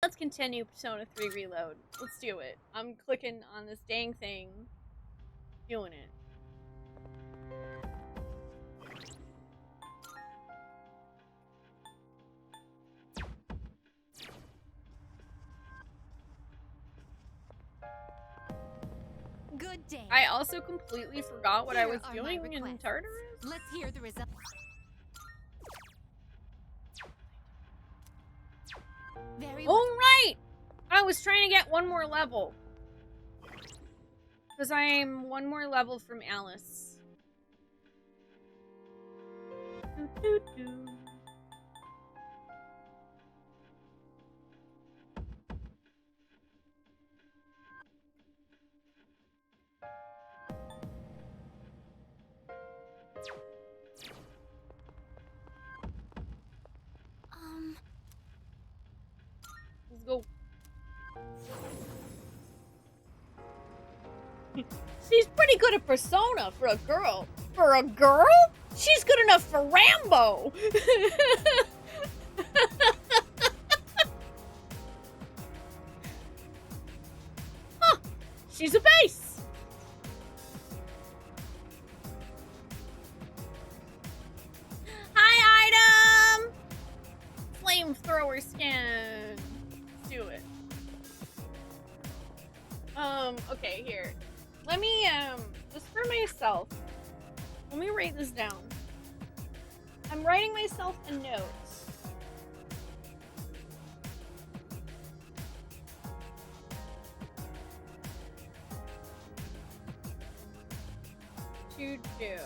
let's continue Persona 3 Reload. Let's do it. I'm clicking on this dang thing. Doing it. Good day. I also completely forgot what I was doing in Tartarus. Let's hear the results. Very well. Oh, right! I was trying to get one more level. Because I'm one more level from Alice. Let's go. She's pretty good at Persona for a girl. For a girl? She's good enough for Rambo. Huh. She's a base. Hi, item. Flamethrower skin. Let's do it. Okay, here. Let me, just for myself, let me write this down. I'm writing myself a note. To do.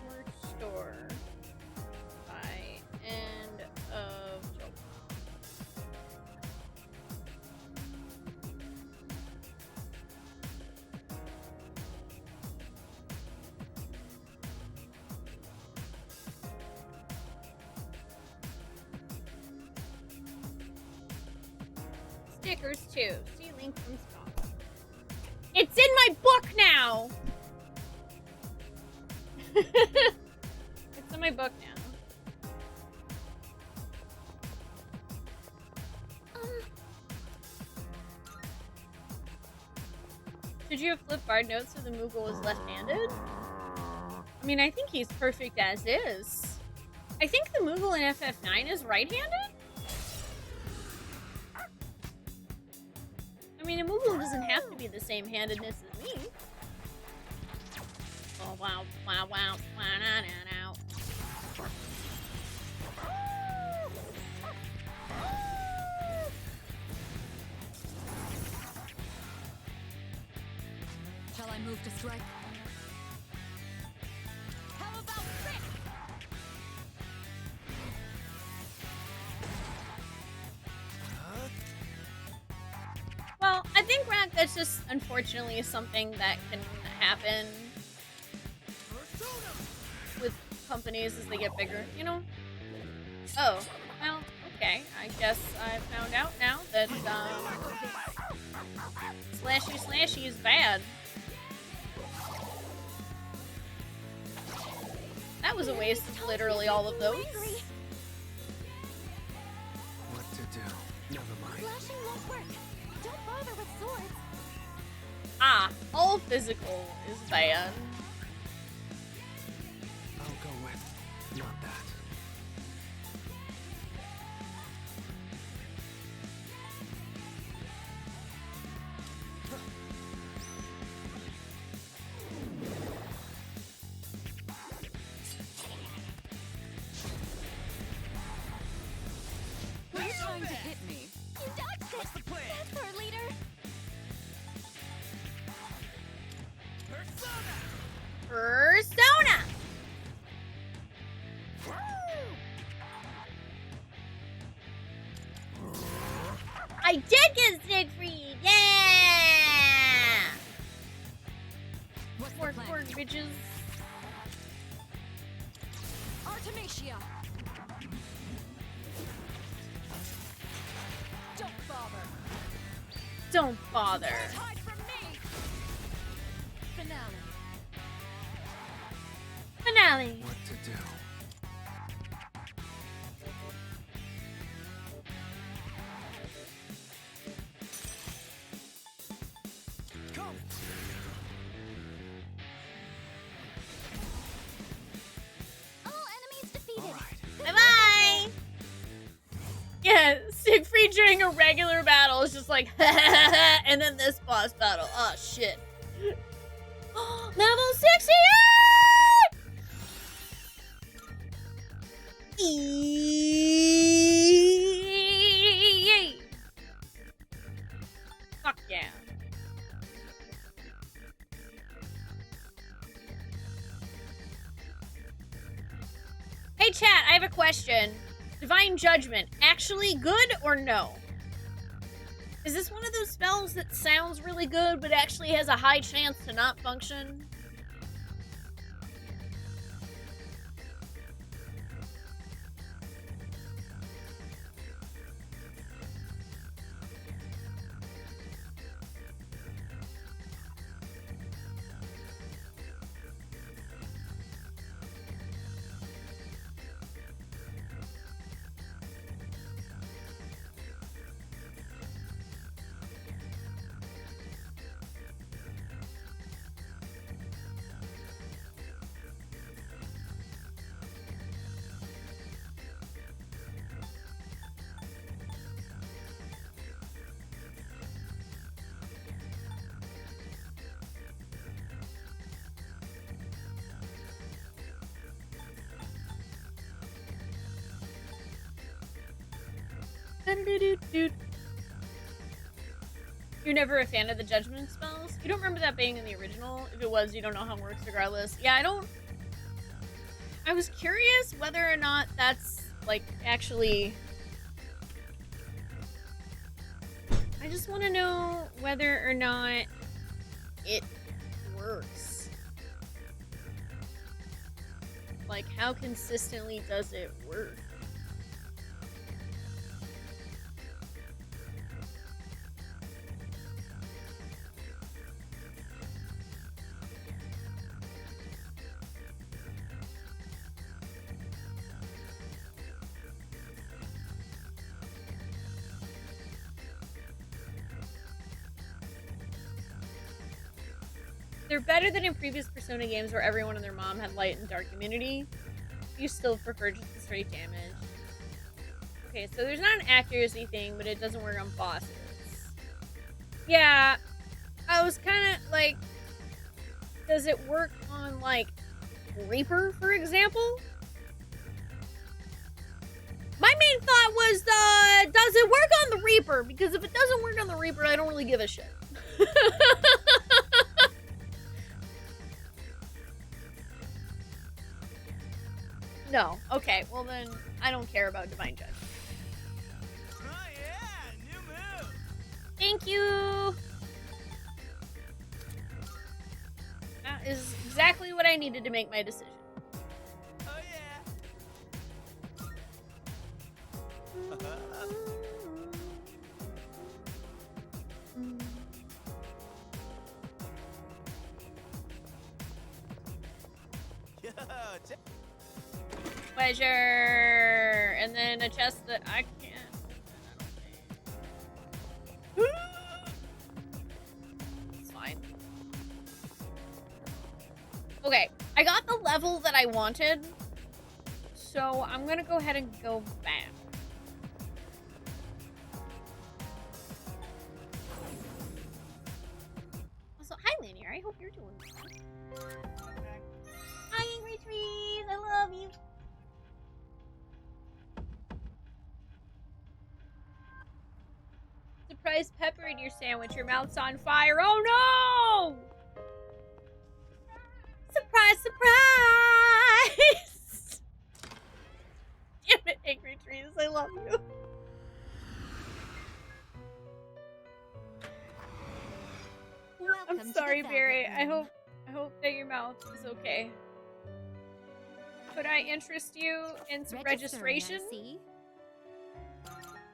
Merch store. By end of July. Stickers too. See link from stock. It's in my book now. It's in my book now. Should you have flipped Bard notes so the Moogle is left-handed? I mean, I think he's perfect as is. I think the Moogle in FF9 is right-handed? I mean, a Moogle doesn't have to be the same handedness as me. Oh, wow, wow, wow, wow, nah, nah, nah. Shall I move to strike? How about this? Well, I think, Rack, that's just unfortunately something that can happen with companies as they get bigger, you know? Oh, well, okay. I guess I found out now that, slashy slashy is bad. That was a waste of literally all of those. What to do? Never mind. Slashing won't work. Don't bother with swords. Ah, all physical is bad. I'll go with not that. Were you trying to hit me? You dodged it. What's the plan? That's our leader. Persona! I did get Siegfried! Yeah! What's the Work, plan? work, bitches. Artemisia. Don't bother. Don't bother. Hide from me. Finale. Finale. What to do? during a regular battle, it's just like, and then this boss battle. Oh, shit. Level 68! Fuck yeah. Hey chat, I have a question. Divine Judgment, actually good or no? Is this one of those spells that sounds really good but actually has a high chance to not function? You're never a fan of the judgment spells? You don't remember that being in the original? If it was, you don't know how it works regardless. Yeah, I was curious whether or not that's, like, actually... I just want to know whether or not it works. Like, how consistently does it work? They're better than in previous Persona games where everyone and their mom had light and dark immunity. You still prefer just the straight damage. Okay, so there's not an accuracy thing, but it doesn't work on bosses. Yeah, I was kind of like, does it work on, like, Reaper, for example? My main thought was, does it work on the Reaper? Because if it doesn't work on the Reaper, I don't really give a shit. No. Okay, well then, I don't care about Divine Judgment. Oh yeah, new move. Thank you! That is exactly what I needed to make my decision. Oh yeah. Yo, Pleasure! And then a chest that I can't. It's fine. Okay, I got the level that I wanted, so I'm gonna go ahead and go back. Also, hi Lanier, I hope you're doing well. Hi Angry Trees, I love you. Surprise pepper in your sandwich. Your mouth's on fire. Oh no! Surprise, surprise! Damn it, Angry Trees. I love you. I'm sorry, Barry. I hope that your mouth is okay. Could I interest you in some registration?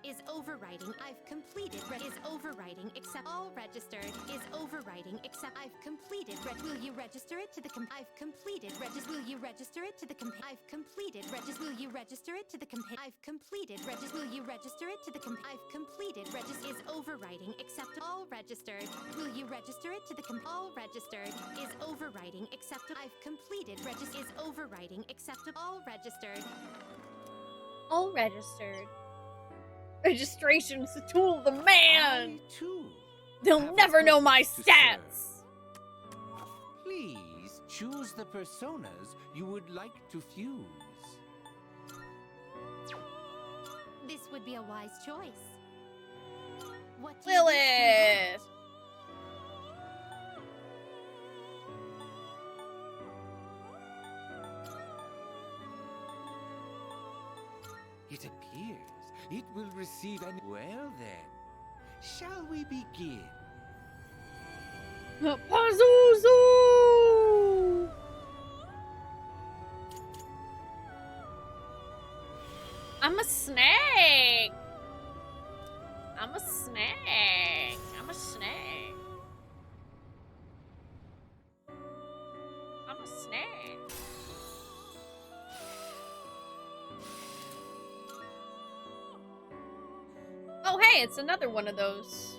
Is overwriting. I've completed. Is overwriting. Except all registered. Is overwriting. Except I've completed. Will you register it to the I've completed. Will you register it to the I've completed. Will you register it to the I've completed. Will you register it to the I've completed. Is overwriting. Except all registered. Will you register it to the all registered. Is overwriting. Except I've completed. Is overwriting. Except all registered. All registered. Registration's the tool of the man! I, too, They'll have a never know my purpose to stats! Please choose the personas you would like to fuse. This would be a wise choice. What do you wish to Lilith! It appears it will receive an... Well then, shall we begin? Pazuzu! I'm a snake! I'm a snake! I'm a snake! I'm a snake! Oh hey, it's another one of those.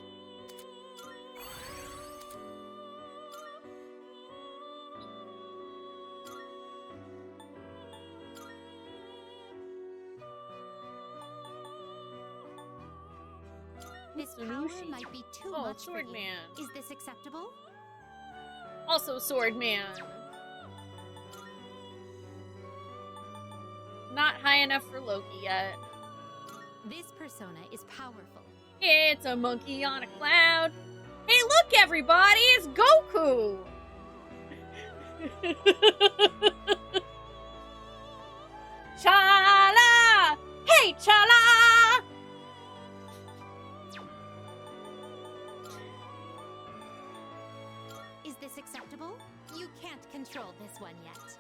This power Sushi. might be too Oh, much for you. Swordman. Is this acceptable? Also Swordman. Not high enough for Loki yet. This persona is powerful. It's a monkey on a cloud. Hey, look, everybody! It's Goku! Chala! Hey, Chala! Is this acceptable? You can't control this one yet.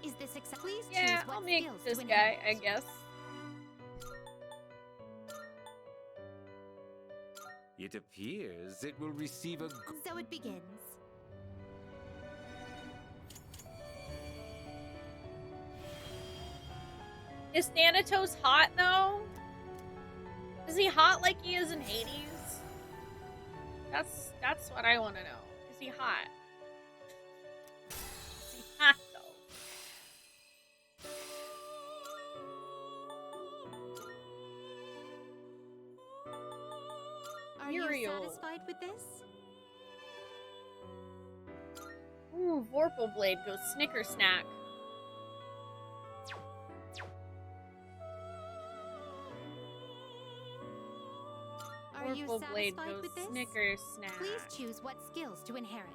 Is this acceptable? Please Yeah, choose what I'll make skills this to guy, inherit. I guess. It appears it will receive a... So it begins. Is Thanatos hot, though? Is he hot like he is in Hades? That's what I want to know. Is he hot? Is he hot, though? Are you Muriel. satisfied with this? Ooh, Vorpal Blade goes Snicker Snack. Are you Vorpal Blade satisfied goes with this? Snicker Snack. Please choose what skills to inherit.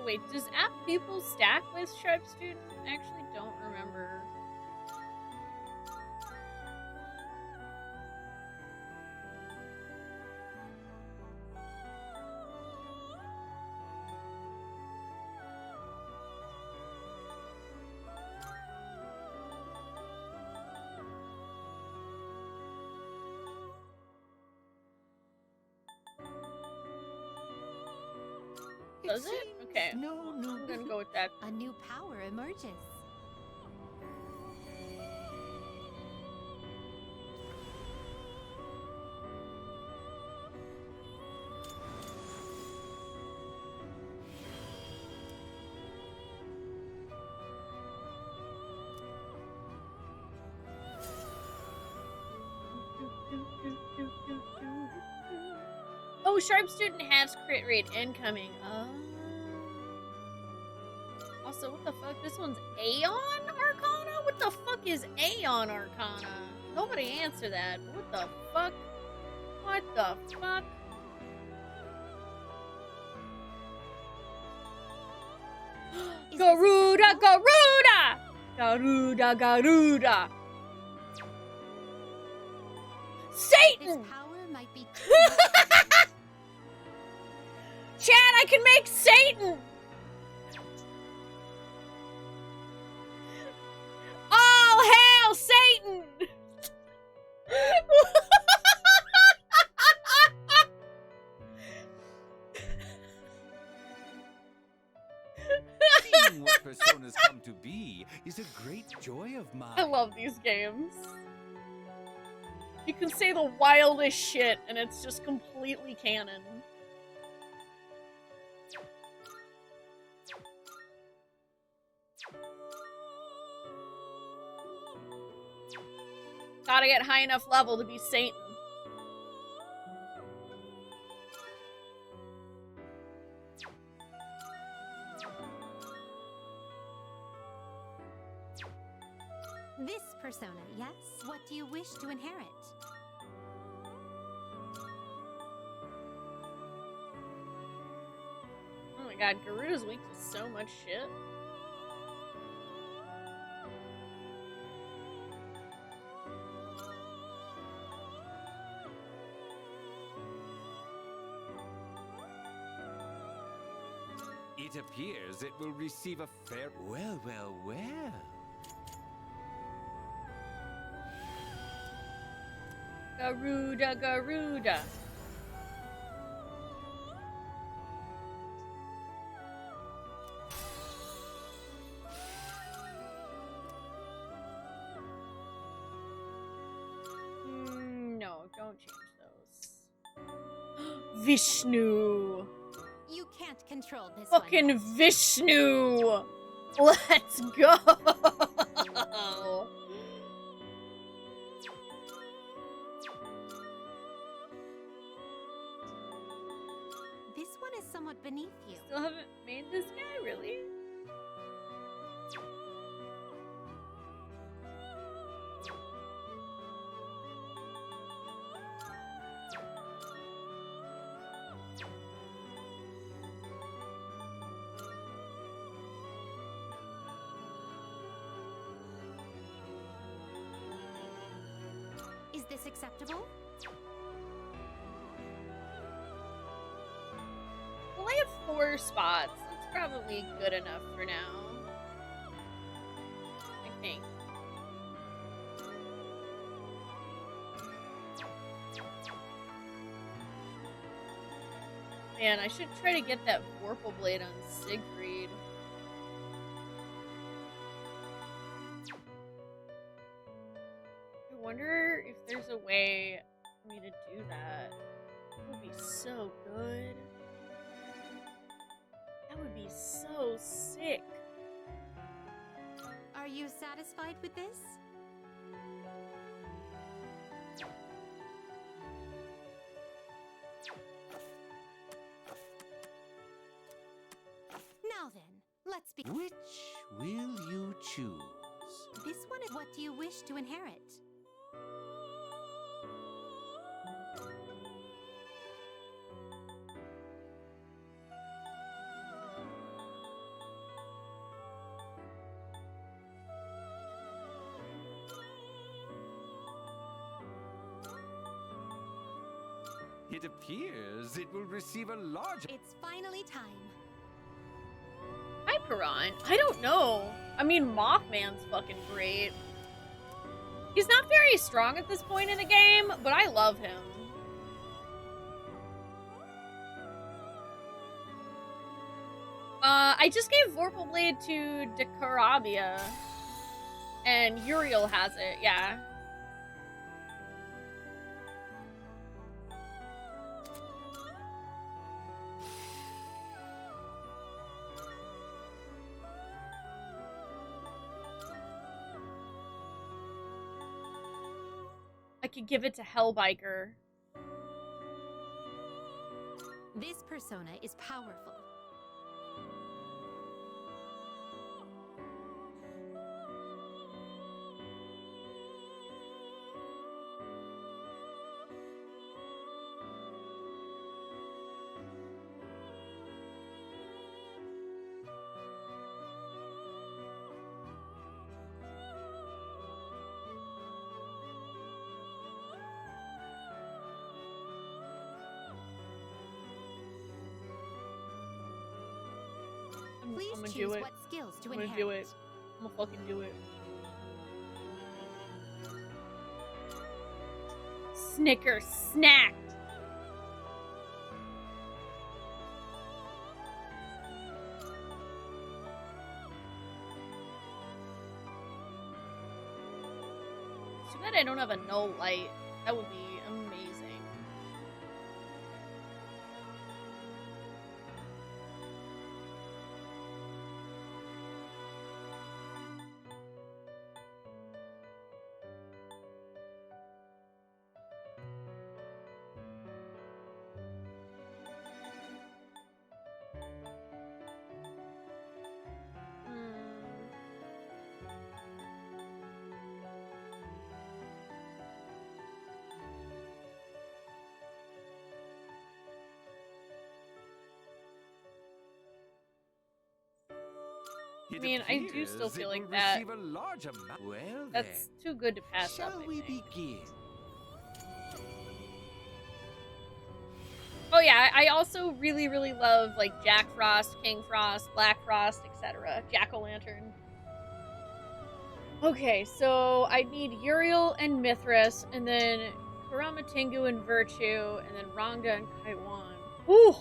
Wait, does app pupil stack with Sharp Student? I actually don't remember. Does it? Okay. No. I'm gonna go with that. A new power emerges. Oh, Sharp Student has crit rate incoming. Oh. Also, what the fuck? This one's Aeon Arcana? What the fuck is Aeon Arcana? Nobody answer that. What the fuck? What the fuck? Is this Garuda, acceptable? Garuda! Garuda, Garuda! This Satan! power might be too much. Chad, I can make Satan! All hail Satan! Seeing what personas come to be is a great joy of mine. I love these games. You can say the wildest shit and it's just completely canon. Gotta get high enough level to be Satan. This persona, yes? What do you wish to inherit? Oh my god, Garuda's weak to so much shit. It appears it will receive a fair... Well, well, well. Garuda, Garuda. No, don't change those. Vishnu. You can't control this Fucking one. Vishnu. Let's go. This one is somewhat beneath you. Still haven't made this guy, really? Is this acceptable? Well, I have 4 spots. That's probably good enough for now. I think. Man, I should try to get that Vorpal Blade on Siegfried. I wonder if there's a way for me to do that. That would be so good. That would be so sick. Are you satisfied with this? Now then, let's be. Which will you choose? This one is what do you wish to inherit? It appears it will receive a large... It's finally time. Hi, Piran. I don't know. I mean, Mothman's fucking great. He's not very strong at this point in the game, but I love him. I just gave Vorpal Blade to Dekarabia. And Uriel has it, yeah. I could give it to Hellbiker. This persona is powerful. Please I'm gonna choose do it. what skills to I'm gonna inherit. do it. I'm gonna fucking do it. Snicker snacked. Too bad I don't have a null light. That would be amazing. I mean, I do still feel like that. Well, That's too good to pass shall up, I we think. begin? Oh yeah, I also really, really love like Jack Frost, King Frost, Black Frost, etc. Jack-o'-lantern. Okay, so I need Uriel and Mithras, and then Kuramatengu and Virtue, and then Ranga and Kaiwan. Ooh!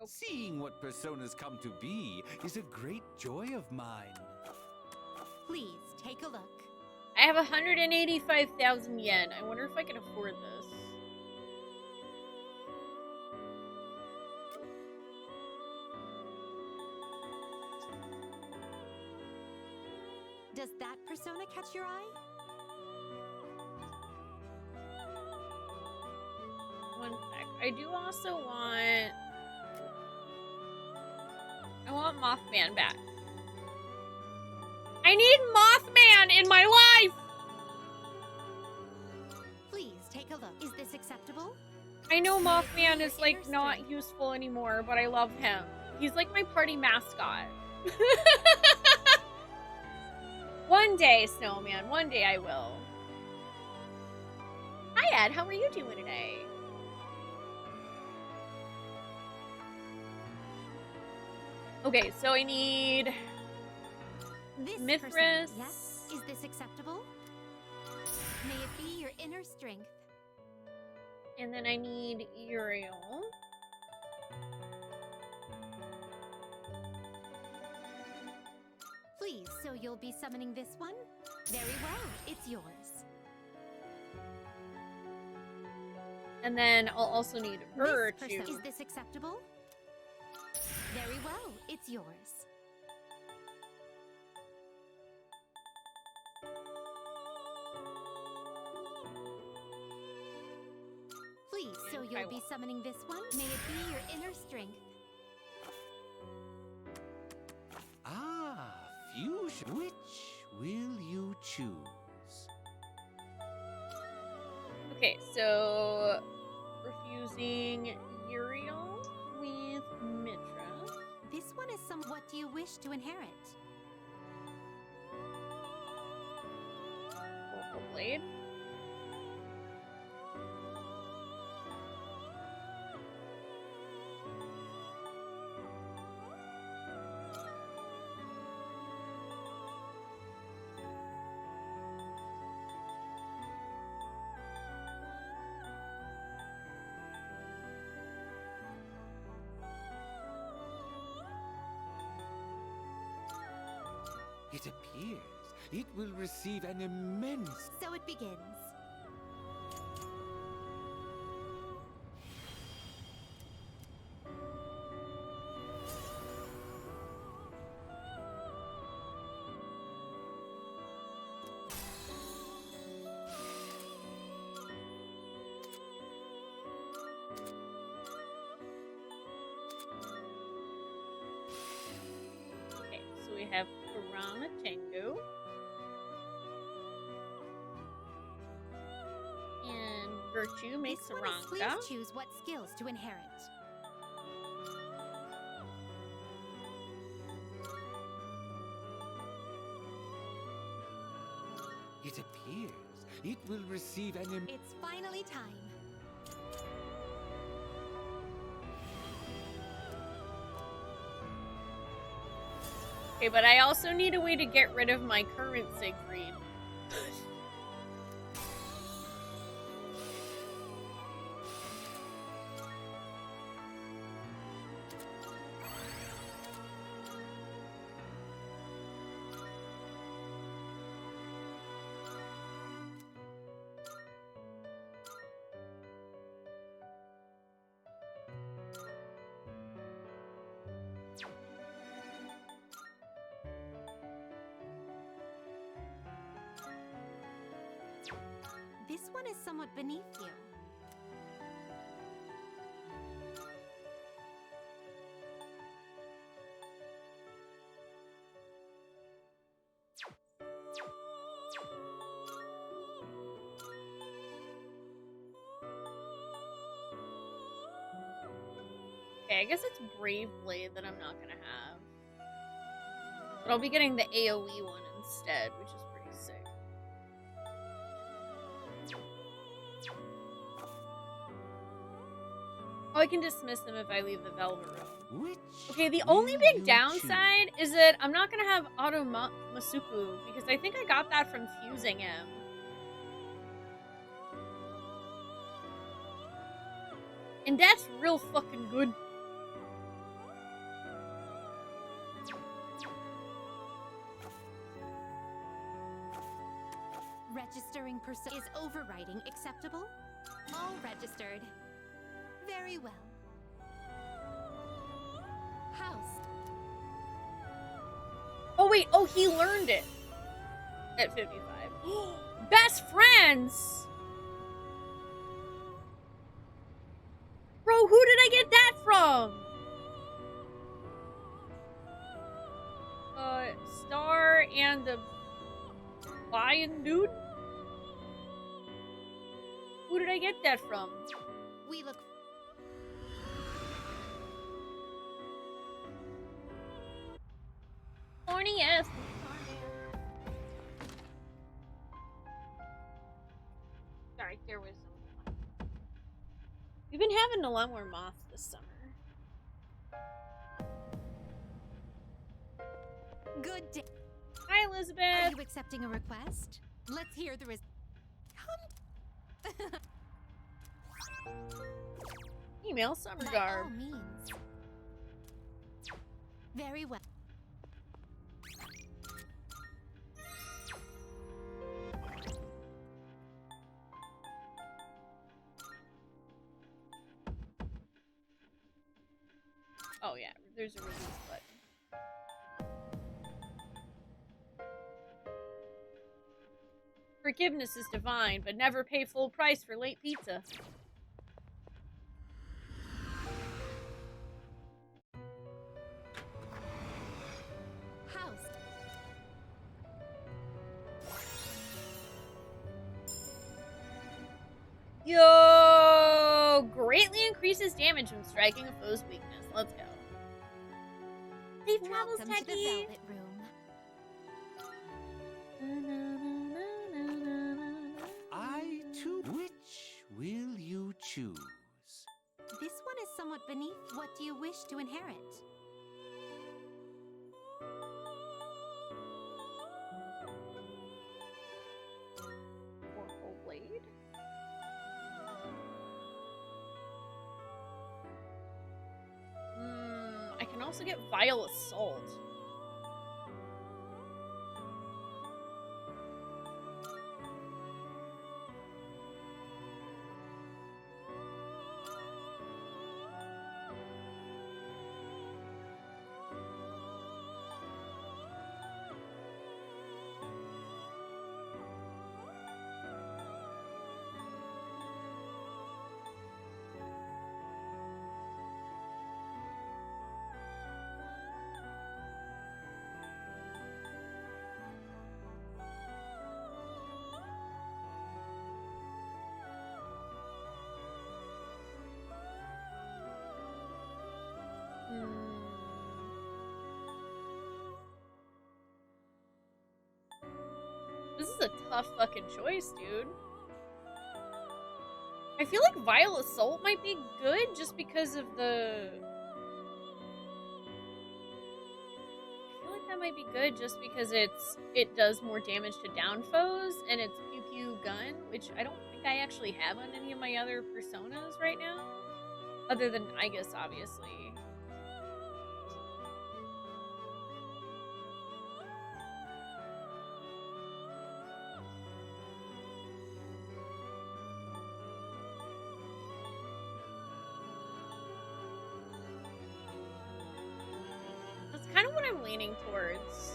Seeing what personas come to be is a great joy of mine. Please take a look. I have 185,000 yen. I wonder if I can afford this. Does that persona catch your eye? One sec. I do also want... I want Mothman back. I need Mothman in my life! Please take a look. Is this acceptable? I know Mothman is, like, not useful anymore, but I love him. He's, like, my party mascot. One day, Snowman. One day I will. Hi, Ed. How are you doing today? Okay, so I need This Mithras. persona, yes? Is this acceptable? May it be your inner strength. And then I need Uriel. Please, so you'll be summoning this one? Very well, it's yours. And then I'll also need This Virtue. persona, is this acceptable? Very well, it's yours. Please, so And you'll be Kaiwa. summoning this one? May it be your inner strength. Ah, fusion. Which will you choose? Okay, so refusing Uriel with Mithras. This one is some. What do you wish to inherit? Purple Blade. It appears it will receive an immense... So it begins. Okay, so we have Kuramatengu. And virtue makes This one is please Ranga. choose what skills to inherit. It appears it will receive an It's finally time. Okay, but I also need a way to get rid of my current Siegfried. This one is somewhat beneath you. Okay, I guess it's Brave Blade that I'm not gonna have. But I'll be getting the AoE one instead, which is pretty sick. Oh, I can dismiss them if I leave the Velvet Room. which Okay, the only big you downside is that I'm not gonna have Auto Masuku because I think I got that from fusing him. And that's real fucking good. Registering is overriding acceptable? All registered. Very well. House. Oh wait, oh he learned it at 55. Best friends! Bro, who did I get that from? Star and the lion dude? Who did I get that from? We look Horny yes. Sorry, there was some. We've been having a lot more moths this summer. good day. Hi, Are Elizabeth. you accepting a request? Let's hear the Email Summer By all Garb. means. Very well. Oh yeah, there's a release button. Forgiveness is divine, but never pay full price for late pizza. House. Yo! Greatly increases damage when striking a foe's weakness. Let's go. Safe travels, Welcome to the Techie! Velvet Room. I too. Which will you choose? This one is somewhat beneath. What do you wish to inherit? Oracle Blade? I can also get Vile Assault. is a tough fucking choice, dude. I feel like Vile Assault might be good just because of the... I feel like that might be good just because it does more damage to down foes, and it's pew pew gun, which I don't think I actually have on any of my other personas right now. Other than Igus, obviously. That's kind of what I'm leaning towards.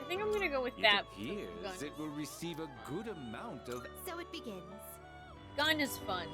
I think I'm gonna go with that. It appears it will receive a good amount of... So it begins. Gun is fun.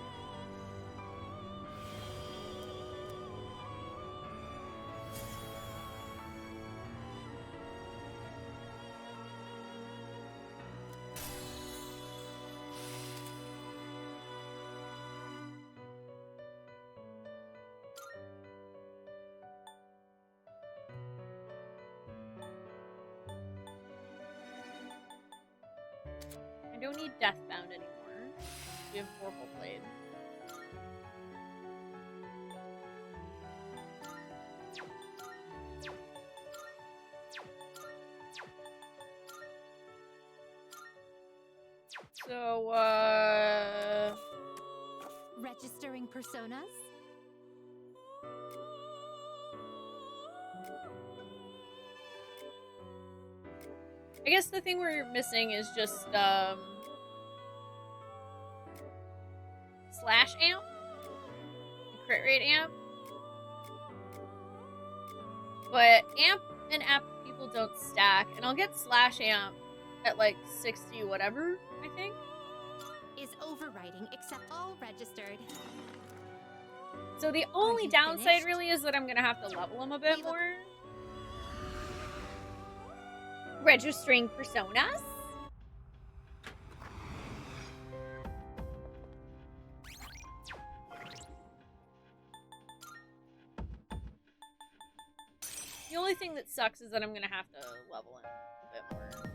I don't need Deathbound anymore. We have Vorpal Blade. So, Registering personas? I guess the thing we're missing is just, slash amp? And crit rate amp? But amp and app people don't stack, and I'll get slash amp at like 60 whatever, I think. Is overwriting except all registered. So the only you downside finished? really is that I'm gonna have to level them a bit We more. Registering personas? The only thing that sucks is that I'm gonna have to level him a bit more.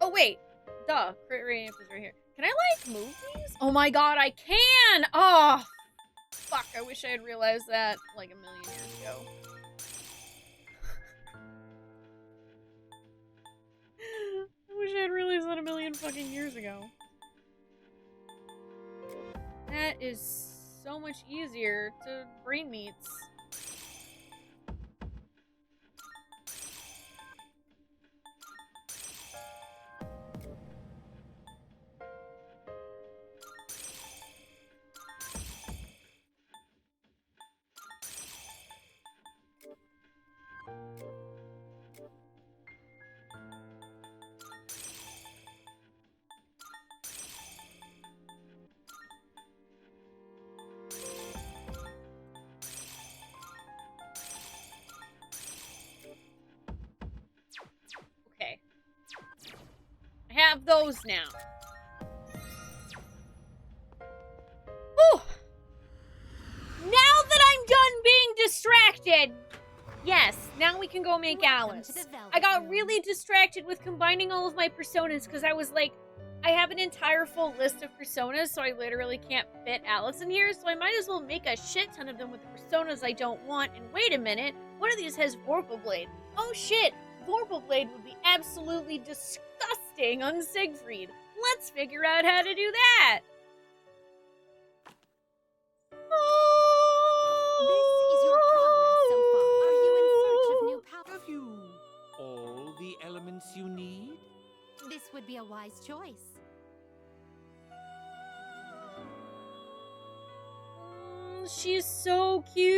Oh wait, duh, crit rate amp is right here. Can I like move these? Oh my god, I can! Oh, fuck, I wish I had realized that like a million years ago. I wish I had realized that a million fucking years ago. That is so much easier to brain meats. Okay. I have those now. Whew. Now that I'm done being distracted, yes, now we can go make Welcome Alice. to the Velvet I got Room. really distracted with combining all of my personas because I was like, I have an entire full list of personas, so I literally can't fit Alice in here, so I might as well make a shit ton of them with the personas I don't want. And wait a minute, one of these has Vorpal Blade. Oh shit, Vorpal Blade would be absolutely disgusting on Siegfried. Let's figure out how to do that. This is your progress so far. Are you in search of new power? Have you all the elements you need? This would be a wise choice. She's so cute.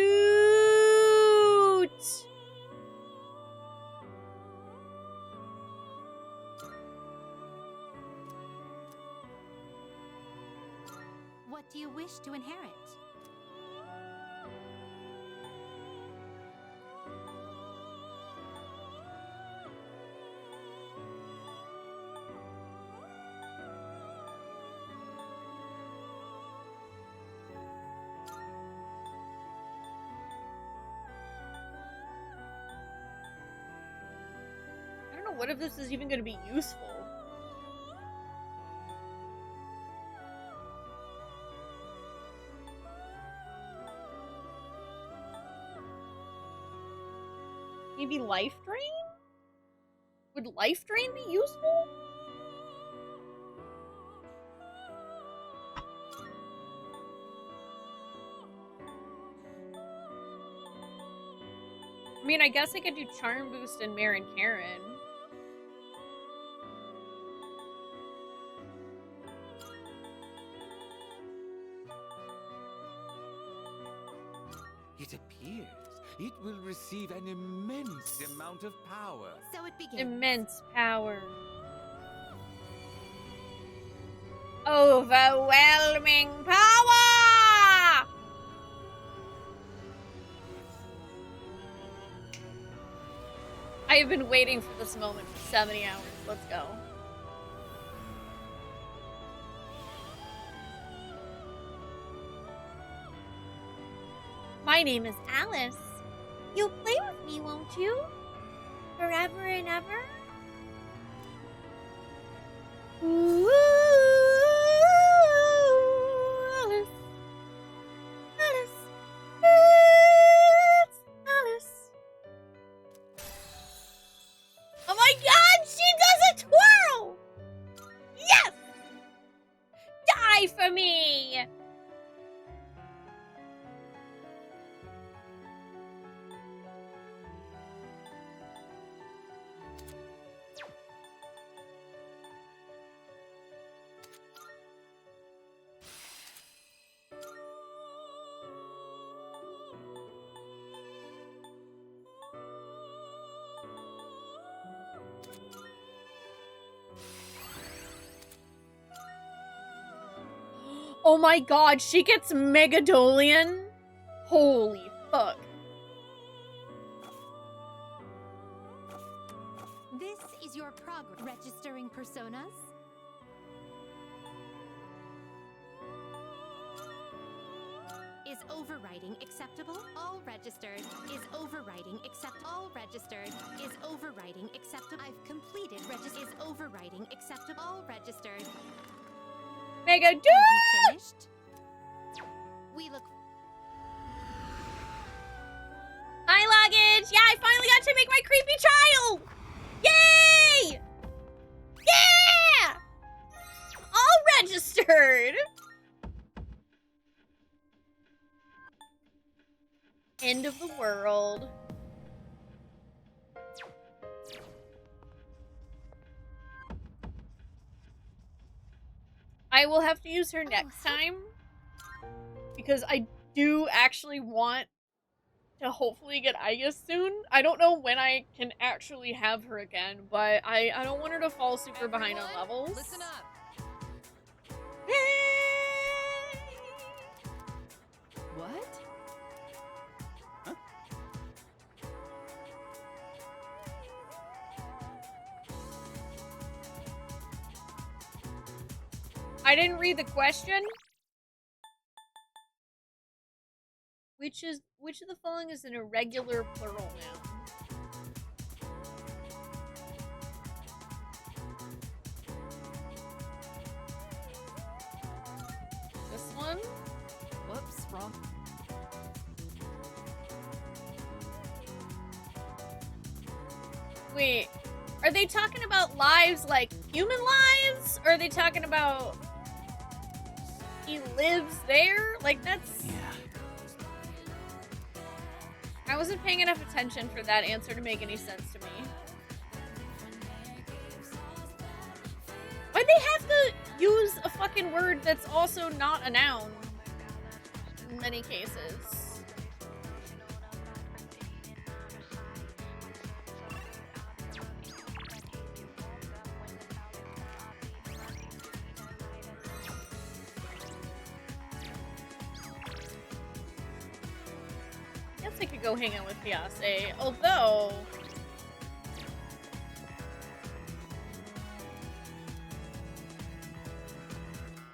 What do you wish to inherit? What if this is even going to be useful? Maybe life drain? Would life drain be useful? I mean, I guess I could do Charm Boost and Mare and Karen. It appears it will receive an immense amount of power. So it begins. Immense power. Overwhelming power! I have been waiting for this moment for 70 hours. Let's go. My name is Alice. You'll play with me, won't you? Forever and ever? Ooh, Alice. Alice. It's Alice. Oh my god, she does a twirl! Yes! Die for me! Oh my god, she gets Megadolian? Holy fuck. This is your progress. Registering personas. Is overriding acceptable? All registered. Is overriding accept? All registered. Is overriding acceptable? I've completed Is overriding acceptable? All registered. Mega Are you dude! finished? We look. Hi, luggage! Yeah, I finally got to make my creepy child! Yay! Yeah! All registered! End of the world. I will have to use her next time because I do actually want to hopefully get Igus soon. I don't know when I can actually have her again, but I don't want her to fall super behind on levels. Listen up. What? I didn't read the question. Which of the following is an irregular plural noun? This one? Whoops, wrong. Wait, are they talking about lives like human lives? Or are they talking about he lives there? Like, that's... Yeah. I wasn't paying enough attention for that answer to make any sense to me. Why'd they have to use a fucking word that's also not a noun? In many cases. Guess I could go hang out with Piace, although...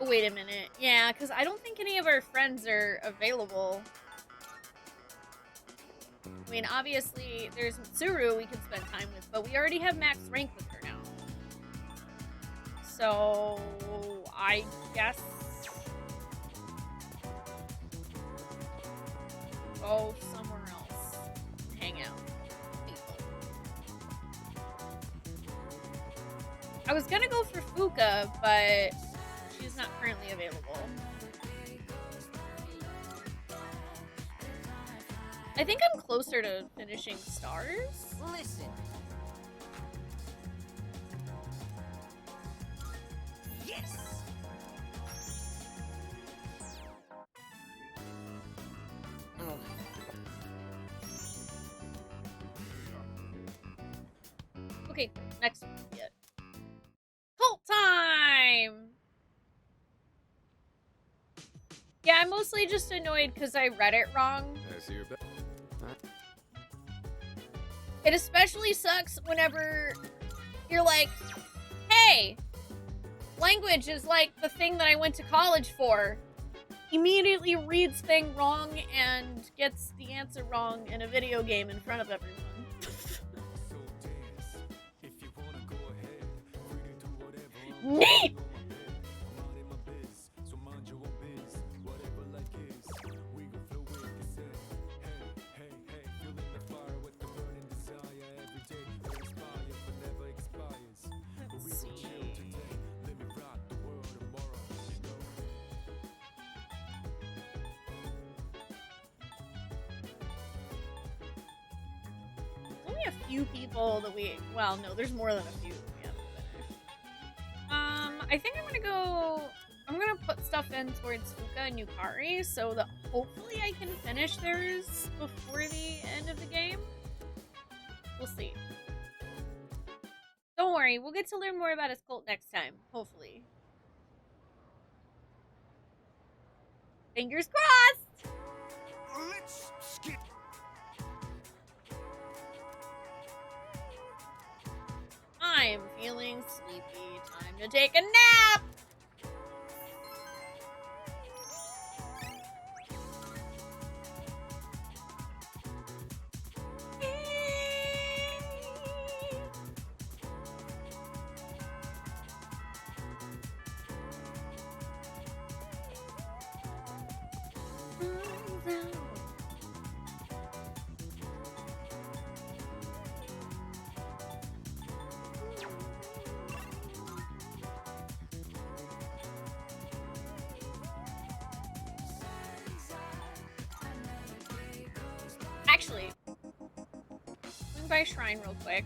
Oh, wait a minute. Yeah, because I don't think any of our friends are available. I mean, obviously, there's Mitsuru we could spend time with but we already have max rank with her now. So I guess go somewhere else. Hang out. I was gonna go for Fuka, but she's not currently available. I think I'm closer to finishing Stars. Listen. Yes. Okay, next one. Cult time! Yeah, I'm mostly just annoyed because I read it wrong. I see your It especially sucks whenever you're like, hey, language is like the thing that I went to college for. Immediately reads thing wrong and gets the answer wrong in a video game in front of everyone. Neat! Let's see. There's only a few people that well, no, there's more than a few that we haven't finished. I think I'm gonna put stuff in towards Fuka and Yukari so that hopefully I can finish theirs before the end of the game. We'll see. Don't worry, we'll get to learn more about his cult next time, hopefully. Fingers crossed! Let's skip. I'm feeling sleepy. Time to take a nap! Actually, swing by Shrine real quick.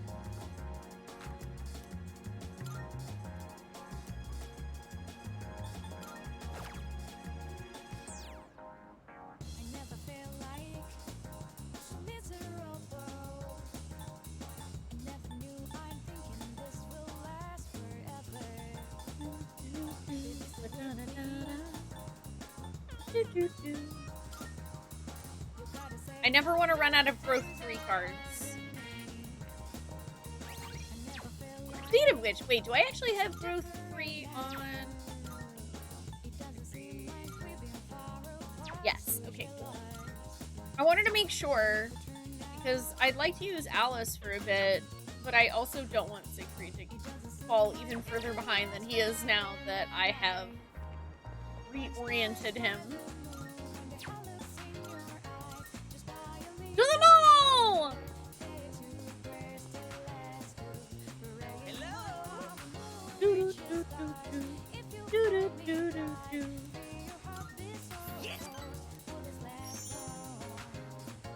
I never want to run out of growth 3 cards. Speaking of which, wait, do I actually have growth 3 on? Yes, okay, cool. I wanted to make sure because I'd like to use Alice for a bit, but I also don't want Siegfried to fall even further behind than he is now that I have reoriented him. To the mall!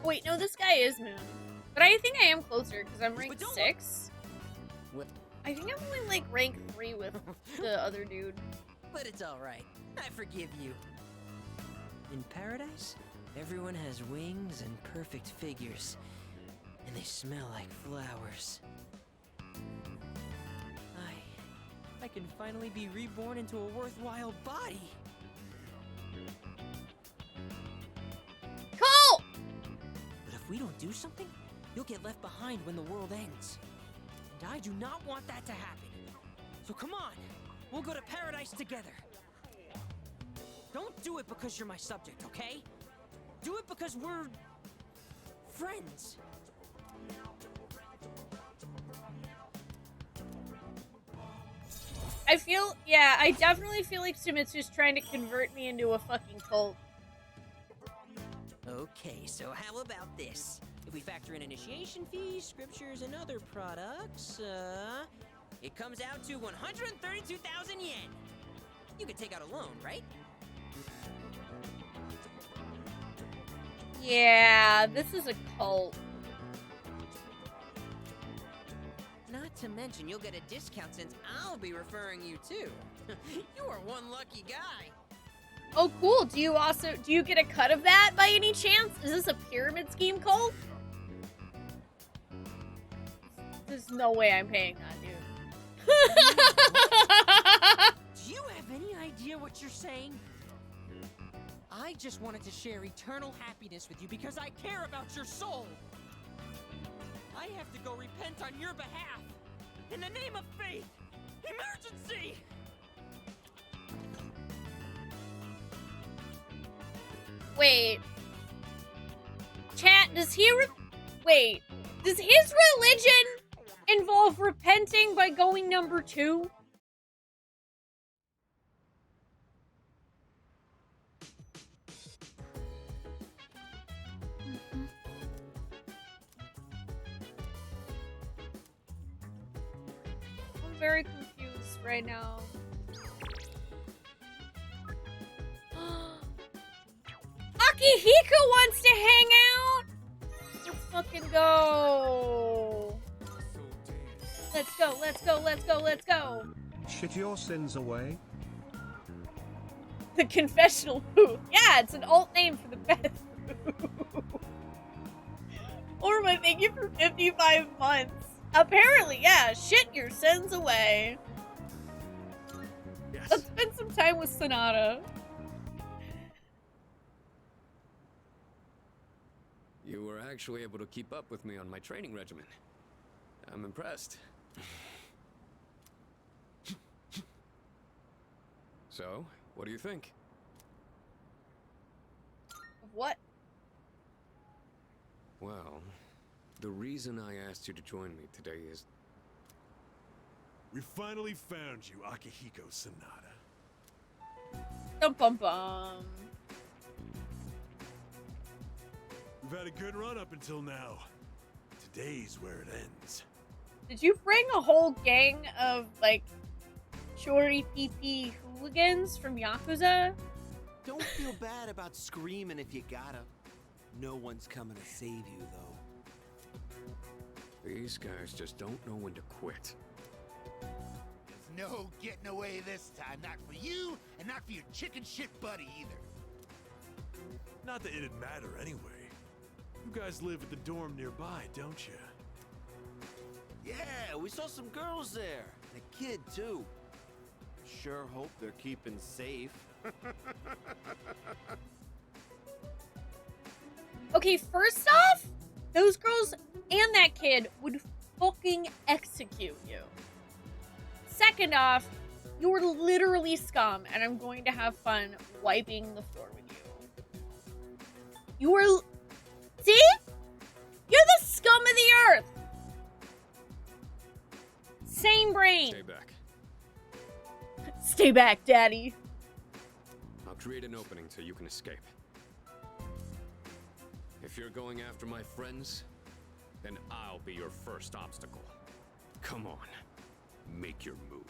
Wait, no, this guy is Moon. But I think I am closer because I'm rank 6. I think I'm only like rank 3 with the other dude. But it's alright. I forgive you. In paradise, everyone has wings and perfect figures. And they smell like flowers. I can finally be reborn into a worthwhile body. Cool! But if we don't do something, you'll get left behind when the world ends. And I do not want that to happen. So come on, we'll go to paradise together. Don't do it because you're my subject, okay? Do it because we're friends. I definitely feel like Sumitsu's trying to convert me into a fucking cult. Okay, so how about this? If we factor in initiation fees, scriptures, and other products, it comes out to 132,000 yen. You could take out a loan, right? Yeah, this is a cult. Not to mention, you'll get a discount since I'll be referring you too. You are one lucky guy. Oh, cool. Do you get a cut of that by any chance? Is this a pyramid scheme cult? There's no way I'm paying that, dude. Do you have any idea what you're saying? I just wanted to share eternal happiness with you because I care about your soul. I have to go repent on your behalf. In the name of faith. Emergency! Wait. Chat, does his religion involve repenting by going number 2? I'm very confused right now. Akihiko wants to hang out! Let's fucking go! Let's go, let's go, let's go, let's go! Shit your sins away. The confessional booth. Yeah, it's an alt name for the bathroom. Orma, thank you for 55 months. Apparently, yeah, shit your sins away. Yes. Let's spend some time with Sonata. You were actually able to keep up with me on my training regimen. I'm impressed. So, what do you think? What? Well, the reason I asked you to join me today is... We finally found you, Akihiko Sonata. Dum bum bum. We've had a good run up until now. Today's where it ends. Did you bring a whole gang of, like, Chori PP hooligans from Yakuza? Don't feel bad about screaming if you gotta. No one's coming to save you, though. These guys just don't know when to quit. There's no getting away this time. Not for you, and not for your chicken shit buddy either. Not that it'd matter anyway. You guys live at the dorm nearby, don't you? Yeah, we saw some girls there. And a kid, too. Sure hope they're keeping safe. Okay, first off, those girls and that kid would fucking execute you. Second off, you're literally scum, and I'm going to have fun wiping the floor with you. You are... See? You're the scum of the earth! Same brain. Stay back. Stay back, daddy. I'll create an opening so you can escape. If you're going after my friends, then I'll be your first obstacle. Come on, make your move.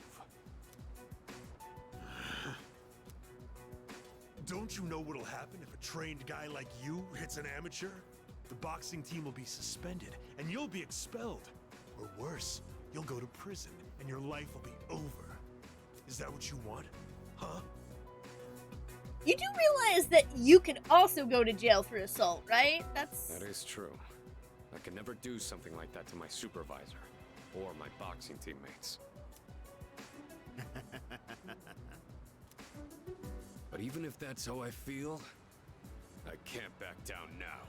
Don't you know what'll happen if a trained guy like you hits an amateur? The boxing team will be suspended, and you'll be expelled. Or worse, you'll go to prison, and your life will be over. Is that what you want? Huh? You do realize that you can also go to jail for assault, right? That is true. I could never do something like that to my supervisor or my boxing teammates. But even if that's how I feel, I can't back down now.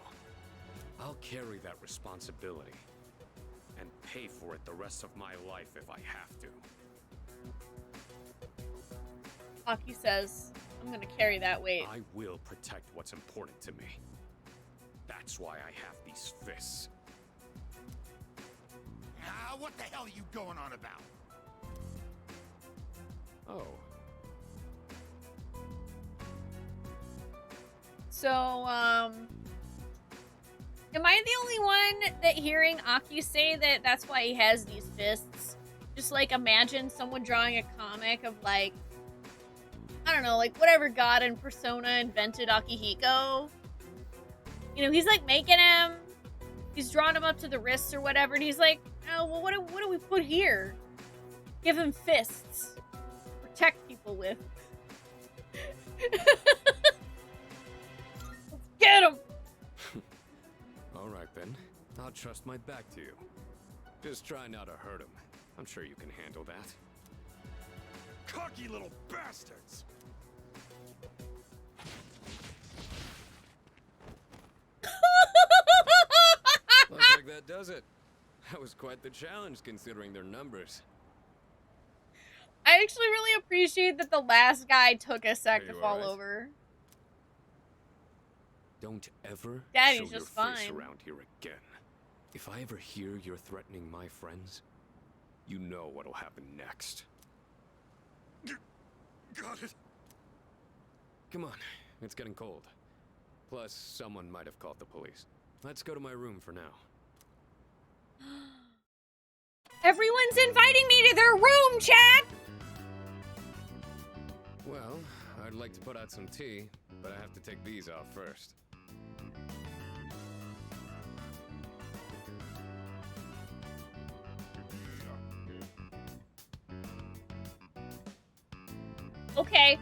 I'll carry that responsibility and pay for it the rest of my life if I have to. Aki says, I'm gonna carry that weight. I will protect what's important to me. That's why I have these fists. Ah, what the hell are you going on about? Oh. So, am I the only one that hearing Aki say that that's why he has these fists? Just like imagine someone drawing a comic of like, I don't know, like whatever god in Persona invented Akihiko. You know, he's like making him, he's drawing him up to the wrists or whatever, and he's like, oh, well, what do we put here? Give him fists. Protect people with. Let's get him! All right, then. I'll trust my back to you. Just try not to hurt him. I'm sure you can handle that. Cocky little bastards! Looks like that does it. That was quite the challenge, considering their numbers. I actually really appreciate that the last guy took a sec Are to you fall alright? over. Don't ever Daddy's show your just face fine. around here again. If I ever hear you're threatening my friends, you know what'll happen next. Got it. Come on, it's getting cold. Plus, someone might have called the police. Let's go to my room for now. Everyone's inviting me to their room, chat! Well, I'd like to put out some tea, but I have to take these off first. Okay.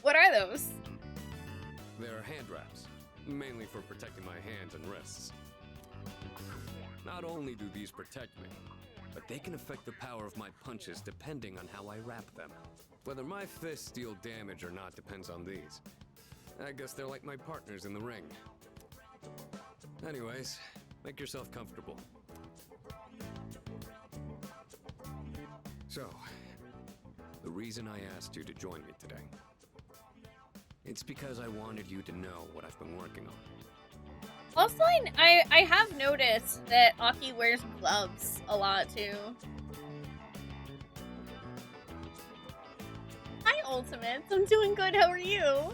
What are those? They're hand wraps, mainly for protecting my hands and wrists. Not only do these protect me, but they can affect the power of my punches depending on how I wrap them. Whether my fists deal damage or not depends on these. I guess they're like my partners in the ring. Anyways, make yourself comfortable. So, the reason I asked you to join me today, it's because I wanted you to know what I've been working on. Also, I have noticed that Aki wears gloves a lot, too. Hi, Ultimates. I'm doing good. How are you?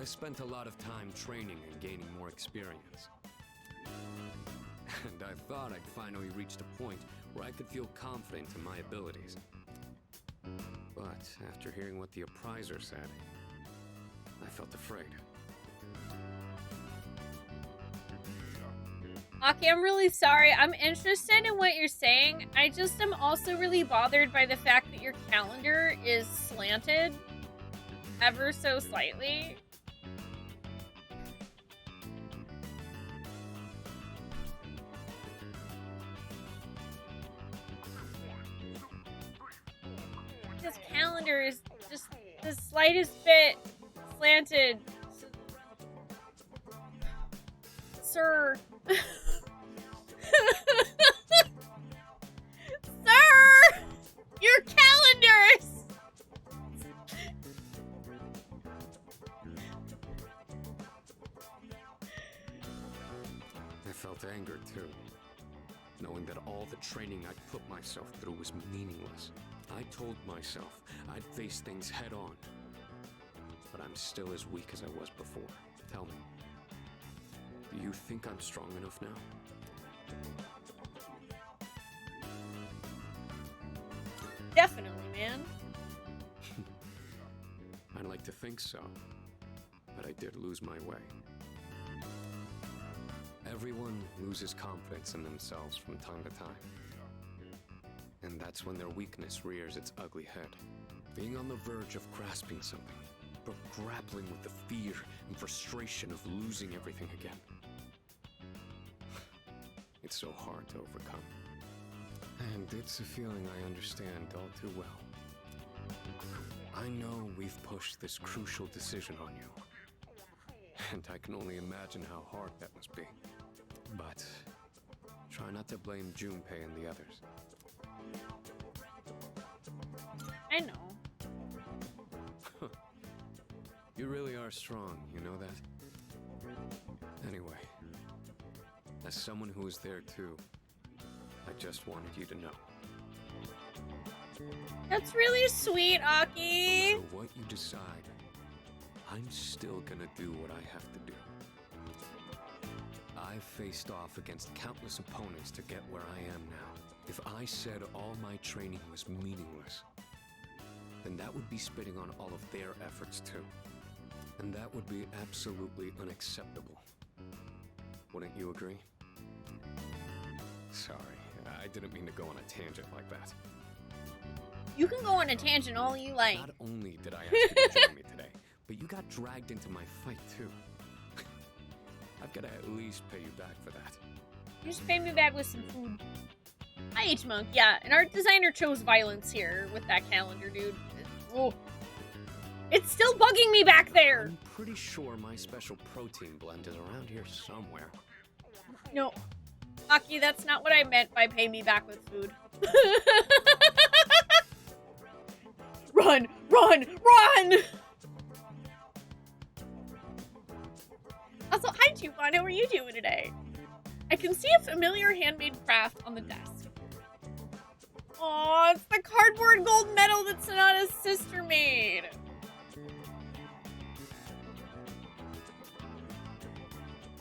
I spent a lot of time training and gaining more experience. And I thought I'd finally reached a point where I could feel confident in my abilities. But after hearing what the appraiser said, I felt afraid. Aki, I'm really sorry. I'm interested in what you're saying. I just am also really bothered by the fact that your calendar is slanted ever so slightly. This calendar is just the slightest bit slanted. Sir. Sir! Your calendars! I felt anger too, knowing that all the training I'd put myself through was meaningless. I told myself I'd face things head on, but I'm still as weak as I was before. Tell me, do you think I'm strong enough now? Definitely, man. I'd like to think so, but I did lose my way. Everyone loses confidence in themselves from time to time. And that's when their weakness rears its ugly head. Being on the verge of grasping something, but grappling with the fear and frustration of losing everything again. It's so hard to overcome. And it's a feeling I understand all too well. I know we've pushed this crucial decision on you. And I can only imagine how hard that must be. But try not to blame Junpei and the others. I know. You really are strong, you know that? Anyway, As someone who was there too, I just wanted you to know. That's really sweet, Aki. No matter what you decide, I'm still gonna do what I have to do. I've faced off against countless opponents to get where I am now. If I said all my training was meaningless, then that would be spitting on all of their efforts too. And that would be absolutely unacceptable. Wouldn't you agree? Sorry, I didn't mean to go on a tangent like that. You can go on a tangent all you like. Not only did I ask you to join me today, but you got dragged into my fight too. I've got to at least pay you back for that. You just pay me back with some food. Hi, H-Monk. Yeah, an art designer chose violence here with that calendar, dude. Oh. It's still bugging me back there! I'm pretty sure my special protein blend is around here somewhere. No. Aki, that's not what I meant by pay me back with food. Run! Run! Run! Also, hi, Tufon. How are you doing today? I can see a familiar handmade craft on the desk. Aw, it's the cardboard gold medal that Sonata's sister made.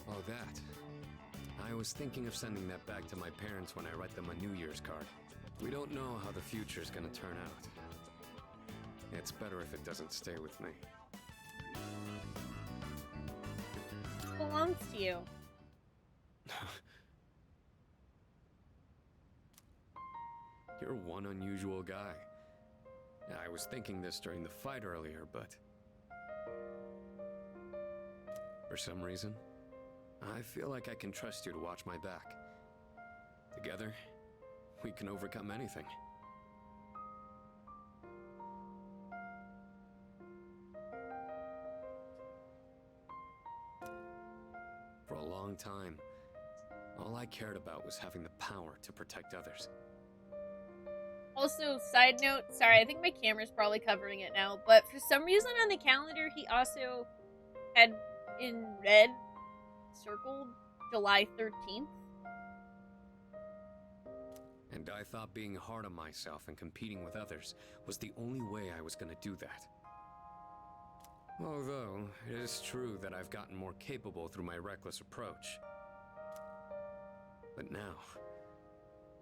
Oh, that. I was thinking of sending that back to my parents when I write them a New Year's card. We don't know how the future's gonna turn out. It's better if it doesn't stay with me. It belongs to you. You're one unusual guy. I was thinking this during the fight earlier, but... for some reason, I feel like I can trust you to watch my back. Together, we can overcome anything. For a long time, all I cared about was having the power to protect others. Also, side note, sorry, I think my camera's probably covering it now, but for some reason on the calendar, he also had in red circled July 13th. And I thought being hard on myself and competing with others was the only way I was gonna do that. Although, it is true that I've gotten more capable through my reckless approach. But now,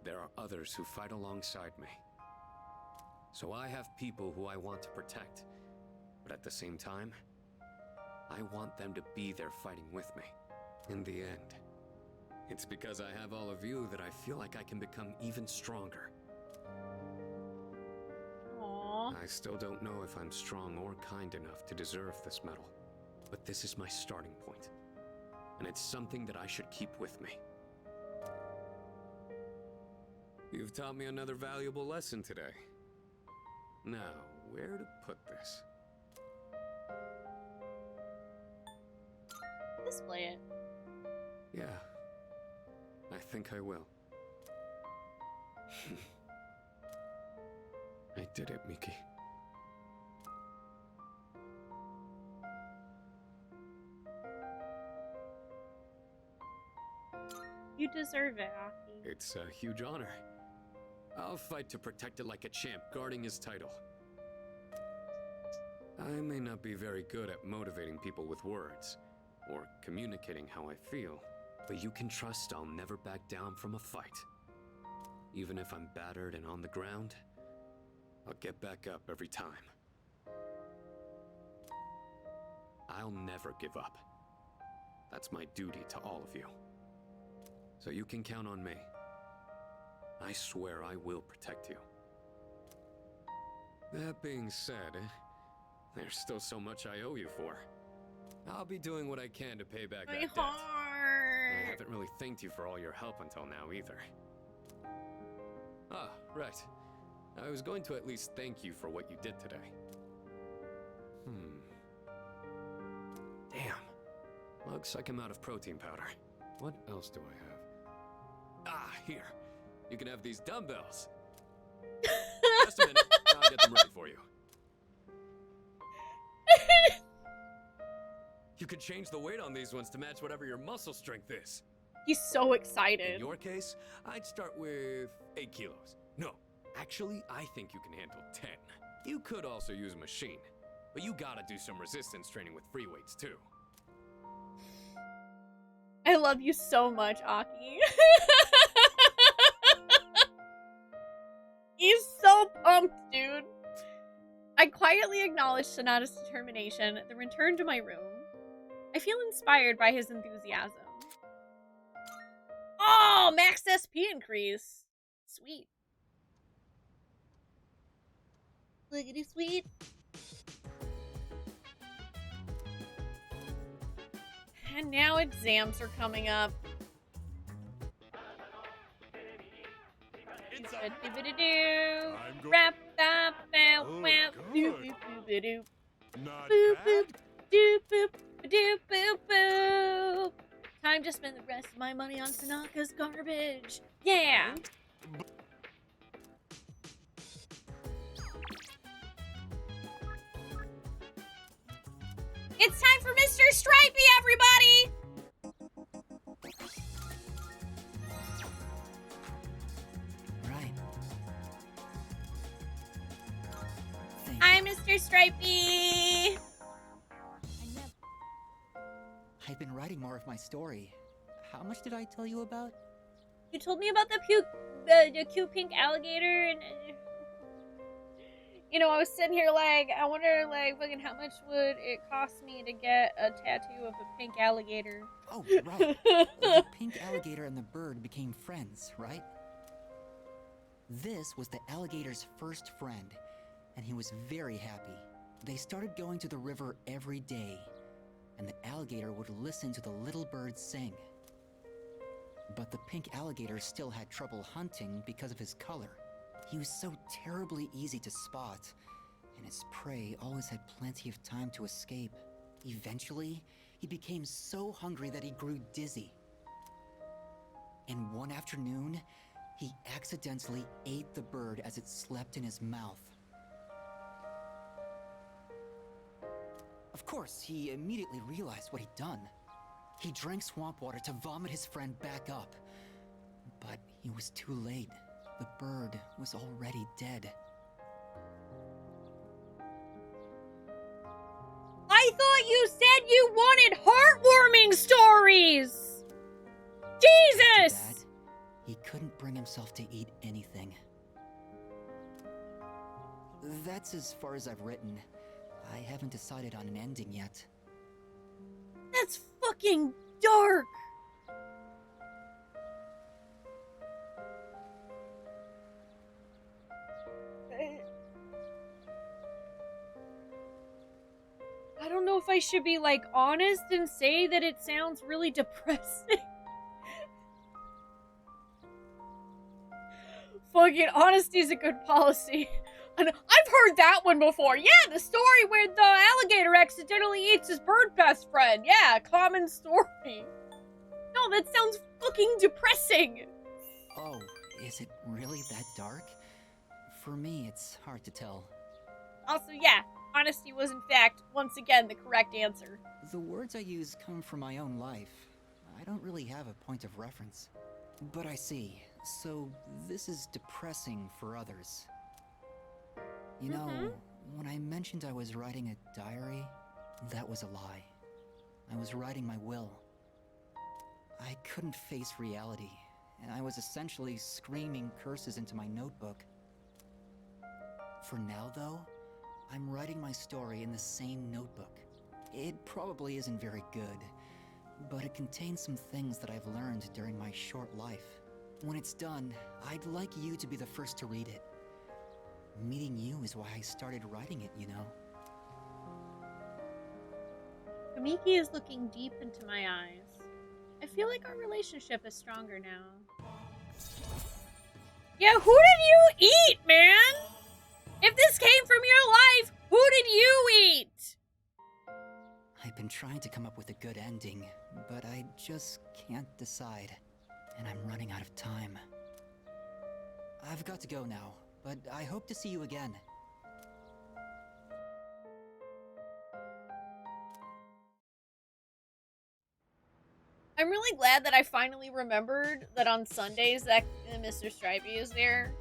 there are others who fight alongside me. So I have people who I want to protect, but at the same time, I want them to be there fighting with me. In the end, it's because I have all of you that I feel like I can become even stronger. Aww. I still don't know if I'm strong or kind enough to deserve this medal, but this is my starting point, and it's something that I should keep with me. You've taught me another valuable lesson today. Now, where to put this? Display it. Yeah, I think I will. I did it, Miki. You deserve it, Aki. It's a huge honor. I'll fight to protect it like a champ, guarding his title. I may not be very good at motivating people with words, or communicating how I feel, but you can trust I'll never back down from a fight. Even if I'm battered and on the ground, I'll get back up every time. I'll never give up. That's my duty to all of you. So you can count on me. I swear I will protect you. That being said, there's still so much I owe you for. I'll be doing what I can to pay back that debt. I haven't really thanked you for all your help until now either. Ah, right. I was going to at least thank you for what you did today. Damn. Looks like I'm out of protein powder. What else do I have? Ah, here. You can have these dumbbells. Just a minute. I'll get them ready for you. You can change the weight on these ones to match whatever your muscle strength is. He's so In excited. your case, I'd start with 8 kilos. No, actually, I think you can handle 10. You could also use a machine, but you gotta do some resistance training with free weights too. I love you so much, Aki. He's so pumped, dude. I quietly acknowledge Sonata's determination, then return to my room. I feel inspired by his enthusiasm. Oh, max SP increase. Sweet. Lookity sweet. And now exams are coming up. Wrap up, Oh, wap, doop, good. doop, doop, doop. Not Boop, boop, bad. doop, boop, doop, boop, boop. Time to spend the rest of my money on Tanaka's garbage. Yeah. It's time for Mr. Stripey, everybody! Right. I'm Mr. Stripey! I've been writing more of my story. How much did I tell you about? You told me about the cute pink alligator, and you know, I was sitting here like, I wonder, like, fucking how much would it cost me to get a tattoo of a pink alligator? Oh, right. The pink alligator and the bird became friends, right? This was the alligator's first friend, and he was very happy. They started going to the river every day, and the alligator would listen to the little bird sing. But the pink alligator still had trouble hunting because of his color. He was so terribly easy to spot, and his prey always had plenty of time to escape. Eventually, he became so hungry that he grew dizzy. And one afternoon, he accidentally ate the bird as it slept in his mouth. Of course, he immediately realized what he'd done. He drank swamp water to vomit his friend back up. But he was too late. The bird was already dead. I thought you said you wanted heartwarming stories! Jesus! After that, he couldn't bring himself to eat anything. That's as far as I've written. I haven't decided on an ending yet. That's fucking dark! I don't know if I should be, like, honest and say that it sounds really depressing. Fucking honesty is a good policy. And I've heard that one before. Yeah, the story where the alligator accidentally eats his bird best friend. Yeah, common story. No, that sounds fucking depressing. Oh, is it really that dark? For me, it's hard to tell. Also, yeah, honesty was in fact, once again, the correct answer. The words I use come from my own life. I don't really have a point of reference. But I see. So, this is depressing for others. You know, when I mentioned I was writing a diary, that was a lie. I was writing my will. I couldn't face reality, and I was essentially screaming curses into my notebook. For now, though, I'm writing my story in the same notebook. It probably isn't very good, but it contains some things that I've learned during my short life. When it's done, I'd like you to be the first to read it. Meeting you is why I started writing it, you know? Kamiki is looking deep into my eyes. I feel like our relationship is stronger now. Yeah, who did you eat, man? If this came from your life, who did you eat? I've been trying to come up with a good ending, but I just can't decide. And I'm running out of time. I've got to go now, but I hope to see you again. I'm really glad that I finally remembered that on Sundays that Mr. Stripey is there.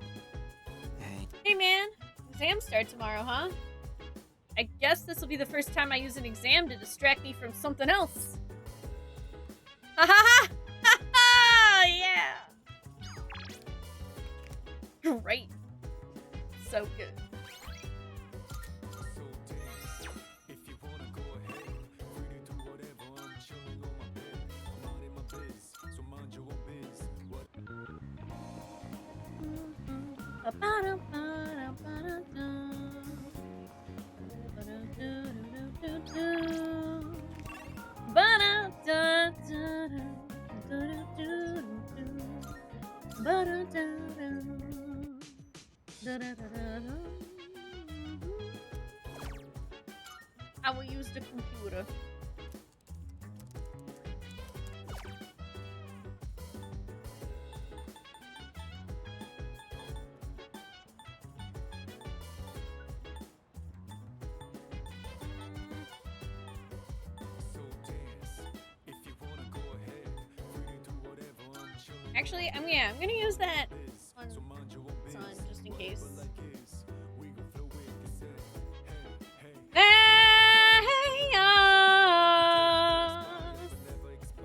Hey man, exams start tomorrow, huh? I guess this will be the first time I use an exam to distract me from something else. Ha ha ha! Ha ha! Yeah! Great. So good. I will use the computer. Actually, I'm gonna use that on Sun just in case.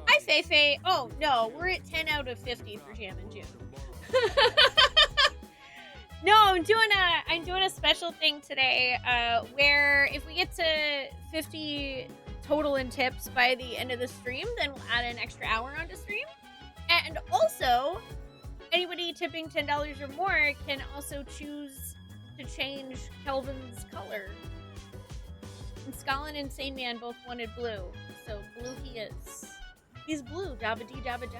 Hi, Feifei. Oh no, we're at 10 out of 50 for Jam and June. No, I'm doing a special thing today, where if we get to 50 total in tips by the end of the stream, then we'll add an extra hour onto stream. And also, anybody tipping $10 or more can also choose to change Kelvin's color. And Scotland and Sane Man both wanted blue, so blue he is. He's blue, dabba dee dabba die.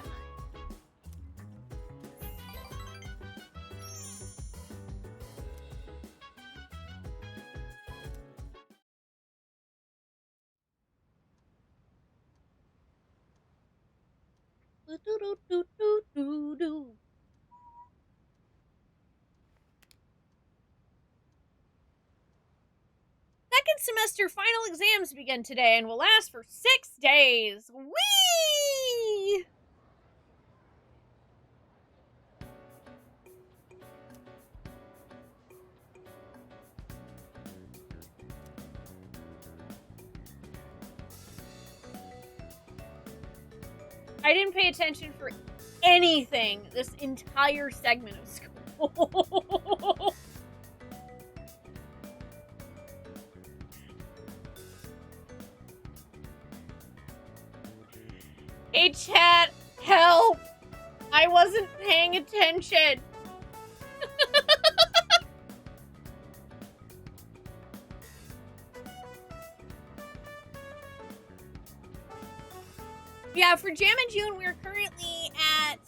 Second semester final exams begin today and will last for 6 days. Whee! I didn't pay attention for anything this entire segment of school. Hey chat, help! I wasn't paying attention. Yeah, for Jam and June, we're currently at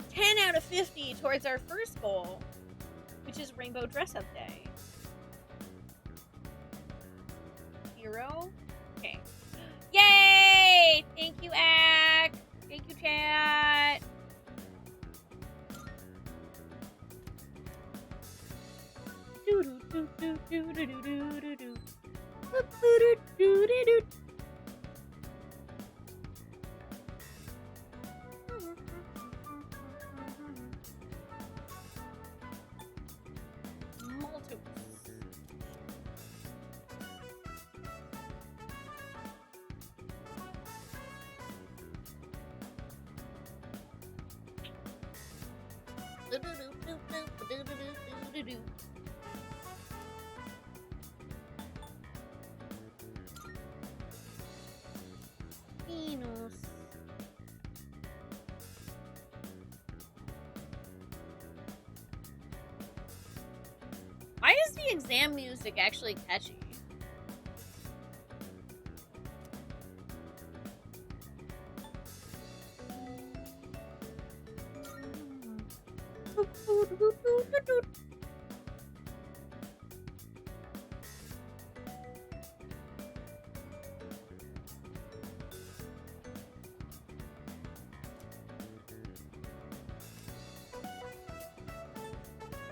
10 out of 50 towards our first goal, which is Rainbow Dress Up Day. 0? Okay. Yay! Thank you, Ak! Thank you, chat! Why is the exam music actually catchy?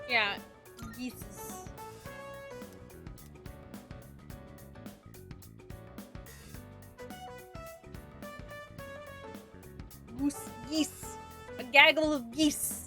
Yeah, Jesus. A gaggle of geese.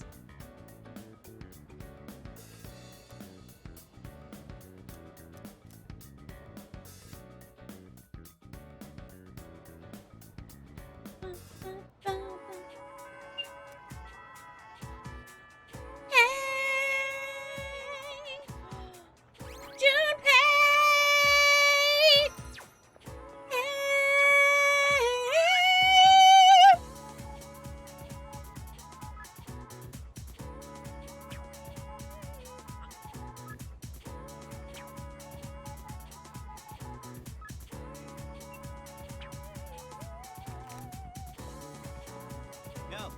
Go.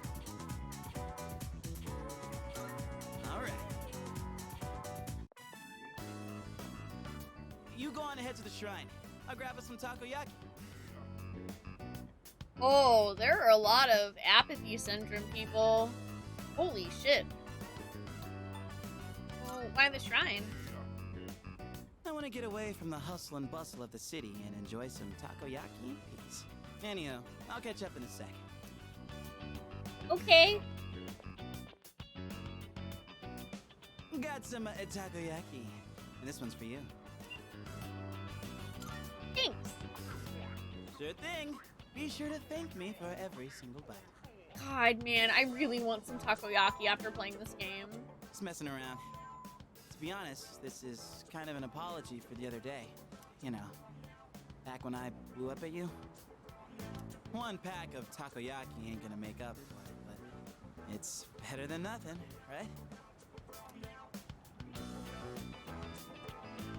All right. You go on ahead to the shrine. I'll grab us some takoyaki. Oh, there are a lot of apathy syndrome people. Holy shit. Oh, why the shrine? I want to get away from the hustle and bustle of the city and enjoy some takoyaki in peace. Anyhow, I'll catch up in a sec. Okay. Got some takoyaki. And this one's for you. Thanks. Sure thing. Be sure to thank me for every single bite. God, man, I really want some takoyaki after playing this game. Just messing around. To be honest, this is kind of an apology for the other day. You know, back when I blew up at you. One pack of takoyaki ain't gonna make up for it, but it's better than nothing, right?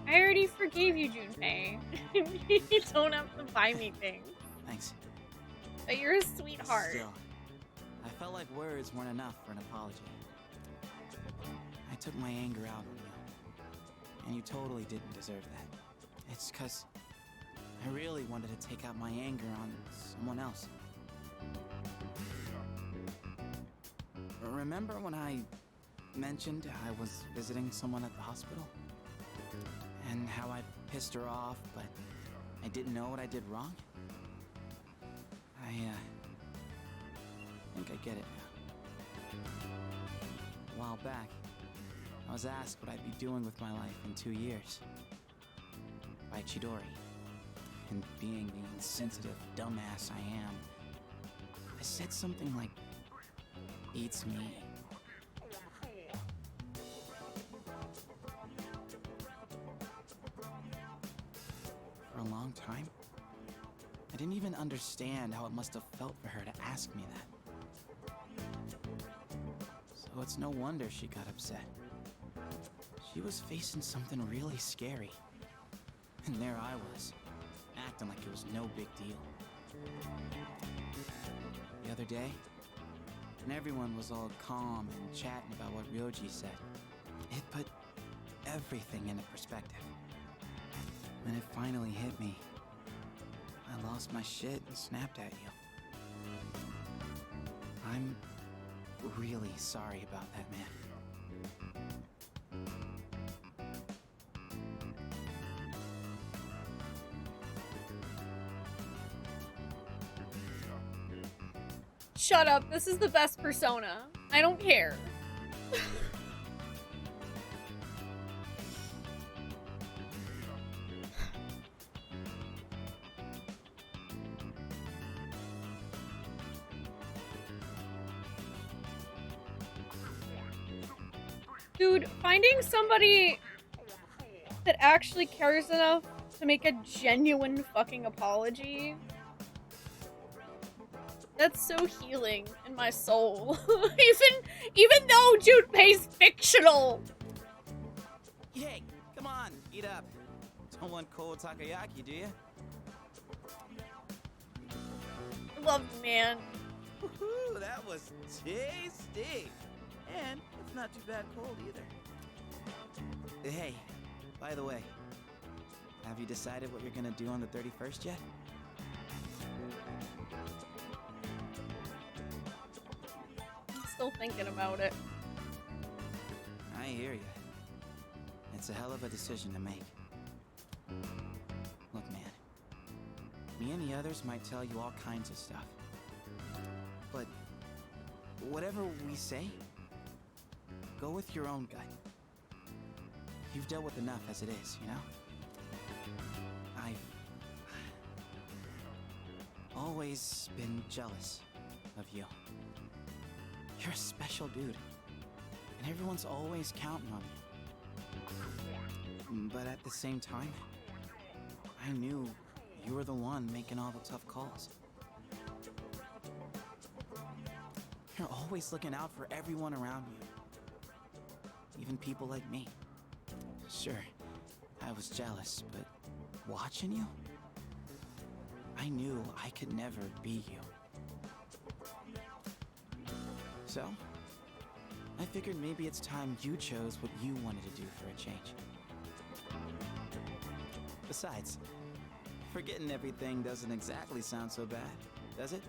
I already forgave you, Junpei. You don't have to buy me things. Thanks. But you're a sweetheart. Still, I felt like words weren't enough for an apology. I took my anger out on you, and you totally didn't deserve that. It's 'cause I really wanted to take out my anger on someone else. Remember when I mentioned I was visiting someone at the hospital? And how I pissed her off, but I didn't know what I did wrong? I think I get it now. A while back, I was asked what I'd be doing with my life in 2 years. By Chidori. And being the insensitive dumbass I am, I said something like, "Eats me." For a long time, I didn't even understand how it must have felt for her to ask me that. So it's no wonder she got upset. She was facing something really scary. And there I was, acting like it was no big deal. The other day, when everyone was all calm and chatting about what Ryoji said, it put everything into perspective. When it finally hit me, I lost my shit and snapped at you. I'm really sorry about that, man. Shut up, this is the best persona. I don't care. Dude, finding somebody that actually cares enough to make a genuine fucking apology, that's so healing in my soul. even though Junpei's fictional. Hey, come on, eat up. Don't want cold takoyaki, do you? I love the man. Woohoo, that was tasty. And it's not too bad cold either. Hey, by the way, have you decided what you're gonna do on the 31st yet? I'm still thinking about it. I hear you. It's a hell of a decision to make. Look, man. Me and the others might tell you all kinds of stuff. But whatever we say, go with your own gut. You've dealt with enough as it is, you know? I've always been jealous of you. You're a special dude, and everyone's always counting on you. But at the same time, I knew you were the one making all the tough calls. You're always looking out for everyone around you, even people like me. Sure, I was jealous, but watching you, I knew I could never be you. So, I figured maybe it's time you chose what you wanted to do for a change. Besides, forgetting everything doesn't exactly sound so bad, does it?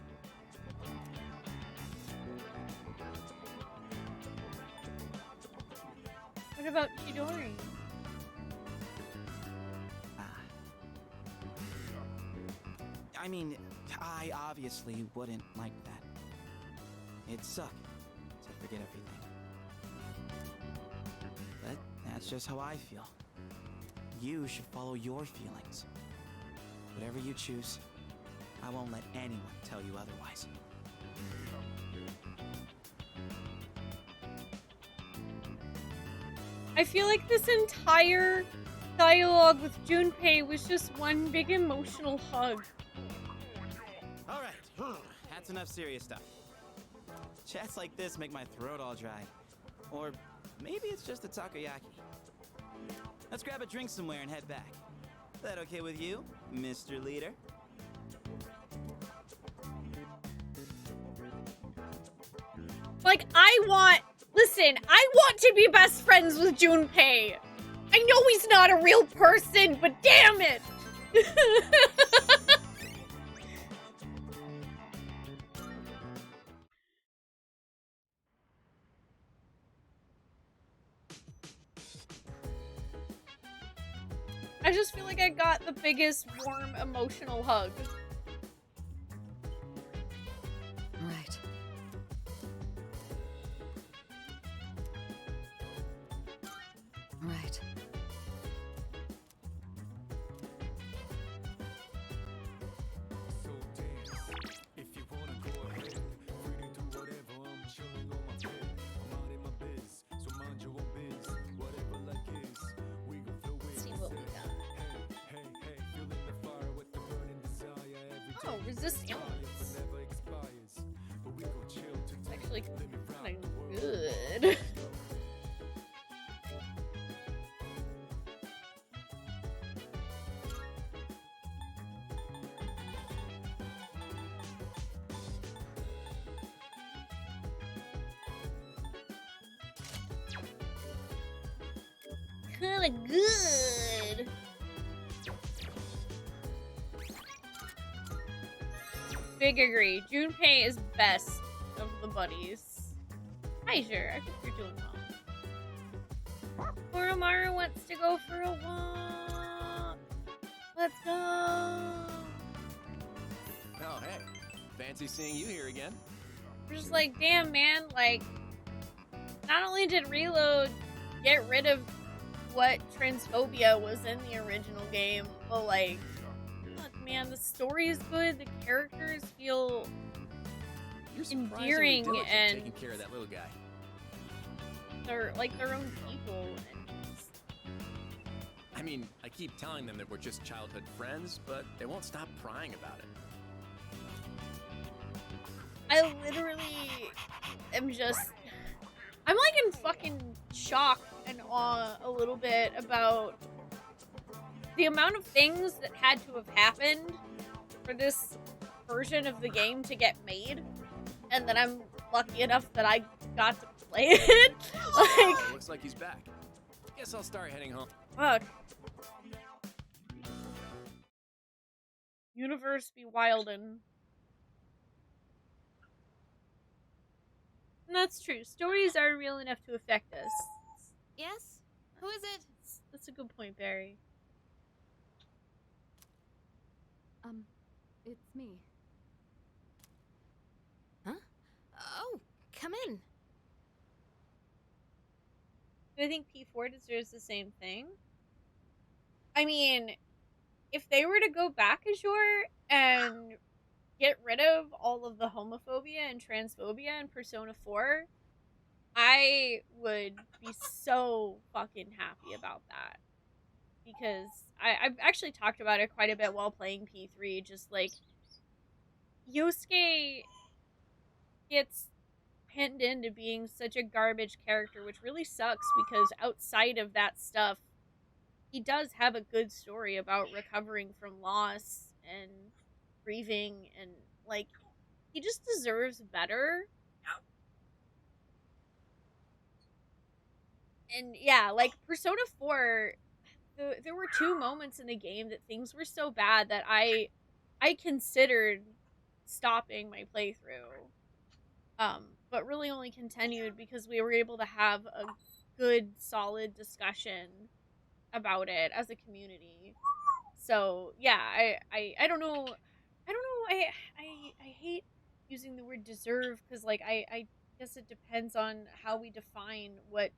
What about Chidori? I mean, I obviously wouldn't like that. It'd suck to forget everything. But that's just how I feel. You should follow your feelings. Whatever you choose, I won't let anyone tell you otherwise. I feel like this entire dialogue with Junpei was just one big emotional hug. Alright, that's enough serious stuff. Chats like this make my throat all dry. Or maybe it's just a takoyaki. Let's grab a drink somewhere and head back. Is that okay with you, Mr. Leader? Like, listen, I want to be best friends with Junpei. I know he's not a real person, but damn it! I just feel like I got the biggest, warm, emotional hug. Right. Right. So dance. If you wanna go ahead, free to do whatever. I'm chilling on my bed. I'm out in my biz, so mind your own biz. Whatever like is, we gon' flow with. See what we got. Hey, feeling the fire with the burning desire every day. Oh, resistance. Never expires, but we gon' chill to It's actually let me rock kind the of world. good. Kinda good. Big agree. Junpei is best of the buddies. Hi, sure. I think you're doing well. Koromaru wants to go for a walk. Let's go. Oh, hey. Fancy seeing you here again. We're just like, damn, man. Like, not only did Reload get rid of what transphobia was in the original game, but like, look, man, the story is good. The characters feel You're surprisingly endearing diligent and taking care of that little guy. they're like their own people. And I mean, I keep telling them that we're just childhood friends, but they won't stop prying about it. I literally am just, I'm like in fucking shock and awe a little bit about the amount of things that had to have happened for this version of the game to get made, and that I'm lucky enough that I got to play it. Like, Looks like he's back. Guess I'll start heading home. fuck. Universe be wildin'. And that's true. Stories are real enough to affect us. Yes? Who is it? That's a good point, Barry. It's me. Huh? Oh, come in. Do I think P4 deserves the same thing? I mean, if they were to go back Azure and get rid of all of the homophobia and transphobia in Persona 4, I would be so fucking happy about that. Because I've actually talked about it quite a bit while playing P3. Just like, Yosuke gets pinned into being such a garbage character, which really sucks because outside of that stuff, he does have a good story about recovering from loss and grieving, and like, he just deserves better. And yeah, like Persona 4, there were 2 moments in the game that things were so bad that I considered stopping my playthrough. But really only continued because we were able to have a good, solid discussion about it as a community. So yeah, I don't know. I don't know. I hate using the word deserve because like I guess it depends on how we define what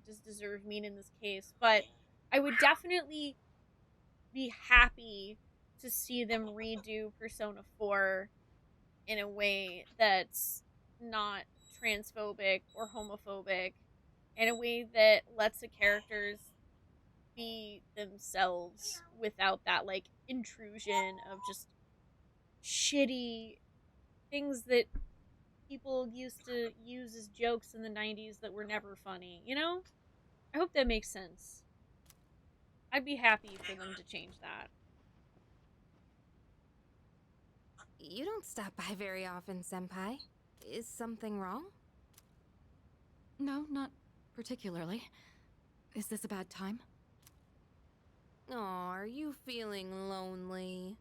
does deserve mean in this case. But I would definitely be happy to see them redo Persona 4 in a way that's not transphobic or homophobic, in a way that lets the characters be themselves without that like intrusion of just shitty things that people used to use as jokes in the 90s that were never funny, you know? I hope that makes sense. I'd be happy for them to change that. You don't stop by very often, Senpai. Is something wrong? No, not particularly. Is this a bad time? Aw, are you feeling lonely?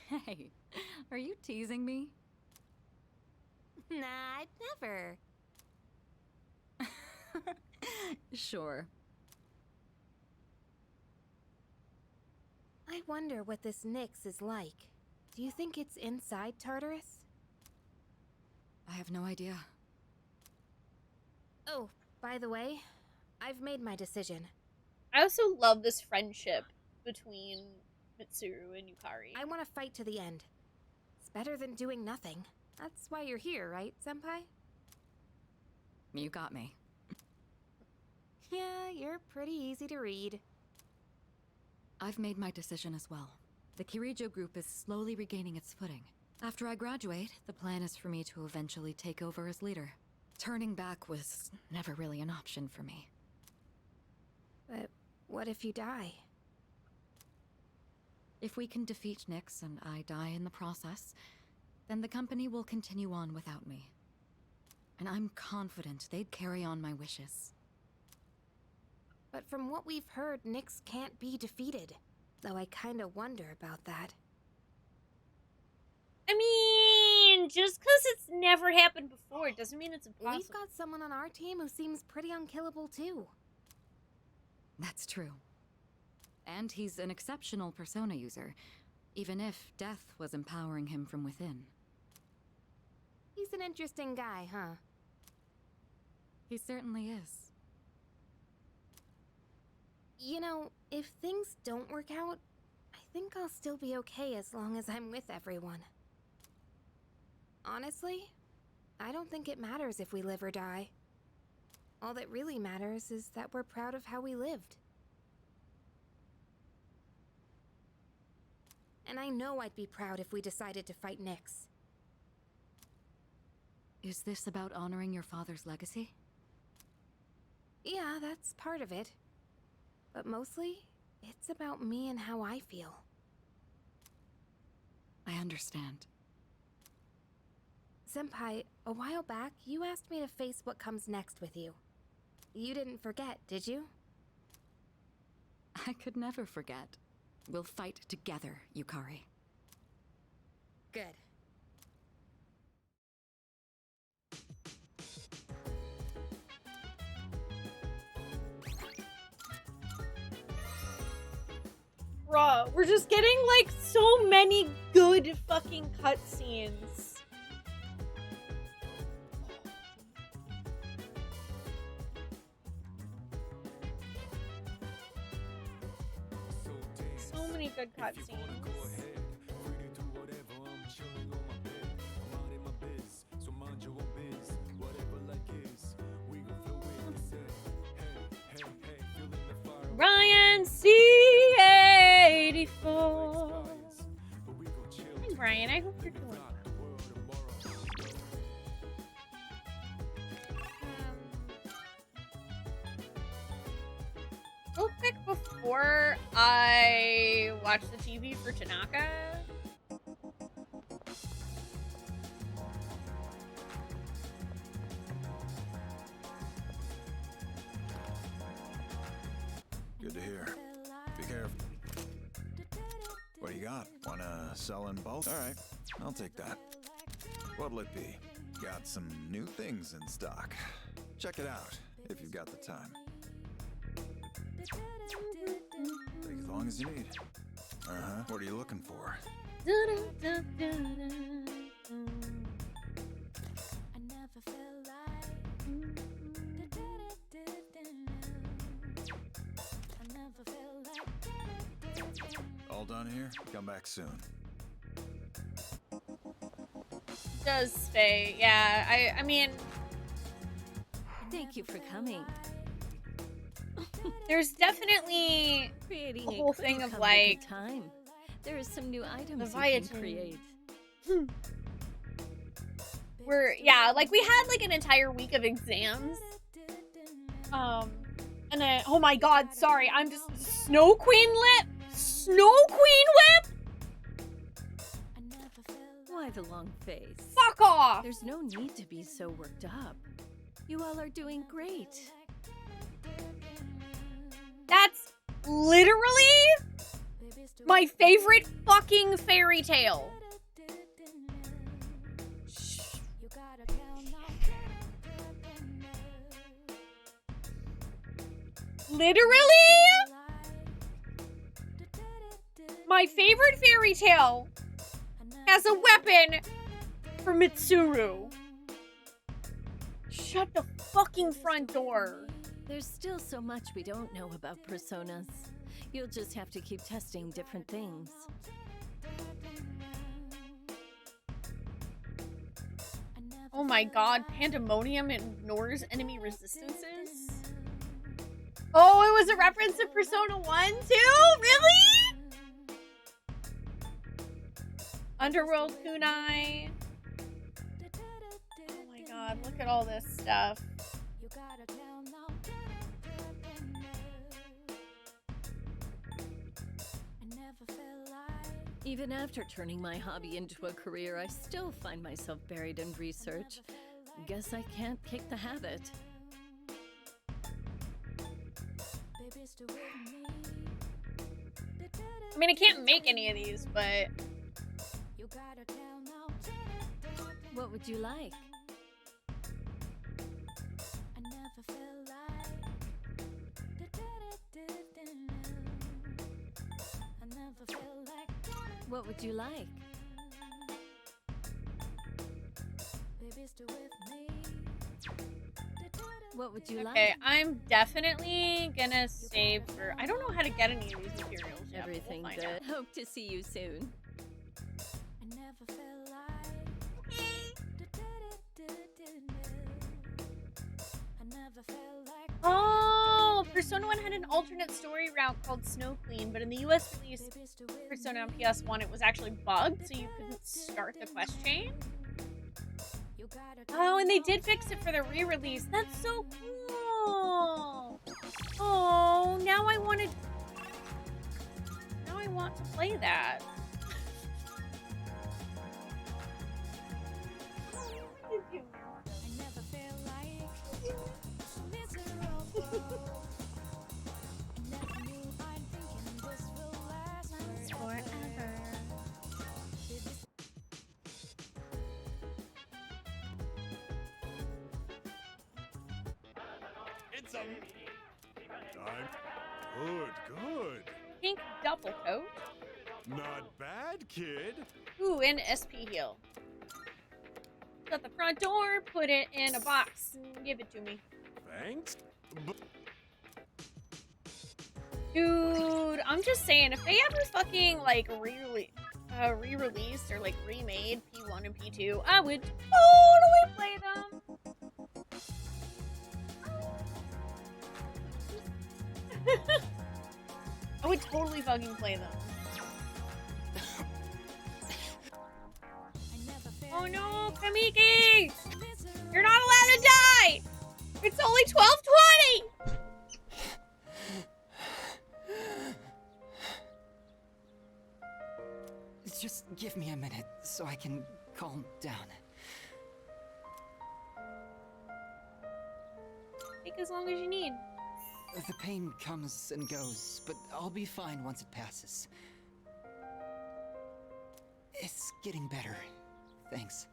Hey, are you teasing me? Nah, I'd never. Sure. I wonder what this Nyx is like. Do you think it's inside Tartarus? I have no idea. Oh, by the way, I've made my decision. I also love this friendship between Mitsuru and Yukari. I want to fight to the end. It's better than doing nothing. That's why you're here, right, Senpai? You got me. Yeah, you're pretty easy to read. I've made my decision as well. The Kirijo group is slowly regaining its footing. After I graduate, the plan is for me to eventually take over as leader. Turning back was never really an option for me. But what if you die? If we can defeat Nyx and I die in the process, then the company will continue on without me. And I'm confident they'd carry on my wishes. But from what we've heard, Nyx can't be defeated. Though I kinda wonder about that. I mean, just because it's never happened before, it doesn't mean it's impossible. We've got someone on our team who seems pretty unkillable too. That's true. And he's an exceptional Persona user, even if death was empowering him from within. He's an interesting guy, huh? He certainly is. You know, if things don't work out, I think I'll still be okay as long as I'm with everyone. Honestly, I don't think it matters if we live or die. All that really matters is that we're proud of how we lived. And I know I'd be proud if we decided to fight Nyx. Is this about honoring your father's legacy? Yeah, that's part of it. But mostly, it's about me and how I feel. I understand. Senpai, a while back, you asked me to face what comes next with you. You didn't forget, did you? I could never forget. We'll fight together, Yukari. Good. Bruh, we're just getting like so many good fucking cutscenes. many good cutscenes. Ryan C84. Hey Brian, I hope you're doing well. Real quick before I watch the TV for Tanaka. Good to hear. Be careful. What do you got? Wanna sell in bulk? Alright, I'll take that. What'll it be? Got some new things in stock. Check it out, if you've got the time. Take as long as you need. Uh-huh. What are you looking for? All done here? Come back soon. Does stay, yeah. I mean, thank you for coming. There's definitely Creating a whole thing of like time. There is some new items you Leviathan. can create. Yeah, like we had like an entire week of exams. And then, oh my god, sorry, I'm just Snow Queen Whip. Why the long face? Fuck off! There's no need to be so worked up. You all are doing great. That's literally my favorite fucking fairy tale. Literally my favorite fairy tale has a weapon for Mitsuru. Shut the fucking front door. There's still so much we don't know about personas. You'll just have to keep testing different things. Oh my god, Pandemonium ignores enemy resistances? Oh, it was a reference to Persona 1 too? Really? Underworld Kunai. Oh my god, look at all this stuff. Even after turning my hobby into a career, I still find myself buried in research. Guess I can't kick the habit. I mean, I can't make any of these, but... What would you like? What would you like? What would you like? Okay, I'm definitely gonna save for... I don't know how to get any of these materials yet. Everything We'll good. find out. Hope to see you soon. Oh, Persona 1 had an alternate story route called Snow Queen, but in the US release Persona on PS1, it was actually bugged, so you couldn't start the quest chain. Oh, and they did fix it for the re-release. That's so cool. Oh, now I want to play that. It's a time. Good. Pink double coat. Not bad, kid. Ooh, and SP heal. At the front door, put it in a box, and give it to me. Thanks. Dude, I'm just saying, if they ever fucking, like, re-released or, like, remade P1 and P2, I would totally play them. I would totally fucking play them. Oh no, Kamiki! You're not allowed to die! It's only 12:20! Just give me a minute so I can calm down. Take as long as you need. The pain comes and goes, but I'll be fine once it passes. It's getting better, thanks.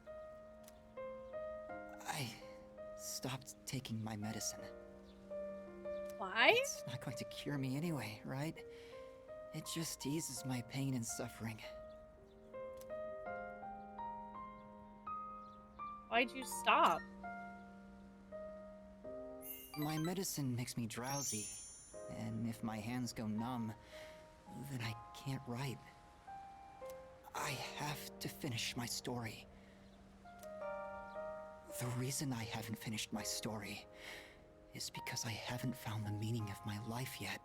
I stopped taking my medicine. Why? It's not going to cure me anyway, right? It just eases my pain and suffering. Why'd you stop? My medicine makes me drowsy, and if my hands go numb, then I can't write. I have to finish my story. The reason I haven't finished my story is because I haven't found the meaning of my life yet.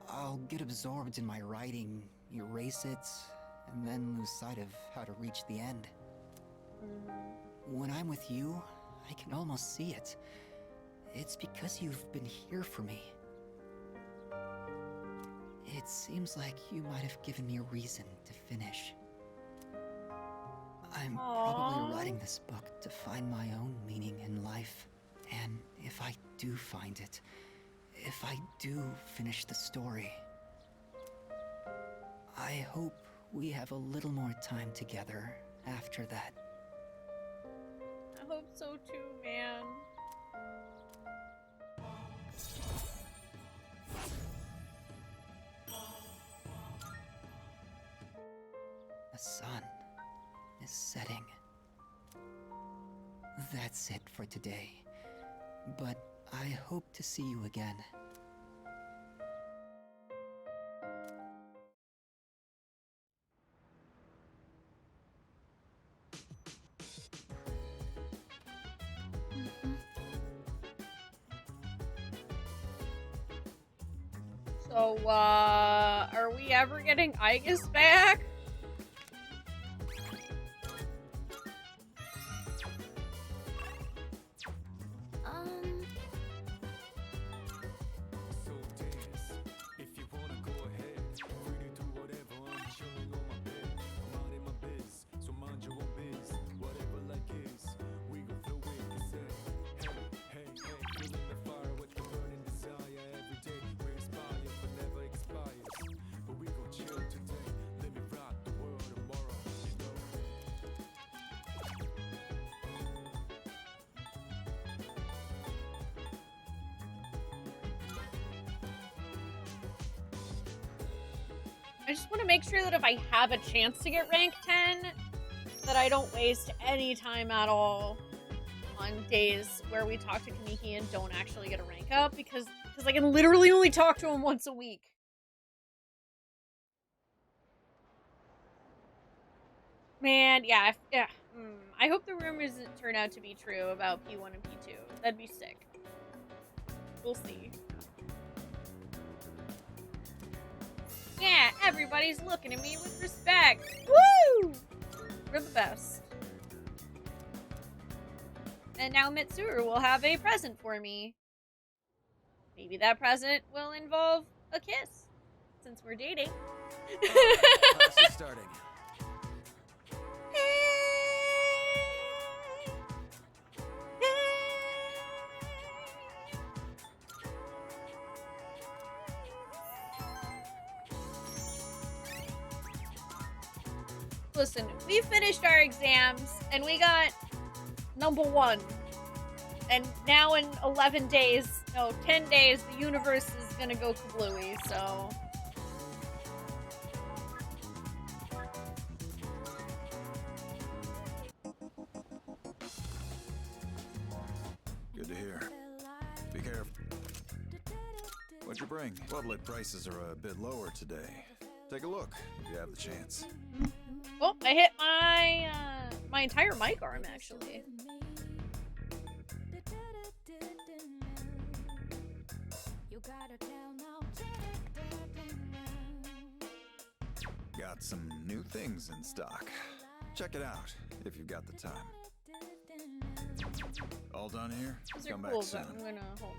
I'll get absorbed in my writing, erase it, and then lose sight of how to reach the end. When I'm with you, I can almost see it. It's because you've been here for me. It seems like you might have given me a reason to finish. I'm probably writing this book to find my own meaning in life. And if I do find it, if I do finish the story, I hope we have a little more time together after that. I hope so too, man. The sun is setting. That's it for today. But I hope to see you again. So, are we ever getting Aegis back? I just want to make sure that if I have a chance to get rank 10, that I don't waste any time at all on days where we talk to Kamiki and don't actually get a rank up, because I can literally only talk to him once a week. Man, yeah, I hope the rumors turn out to be true about P1 and P2. That'd be sick. We'll see. Yeah, everybody's looking at me with respect. Woo! We're the best. And now Mitsuru will have a present for me. Maybe that present will involve a kiss, since we're dating. Class is starting. Listen, we finished our exams, and we got #1. And now in 11 days, no, 10 days, the universe is gonna go kablooey, so... Good to hear. Be careful. What What'd you bring? Bloodlet prices are a bit lower today. Take a look if you have the chance. Oh, I hit my my entire mic arm actually. Got some new things in stock. Check it out if you've got the time. All done here? These are Come cool, back soon. but I'm gonna hold on.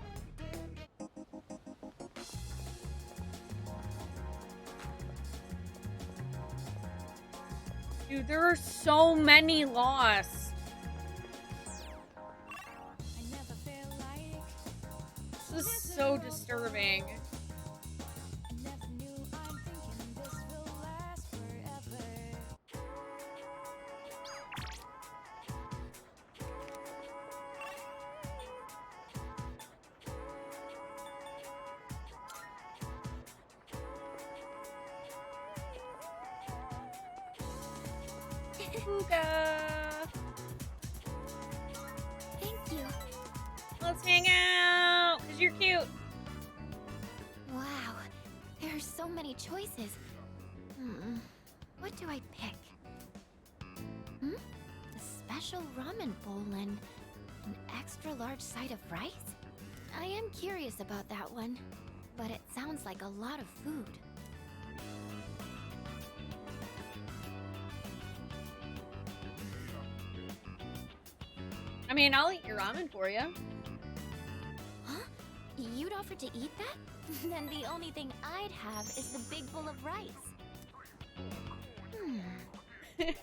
Dude, there are so many lost. This is so disturbing. Thank you. Let's hang out, because you're cute. Wow, there are so many choices. What do I pick? A special ramen bowl and an extra large side of rice? I am curious about that one, but it sounds like a lot of food. I mean, I'll eat your ramen for you. Huh? You'd offer to eat that? Then the only thing I'd have is the big bowl of rice. I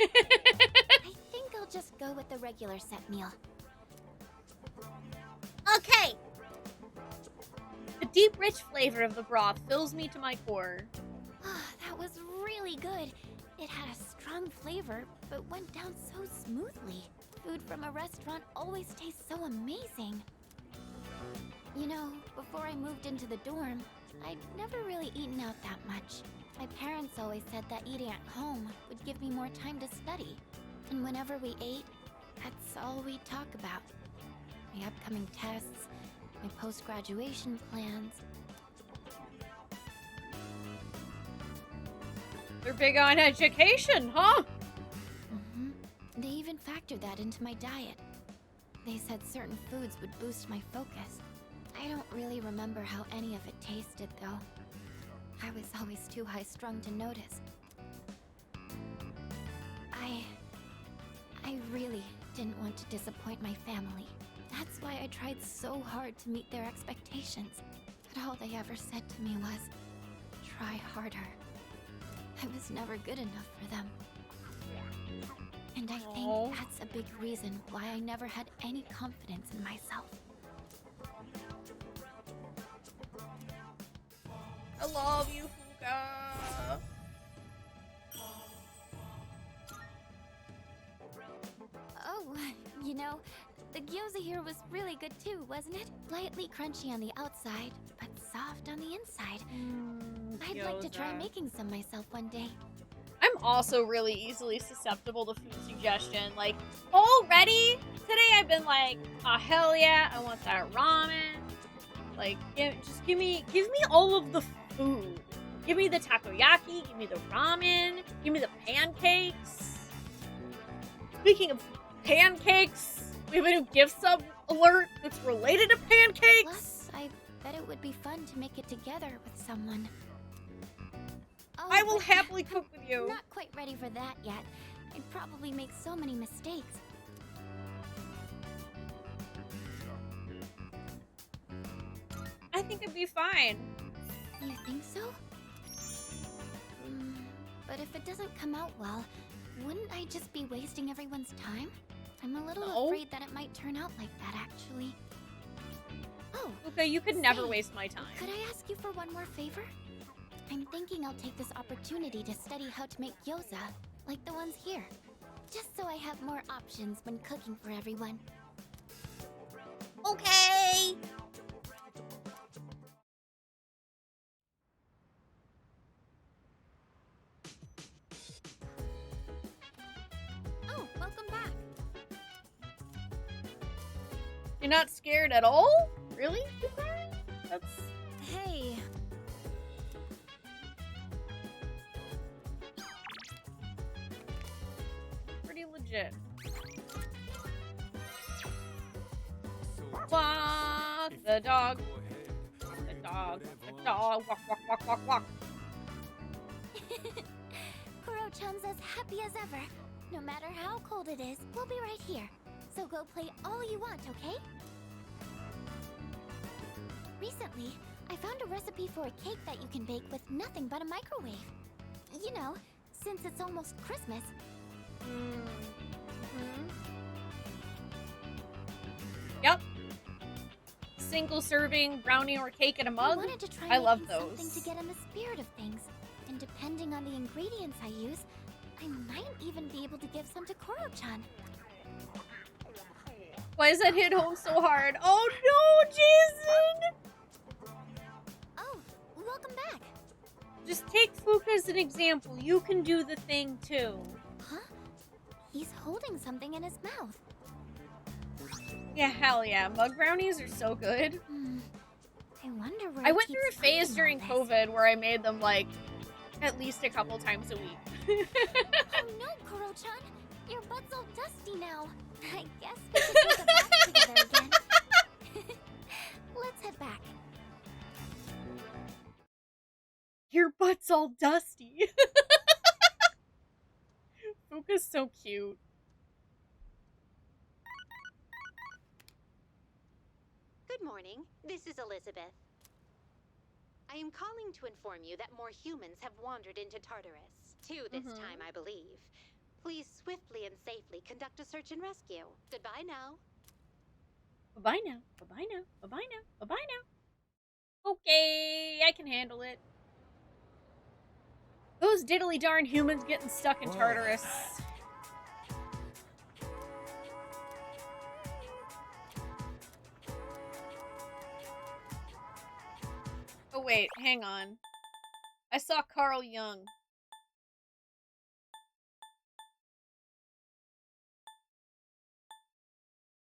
think I'll just go with the regular set meal. Okay! The deep, rich flavor of the broth fills me to my core. That was really good. It had a strong flavor, but went down so smoothly. Food from a restaurant always tastes so amazing. You know, before I moved into the dorm, I'd never really eaten out that much. My parents always said that eating at home would give me more time to study. And whenever we ate, that's all we'd talk about. My upcoming tests, my post-graduation plans. They're big on education, huh? They even factored that into my diet. They said certain foods would boost my focus. I don't really remember how any of it tasted, though. I was always too high-strung to notice. I really didn't want to disappoint my family. That's why I tried so hard to meet their expectations. But all they ever said to me was, try harder. I was never good enough for them. And I think that's a big reason why I never had any confidence in myself. I love you, Fuka. Oh, you know, the gyoza here was really good too, wasn't it? Lightly crunchy on the outside, but soft on the inside. I'd like to try Gyoza. making some myself one day. I'm also really easily susceptible to food suggestion. Like, already today I've been like, oh hell yeah, I want that ramen. Like, just give me all of the food. Give me the takoyaki, give me the ramen, give me the pancakes. Speaking of pancakes, we have a new gift sub alert that's related to pancakes. Plus, I bet it would be fun to make it together with someone. Oh, I will but happily cook with you. I'm not quite ready for that yet. I'd probably make so many mistakes. I think it'd be fine. You think so? But if it doesn't come out well, wouldn't I just be wasting everyone's time? I'm a little afraid that it might turn out like that, actually. Oh, okay, you could never waste my time. Could I ask you for one more favor? I'm thinking I'll take this opportunity to study how to make gyoza, like the ones here. Just so I have more options when cooking for everyone. Okay! Oh, welcome back. You're not scared at all? Really? That's Hey. Pretty legit. Walk the dog. The dog. The dog. Walk, walk, walk, walk, walk. Kuro-chan's as happy as ever. No matter how cold it is, we'll be right here. So go play all you want, okay? Recently, I found a recipe for a cake that you can bake with nothing but a microwave. You know, since it's almost Christmas. Yep. Single serving brownie or cake in a mug. I wanted to try I love making those. something to get in the spirit of things. And depending on the ingredients I use, I might even be able to give some to Koro-chan. Why does that hit home so hard? Oh no, Jason! Oh, welcome back. Just take Fuka as an example. You can do the thing too. Huh? He's holding something in his mouth. Yeah, hell yeah. Mug brownies are so good. I wonder where I he went keeps through a phase hiding during all this. COVID where I made them like at least a couple times a week. Oh no, Koro-chan! Your butt's all dusty now. I guess we should take a bath together again. Let's head back. Your butt's all dusty. Fuka's so cute. Good morning. This is Elizabeth. I am calling to inform you that more humans have wandered into Tartarus. Two this time, I believe. Please swiftly and safely conduct a search and rescue. Goodbye now. Bye-bye now. Bye-bye now. Bye-bye now. Bye-bye now. Okay, I can handle it. Those diddly darn humans getting stuck in Tartarus. Oh wait, hang on. I saw Carl Jung.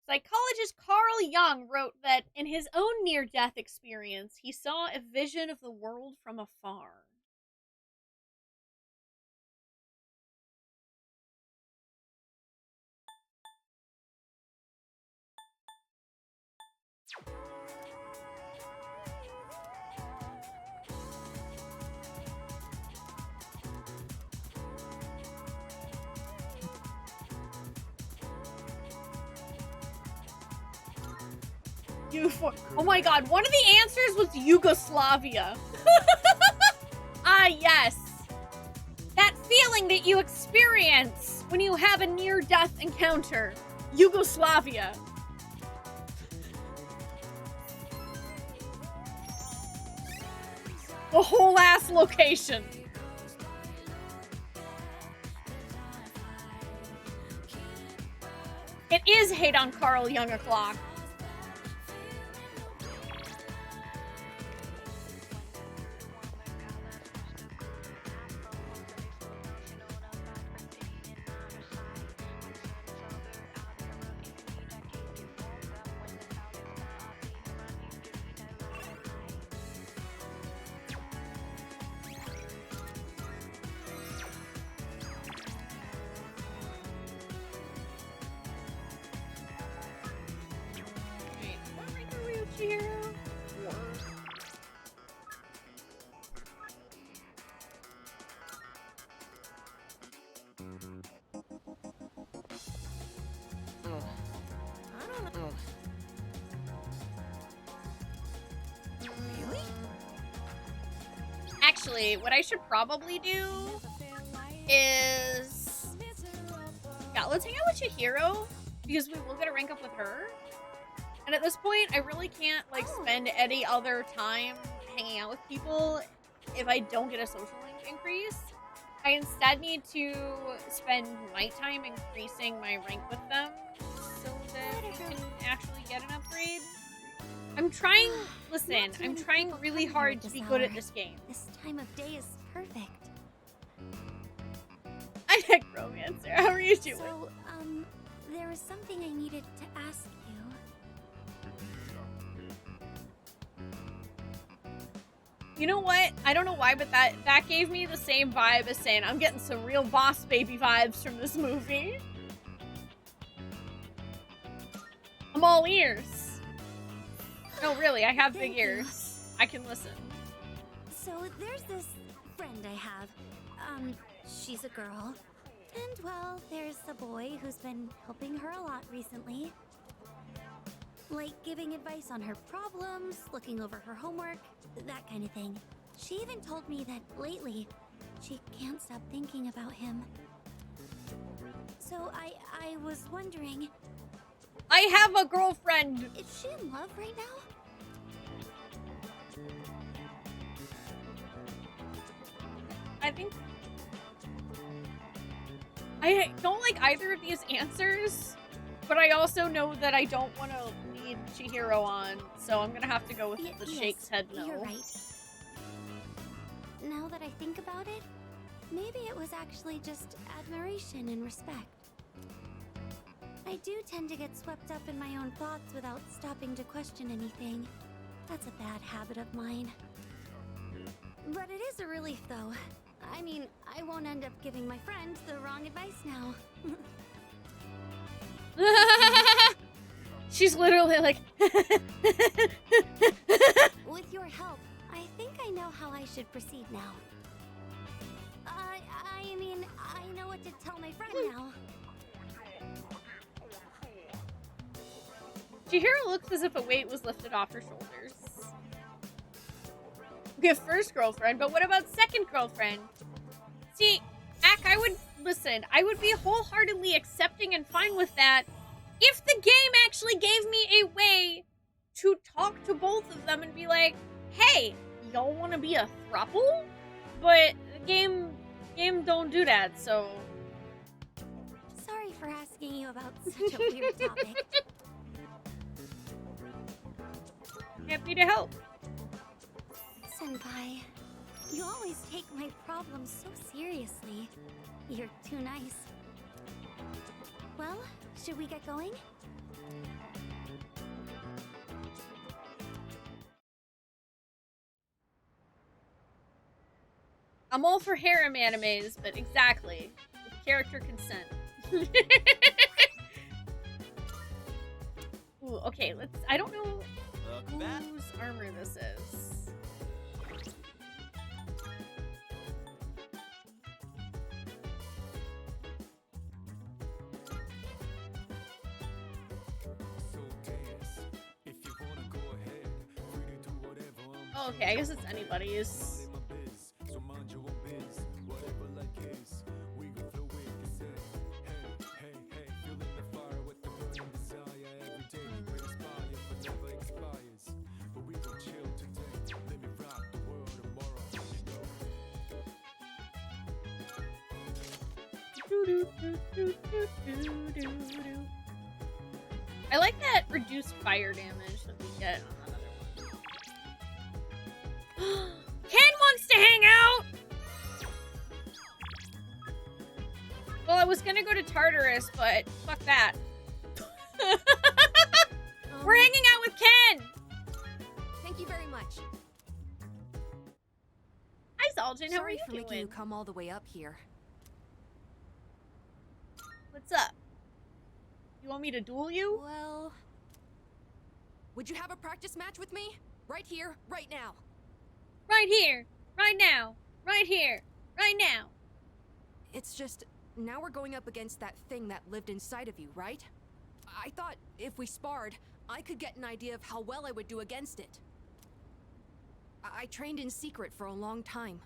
Psychologist Carl Jung wrote that in his own near-death experience, he saw a vision of the world from afar. Oh my god, one of the answers was Yugoslavia. Ah, yes. That feeling that you experience when you have a near-death encounter. Yugoslavia. The whole ass location. It is hate on Carl Jung o'clock. Actually, what I should probably do is... Yeah, let's hang out with Chihiro, because we will get a rank up with her. And at this point, I really can't, like, spend any other time hanging out with people if I don't get a social link increase. I instead need to spend my time increasing my rank with them so that we can actually get an upgrade. I'm trying, listen, I'm trying really hard to be good at this game. This time of day is perfect. I like Romancer. How are you doing? So, there was something I needed to ask you. You know what? I don't know why, but that gave me the same vibe as saying I'm getting some real Boss Baby vibes from this movie. I'm all ears. No, really, I have big ears. I can listen. So there's this friend I have. She's a girl. And well, there's a boy who's been helping her a lot recently. Like giving advice on her problems, looking over her homework, that kind of thing. She even told me that lately, she can't stop thinking about him. So I was wondering... I have a girlfriend! Is she in love right now? I think... I don't like either of these answers, but I also know that I don't want to lead Chihiro on, so I'm gonna have to go with the shake's head no. You're right. Now that I think about it, maybe it was actually just admiration and respect. I do tend to get swept up in my own thoughts without stopping to question anything. That's a bad habit of mine. But it is a relief, though. I mean, I won't end up giving my friend the wrong advice now. She's literally like... With your help, I think I know how I should proceed now. I mean, I know what to tell my friend now. Chihiro looks as if a weight was lifted off her shoulders. We have first girlfriend, but what about second girlfriend? See, I would be wholeheartedly accepting and fine with that if the game actually gave me a way to talk to both of them and be like, hey, y'all want to be a throuple? But the game don't do that, so... Sorry for asking you about such a weird topic. Happy to help. Senpai, you always take my problems so seriously. You're too nice. Well, should we get going? I'm all for harem animes, but exactly. With character consent. Ooh, okay, I don't know whose armor this is. Oh, okay, I guess it's anybody's. I like that reduced fire damage that we get on another one. Ken wants to hang out! Well, I was gonna go to Tartarus, but fuck that. We're hanging out with Ken! Thank you very much. Hi, Zaldjian. How are Sorry you for doing? making you come all the way up here. What's up? You want me to duel you? Well... Would you have a practice match with me? Right here, right now. Right here, right now, right here, right now. It's just, now we're going up against that thing that lived inside of you, right? I thought if we sparred, I could get an idea of how well I would do against it. I trained in secret for a long time,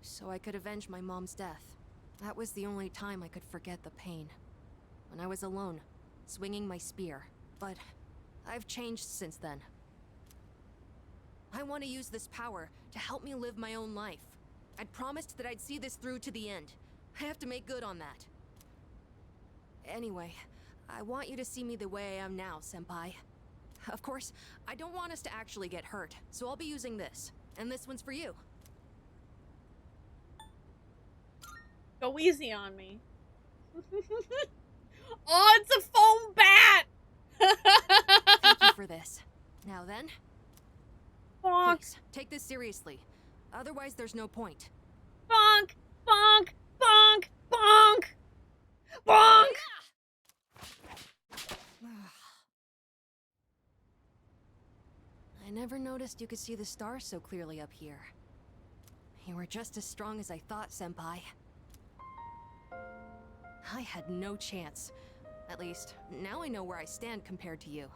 so I could avenge my mom's death. That was the only time I could forget the pain. When I was alone, swinging my spear. But I've changed since then. I want to use this power to help me live my own life. I'd promised that I'd see this through to the end. I have to make good on that. Anyway, I want you to see me the way I am now, Senpai. Of course, I don't want us to actually get hurt, so I'll be using this. And this one's for you. Go easy on me. Oh, it's a foam bat! Thank you for this. Now then, Fuck. please, take this seriously. Otherwise, there's no point. Bonk! Bonk! Bonk! Bonk! Bonk! I never noticed you could see the stars so clearly up here. You were just as strong as I thought, Senpai. I had no chance. At least, now I know where I stand compared to you.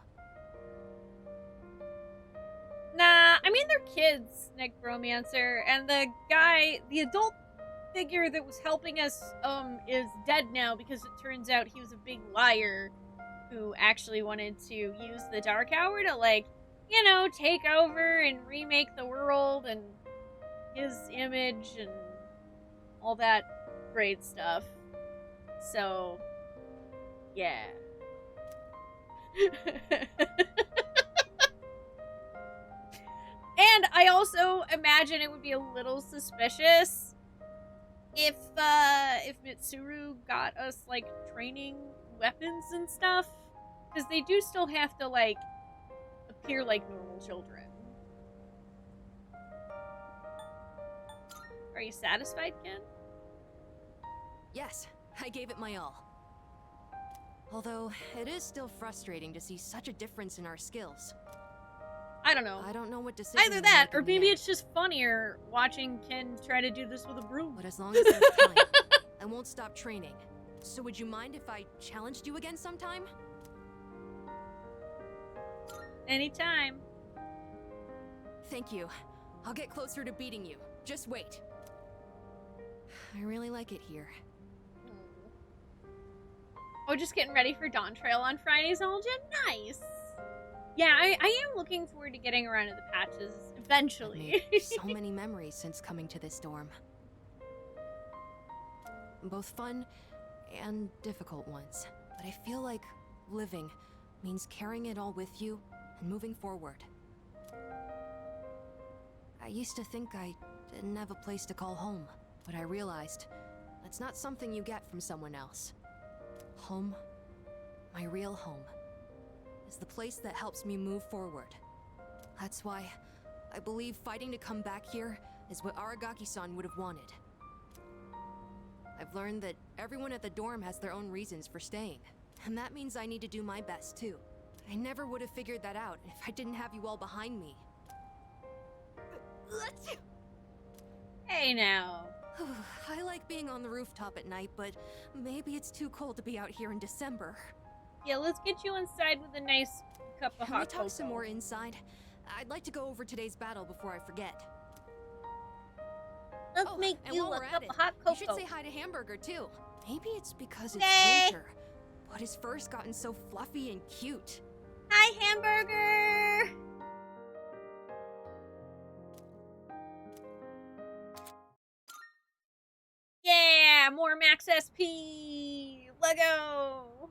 Nah, I mean, they're kids, Necromancer, and the guy, the adult figure that was helping us, is dead now because it turns out he was a big liar who actually wanted to use the Dark Hour to, like, you know, take over and remake the world and his image and all that great stuff. So, yeah. And I also imagine it would be a little suspicious if Mitsuru got us, like, training weapons and stuff. Because they do still have to, like, appear like normal children. Are you satisfied, Ken? Yes, I gave it my all. Although, it is still frustrating to see such a difference in our skills. I don't know. I don't know what decision Either we'll that, make or in the maybe end. it's just funnier watching Ken try to do this with a broom. But as long as there's time, I won't stop training. So would you mind if I challenged you again sometime? Anytime. Thank you. I'll get closer to beating you. Just wait. I really like it here. Oh, just getting ready for Dawn Trail on Fridays, Alja? Nice! Yeah, I am looking forward to getting around to the patches eventually. I've made so many memories since coming to this dorm. Both fun and difficult ones. But I feel like living means carrying it all with you and moving forward. I used to think I didn't have a place to call home, but I realized that's not something you get from someone else. Home, my real home, is the place that helps me move forward. That's why I believe fighting to come back here is what Aragaki-san would have wanted. I've learned that everyone at the dorm has their own reasons for staying, and that means I need to do my best too. I never would have figured that out if I didn't have you all behind me. Hey now. I like being on the rooftop at night, but maybe it's too cold to be out here in December. Yeah, let's get you inside with a nice cup of Can we hot talk cocoa. some more inside? I'd like to go over today's battle before I forget. Let's make and you while a we're cup at it, of hot you should cocoa. say hi to Hamburger too. Maybe it's because it's Hey. winter, but his fur's gotten so fluffy and cute. Hi, Hamburger! Yeah, more max SP! Lego!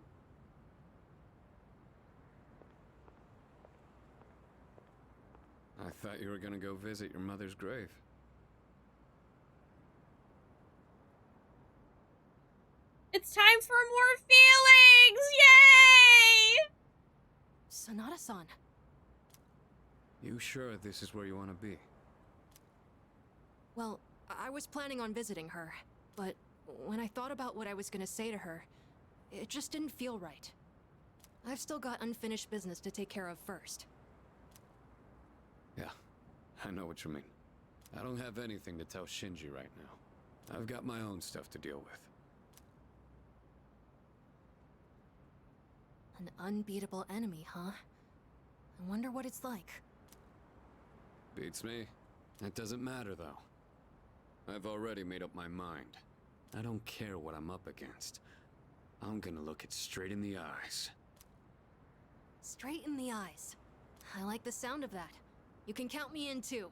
I thought you were gonna go visit your mother's grave. It's time for more feelings! Yay! Sonata-san. You sure this is where you want to be? Well, I was planning on visiting her, but when I thought about what I was gonna say to her, it just didn't feel right. I've still got unfinished business to take care of first. Yeah, I know what you mean. I don't have anything to tell Shinji right now. I've got my own stuff to deal with. An unbeatable enemy, huh? I wonder what it's like. Beats me. That doesn't matter, though. I've already made up my mind. I don't care what I'm up against. I'm gonna look it straight in the eyes. Straight in the eyes. I like the sound of that. You can count me in too.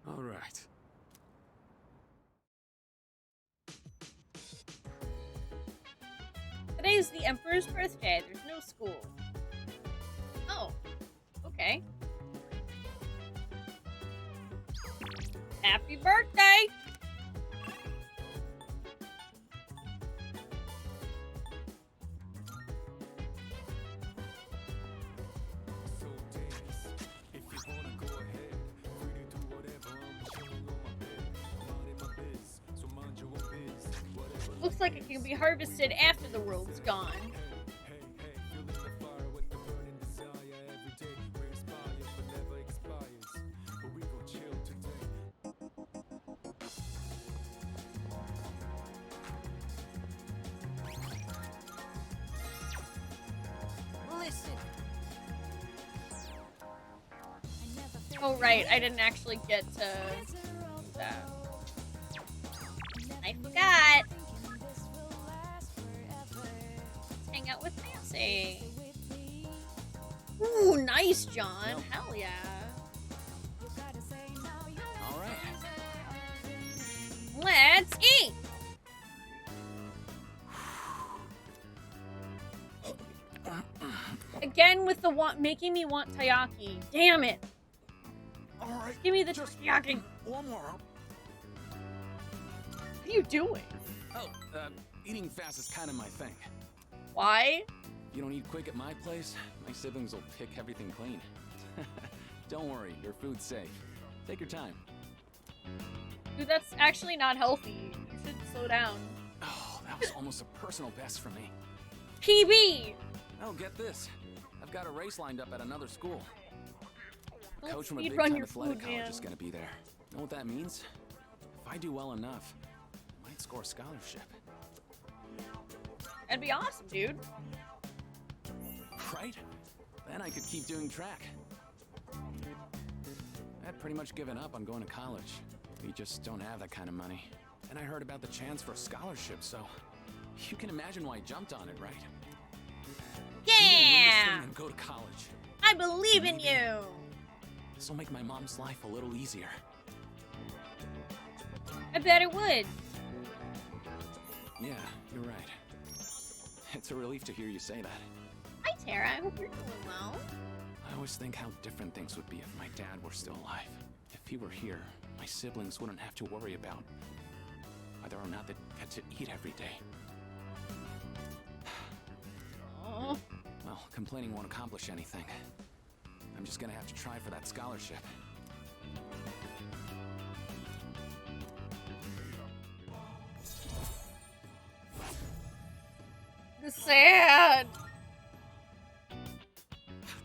All right. Today's the Emperor's birthday. There's no school. Oh, okay. Happy birthday! So dance. If you wanna go ahead, Looks like it can be harvested after the world's gone. Listen. Oh right, I didn't actually get to do that. I forgot. Hang out with Nancy. Ooh, nice, John. Hell yeah. All right. Let's eat. Again with the making me want taiyaki. Damn it. All right. Give me the taiyaki. One more. What are you doing? Oh, eating fast is kind of my thing. Why? You don't eat quick at my place, my siblings will pick everything clean. Don't worry, your food's safe. Take your time. Dude, that's actually not healthy. You should slow down. Oh, that was almost a personal best for me. PB! Oh, get this. I've got a race lined up at another school. A Don't coach from a speed big run time your athletic food, college man. is gonna be there. Know what that means? If I do well enough, I might score a scholarship. That'd be awesome, dude. Right? Then I could keep doing track. I'd pretty much given up on going to college. We just don't have that kind of money. And I heard about the chance for a scholarship, so you can imagine why I jumped on it, right? Yeah! And go to college. I believe in you! This will make my mom's life a little easier. I bet it would. Yeah, you're right. It's a relief to hear you say that. Hi, Tara. I hope you're doing well. I always think how different things would be if my dad were still alive. If he were here, my siblings wouldn't have to worry about whether or not they get to eat every day. Oh. Well, complaining won't accomplish anything. I'm just gonna have to try for that scholarship. Sad.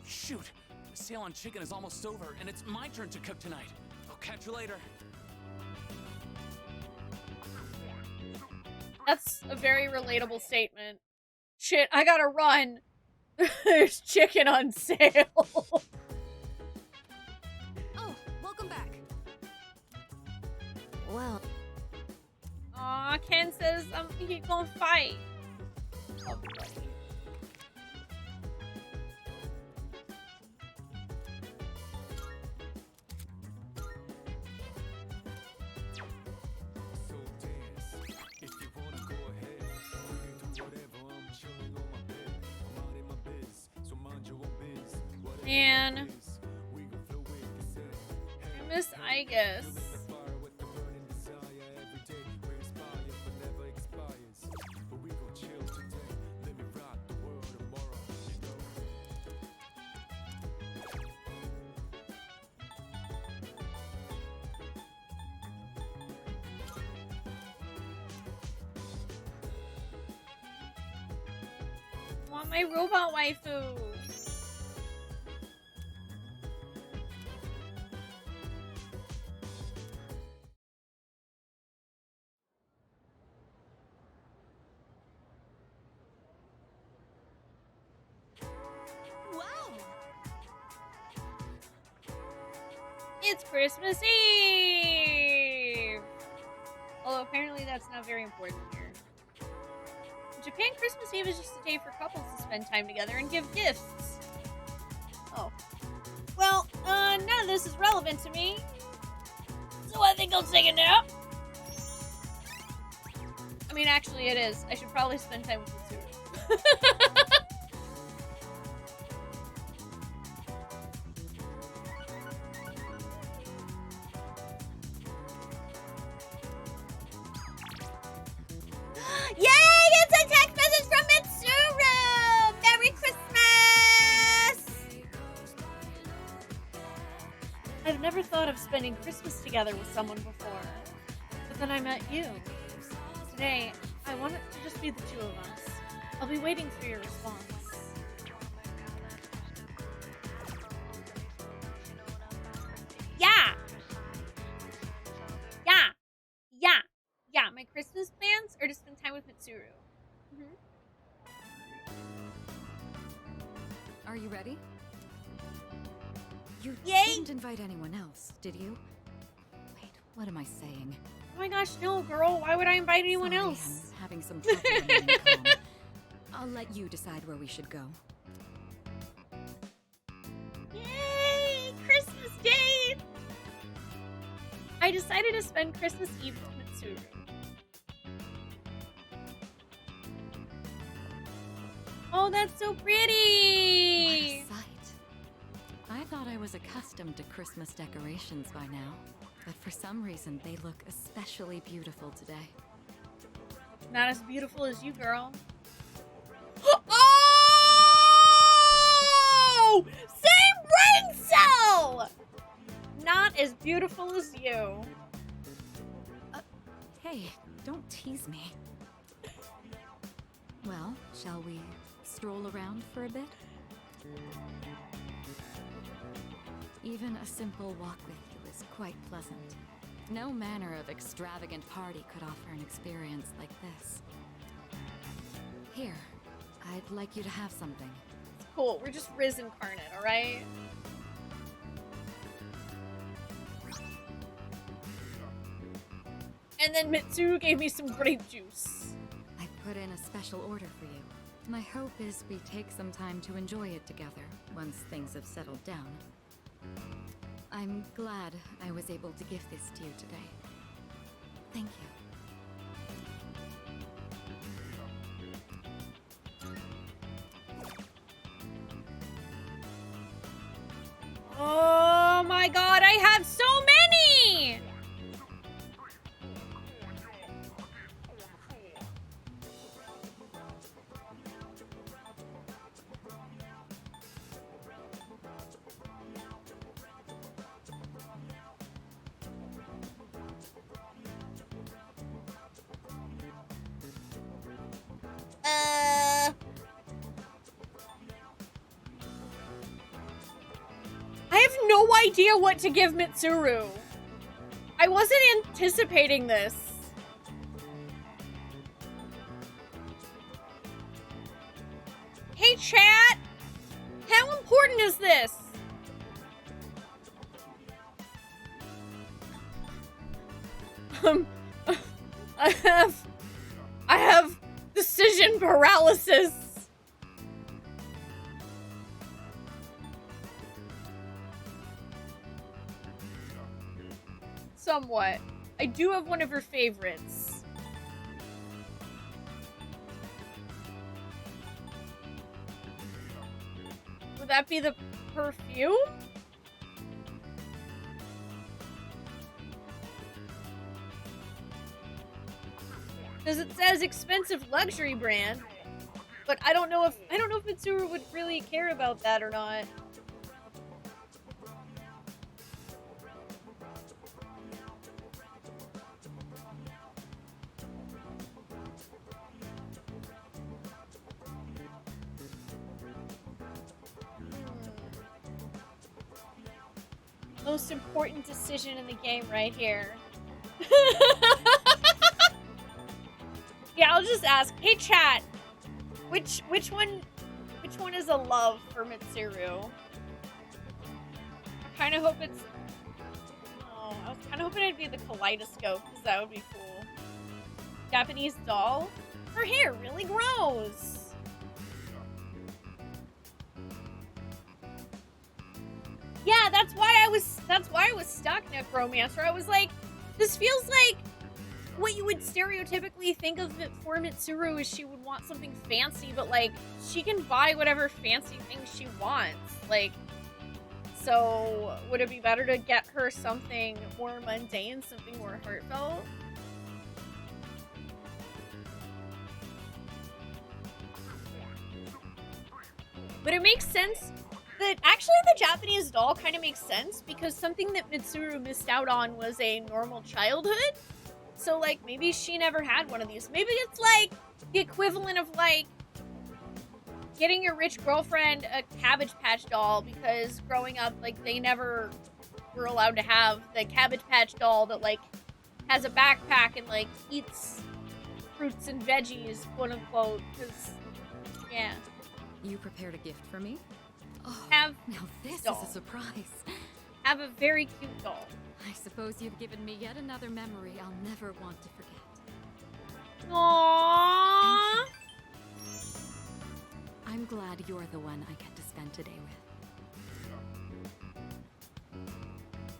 Shoot! The sale on chicken is almost over, and it's my turn to cook tonight. I'll catch you later. That's a very relatable statement. Shit, I gotta run. There's chicken on sale. Oh, welcome back. Well, Aw, Ken says he gonna fight. Oh, buddy. Man, I miss Igus. I want my robot waifu. wow! It's Christmas Eve! Although apparently that's not very important here. In Japan, Christmas Eve is just a day for couples to spend time together and give gifts. Oh. Well, none of this is relevant to me. So I think I'll take a nap. I mean, actually it is. I should probably spend time with Mitsuru. Yay! It's a text message from Mitsuru! Merry Christmas! I've never thought of spending Christmas together with someone before. But then I met you. Today, I want it to just be the two of us. I'll be waiting for your response. Yeah! Yeah! Yeah! Yeah, my Christmas plans are to spend time with Mitsuru. Are you ready? You Yay! didn't invite anyone else, did you? Wait, what am I saying? Oh my gosh, no, girl. Why would I invite anyone Sorry, else? I'm having some trouble remaining calm. I'll let you decide where we should go. Yay! Christmas Day! I decided to spend Christmas Eve with Mitsuru. Oh, that's so pretty! What a sight. I thought I was accustomed to Christmas decorations by now, but for some reason they look especially beautiful today. Not as beautiful as you, girl. Oh! Same brain cell! Not as beautiful as you. Hey, don't tease me. Well, shall we stroll around for a bit? Even a simple walk with you is quite pleasant. No manner of extravagant party could offer an experience like this. Here, I'd like you to have something. It's cool. We're just Riz incarnate, alright? And then Mitsuru gave me some grape juice. I put in a special order for you. My hope is we take some time to enjoy it together once things have settled down. I'm glad I was able to give this to you today. Thank you. Oh my god, I have so many! I have no idea what to give Mitsuru. I wasn't anticipating this. Hey, chat! How important is this? I have decision paralysis. Somewhat. I do have one of her favorites. Would that be the perfume? Because it says expensive luxury brand, but I don't know if Mitsuru would really care about that or not. Most important decision in the game right here. Yeah, I'll just ask. Hey, chat. Which one is a love for Mitsuru? I kind of hope it's. Oh, I was kind of hoping it'd be the kaleidoscope because that would be cool. Japanese doll. Her hair really grows. Yeah, that's why I was stuck, Necromancer. I was like, this feels like what you would stereotypically think of it for Mitsuru is she would want something fancy, but like she can buy whatever fancy thing she wants. Like, so would it be better to get her something more mundane, something more heartfelt? But it makes sense that actually the Japanese doll kind of makes sense because something that Mitsuru missed out on was a normal childhood. So, like, maybe she never had one of these. Maybe it's, like, the equivalent of, like, getting your rich girlfriend a Cabbage Patch doll because growing up, like, they never were allowed to have the Cabbage Patch doll that, like, has a backpack and, like, eats fruits and veggies, quote unquote, because, yeah. You prepared a gift for me? Oh, have now this doll. is a surprise. Have a very cute doll. I suppose you've given me yet another memory I'll never want to forget. Aww. I'm glad you're the one I get to spend today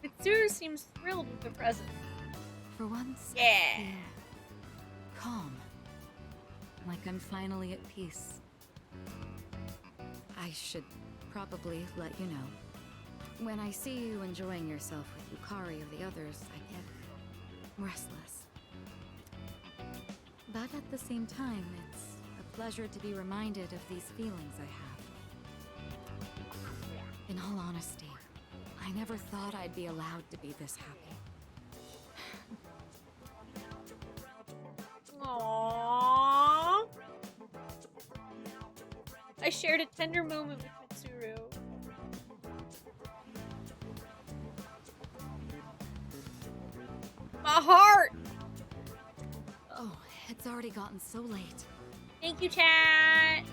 with. Mitsuru seems thrilled with the present. For once, yeah. I feel calm. Like I'm finally at peace. I should probably let you know. When I see you enjoying yourself with Yukari or the others, I get restless. But at the same time, it's a pleasure to be reminded of these feelings I have. In all honesty, I never thought I'd be allowed to be this happy. Aww. I shared a tender moment with Mitsuru. My heart! Oh, it's already gotten so late. Thank you, chat!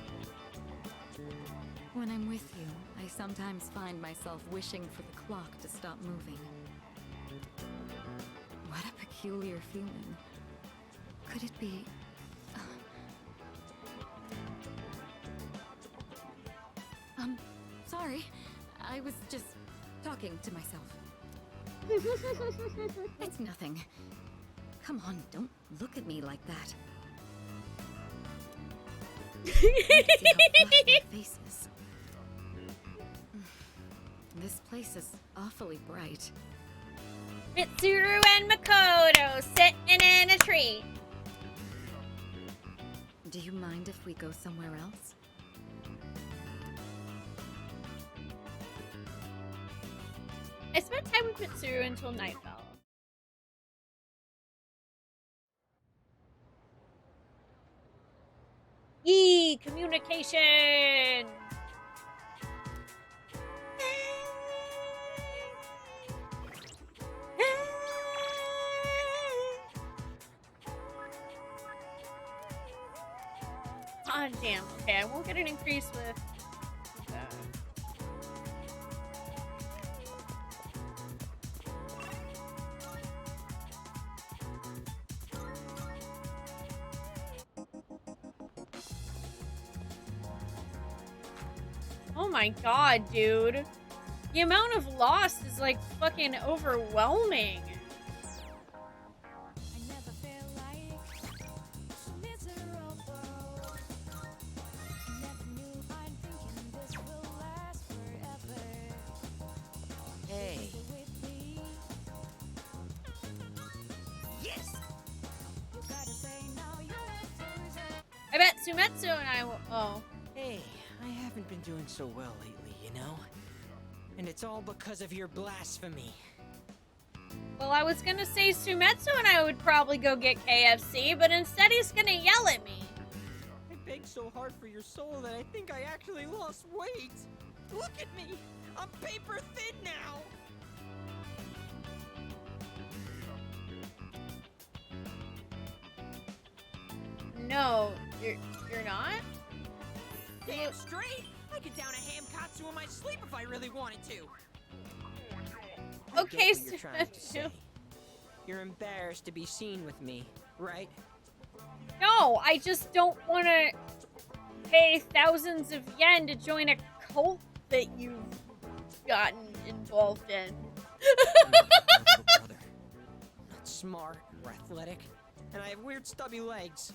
When I'm with you, I sometimes find myself wishing for the clock to stop moving. What a peculiar feeling. Could it be... sorry. I was just talking to myself. It's nothing. Come on, don't look at me like that. See how flushed my face is. This place is awfully bright. Mitsuru and Makoto sitting in a tree. Do you mind if we go somewhere else? I spent time with Mitsuru until night fell. Yee! Communication! Ah, damn. Okay, I won't get an increase with that. Oh my god, dude. The amount of loss is like fucking overwhelming. Hey. Yes. I bet Sumetsu and I will. Oh. Hey, I haven't been doing so well lately, you know? And it's all because of your blasphemy. Well, I was gonna say Sumetsu and I would probably go get KFC, but instead he's gonna yell at me. I begged so hard for your soul that I think I actually lost weight. Look at me! I'm paper thin now! No, you're not? Damn straight! I could down a ham katsu in my sleep if I really wanted to! Okay, I get what you're trying to Sumetsu. say. You're embarrassed to be seen with me, right? No, I just don't want to pay thousands of yen to join a cult that you've gotten involved in. I'm not smart or athletic, and I have weird stubby legs.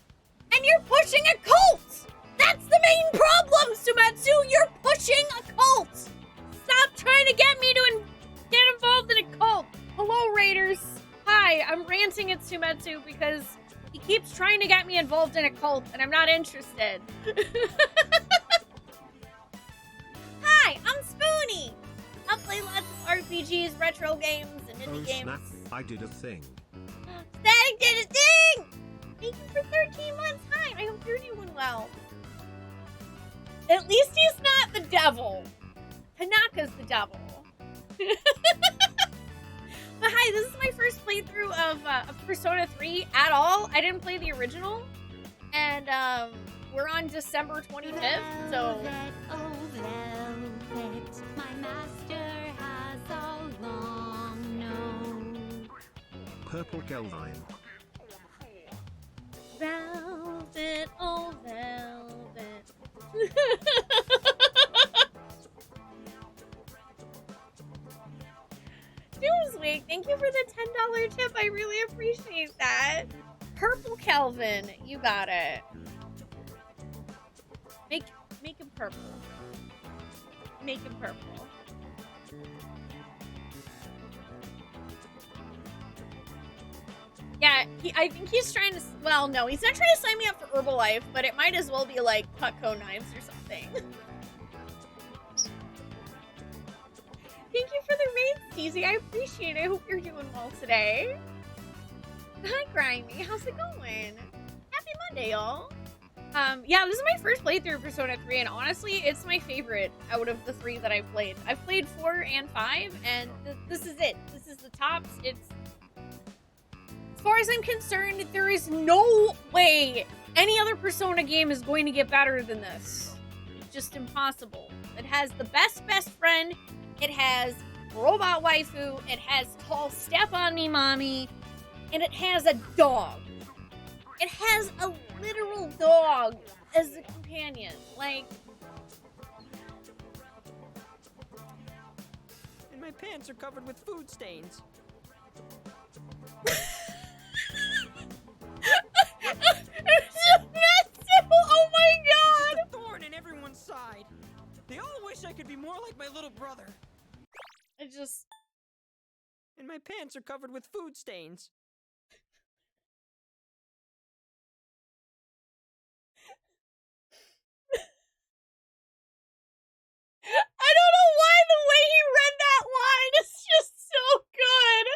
And you're pushing a cult! That's the main problem, Sumetsu! You're pushing a cult! Stop trying to get me to get involved in a cult! Hello, Raiders! Hi, I'm ranting at Sumetsu because he keeps trying to get me involved in a cult, and I'm not interested. Hi, I'm Spoonee! I play lots of RPGs, retro games, and indie games. Snap, I did a thing. Static did Thank you for 13 months. Hi, I hope you're doing well. At least he's not the devil. Tanaka's the devil. But hi, this is my first playthrough of Persona 3 at all. I didn't play the original. And we're on December 25th, so... Velvet, oh velvet, my master has all long known. Purple Kelvine. Velvet, oh velvet. Newsweek, thank you for the $10 tip. I really appreciate that. Purple Kelvin, you got it. Make him purple. Make him purple. Yeah, I think he's trying to, well, no, he's not trying to sign me up for Herbalife, but it might as well be like Cutco knives or something. Thank you for the raid, Steezy. I appreciate it. I hope you're doing well today. Hi, Grimy. How's it going? Happy Monday, y'all. Yeah, this is my first playthrough of Persona 3, and honestly, it's my favorite out of the 3 that I've played. I've played 4 and 5, and this is it. This is the tops. It's... As far as I'm concerned, there is no way any other Persona game is going to get better than this. It's just impossible. It has the best friend. It has robot waifu. It has tall step on me mommy. And it has a dog. It has a literal dog as a companion. Like... And my pants are covered with food stains. Oh my god! It's a thorn in everyone's side. They all wish I could be more like my little brother. I just... And my pants are covered with food stains. I don't know why the way he read that line is just so good.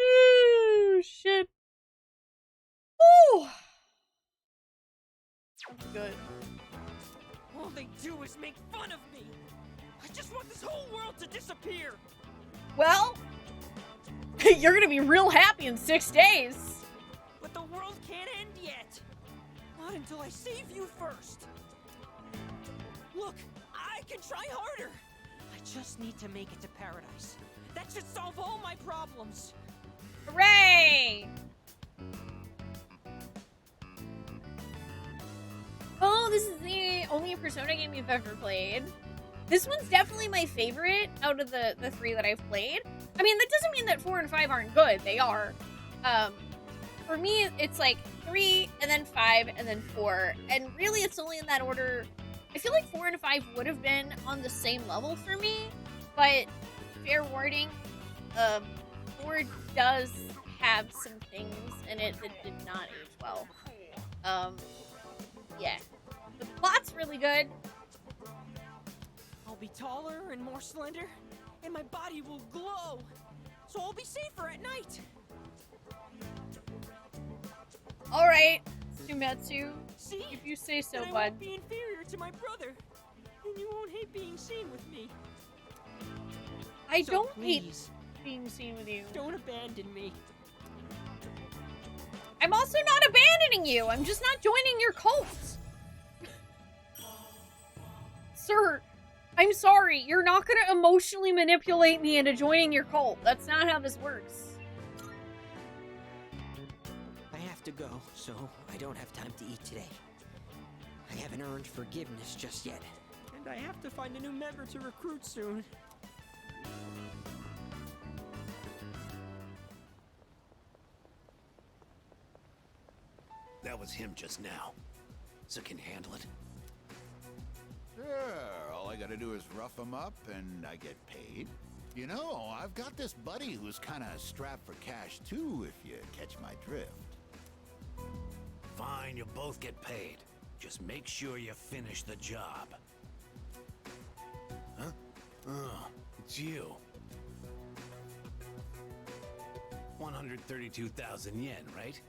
Oh, shit. Ooh. That's good. All they do is make fun of me. I just want this whole world to disappear. Well, you're gonna be real happy in 6 days. But the world can't end yet. Not until I save you first. Look, I can try harder. I just need to make it to paradise. That should solve all my problems. Hooray! Oh, this is the only Persona game you've ever played. This one's definitely my favorite out of the 3 that I've played. I mean, that doesn't mean that 4 and 5 aren't good. They are. For me, it's like 3, and then 5, and then 4. And really, it's only in that order. I feel like 4 and 5 would have been on the same level for me. But, fair warning, 4 does have some things in it that did not age well. Yeah. But the plot's really good. I'll be taller and more slender, and my body will glow. So I'll be safer at night. Alright, Sumetsu. See? If you say so, then I bud. won't be inferior to my brother, and you won't hate being seen with me. I So don't please, hate being seen with you. Don't abandon me. I'm also not abandoning you. I'm just not joining your cult. Sir, I'm sorry. You're not going to emotionally manipulate me into joining your cult. That's not how this works. I have to go, so I don't have time to eat today. I haven't earned forgiveness just yet. And I have to find a new member to recruit soon. That was him just now. So can you handle it? Sure, all I gotta do is rough him up and I get paid. You know, I've got this buddy who's kinda strapped for cash too, if you catch my drift. Fine, you'll both get paid. Just make sure you finish the job. Huh? Oh, it's you. 132,000 yen, right?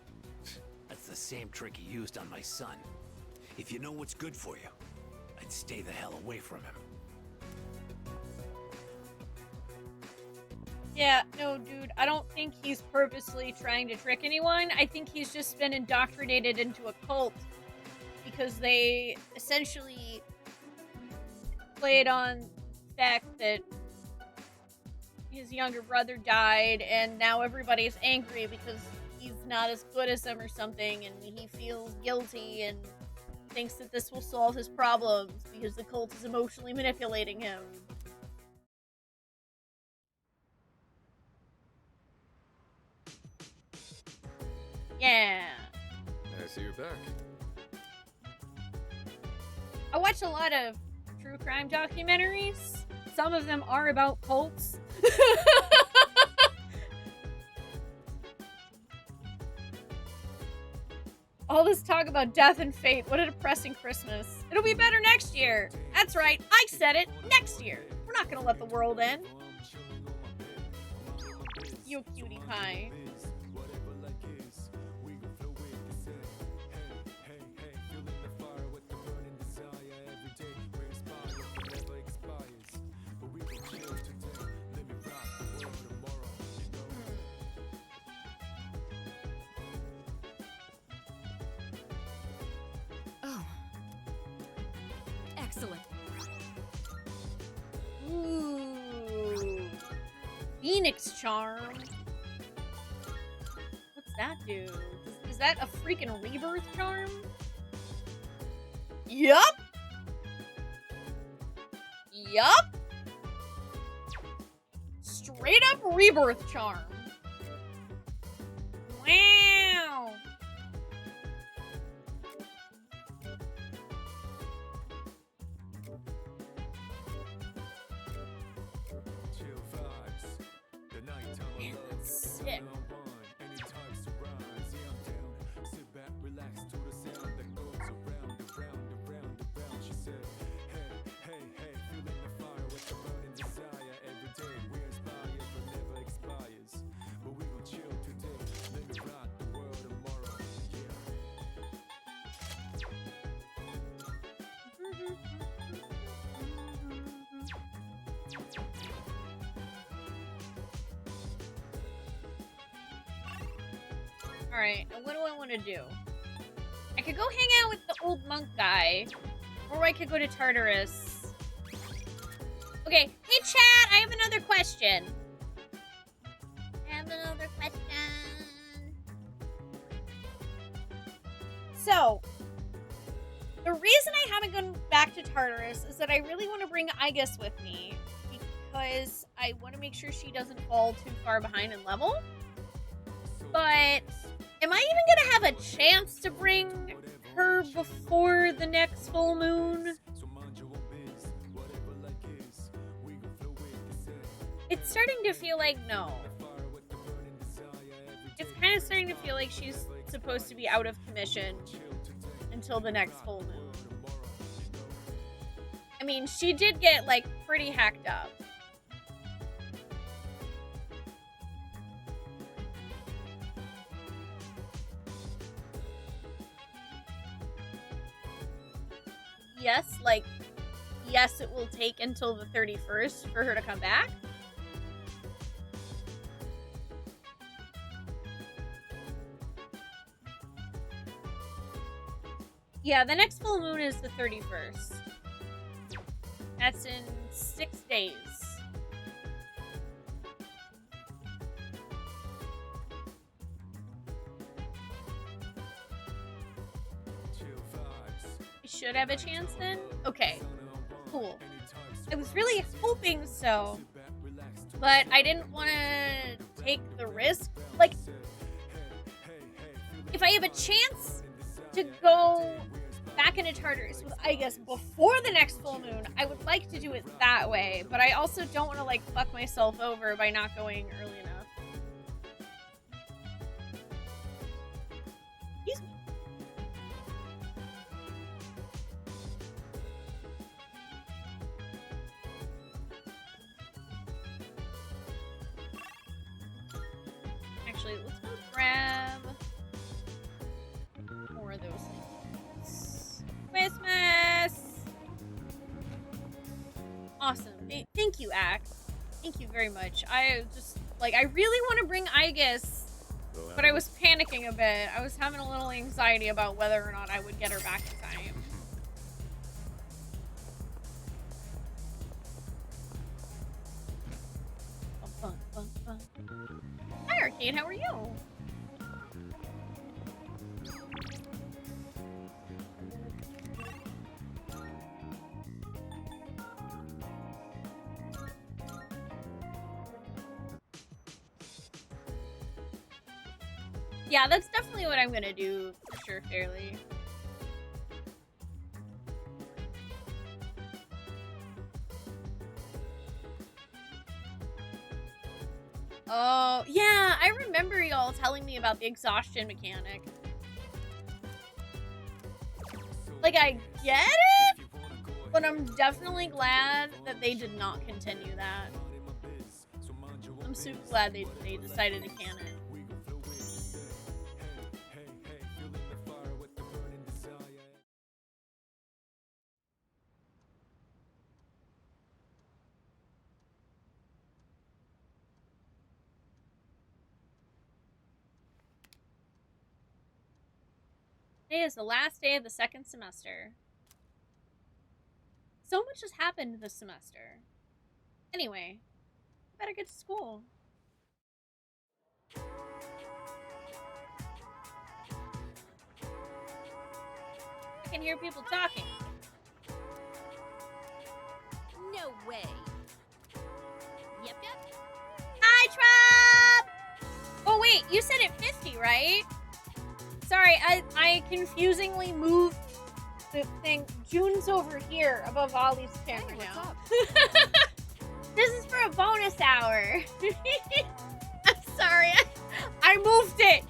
That's the same trick he used on my son. If you know what's good for you, I'd stay the hell away from him. Yeah, no, dude, I don't think he's purposely trying to trick anyone. I think he's just been indoctrinated into a cult because they essentially played on the fact that his younger brother died, and now everybody's angry because he's not as good as them or something, and he feels guilty and thinks that this will solve his problems because the cult is emotionally manipulating him. Yeah. I see you're back. I watch a lot of true crime documentaries. Some of them are about cults. All this talk about death and fate. What a depressing Christmas. It'll be better next year. That's right. I said it. Next year. We're not gonna let the world end. You cutie pie. Oh. Excellent. Ooh. Phoenix Charm. What's that do? Is that a freaking rebirth charm? Yup. Yup. Straight up rebirth charm. Wow. Man, that's sick. Alright, what do I want to do? I could go hang out with the old monk guy, or I could go to Tartarus. Okay, hey chat, I have another question. So, the reason I haven't gone back to Tartarus is that I really want to bring Igus with me, because I want to make sure she doesn't fall too far behind in level. But am I even gonna have a chance to bring her before the next full moon? It's starting to feel like no. It's kind of starting to feel like she's supposed to be out of commission until the next full moon. I mean, she did get, like, pretty hacked up. Yes, like, yes, it will take until the 31st for her to come back. Yeah, the next full moon is the 31st. That's in 6 days. I should have a chance then? Okay, cool. I was really hoping so, but I didn't want to take the risk. Like, if I have a chance to go back into Tartarus with Igus before the next full moon, I would like to do it that way, but I also don't want to, like, fuck myself over by not going early enough. Excuse me. Actually, Actually, let's go grab more of those things. Christmas! Awesome. Thank you, Axe. Thank you very much. I just, like, I really want to bring Aegis, but I was panicking a bit. I was having a little anxiety about whether or not I would get her back in time. Hi, Arcade. How are you? Yeah, that's definitely what I'm gonna do, for sure, Fairly. Oh, yeah, I remember y'all telling me about the exhaustion mechanic. Like, I get it, but I'm definitely glad that they did not continue that. I'm super glad they decided to can it. Today is the last day of the second semester. So much has happened this semester. Anyway, I better get to school. I can hear people talking. No way. Yep. Hi, Trop! Oh, wait, you said it 50, right? Sorry, I confusingly moved the thing. June's over here above Ollie's camera now. This is for a bonus hour. I'm sorry, I moved it.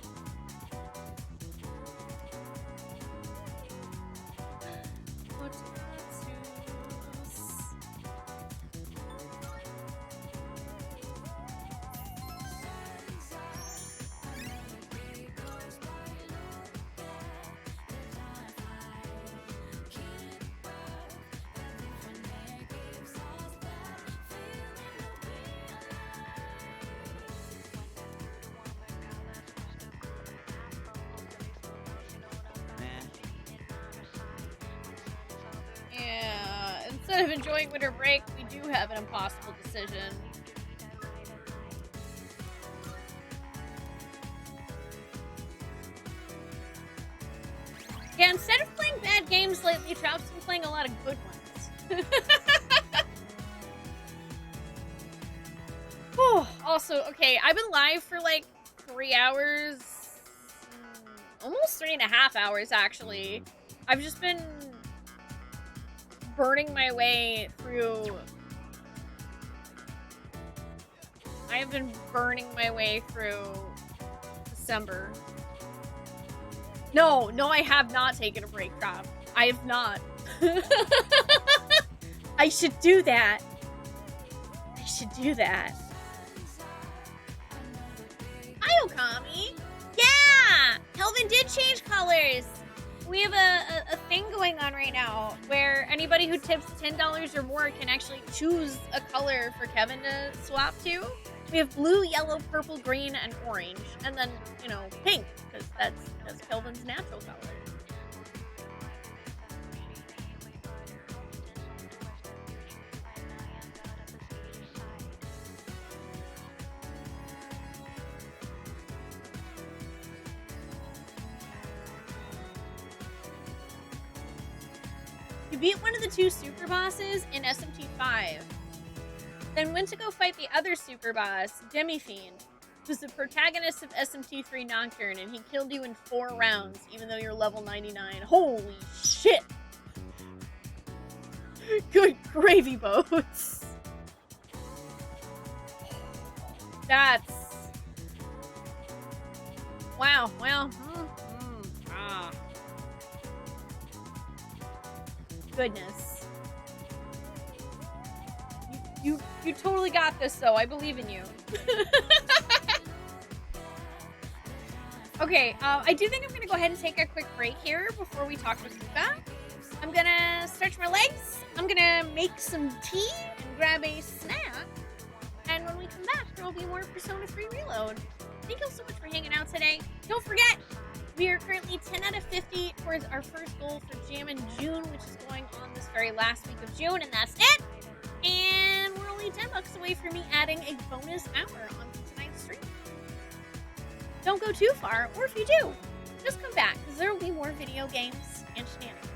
Yeah, instead of enjoying winter break, we do have an impossible decision. Yeah, instead of playing bad games lately, Trout's been playing a lot of good ones. Oh, also, okay, I've been live for like 3 hours, almost 3.5 hours actually. I've just been burning my way through. I have been burning my way through December. No, I have not taken a break, Trop. I have not. I should do that. I should do that. Hi, Okami. Yeah! Kelvin did change colors. We have a thing going on right now where anybody who tips $10 or more can actually choose a color for Kevin to swap to. We have blue, yellow, purple, green, and orange. And then, you know, pink, because that's Kelvin's natural color. You beat one of the 2 super bosses in SMT5. Then went to go fight the other super boss, Demi-Fiend, who's the protagonist of SMT3 Nocturne, and he killed you in 4 rounds, even though you're level 99. Holy shit! Good gravy boats! That's... Wow, well... Goodness. You totally got this, though. I believe in you. Okay, I do think I'm gonna go ahead and take a quick break here before we talk with Luca. I'm gonna stretch my legs, I'm gonna make some tea and grab a snack, and when we come back, there will be more Persona 3 Reload. Thank you all so much for hanging out today. Don't forget, we are currently 10 out of 50 towards our first goal for Jam in June, which is going on this very last week of June, and that's it! And we're only $10 away from me adding a bonus hour onto tonight's stream. Don't go too far, or if you do, just come back, because there will be more video games and shenanigans.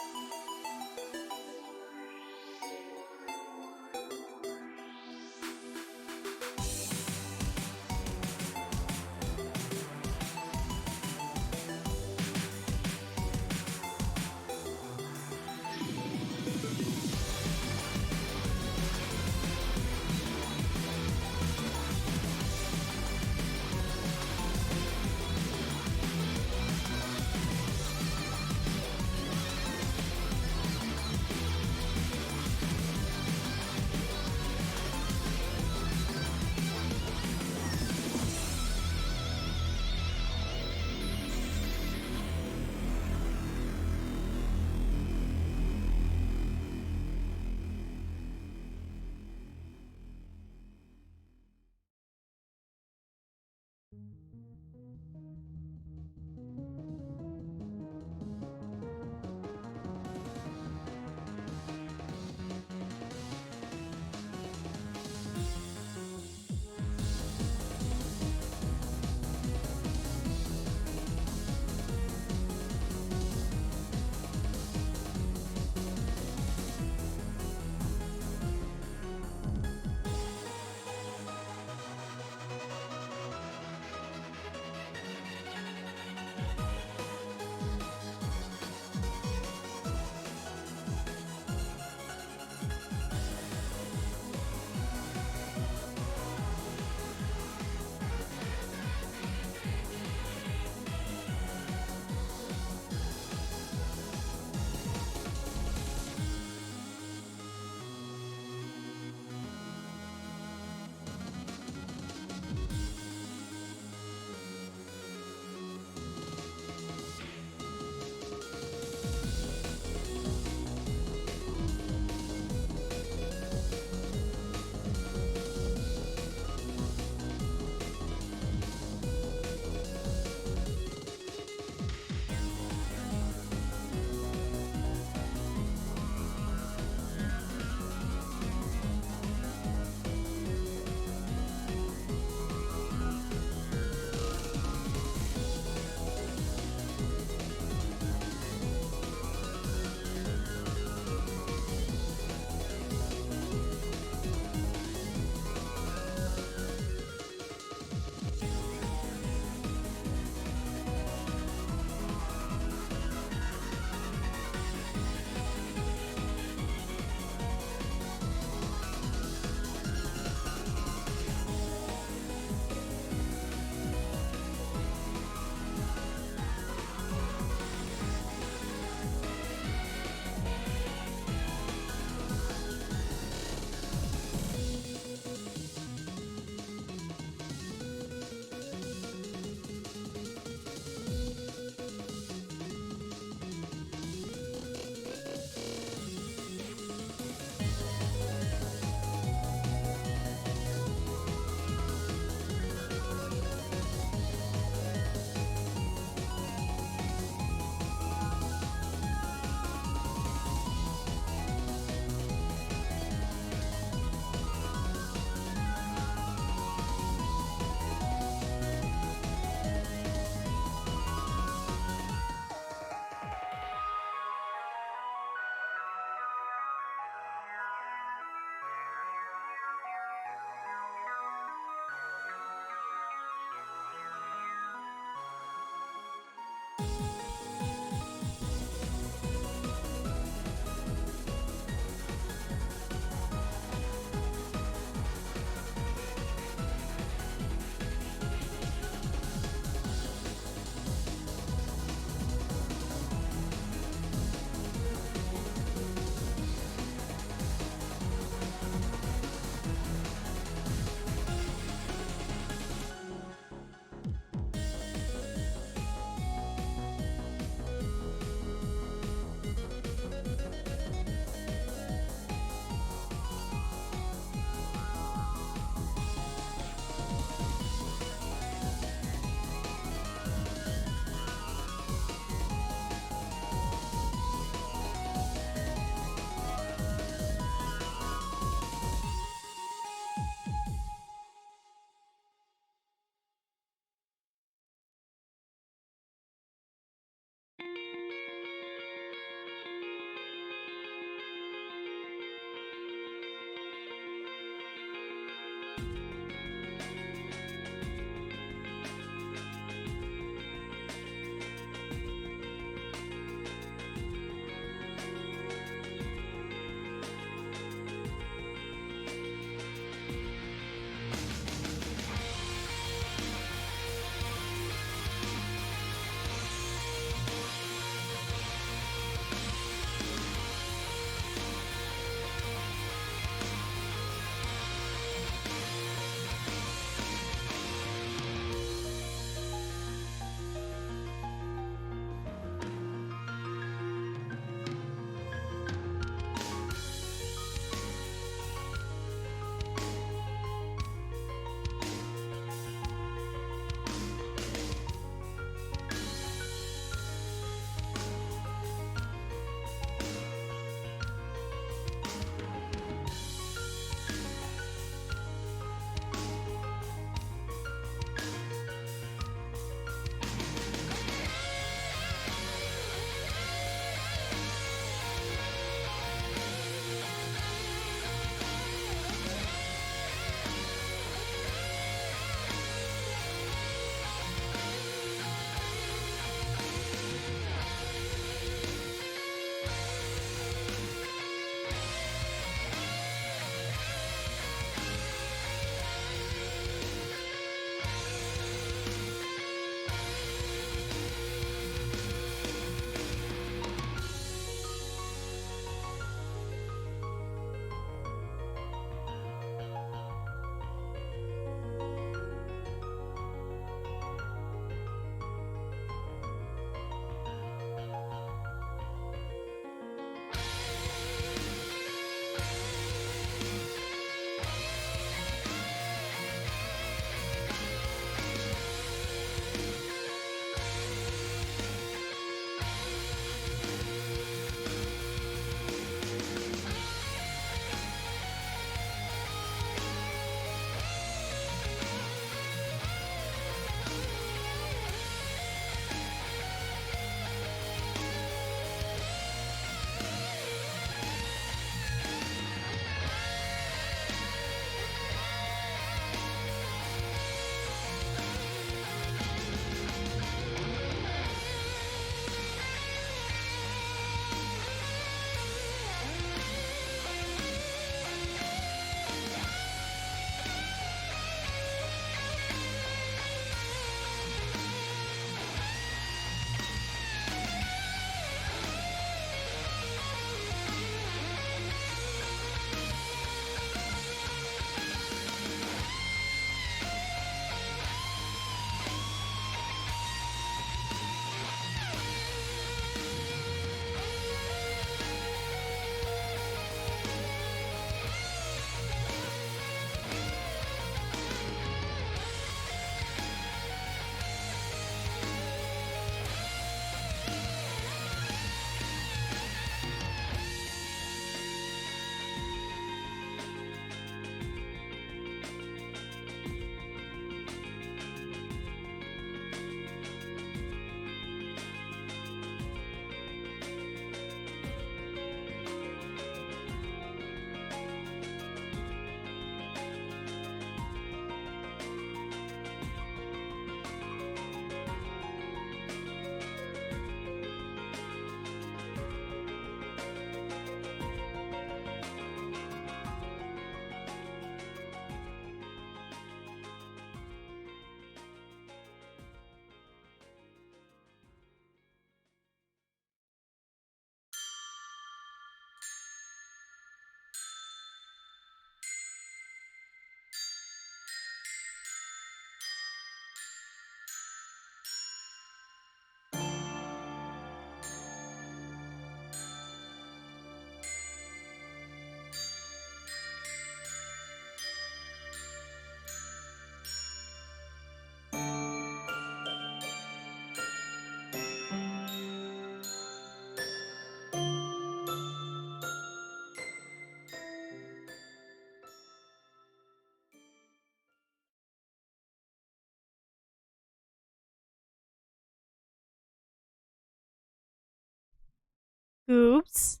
Oops.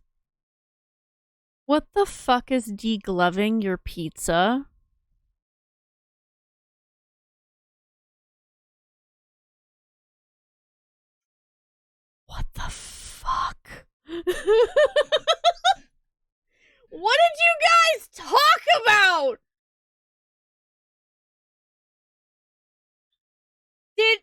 What the fuck is degloving your pizza? What the fuck? What did you guys talk about? Did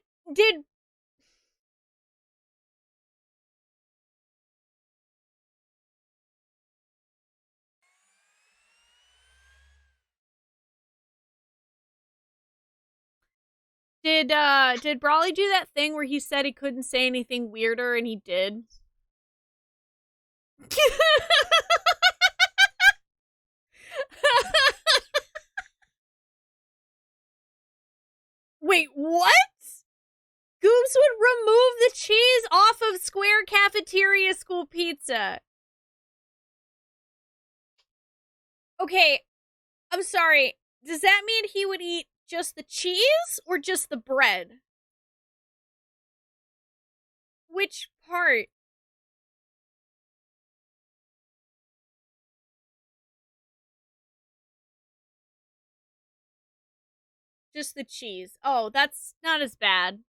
did Brawley do that thing where he said he couldn't say anything weirder and he did? Wait, what? Goobs would remove the cheese off of square cafeteria school pizza. Okay, I'm sorry. Does that mean he would eat just the cheese or just the bread? Which part? Just the cheese. Oh, that's not as bad.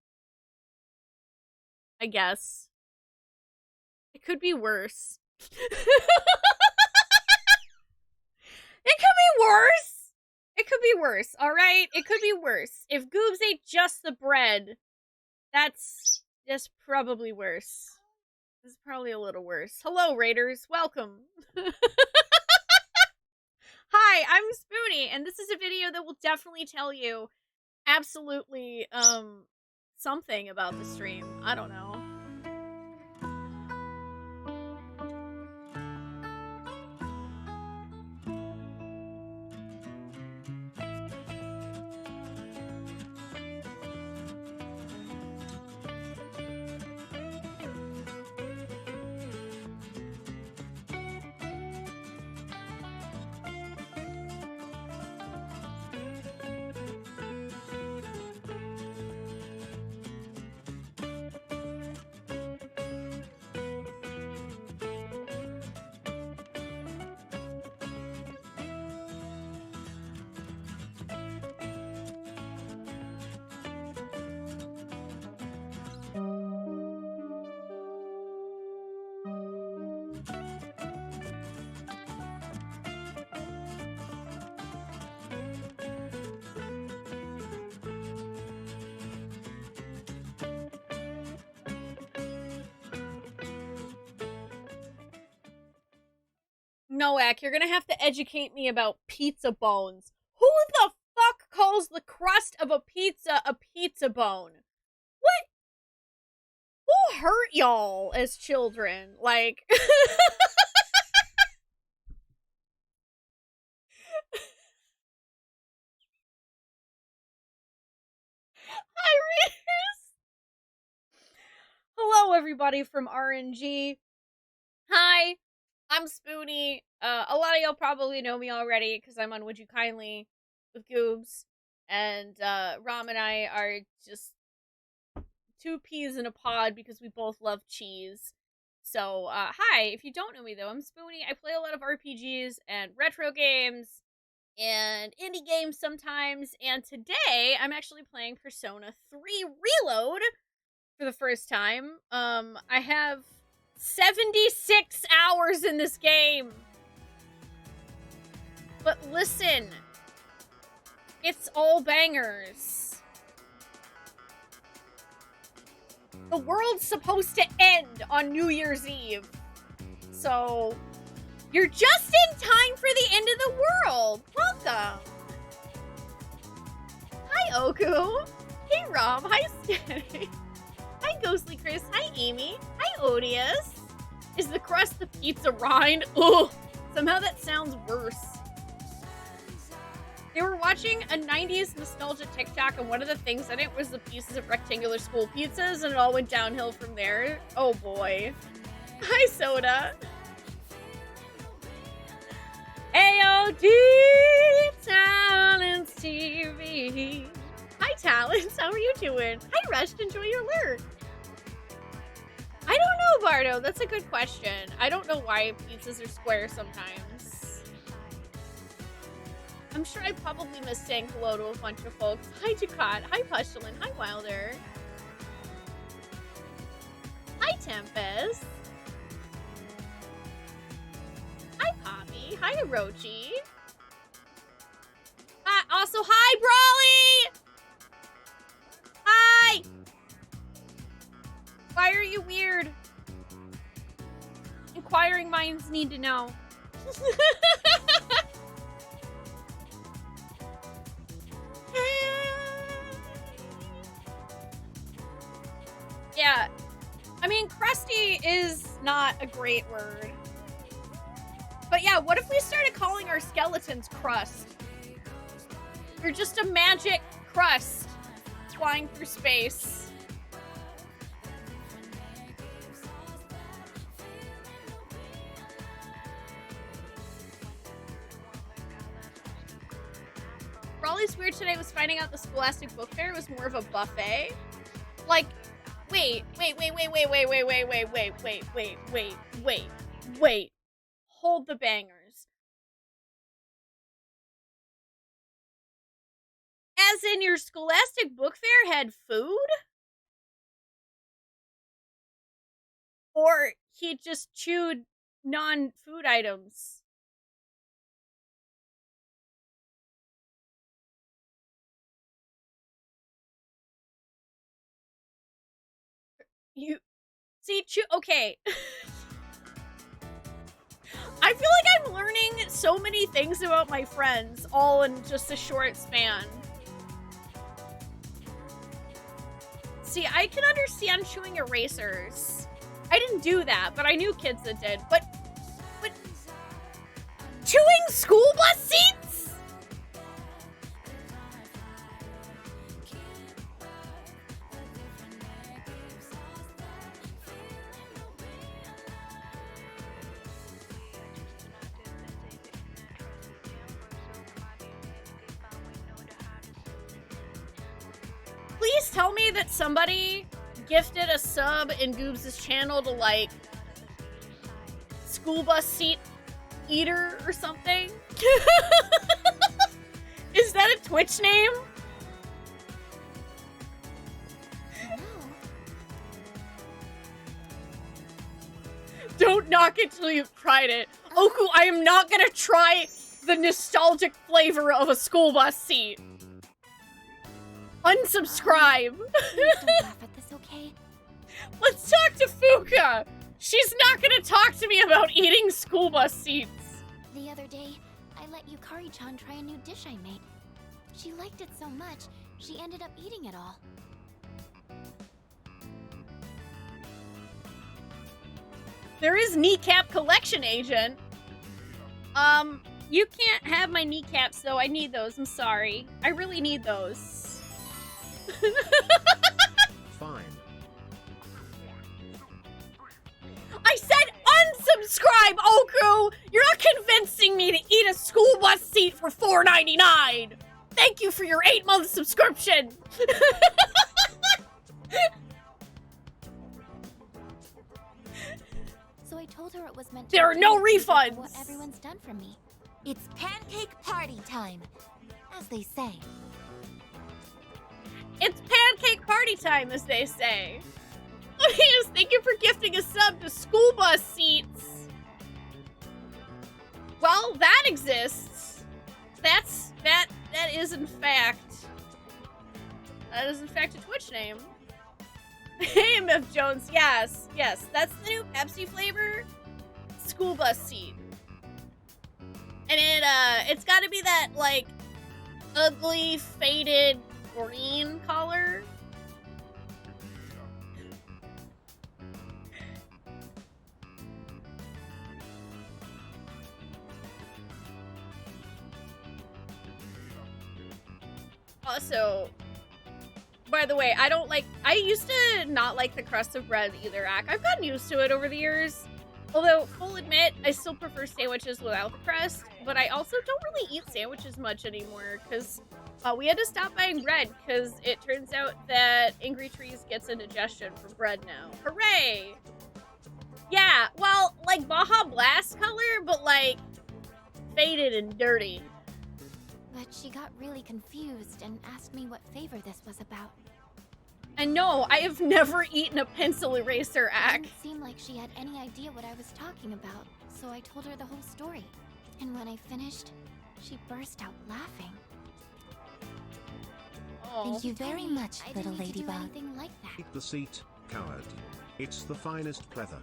I guess. It could be worse. It could be worse. It could be worse, alright? It could be worse. If Goobs ate just the bread, that's probably worse. This is probably a little worse. Hello, Raiders. Welcome. Hi, I'm Spoonee, and this is a video that will definitely tell you absolutely, something about the stream. I don't know. Noak, you're gonna have to educate me about pizza bones. Who the fuck calls the crust of a pizza bone? What? Who hurt y'all as children? Like... Hi, readers! Hello, everybody from RNG. Hi, I'm Spoonee. A lot of y'all probably know me already because I'm on Would You Kindly with Goobs. And Rom and I are just two peas in a pod because we both love cheese. So, hi, if you don't know me though, I'm Spoonee. I play a lot of RPGs and retro games and indie games sometimes. And today, I'm actually playing Persona 3 Reload for the first time. I have 76 hours in this game. But listen, it's all bangers. The world's supposed to end on New Year's Eve. So, you're just in time for the end of the world. Welcome. Hi, Oku. Hey, Rom. Hi, Sketty. Hi, Ghostly Chris. Hi, Amy. Hi, Odious. Is the crust the pizza rind? Ugh. Somehow that sounds worse. They were watching a 90s nostalgia TikTok, and one of the things in it was the pieces of rectangular school pizzas, and it all went downhill from there. Oh, boy. Hi, Soda. AOD Talents TV. Hi, Talents. How are you doing? Hi, Rush. Enjoy your lurk. I don't know, Bardo. That's a good question. I don't know why pizzas are square sometimes. I'm sure I probably missed saying hello to a bunch of folks. Hi, Ducat. Hi, Pustulin. Hi, Wilder. Hi, Tempest. Hi, Poppy. Hi, Orochi. Hi, also, hi, Brawly! Hi! Why are you weird? Inquiring minds need to know. Yeah. I mean, crusty is not a great word. But yeah, what if we started calling our skeletons crust? You're just a magic crust flying through space. Raleigh's weird today was finding out the Scholastic Book Fair was more of a buffet. Like, wait. Hold the bangers. As in, your Scholastic Book Fair had food? Or he just chewed non-food items? You see, okay. I feel like I'm learning so many things about my friends, all in just a short span. See, I can understand chewing erasers. I didn't do that, but I knew kids that did. But chewing school bus seats? Please tell me that somebody gifted a sub in Goobs' channel to, like, school bus seat eater or something. Is that a Twitch name? Don't knock it till you've tried it. Oku, I am not gonna try the nostalgic flavor of a school bus seat. Unsubscribe. Please don't laugh at this, okay? Let's talk to Fuka. She's not gonna talk to me about eating school bus seats. The other day, I let Yukari-chan try a new dish I made. She liked it so much, she ended up eating it all. There is kneecap collection, Agent. You can't have my kneecaps, though. I need those. I'm sorry. I really need those. Fine. I said unsubscribe, Oku! You're not convincing me to eat a school bus seat for $4.99! Thank you for your 8-month subscription! So I told her it was meant to There are no be refunds! what everyone's done for me. It's pancake party time, as they say. It's pancake party time, as they say. Yes, thank you for gifting a sub to school bus seats. Well, that exists. That is in fact a Twitch name. Hey, MF Jones, yes, that's the new Pepsi flavor school bus seat. And it's got to be that, like, ugly, faded green color. Also, by the way, I used to not like the crust of bread either, Ak. I've gotten used to it over the years. Although, full admit, I still prefer sandwiches without the crust, but I also don't really eat sandwiches much anymore, because we had to stop buying bread, because it turns out that Angry Trees gets indigestion from bread now. Hooray! Yeah, well, like Baja Blast color, but like faded and dirty. But she got really confused and asked me what favor this was about. And no, I have never eaten a pencil eraser It act. didn't seem like she had any idea what I was talking about, so I told her the whole story. And when I finished, she burst out laughing. Thank you very much, I little didn't need to do ladybug. anything like that. Eat the seat, coward. It's the finest pleather.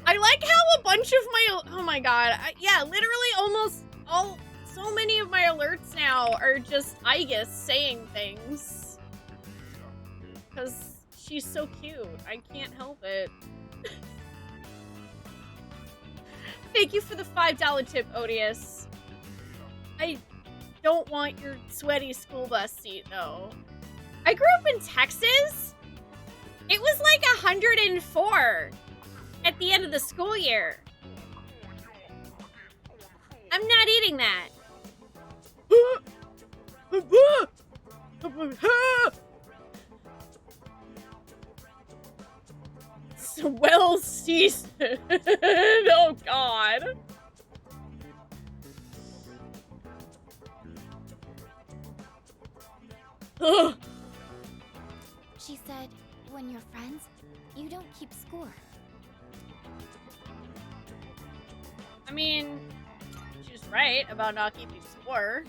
I like how a bunch of my, oh my god, yeah, literally almost all, so many of my alerts now are just Igus saying things. Because she's so cute, I can't help it. Thank you for the $5 tip, Odious. I don't want your sweaty school bus seat, though. I grew up in Texas. It was like 104 at the end of the school year. I'm not eating that. Well seasoned. Oh god. Ugh. She said, when you're friends, you don't keep score. I mean, she's right about not keeping score.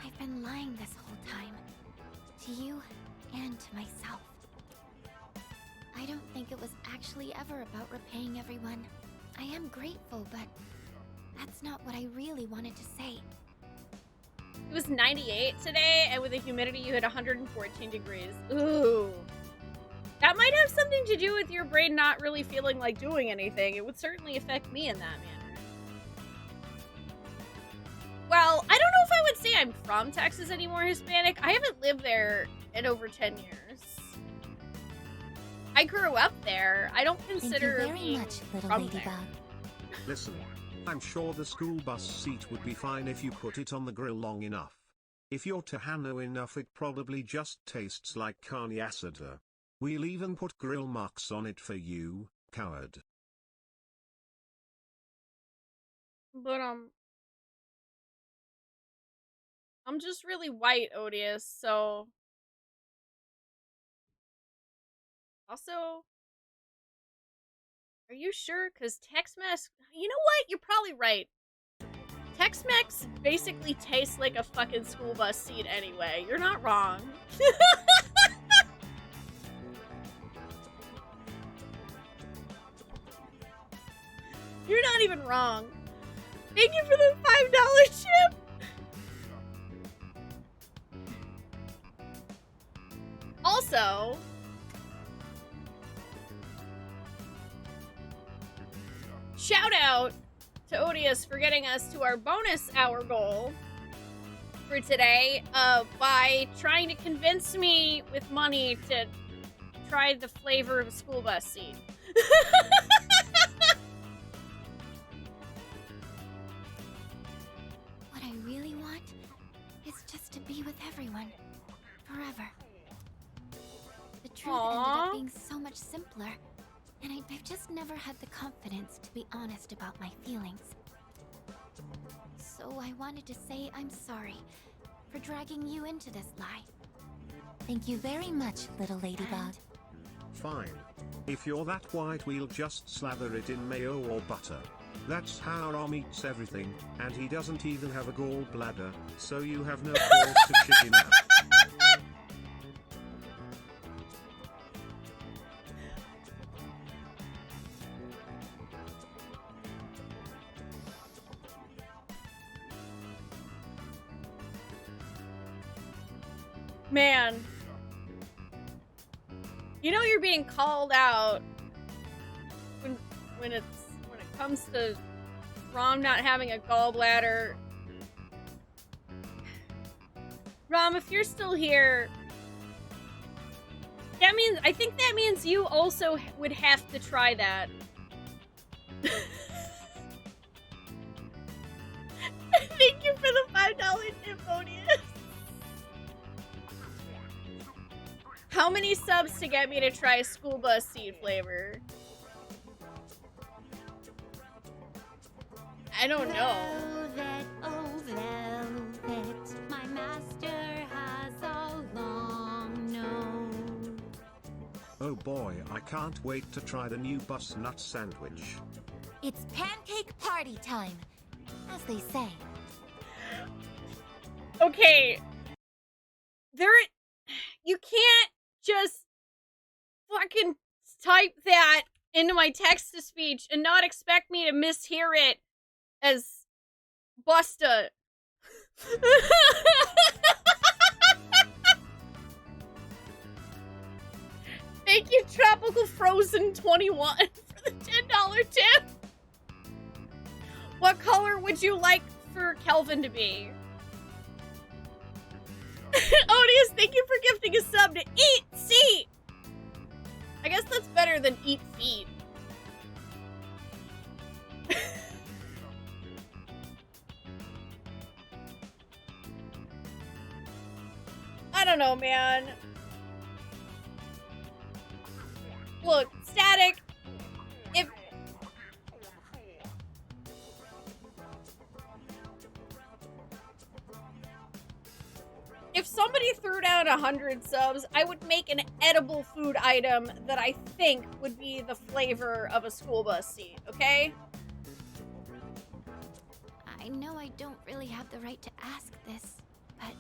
I've been lying this whole time. To you and to myself. I don't think it was actually ever about repaying everyone. I am grateful, but that's not what I really wanted to say. It was 98 today, and with the humidity you hit 114 degrees. Ooh. That might have something to do with your brain not really feeling like doing anything. It would certainly affect me in that manner. Well, I don't know if I would say I'm from Texas anymore, Hispanic. I haven't lived there in over 10 years. I grew up there. I don't consider Thank you very being much, little from ladybug. there. Listen, I'm sure the school bus seat would be fine if you put it on the grill long enough. If you're Tejano enough, it probably just tastes like carne asada. We'll even put grill marks on it for you, coward. But, I'm just really white, Odious, so... Also... Are you sure? Because Tex-Mex... You know what? You're probably right. Tex-Mex basically tastes like a fucking school bus seat anyway. You're not wrong. You're not even wrong. Thank you for the $5 chip. Also, shout out to Odious for getting us to our bonus hour goal for today by trying to convince me with money to try the flavor of a school bus seat. What I really want is just to be with everyone. Forever. The truth ended up being so much simpler, and I've just never had the confidence to be honest about my feelings. So I wanted to say I'm sorry for dragging you into this lie. Thank you very much, little ladybug. Fine. If you're that white, we'll just slather it in mayo or butter. That's how Rom eats everything, and he doesn't even have a gallbladder, so you have no cause to shit him out. Man. You know you're being called out when it comes to Rom not having a gallbladder. Rom, if you're still here, I think that means you also would have to try that. Thank you for the $5 tip, Odious. How many subs to get me to try school bus seed flavor? I don't know. Velvet, oh velvet, my master has all long known. Oh boy, I can't wait to try the new bus nut sandwich. It's pancake party time, as they say. Okay. You can't just fucking type that into my text-to-speech and not expect me to mishear it as Busta. Thank you, Tropical Frozen 21, for the $10 tip. What color would you like for Kelvin to be? Odious, thank you for gifting a sub to Eat Seat. I guess that's better than Eat Feet. I don't know, man. Look, Static, if somebody threw down 100 subs, I would make an edible food item that I think would be the flavor of a school bus seat, okay? I know I don't really have the right to ask this, but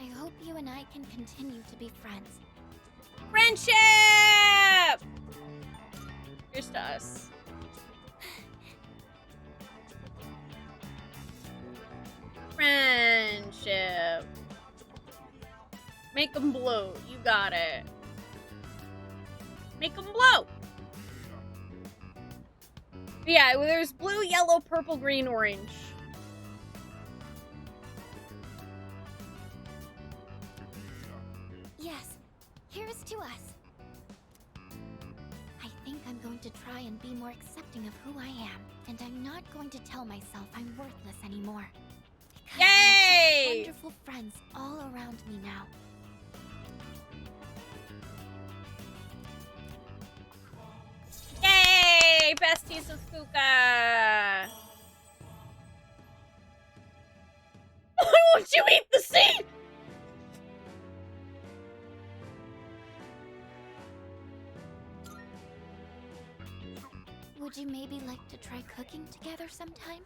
I hope you and I can continue to be friends. Friendship! Here's to us. Friendship. Make them blue. You got it. Make them blue. Yeah, well, there's blue, yellow, purple, green, orange. Yes, here's to us. I think I'm going to try and be more accepting of who I am, and I'm not going to tell myself I'm worthless anymore. Because I have such wonderful friends all around me now. Yay! Besties of Fuka! Why won't you eat the seed? Would you maybe like to try cooking together sometime?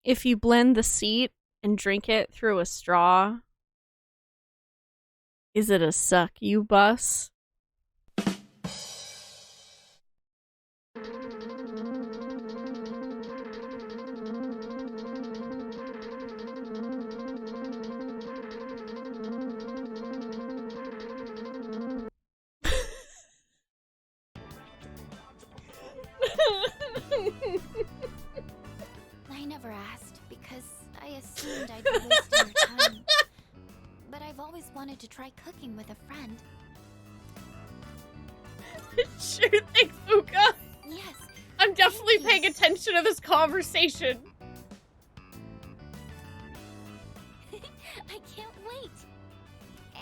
If you blend the seed and drink it through a straw, is it a suck you bus? I never asked because I assumed I'd be wasting your time. But I've always wanted to try cooking with a friend. Sure thing, Fuka. Yes. I'm definitely paying attention to this conversation. I can't wait.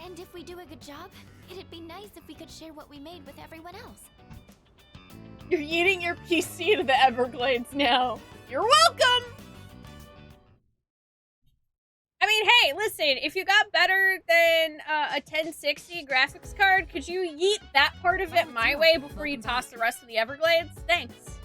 And if we do a good job, it'd be nice if we could share what we made with everyone else. You're eating your PC to the Everglades now. You're welcome! I mean, hey, listen, if you got better than a 1060 graphics card, could you yeet that part of it my way before you toss the rest of the Everglades? Thanks.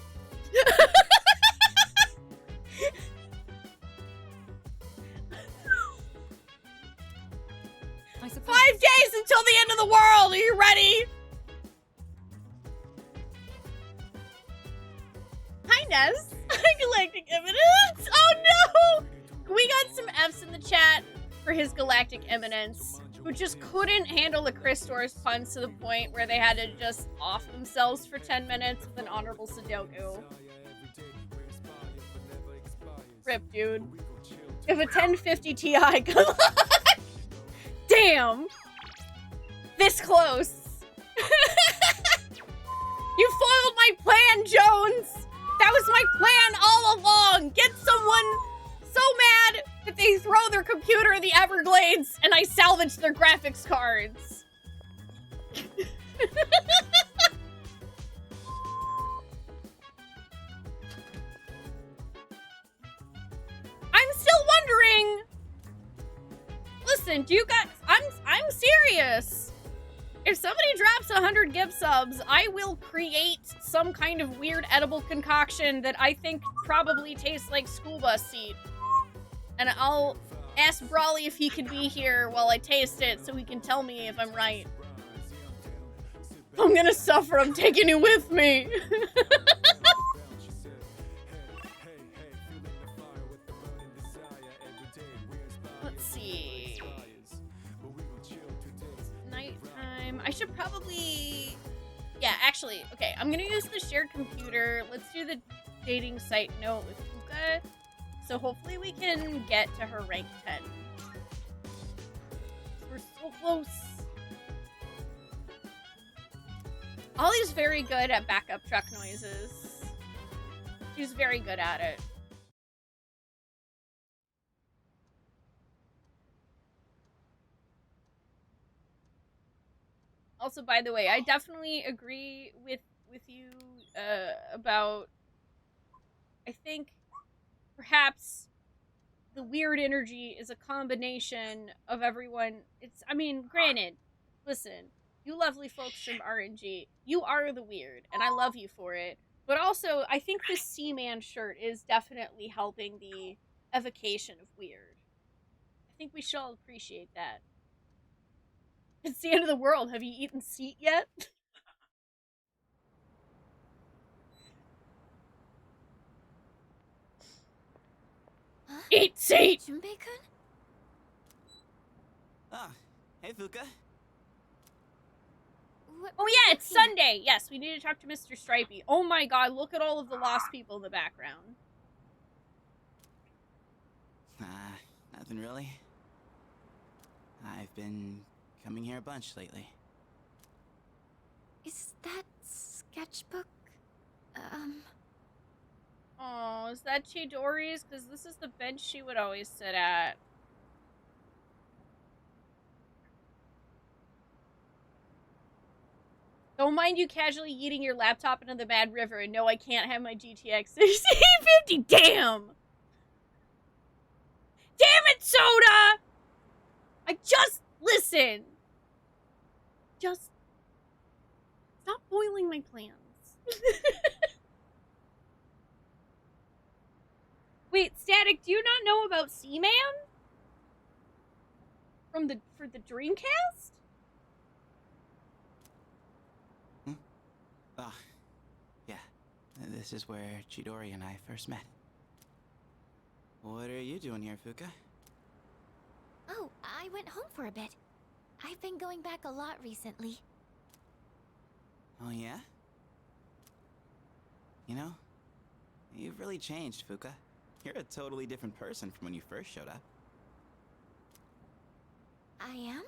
5 days until the end of the world! Are you ready? Hi, Ness. Hi, Galactic Eminence. Oh, no! We got some Fs in the chat for his Galactic Eminence, who just couldn't handle the Crystor's puns to the point where they had to just off themselves for 10 minutes with an honorable Sudoku. Rip, dude. If a 1050 Ti comes... Damn! This close. You foiled my plan, Jones! That was my plan all along! Get someone so mad that they throw their computer in the Everglades and I salvage their graphics cards. I'm still wondering. Listen, do you guys? I'm serious. If somebody drops 100 gift subs, I will create some kind of weird edible concoction that I think probably tastes like school bus seat. And I'll ask Brawley if he can be here while I taste it so he can tell me if I'm right. I'm gonna suffer, I'm taking you with me. Let's see. Nighttime. I should probably... Yeah, actually, okay, I'm gonna use the shared computer. Let's do the dating site note with Fuka. So hopefully we can get to her rank 10. We're so close. Ollie's very good at backup truck noises. She's very good at it. Also, by the way, I definitely agree with you about... I think perhaps the weird energy is a combination of everyone. I mean, granted, listen, you lovely folks from RNG, you are the weird, and I love you for it. But also, I think this Seaman shirt is definitely helping the evocation of weird. I think we should all appreciate that. It's the end of the world. Have you eaten seat yet? Huh? Eat seat! Junpei-kun? Ah, hey Fuka. Oh yeah, it's Sunday! Yes, we need to talk to Mr. Stripey. Oh my god, look at all of the lost people in the background. Nothing really. I've been coming here a bunch lately. Is that sketchbook? Oh, is that Chidori's? Because this is the bench she would always sit at. Don't mind you casually eating your laptop into the Mad River, and no, I can't have my GTX 1650. Damn! Damn it, Soda! I just... Listen! Just... Stop boiling my plans. Wait, Static, do you not know about Seaman? For the Dreamcast? Ah, yeah. This is where Chidori and I first met. What are you doing here, Fuka? Oh, I went home for a bit. I've been going back a lot recently. Oh, yeah? You know, you've really changed, Fuka. You're a totally different person from when you first showed up. I am?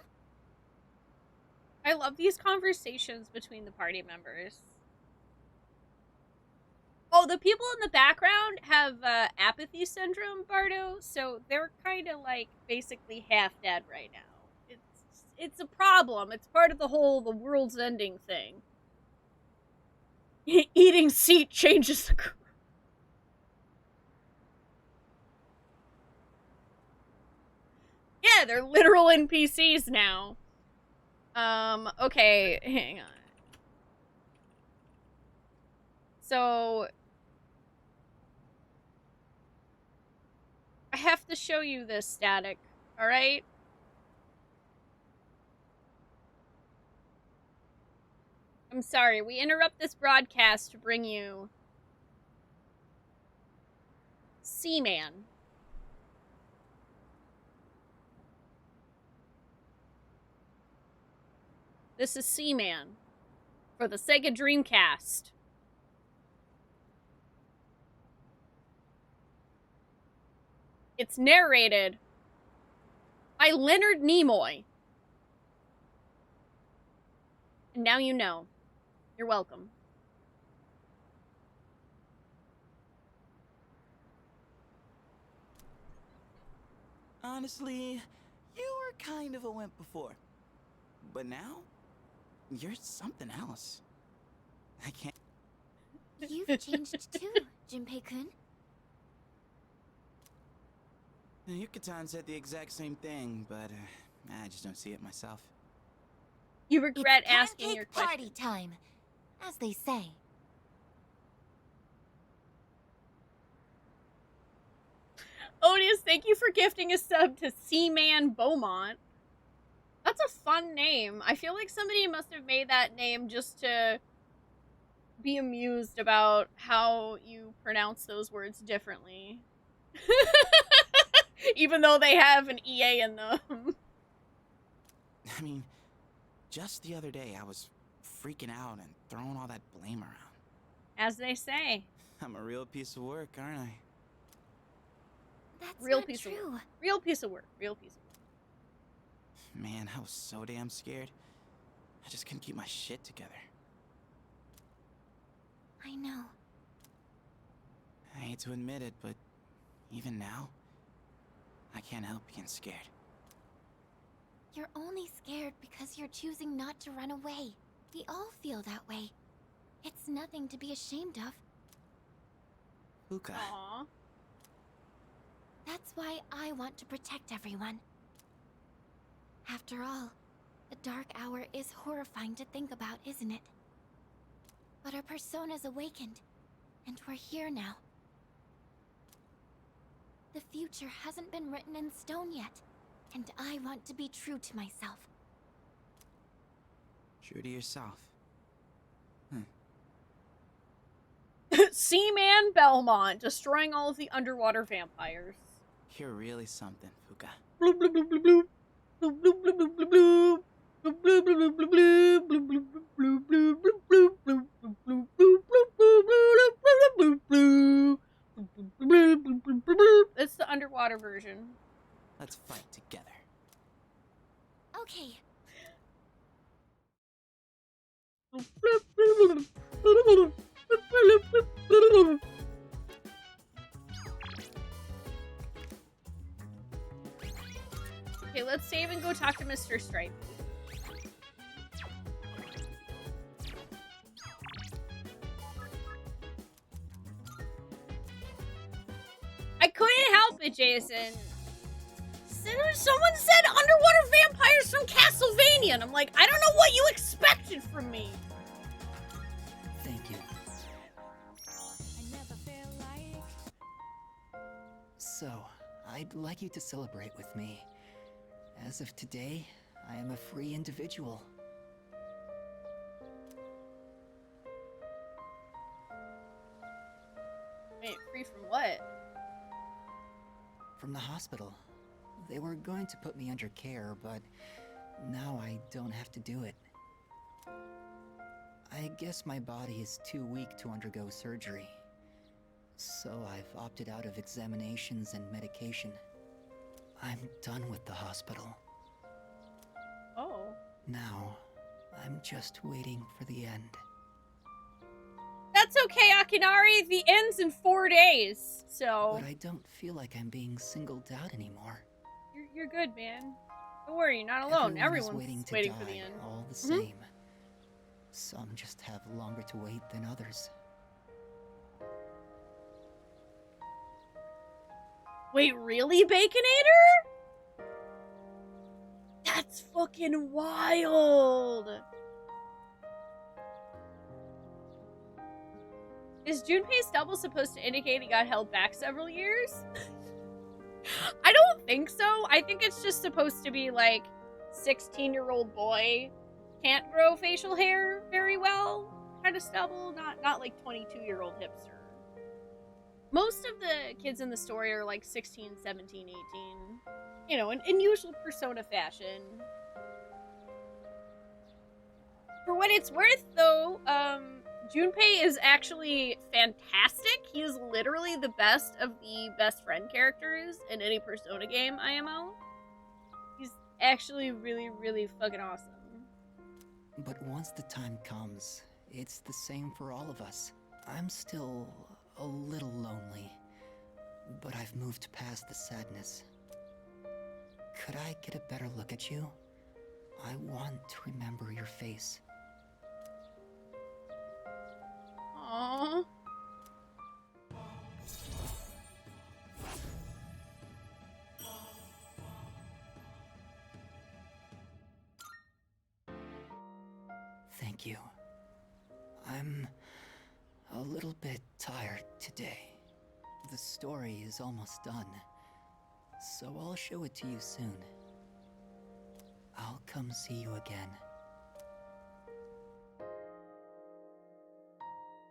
I love these conversations between the party members. Oh, the people in the background have apathy syndrome, Bardo, so they're kind of like basically half dead right now. It's a problem. It's part of the world's ending thing. Eating seat changes the... Yeah, they're literal NPCs now. Okay, hang on. So... I have to show you this, Static, alright? I'm sorry, we interrupt this broadcast to bring you... Seaman. This is Seaman for the Sega Dreamcast. It's narrated by Leonard Nimoy. And now you know. You're welcome. Honestly, you were kind of a wimp before. But now, you're something else. I can't... You've changed too, Junpei-kun. Yucatan said the exact same thing, but I just don't see it myself. You regret It's asking your pancake question. party time, as they say. Odious, thank you for gifting a sub to Seaman Beaumont. That's a fun name. I feel like somebody must have made that name just to be amused about how you pronounce those words differently. Even though they have an EA in them. I mean, just the other day I was freaking out and throwing all that blame around. As they say. I'm a real piece of work, aren't I? That's Real not piece true. of work. Real piece of work. Real piece of work. Man, I was so damn scared. I just couldn't keep my shit together. I know. I hate to admit it, but even now, I can't help being scared. You're only scared because you're choosing not to run away. We all feel that way. It's nothing to be ashamed of. Fuka. Aww. That's why I want to protect everyone. After all, the dark hour is horrifying to think about, isn't it? But our persona's awakened, and we're here now. The future hasn't been written in stone yet, and I want to be true to myself. True to yourself. Seaman Belmont, destroying all of the underwater vampires. You're really something, Fuka. Bloop, bloop, bloop, bloop, bloop. Bloop, bloop, bloop, bloop, bloop, bloop. Bloop, bloop, bloop, bloop, bloop, bloop, bloop, bloop, bloop, bloop, bloop, bloop, bloop, bloop, bloop, bloop, bloop, bloop, bloop. It's the underwater version. Let's fight together. Okay. Okay, let's save and go talk to Mr. Stripe. I couldn't help it, Jason. Someone said underwater vampires from Castlevania, and I'm like, I don't know what you expected from me. Thank you. So, I'd like you to celebrate with me. As of today, I am a free individual. Wait, free from what? From the hospital. They were going to put me under care, but now I don't have to do it. I guess my body is too weak to undergo surgery. So I've opted out of examinations and medication. I'm done with the hospital. Oh. Now, I'm just waiting for the end. That's okay, Akinari. The end's in 4 days, so... But I don't feel like I'm being singled out anymore. You're good, man. Don't worry, you're not alone. Everyone's waiting for the end. All the same. Some just have longer to wait than others. Wait, really, Baconator? That's fucking wild. Is Junpei's stubble supposed to indicate he got held back several years? I don't think so. I think it's just supposed to be like 16-year-old boy can't grow facial hair very well kind of stubble, not like 22-year-old hipster. Most of the kids in the story are like 16, 17, 18. You know, in usual Persona fashion. For what it's worth, though, Junpei is actually fantastic. He is literally the best of the best friend characters in any Persona game, IMO. He's actually really, really fucking awesome. But once the time comes, it's the same for all of us. I'm still a little lonely, but I've moved past the sadness. Could I get a better look at you? I want to remember your face. Aww. Thank you. I'm a little bit tired today. The story is almost done, so I'll show it to you soon. I'll come see you again.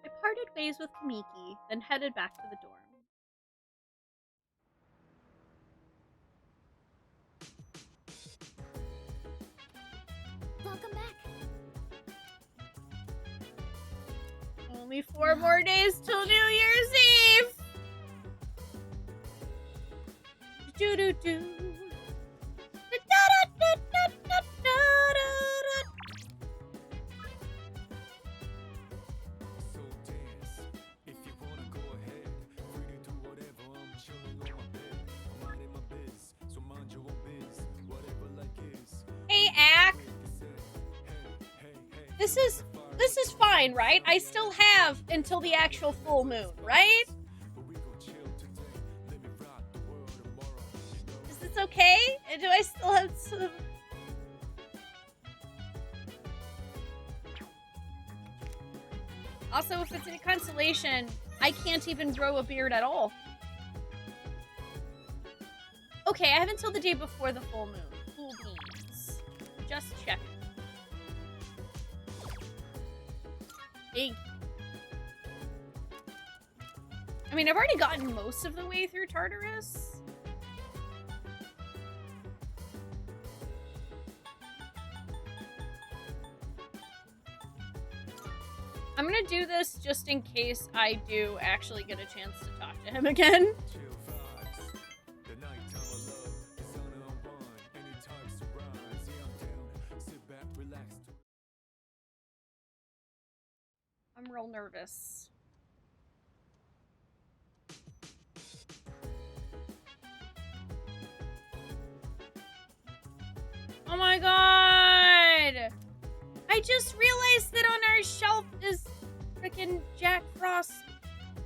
I parted ways with Kamiki, then headed back to the dorm. Welcome back. Only 4 more days till New Year's Eve! Do-do-do. Hey, Ack! This is fine, right? I still have until the actual full moon, right? Is this okay? Do I still have some... Also, if it's any consolation, I can't even grow a beard at all. Okay, I have until the day before the full moon. Cool beans. Just checking. Big. I mean, I've already gotten most of the way through Tartarus. I'm gonna do this just in case I do actually get a chance to talk to him again. I'm real nervous. Oh my god! I just realized that on our shelf is frickin' Jack Frost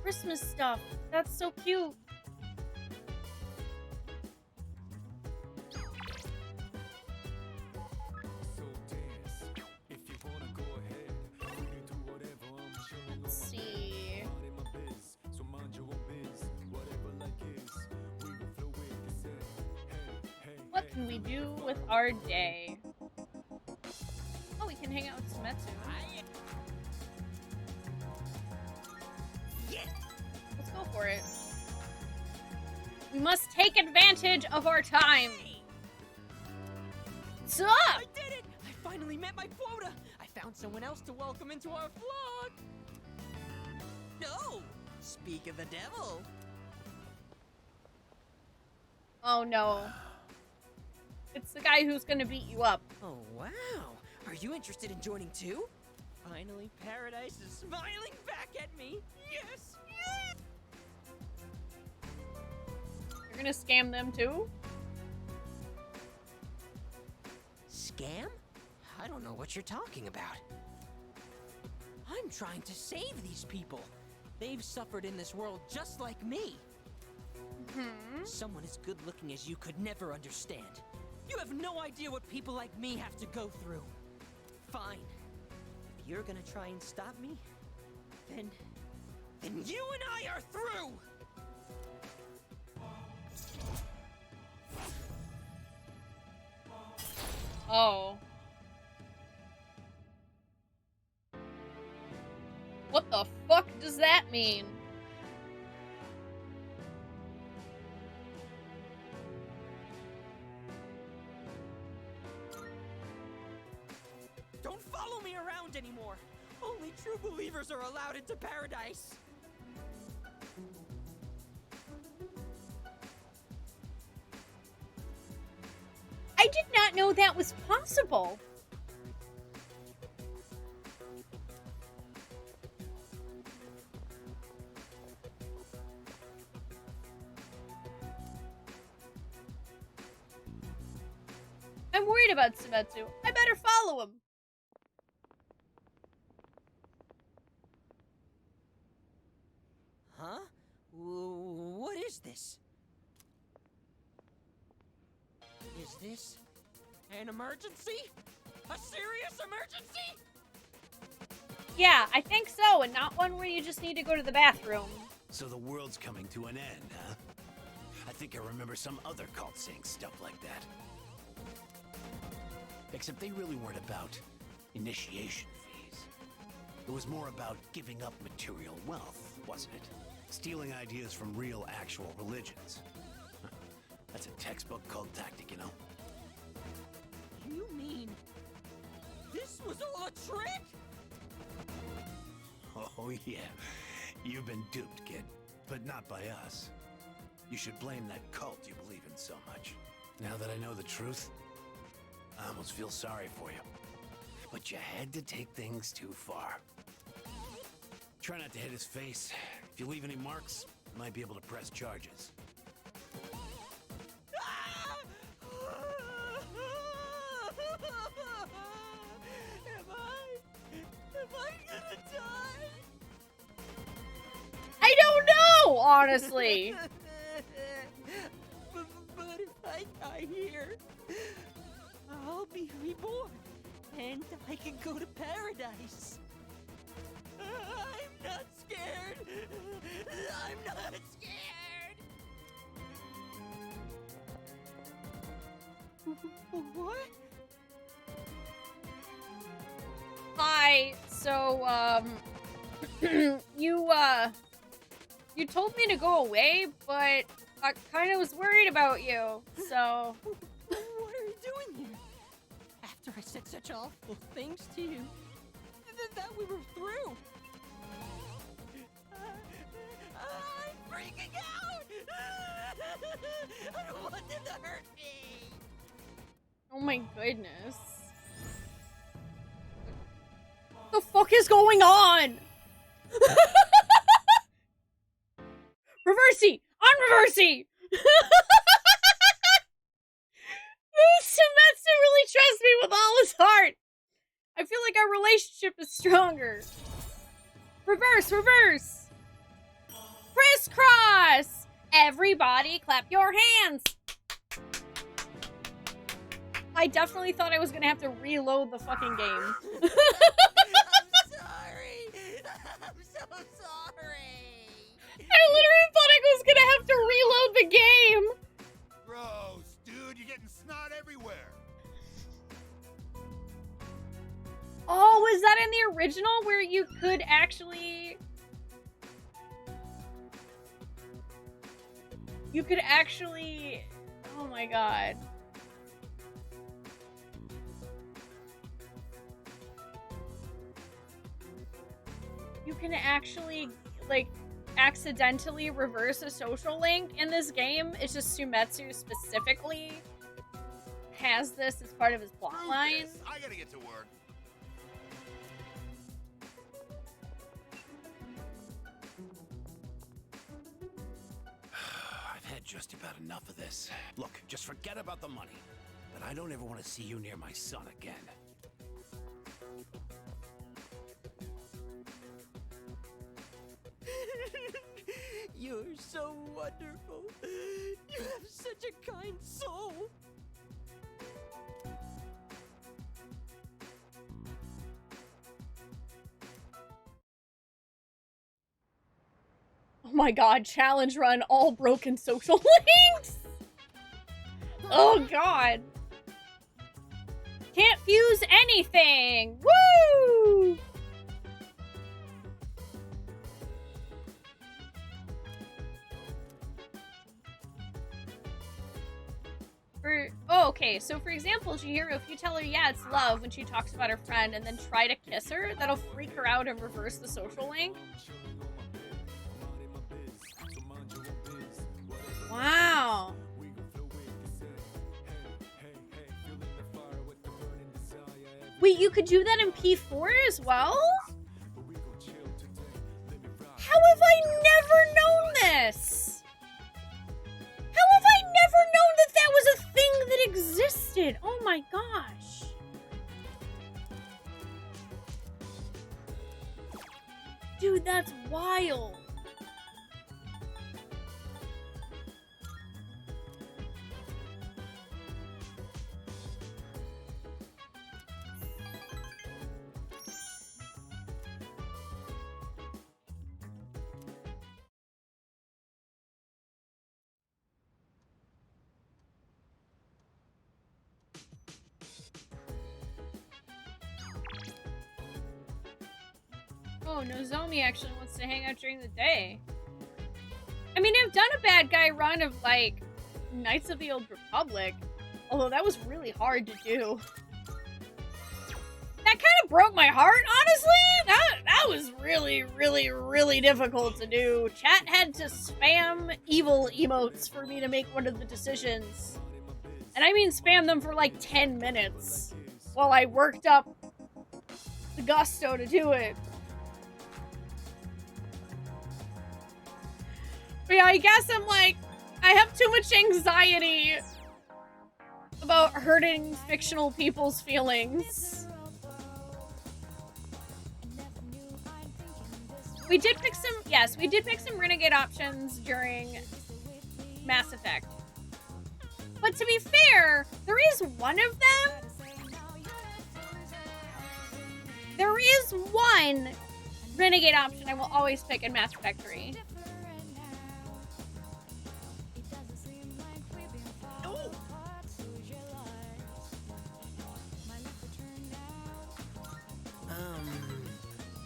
Christmas stuff. That's so cute. Let's see. What can we do with our day? Oh, we can hang out with Smetsu. Let's go for it. We must take advantage of our time. What's up? I did it! I finally met my quota! I found someone else to welcome into our flock! No! Speak of the devil! Oh no. It's the guy who's gonna beat you up. Oh, wow! Are you interested in joining too? Finally, paradise is smiling back at me! Yes! Yes! You're gonna scam them too? Scam? I don't know what you're talking about. I'm trying to save these people. They've suffered in this world just like me. Someone as good looking as you could never understand. You have no idea what people like me have to go through. Fine. If you're gonna try and stop me, then you and I are through! Oh. What the fuck does that mean? Don't follow me around anymore! Only true believers are allowed into paradise! I did not know that was possible. I'm worried about Sumetsu. I better follow him. Huh? What is this? Is this an emergency? A serious emergency? Yeah, I think so, and not one where you just need to go to the bathroom. So the world's coming to an end, huh? I think I remember some other cult saying stuff like that. Except they really weren't about initiation fees. It was more about giving up material wealth, wasn't it? Stealing ideas from real, actual religions. That's a textbook cult tactic, you know? You mean this was all a trick? Oh, yeah. You've been duped, kid. But not by us. You should blame that cult you believe in so much. Now that I know the truth, I almost feel sorry for you. But you had to take things too far. Try not to hit his face. If you leave any marks, you might be able to press charges. Am I gonna die? I don't know, honestly. But if I die here, I'll be reborn, and I can go to paradise. I'm not scared. I'm not scared. What? Hi. So, you told me to go away, but I kind of was worried about you, so... What are you doing here? After I said such awful things to you, that we were through. I'm freaking out! I don't want them to hurt me! Oh my goodness. What the fuck is going on? Reversey! Unreversey! Sumetsu really trusts me with all his heart. I feel like our relationship is stronger. Reverse, reverse. Crisscross. Everybody clap your hands. I definitely thought I was gonna have to reload the fucking game. I'm sorry. I'm so sorry. I literally thought I was gonna have to reload the game. Gross, dude. You're getting snot everywhere. Oh, was that in the original where you could actually... You could actually... Oh my god. You can actually, like, accidentally reverse a social link in this game. It's just Sumetsu specifically has this as part of his plotline. I gotta get to work. I've had just about enough of this. Look, just forget about the money. But I don't ever want to see you near my son again. You're so wonderful. You have such a kind soul. Oh my god, challenge run, all broken social links! Oh god. Can't fuse anything! Woo! Okay, so for example, Chihiro, if you tell her, yeah, it's love when she talks about her friend and then try to kiss her, that'll freak her out and reverse the social link. Wow. Wait, you could do that in P4 as well? How have I never known this? How have I never known that that was a thing that existed? Oh my my gosh. Dude, that's wild. Oh, Nozomi actually wants to hang out during the day. I mean, I've done a bad guy run of, like, Knights of the Old Republic. Although that was really hard to do. That kind of broke my heart, honestly. That was really, really, really difficult to do. Chat had to spam evil emotes for me to make one of the decisions. And I mean spam them for like 10 minutes. While I worked up the gusto to do it. But yeah, I guess I'm like, I have too much anxiety about hurting fictional people's feelings. We did pick some, yes, we did pick some Renegade options during Mass Effect. But to be fair, there is one of them. There is one Renegade option I will always pick in Mass Effect 3.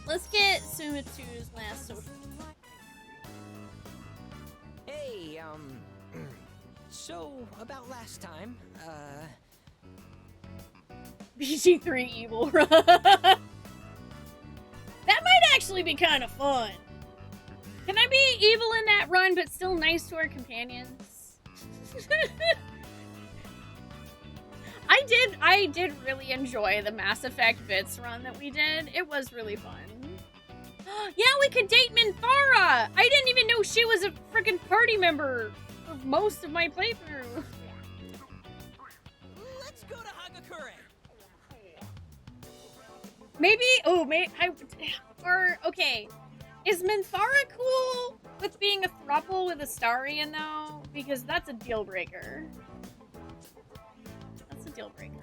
Let's get Sumitsu's last social. Hey, so about last time, BG3 evil run. That might actually be kind of fun. Can I be evil in that run but still nice to our companions? I did really enjoy the Mass Effect Bits run that we did. It was really fun. Yeah, we could date Minthara! I didn't even know she was a freaking party member for most of my playthrough. let's go to Hagakure. Maybe, okay. Is Minthara cool with being a throuple with Astarion though? Because that's a deal breaker. That's a deal breaker.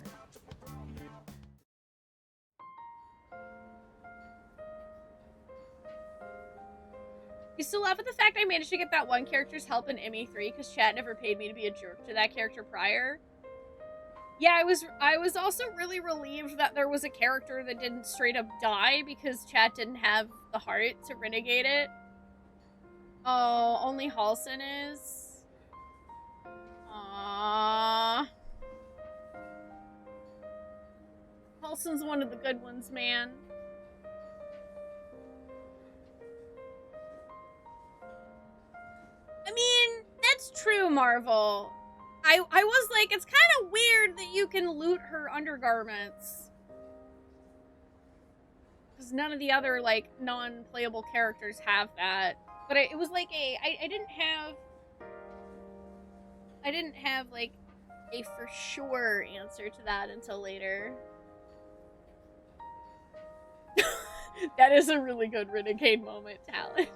You still laugh at the fact I managed to get that one character's help in ME3 because chat never paid me to be a jerk to that character prior. Yeah, I was also really relieved that there was a character that didn't straight up die because chat didn't have the heart to renegade it. Oh, only Halson is. Aww. Halson's one of the good ones, man. I mean, that's true, Marvel. I was like, it's kind of weird that you can loot her undergarments. Because none of the other, like, non-playable characters have that. But it was like I didn't have, like, a for sure answer to that until later. That is a really good Renegade moment, Talents.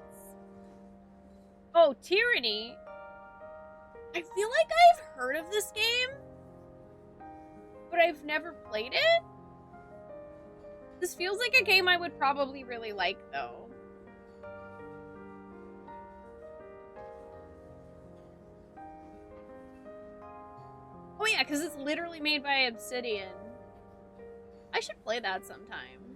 Oh, Tyranny. I feel like I've heard of this game, but I've never played it. This feels like a game I would probably really like, though. Oh yeah, because it's literally made by Obsidian. I should play that sometime.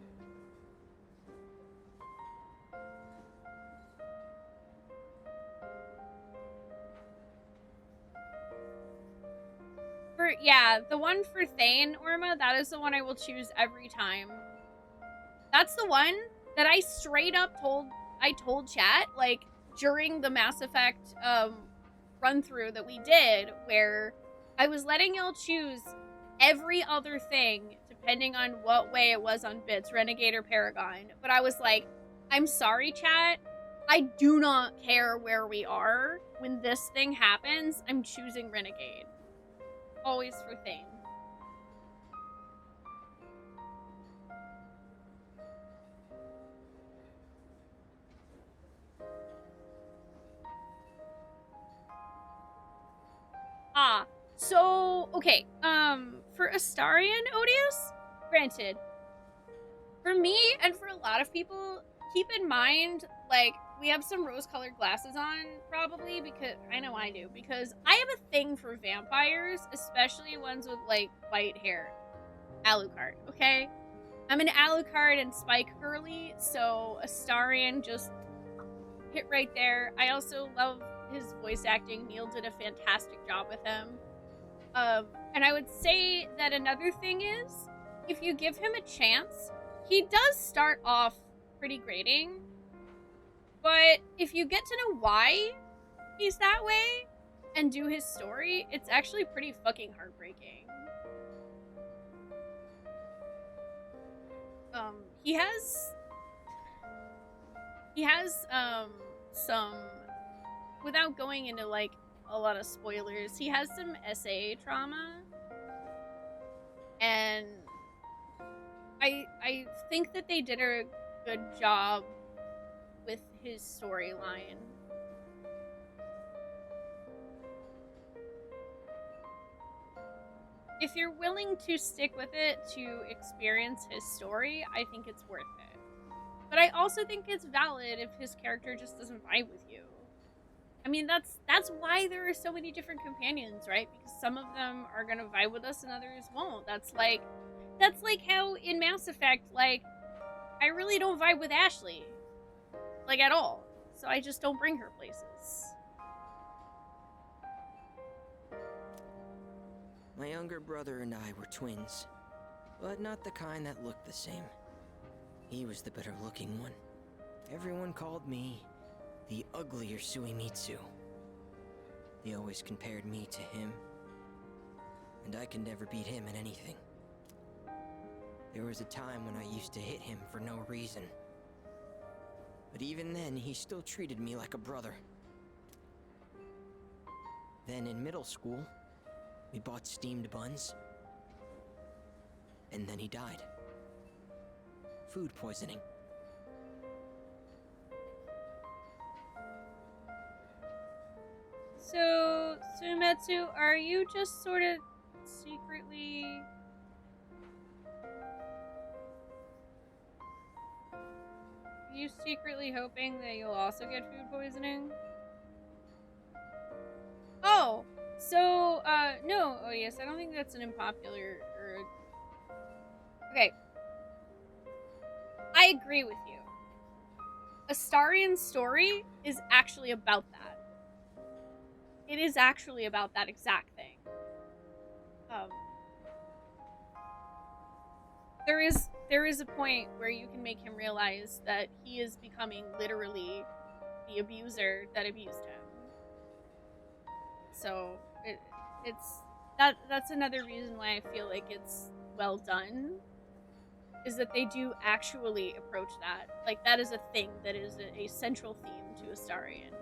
Yeah, the one for Thane, Orma, that is the one I will choose every time. That's the one that I straight up told chat, like, during the Mass Effect run-through that we did, where I was letting y'all choose every other thing, depending on what way it was on Bits, Renegade or Paragon. But I was like, I'm sorry, chat. I do not care where we are. When this thing happens, I'm choosing Renegade. Always for Thane. So, okay, for Astarion Odious, granted, for me and for a lot of people, keep in mind, like, we have some rose-colored glasses on, probably, because, I know I do, because I have a thing for vampires, especially ones with, like, white hair. Alucard, okay? I'm an Alucard and Spike girly, so Astarion just hit right there. I also love his voice acting. Neil did a fantastic job with him. And I would say that another thing is, if you give him a chance, he does start off pretty grating. But if you get to know why he's that way and do his story, it's actually pretty fucking heartbreaking. He has some, without going into like a lot of spoilers, he has some SA trauma, and I think that they did a good job with his storyline. If you're willing to stick with it to experience his story, I think it's worth it. But I also think it's valid if his character just doesn't vibe with you. I mean, that's why there are so many different companions, right? Because some of them are gonna vibe with us and others won't. That's like how in Mass Effect, like, I really don't vibe with Ashley. Like, at all. So I just don't bring her places. My younger brother and I were twins, but not the kind that looked the same. He was the better looking one. Everyone called me the uglier Suimitsu. They always compared me to him, and I could never beat him in anything. There was a time when I used to hit him for no reason. But even then, he still treated me like a brother. Then in middle school, we bought steamed buns. And then he died. Food poisoning. So, Sumetsu, are you just sort of secretly... Are you secretly hoping that you'll also get food poisoning? Oh! So, no. Oh, yes, I don't think that's an unpopular... Okay. I agree with you. Astarion's story is actually about that. It is actually about that exact thing. There is a point where you can make him realize that he is becoming literally the abuser that abused him. So that's another reason why I feel like it's well done, is that they do actually approach that. Like, that is a thing that is a central theme to Astarion.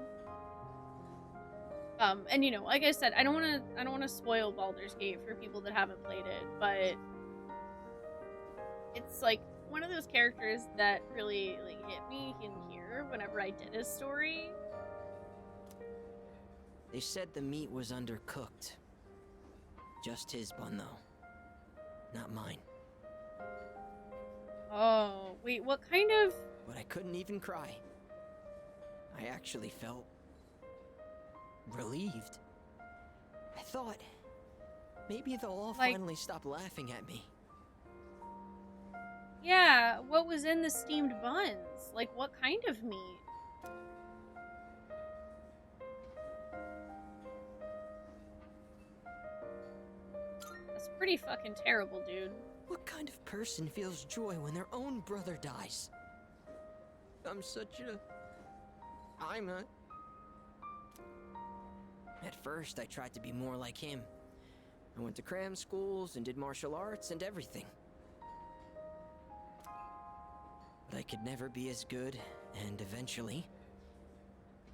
And you know, like I said, I don't want to spoil Baldur's Gate for people that haven't played it, but it's like one of those characters that really like hit me in here whenever I did his story. They said the meat was undercooked. Just his bun, though. Not mine. Oh, wait, what kind of... But I couldn't even cry. I actually felt... relieved. I thought... maybe they'll all finally stop laughing at me. Yeah, what was in the steamed buns? Like, what kind of meat? That's pretty fucking terrible, dude. What kind of person feels joy when their own brother dies? I'm a... At first, I tried to be more like him. I went to cram schools and did martial arts and everything. But I could never be as good, and eventually,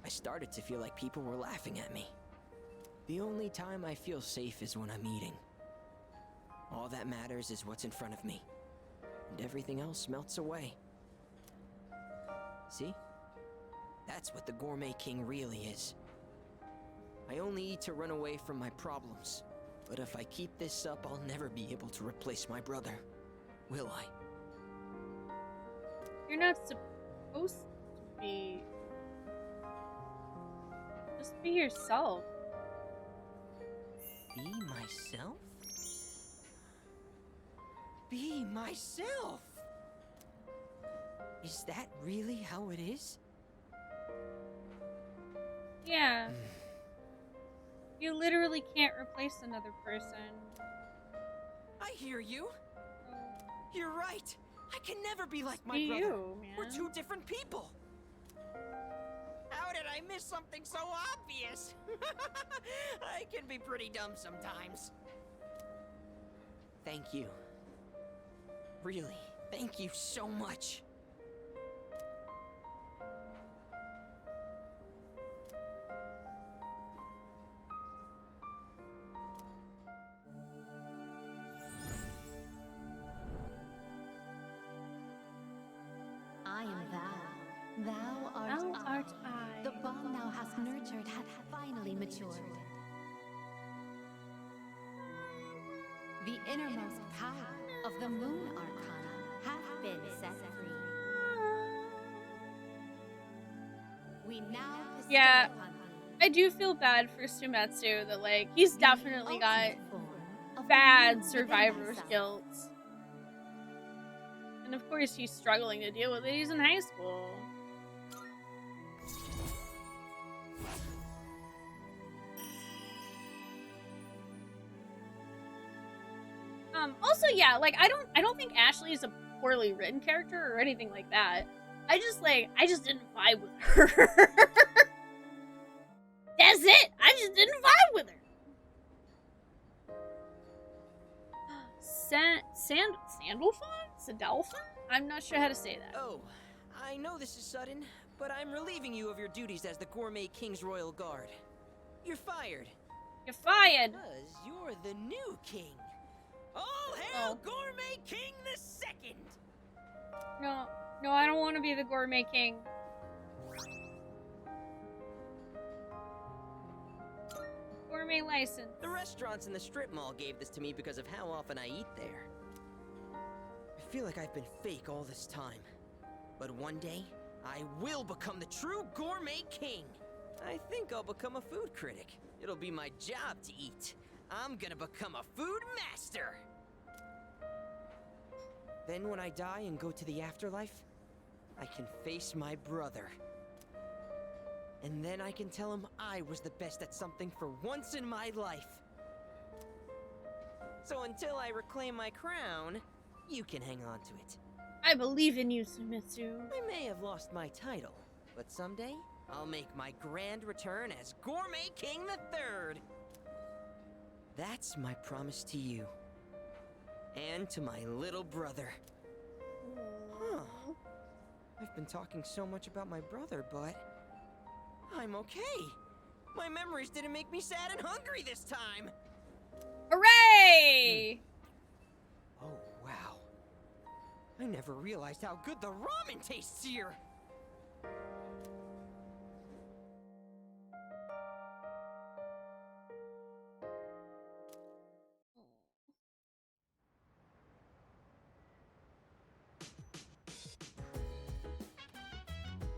I started to feel like people were laughing at me. The only time I feel safe is when I'm eating. All that matters is what's in front of me, and everything else melts away. See? That's what the Gourmet King really is. I only eat to run away from my problems. But if I keep this up, I'll never be able to replace my brother. Will I? You're not supposed to be. Just be yourself. Be myself? Be myself! Is that really how it is? Yeah. You literally can't replace another person. I hear you. You're right. I can never be like my Be brother. you, man. We're two different people. How did I miss something so obvious? I can be pretty dumb sometimes. Thank you. Really, thank you so much. I am thou. Thou art I. The bond thou hast nurtured hath finally matured. The innermost power of the moon arcana hath been set free. We now bestow Yeah, upon thee I do feel bad for Sumetsu that, like, he's definitely got bad survivor's guilt. And of course he's struggling to deal with it. He's in high school. Also, yeah, like, I don't think Ashley is a poorly written character or anything like that. I just didn't vibe with her. That's it! I just didn't vibe with her. Sandalphon? I'm not sure how to say that. Oh, I know this is sudden, but I'm relieving you of your duties as the Gourmet King's Royal Guard. You're fired. You're fired. Because you're the new king. All hail Gourmet King the Second! No, I don't want to be the Gourmet King. Gourmet license. The restaurants in the strip mall gave this to me because of how often I eat there. I feel like I've been fake all this time. But one day, I will become the true Gourmet King. I think I'll become a food critic. It'll be my job to eat. I'm gonna become a food master! Then when I die and go to the afterlife, I can face my brother. And then I can tell him I was the best at something for once in my life. So until I reclaim my crown, you can hang on to it. I believe in you, Sumetsu. I may have lost my title, but someday I'll make my grand return as Gourmet King III. That's my promise to you. And to my little brother. Huh. I've been talking so much about my brother, but I'm okay. My memories didn't make me sad and hungry this time. Hooray! Oh, wow. I never realized how good the ramen tastes here.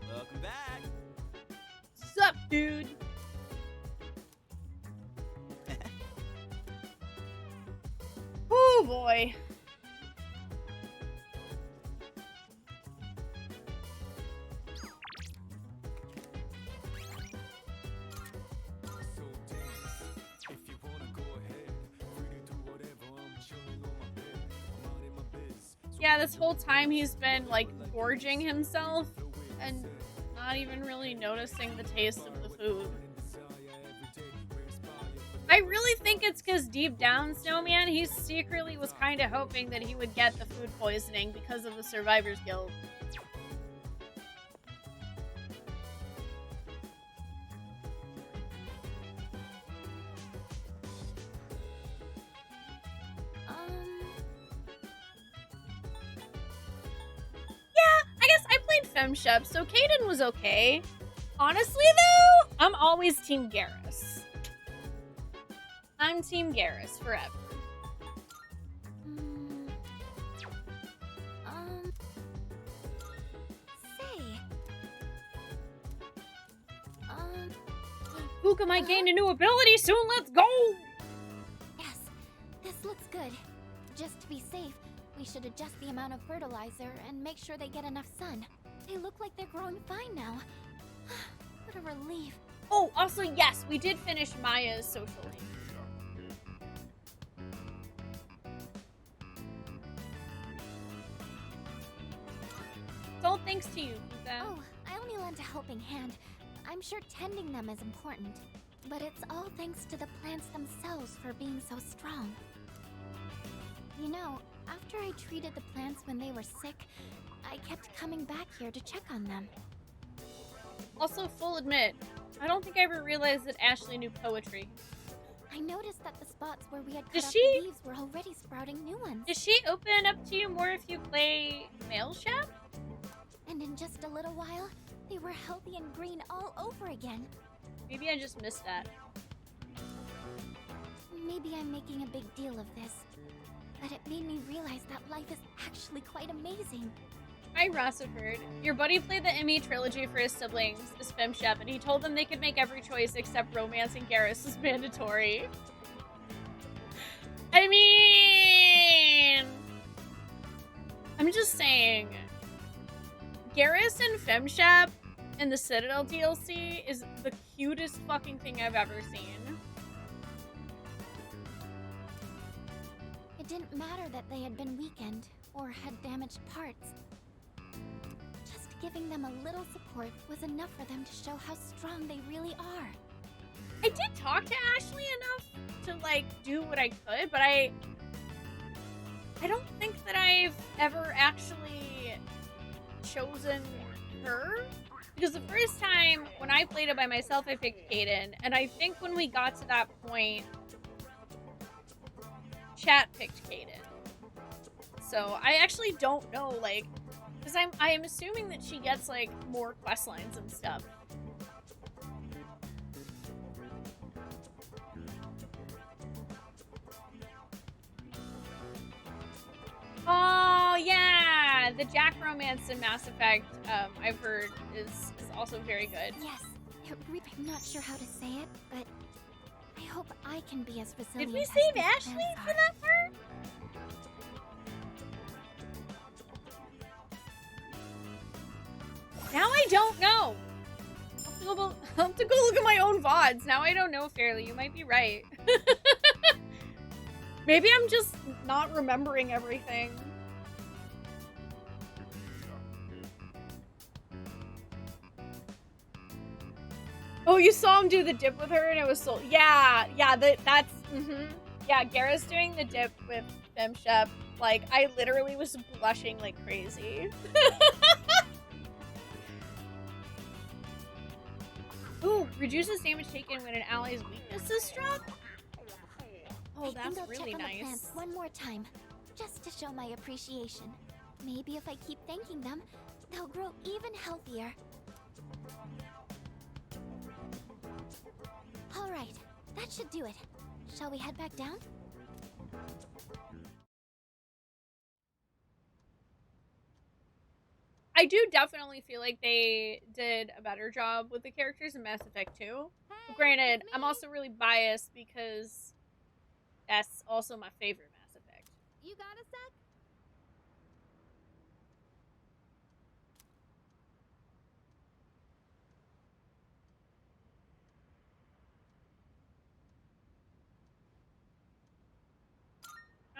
Welcome back. Sup, dude? Oh boy. Yeah, this whole time he's been, like, gorging himself and not even really noticing the taste of the food. I really think it's because deep down, Snowman, he secretly was kind of hoping that he would get the food poisoning because of the survivor's guilt. Femshep, so Kaden was okay. Honestly, though, I'm always Team Garrus. I'm Team Garrus forever. Say. Luca might gain a new ability soon. Let's go! Yes, this looks good. Just to be safe, we should adjust the amount of fertilizer and make sure they get enough sun. They look like they're growing fine now. What a relief. Oh, also, yes, we did finish Maya's social link. It's all thanks to you, Luca. Oh, I only lent a helping hand. I'm sure tending them is important. But it's all thanks to the plants themselves for being so strong. You know, after I treated the plants when they were sick, I kept coming back here to check on them. Also, full admit, I don't think I ever realized that Ashley knew poetry. I noticed that the spots where we had cut Does off she- the leaves were already sprouting new ones. Does she open up to you more if you play Mail Chef? And in just a little while, they were healthy and green all over again. Maybe I just missed that. Maybe I'm making a big deal of this, but it made me realize that life is actually quite amazing. Hi, Rossiford. Your buddy played the ME trilogy for his siblings, as Fem Chef, and he told them they could make every choice except romance and Garrus was mandatory. I mean... I'm just saying... Garrus and Fem Chef in the Citadel DLC is the cutest fucking thing I've ever seen. It didn't matter that they had been weakened or had damaged parts. Just giving them a little support was enough for them to show how strong they really are. I did talk to Ashley enough to, like, do what I could, but I don't think that I've ever actually chosen her. Because the first time when I played it by myself, I picked Kaden, and I think when we got to that point, chat picked Kaden. So I actually don't know, like, because I am assuming that she gets, like, more quest lines and stuff. Oh, yeah! The Jack romance in Mass Effect, I've heard, is also very good. Yes, I'm not sure how to say it, but I hope I can be as resilient. Did we as save these Ashley plants for are. that part? Now I don't know. I'll have to go look at my own VODs. Now I don't know, Fairly. You might be right. Maybe I'm just not remembering everything. Oh, you saw him do the dip with her and it was so... Yeah, that's... Yeah, Garrus doing the dip with Fem Chef. Like, I literally was blushing like crazy. Ooh, reduces damage taken when an ally's weakness is struck? Oh, I think that's I'll really check on the nice. plants one more time, just to show my appreciation. Maybe if I keep thanking them, they'll grow even healthier. All right, that should do it. Shall we head back down? I do definitely feel like they did a better job with the characters in Mass Effect 2. But granted, I'm also really biased because that's also my favorite Mass Effect. You got a sec?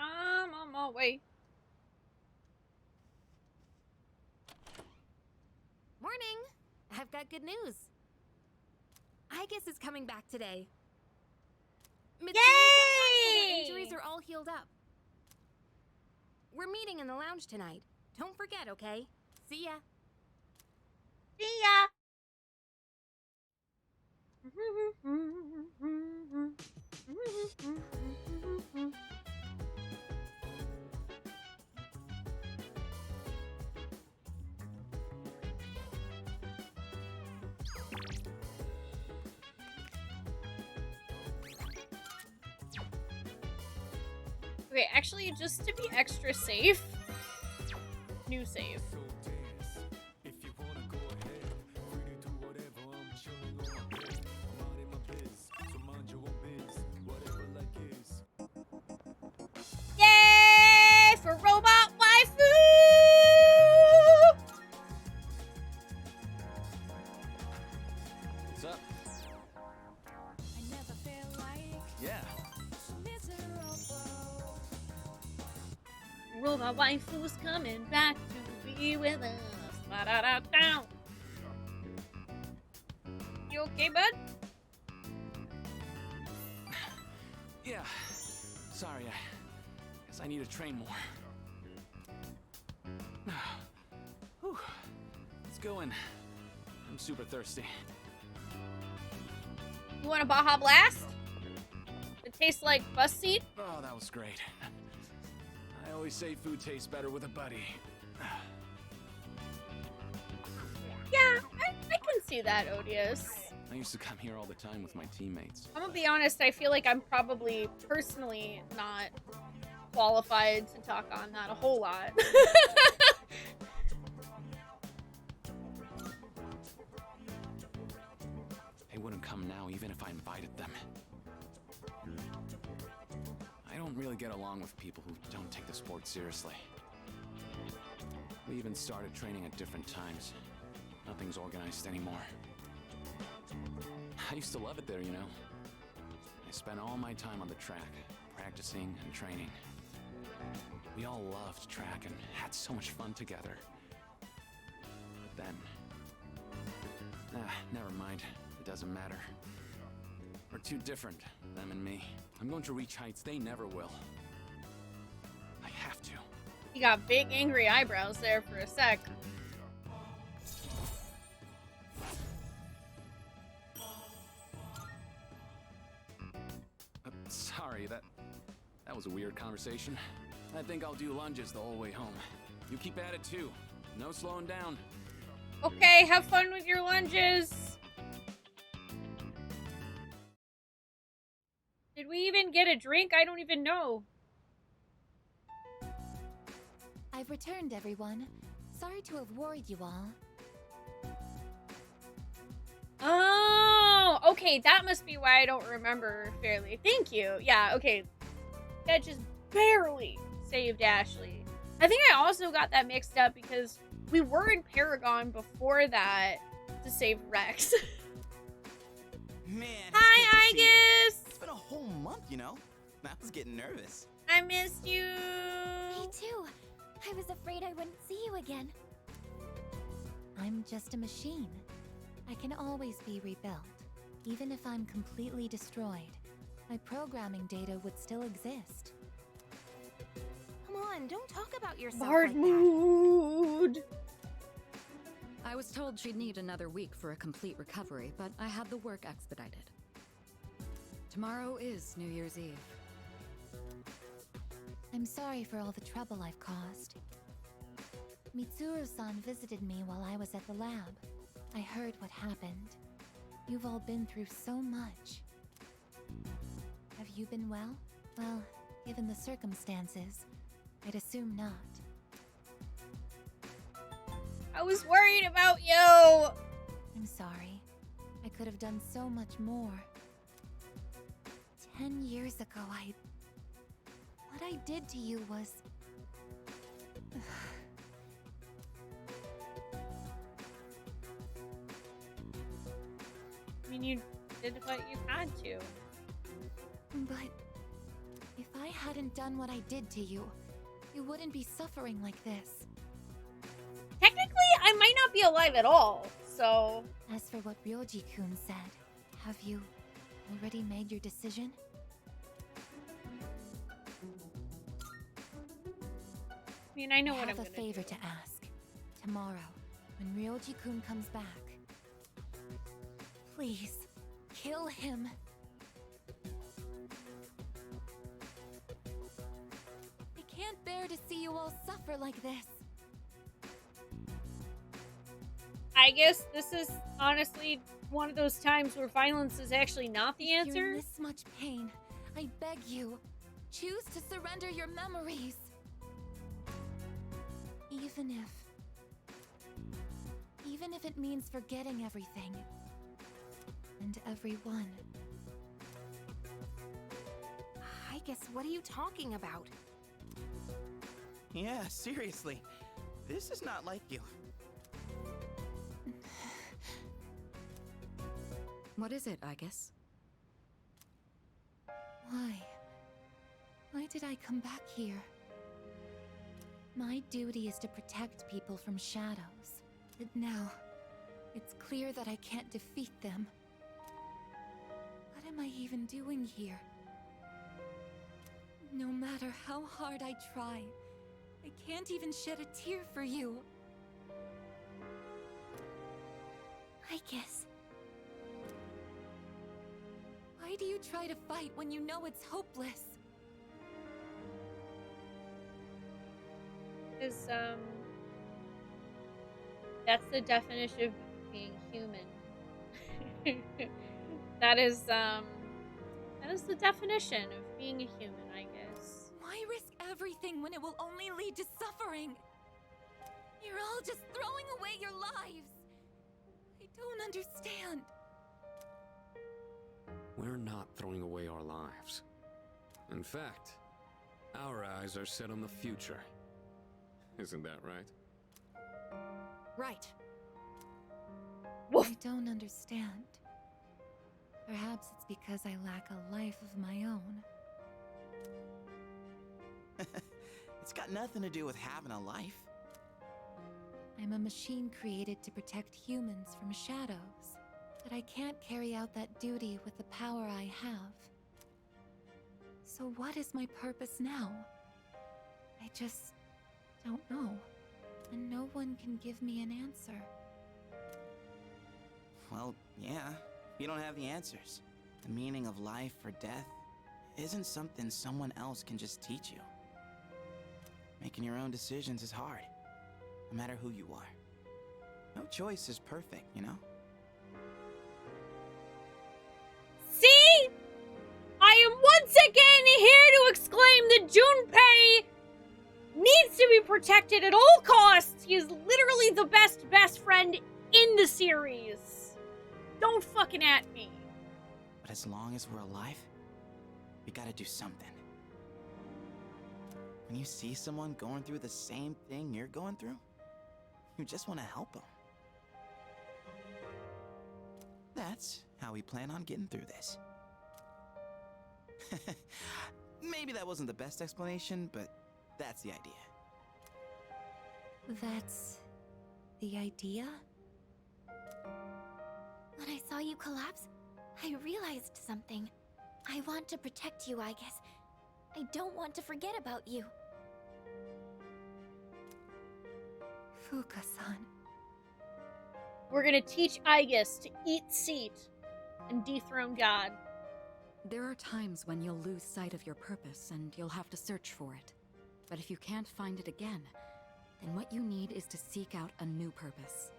I'm on my way. Morning! I've got good news. Aegis is coming back today. Mitsuru said her injuries are all healed up. We're meeting in the lounge tonight. Don't forget, okay? See ya. See ya. Okay, actually, just to be extra safe, new save. Yay for robot waifu! What's up? Yeah. Robot waifu's coming back to be with us. Ba-da-da-down. You okay, bud? Yeah. Sorry, I guess I need to train more. Whew. Let's go in. I'm super thirsty. You want a Baja Blast? It tastes like bus seat? Oh, that was great. I always say food tastes better with a buddy. Yeah, I can see that, Odious. I used to come here all the time with my teammates. I'm gonna be honest, I feel like I'm probably personally not qualified to talk on that a whole lot. They wouldn't come now even if I invited them. I don't really get along with people who don't take the sport seriously. We even started training at different times. Nothing's organized anymore. I used to love it there, you know. I spent all my time on the track, practicing and training. We all loved track and had so much fun together. But then... never mind. It doesn't matter. We're too different, them and me. I'm going to reach heights they never will. I have to. You got big angry eyebrows there for a sec. Sorry, that was a weird conversation. I think I'll do lunges the whole way home. You keep at it too. No slowing down. Okay, have fun with your lunges. Did we even get a drink? I don't even know. I've returned, everyone. Sorry to have worried you all. Oh, okay, that must be why I don't remember fairly. Thank you. Yeah, okay. That just barely saved Ashley. I think I also got that mixed up because we were in Paragon before that to save Rex. Man. Hi, Igus! It's been a whole month, you know? I was getting nervous. I missed you. Me too. I was afraid I wouldn't see you again. I'm just a machine. I can always be rebuilt. Even if I'm completely destroyed, my programming data would still exist. Come on, don't talk about yourself Bard like mood. I was told she'd need another week for a complete recovery, but I had the work expedited. Tomorrow is New Year's Eve. I'm sorry for all the trouble I've caused. Mitsuru-san visited me while I was at the lab. I heard what happened. You've all been through so much. Have you been well? Well, given the circumstances, I'd assume not. I was worried about you. I'm sorry. I could have done so much more. 10 years ago, what I did to you was... I mean, you did what you had to. But if I hadn't done what I did to you, you wouldn't be suffering like this. Technically, I might not be alive at all, so... As for what Ryoji-kun said, have you already made your decision? I mean, I know what I'm gonna do. I have a favor to ask. Tomorrow, when Ryoji-kun comes back, please, kill him. I can't bear to see you all suffer like this. I guess this is honestly one of those times where violence is actually not the If you're answer. in this much pain, I beg you, Choose to surrender your memories. Even if it means forgetting everything. And everyone. I guess, what are you talking about? Yeah, seriously. This is not like you. What is it, I guess? Why? Why did I come back here? My duty is to protect people from shadows. But now, it's clear that I can't defeat them. What am I even doing here? No matter how hard I try, I can't even shed a tear for you. I guess. Why do you try to fight when you know it's hopeless? Because, that's the definition of being human. That is the definition of being a human, I guess. Why risk everything when it will only lead to suffering? You're all just throwing away your lives. I don't understand. We're not throwing away our lives. In fact, our eyes are set on the future. Isn't that right? Right. I don't understand. Perhaps it's because I lack a life of my own. It's got nothing to do with having a life. I'm a machine created to protect humans from shadows, but I can't carry out that duty with the power I have. So what is my purpose now? I just don't know, and no one can give me an answer. Well, yeah, you don't have the answers. The meaning of life or death isn't something someone else can just teach you. Making your own decisions is hard, no matter who you are. No choice is perfect, you know? See? I am once again here to exclaim that Junpei needs to be protected at all costs. He is literally the best friend in the series. Don't fucking at me. But as long as we're alive, we gotta do something. When you see someone going through the same thing you're going through, you just want to help them. That's how we plan on getting through this. Maybe that wasn't the best explanation, but that's the idea. That's the idea? When I saw you collapse, I realized something. I want to protect you, I guess. I don't want to forget about you. Fuka-san. We're gonna teach Aigis to eat seat and dethrone God. There are times when you'll lose sight of your purpose and you'll have to search for it. But if you can't find it again, then what you need is to seek out a new purpose.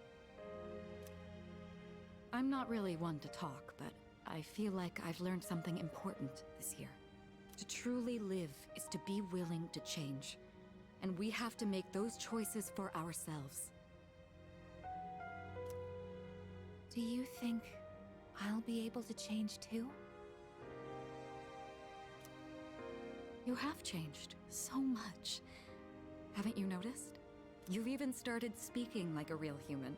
I'm not really one to talk, but I feel like I've learned something important this year. To truly live is to be willing to change. And we have to make those choices for ourselves. Do you think I'll be able to change too? You have changed so much. Haven't you noticed? You've even started speaking like a real human.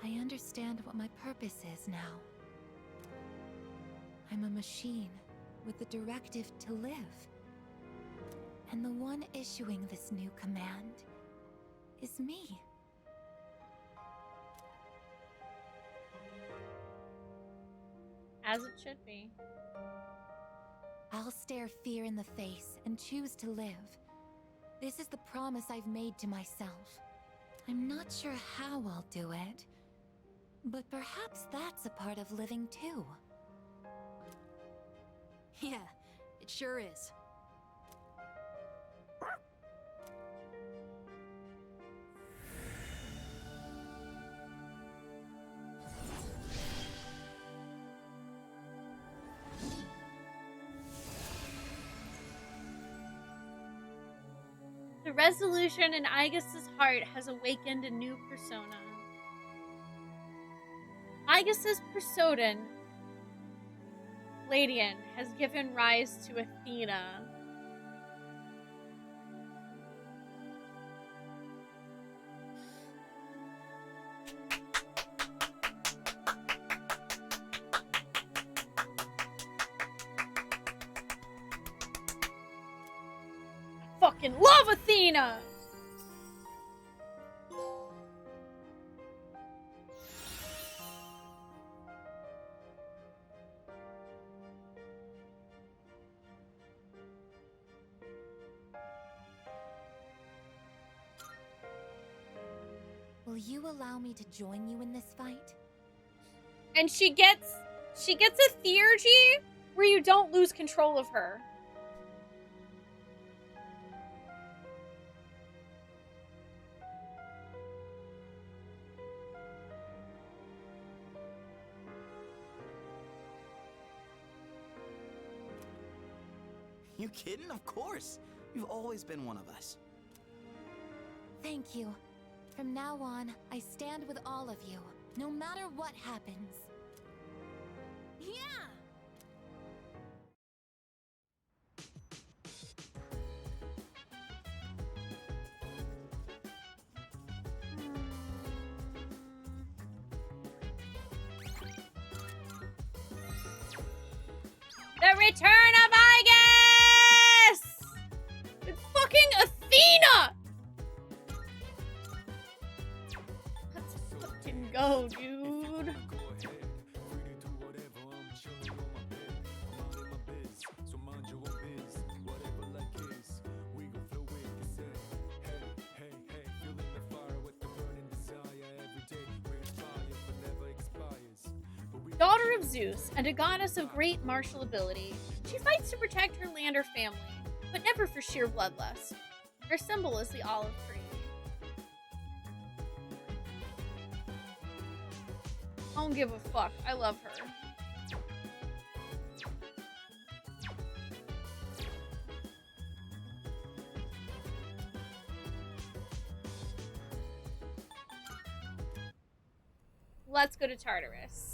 I understand what my purpose is now. I'm a machine with the directive to live. And the one issuing this new command is me. As it should be. I'll stare fear in the face and choose to live. This is the promise I've made to myself. I'm not sure how I'll do it, but perhaps that's a part of living too. Yeah, it sure is. resolution in Aigus's heart has awakened a new persona. Aigus's persona, Ladian, has given rise to Athena. Fucking love Athena! Will you allow me to join you in this fight? And she gets a theurgy where you don't lose control of her. You kidding? Of course. You've always been one of us. Thank you. From now on, I stand with all of you, no matter what happens. Yeah! The return of Aigis! It's fucking Athena! Let's fucking go, dude. Daughter of Zeus and a goddess of great martial ability, she fights to protect her land or family, but never for sheer bloodlust. Her symbol is the olive tree. I don't give a fuck. I love her. Let's go to Tartarus.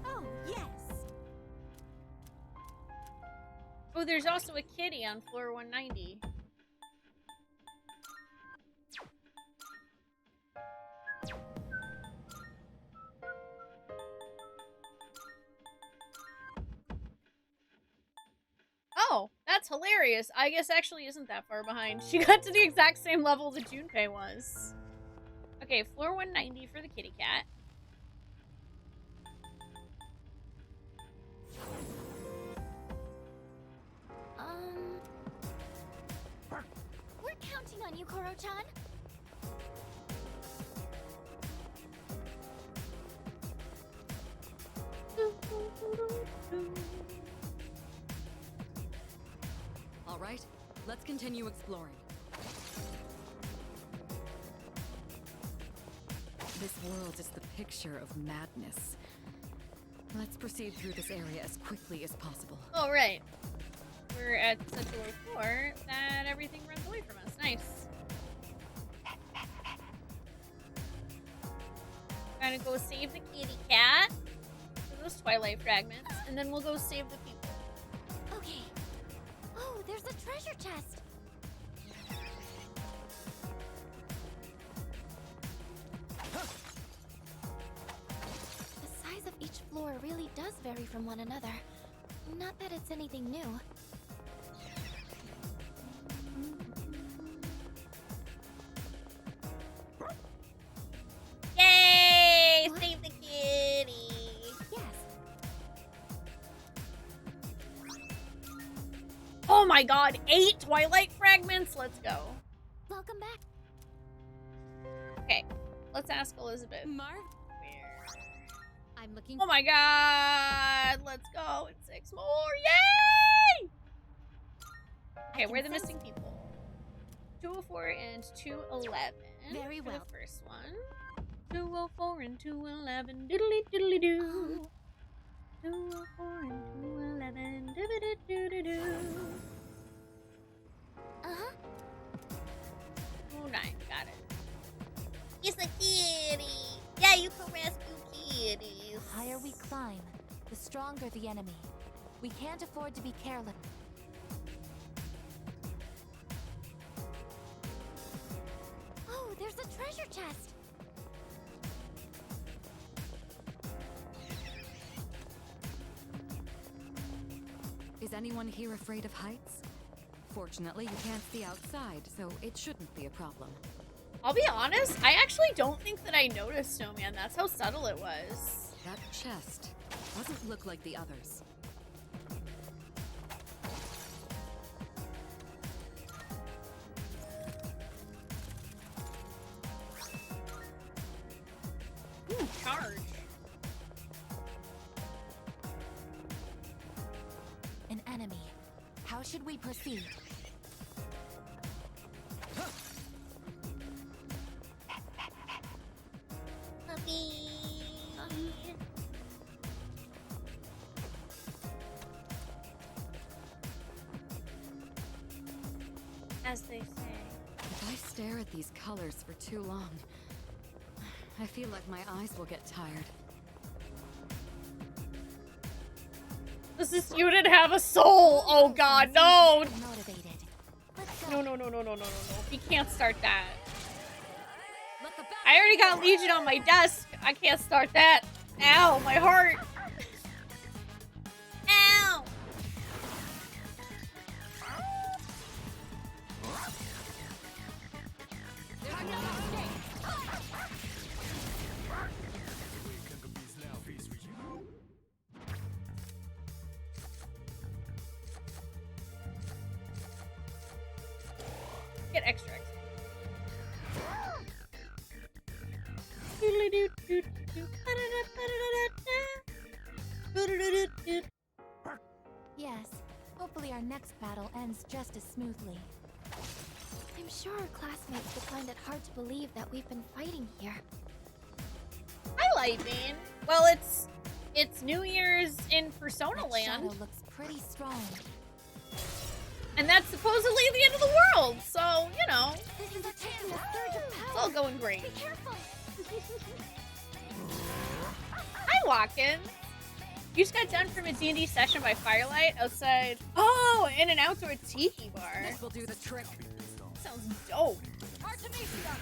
Oh, yes! Oh, there's also a kitty on floor 190. Oh, that's hilarious. I guess actually isn't that far behind. She got to the exact same level that Junpei was. Okay, floor 190 for the kitty cat. We're counting on you, Koro-chan. All right, let's continue exploring. This world is the picture of madness. Let's proceed through this area as quickly as possible. Oh, right. We're at such a low floor that everything runs away from us. Nice. Gonna go save the kitty cat for those Twilight fragments, and then we'll go save the people. Okay. Oh, there's a treasure chest. The size of each floor really does vary from one another. Not that it's anything new. Yay! Save the kitty! Yes. Oh my god, 8 Twilight fragments? Let's go. Welcome back. Okay, let's ask Elizabeth. Marv? I'm looking. Oh my god! Let's go. It's 6 more. Yay! Okay, where are the missing people? 204 and 211. Very for well. the first one. 204 and 211. Diddly diddly doo. 204 and 211. Diddly diddly doo. Uh-huh. Oh, nice. Got it. It's a kitty. Yeah, you can rescue kitties. The higher we climb, the stronger the enemy. We can't afford to be careless. Oh, there's a treasure chest. Is anyone here afraid of heights? Fortunately, you can't see outside, so it shouldn't be a problem. I'll be honest, I actually don't think that I noticed Snowman. That's how subtle it was. That chest doesn't look like the others. Ooh, charge. An enemy. How should we proceed? As they say. If I stare at these colors for too long, I feel like my eyes will get tired. This is you didn't have a soul. Oh god, no. No, no, no, no, no, no, no, no. You can't start that. I already got Legion on my desk. I can't start that. Ow, my heart. Ow. Get extra. Yes. Hopefully our next battle ends just as smoothly. I'm sure our classmates will find it hard to believe that we've been fighting here. Highlighting. Well, it's New Year's in Persona Land. Shadow looks pretty strong. And that's supposedly the end of the world. So, you know, This is taking a surge of it's power. all going great. Be careful. Hi, Watkins. You just got done from a D&D session by firelight outside. Oh, in an outdoor tiki bar. This will do the trick. Sounds dope. Artemisia!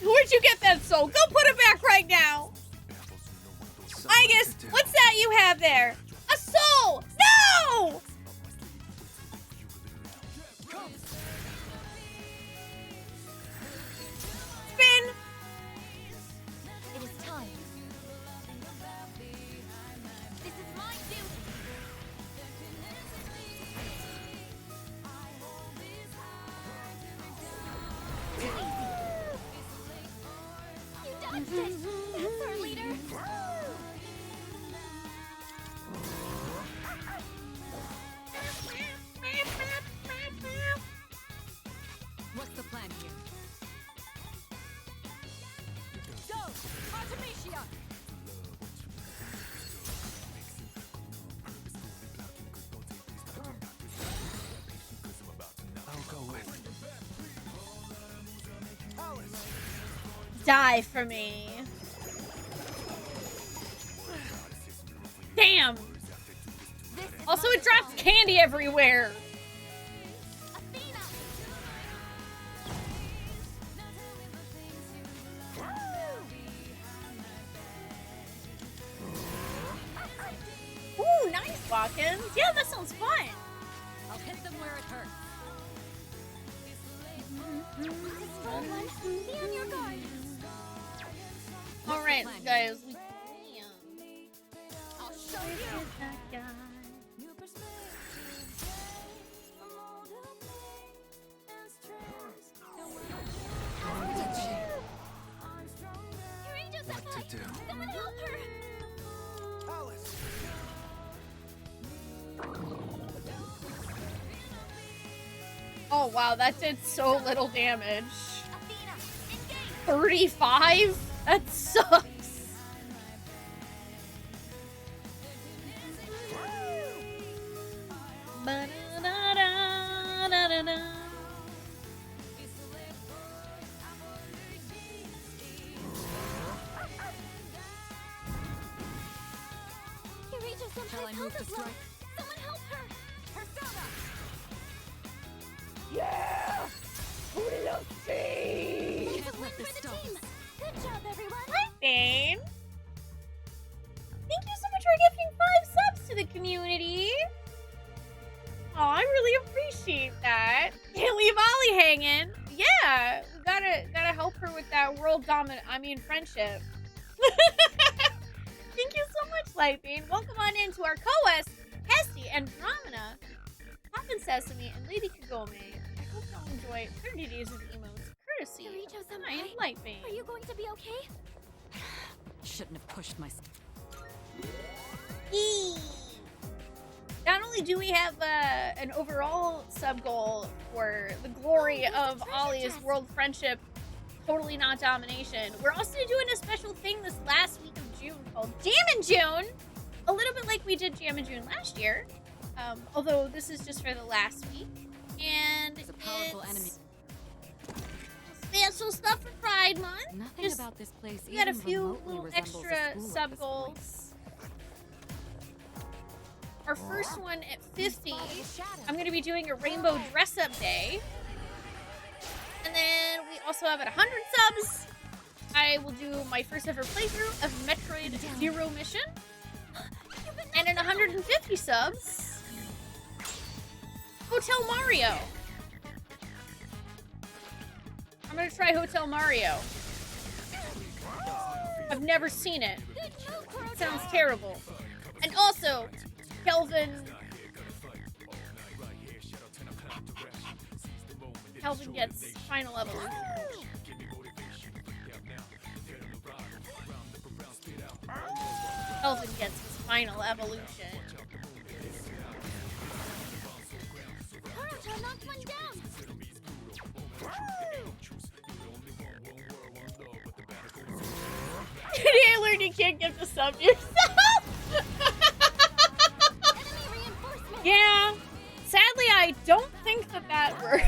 Where'd you get that soul? Go put it back right now. I guess, what's that you have there? A soul! No! Spin! It is time. This is my duty. You dodged it. That's our leader. What's the plan here? Go! Artemisia! I'll go with. Die for me. Damn. Also, it drops candy everywhere. Ooh, nice, Watkins. Yeah, that sounds fun. I'll hit them where it hurts. It's a strong one. Be on your guard. All right, guys. I'll show you. Your angel's What up to do? Someone help her. Oh wow, that did so little damage. 35? That sucks. Ba-da-da-da-da-da-da. Shall I move to strike? Someone help her! Persona! Yeah! Can't let this stop. Good job, everyone! Hi, Bane! Thank you so much for gifting 5 subs to the community! Oh, I really appreciate that. Can't leave Ollie hanging. Yeah, we gotta help her with that friendship. Thank you so much, Lightbeam. Welcome on into our co-host, Hesty and Ramana, Poppin' Sesame, and Lady Kagome. I hope you'll enjoy 30 days of emotes, courtesy of my Lightbeam. Are you going to be okay? Shouldn't have pushed myself. Not only do we have an overall sub goal for the glory of Ollie's world friendship, totally not domination, we're also doing a special thing this last week of June called Jam in June. A little bit like we did Jam in June last year, although this is just for the last week. And it's a powerful enemy. Special stuff for Pride Month. Nothing about this place We got a even few remotely little resembles a extra school at sub this goals. Our first one at 50, I'm going to be doing a rainbow dress-up day. And then we also have at 100 subs, I will do my first ever playthrough of Metroid Zero Mission. And at 150 subs, Hotel Mario. I'm going to try Hotel Mario. I've never seen it. It sounds terrible. And also, Kelvin gets final evolution. Kelvin gets his final evolution. Haruto knocked one down! Today I learned you can't give the sub to yourself. Yeah. Sadly, I don't think that works.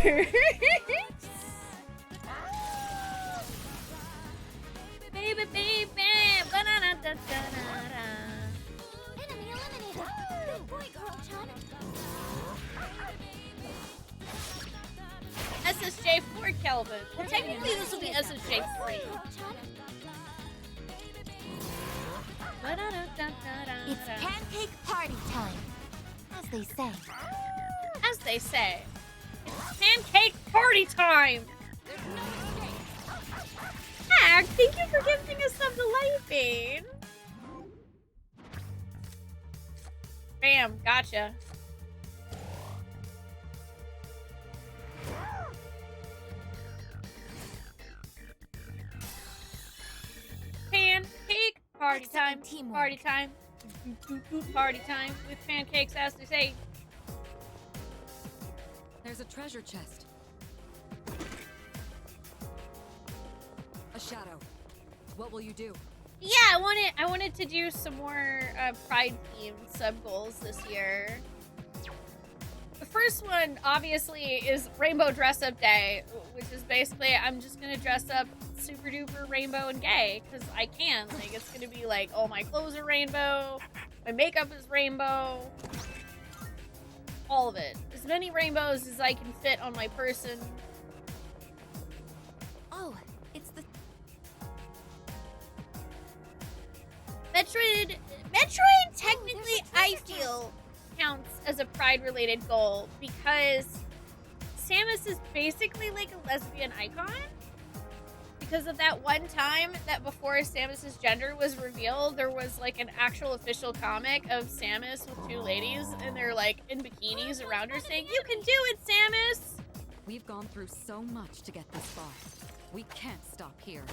Baby, baby, ba-da-da-da-da-da-da. Enemy eliminated! Good boy, Kuro-chan! SSJ 4 Kelvin. Well, technically this will be SSJ 3. It's pancake party time, as they say. As they say. It's pancake party time! Hack, thank you for gifting us some Lightbane. Bam, gotcha. Pancake party time, party time, party time with pancakes, as they say. There's a treasure chest. A shadow. What will you do? Yeah, I wanted to do some more Pride-themed sub-goals this year. The first one, obviously, is Rainbow Dress-Up Day, which is basically I'm just gonna dress up super duper rainbow and gay, because I can. Like, it's gonna be like, oh, my clothes are rainbow, my makeup is rainbow, all of it. As many rainbows as I can fit on my person. Oh, it's the... Metroid technically, I feel, counts as a Pride-related goal because Samus is basically like a lesbian icon. Because of that one time that before Samus's gender was revealed, there was like an actual official comic of Samus with two ladies, and they're like in bikinis around her saying, "You can do it, Samus!" We've gone through so much to get this far. We can't stop here.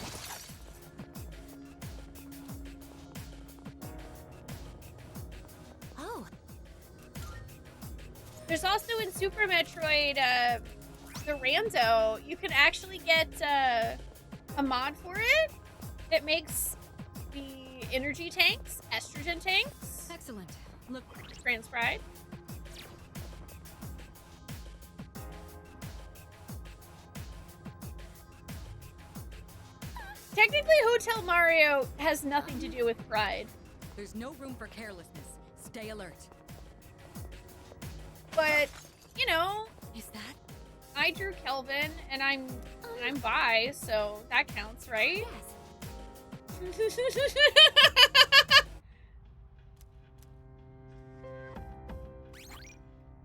Oh. There's also in Super Metroid, the Rando, you can actually get a mod for it that makes the energy tanks estrogen tanks. Excellent. Look, trans pride. Technically, Hotel Mario has nothing to do with pride. there's no room for carelessness. Stay alert. But, you know, is that? I drew Kelvin, and I'm bi, so that counts, right? Yes.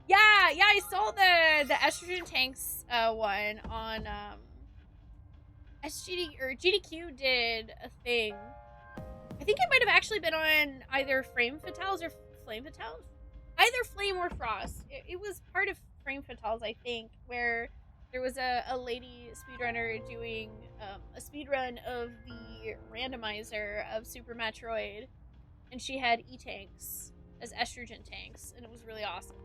yeah, I saw the estrogen tanks one on SGD or GDQ did a thing. I think it might have actually been on either Frame Fatales or Flame Fatales. Either Flame or Frost. It was part of Frame Fatales, I think, where there was a lady speedrunner doing a speedrun of the randomizer of Super Metroid, and she had E-tanks as estrogen tanks, and it was really awesome.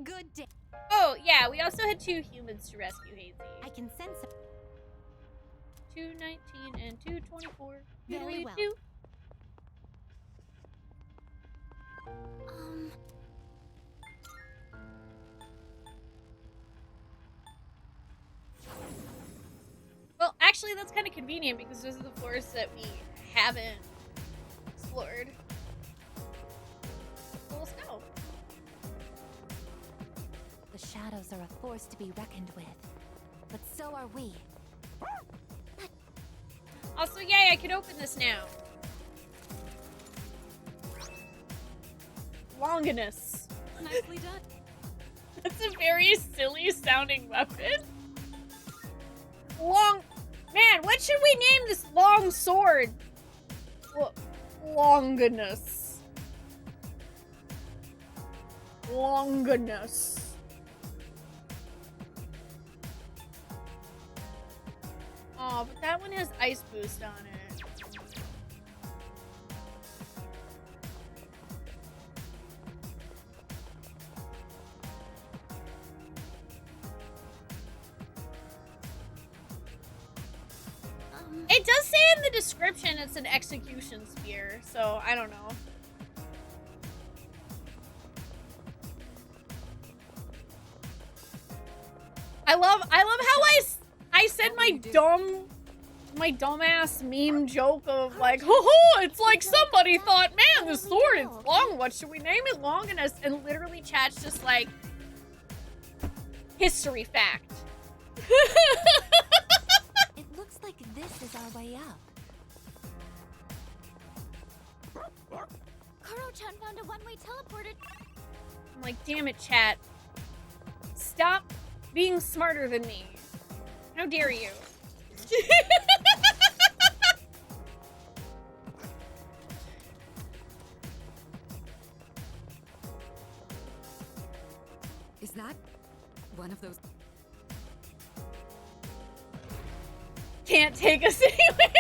Good day. Oh, yeah, we also had 2 humans to rescue Hazy. I can sense it. 219 and 224. Very well. Well, actually, that's kind of convenient because those are the floors that we haven't explored. So let's go. The shadows are a force to be reckoned with, but so are we. Also, yay, I can open this now. Longinus. Nicely done. That's a very silly sounding weapon. Man, what should we name this long sword? Longinus. Longinus. Oh, but that one has ice boost on it. It does say in the description it's an execution spear, so I don't know. I love how I said my dumbass meme joke of like, ho, it's like somebody thought, man, this sword is long, what should we name it? Longinus, and literally chat's just like, history fact. It looks like this is our way up. Kuro-chan found a one-way teleporter. I'm like, damn it, chat. Stop being smarter than me. How dare you? Is that one of those? Can't take us anywhere.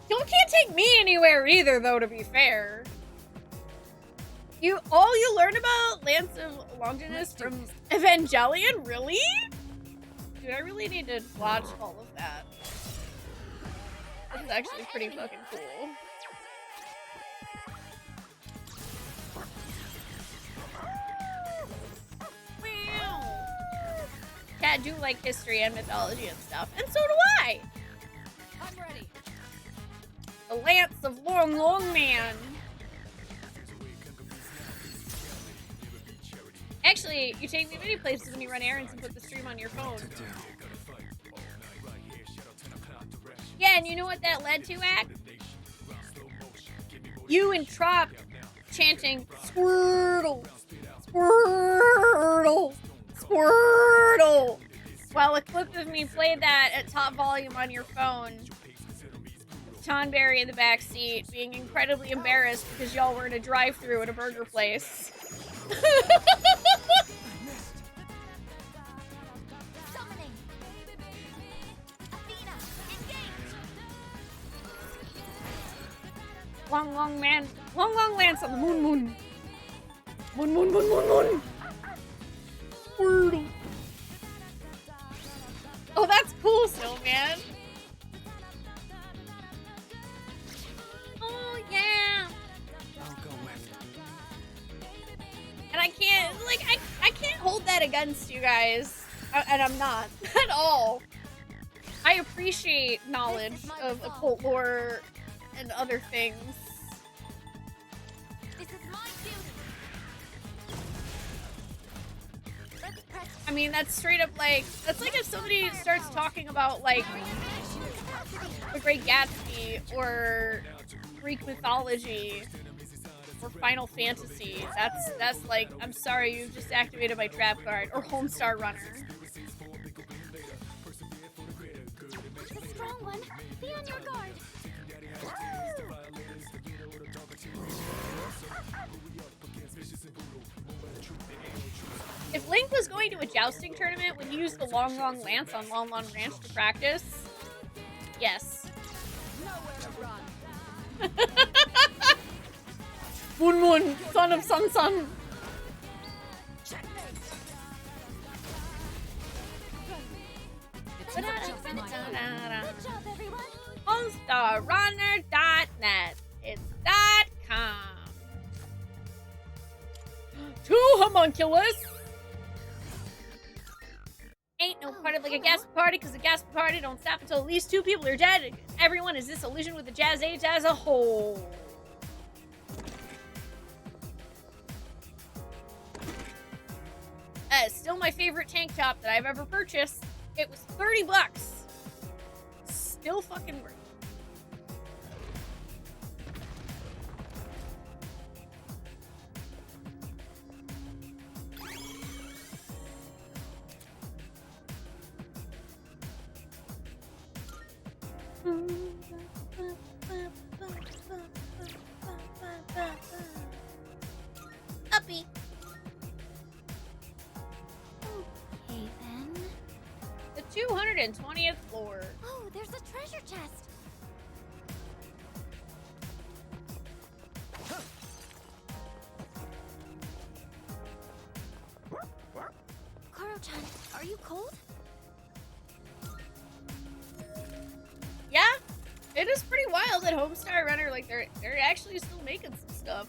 You can't take me anywhere either, though, to be fair. All you learn about Lance of Longinus from Evangelion? Really? Dude, I really need to watch all of that. This is actually pretty fucking cool. Cat do like history and mythology and stuff, and so do I. I'm ready. The Lance of Long Man. Actually, you take me many places when you run errands and put the stream on your phone. Yeah, and you know what that led to, Act? You and Trop chanting Squirtle, Squirtle, Squirtle, while a clip of me played that at top volume on your phone. Tonberry in the back seat being incredibly embarrassed because y'all were in a drive-thru at a burger place. Summoning. Athena, engage. Long lance on the moon. Moon. Wordle. Oh, that's cool, Snowman. Oh, yeah. I'll go with. And I can't, like, I can't hold that against you guys. And I'm not. At all. I appreciate knowledge of occult lore and other things. This is my duty. Let's press. I mean, that's straight up like, that's like if somebody starts talking about, like, The Great Gatsby, or Greek mythology, or Final Fantasy. That's like, I'm sorry, you've just activated my trap card, or Homestar Runner. The strong one. Be on your guard. If Link was going to a jousting tournament, would he use the Long Lance on Long Ranch to practice? Yes. Moon, son of Sun. Good job, everyone. HomestarRunner.net. It's .com. 2 homunculus. Ain't no party like a gasp party, because a gasp party don't stop until at least 2 people are dead. Everyone is disillusioned with the Jazz Age as a whole. That is still my favorite tank top that I've ever purchased. It was $30. Still fucking worth it. Uppy. Okay, then. The 220th floor. Oh, there's a treasure chest. Koro-chan, are you cold? Yeah, it is pretty wild that Homestar Runner, like, they're actually still making some stuff.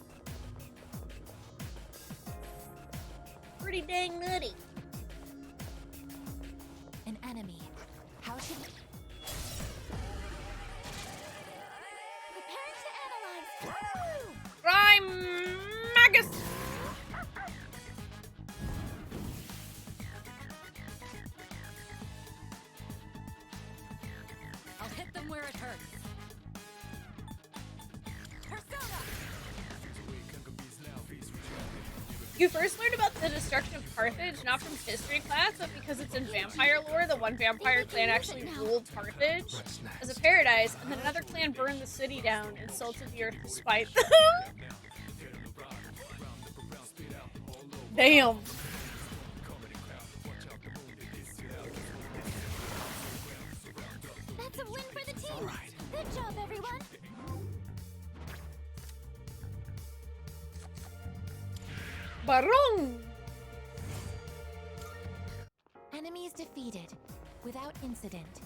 Pretty dang nutty. An enemy. How should we... Preparing to analyze. Prime Magus. I'll hit them where it hurts. Persona! You first learned about the destruction of Carthage not from history class, but because it's in vampire lore. The one vampire clan actually ruled Carthage as a paradise, and then another clan burned the city down and salted the earth to spite them. Damn. That's a win for the team. Good job, everyone. Barong! Enemies defeated. Without incident.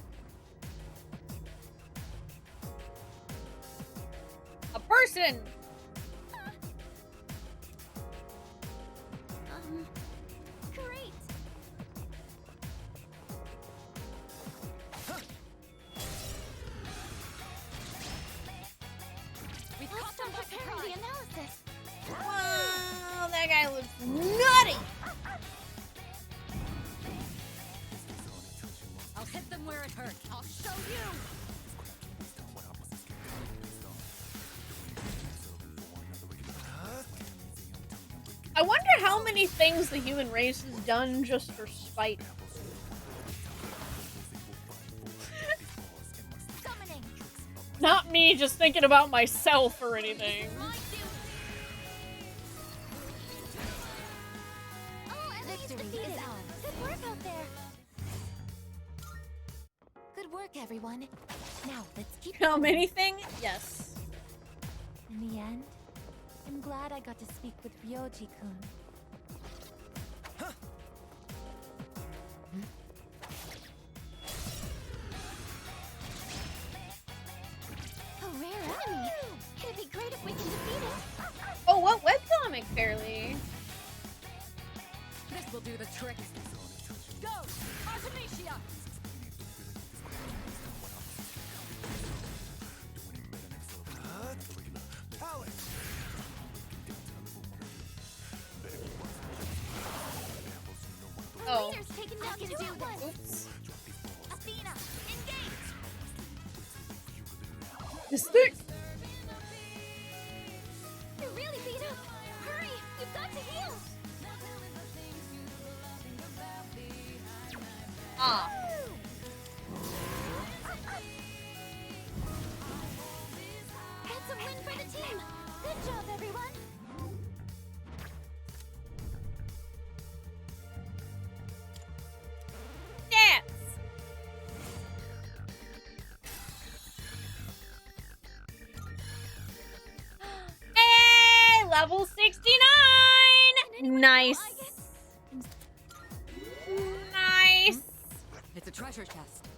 A person! Great. Let's start preparing the analysis. Wow, that guy looks nutty! I'll hit them where it hurts. I'll show you. I wonder how many things the human race has done just for spite. Summoning. Not me just thinking about myself or anything. Oh, enemies Victory defeated. is on. Good work out there. Good work, everyone. Now, let's keep How going. many thing? Yes. In the end, I'm glad I got to speak with Ryoji-kun. A rare enemy. It'd be great if we can defeat it. Oh, what webcomic, Fairly? This will do the trick. Go! Artemisia! Oh. Leader's taking notes to do this. Oops. Athena, engage! The stick! You're really beat up. Hurry, you've got to heal. Ah. That's a win for the team. Good job, everyone. Dance! Hey! Level 69! Nice. Nice. It's a treasure chest.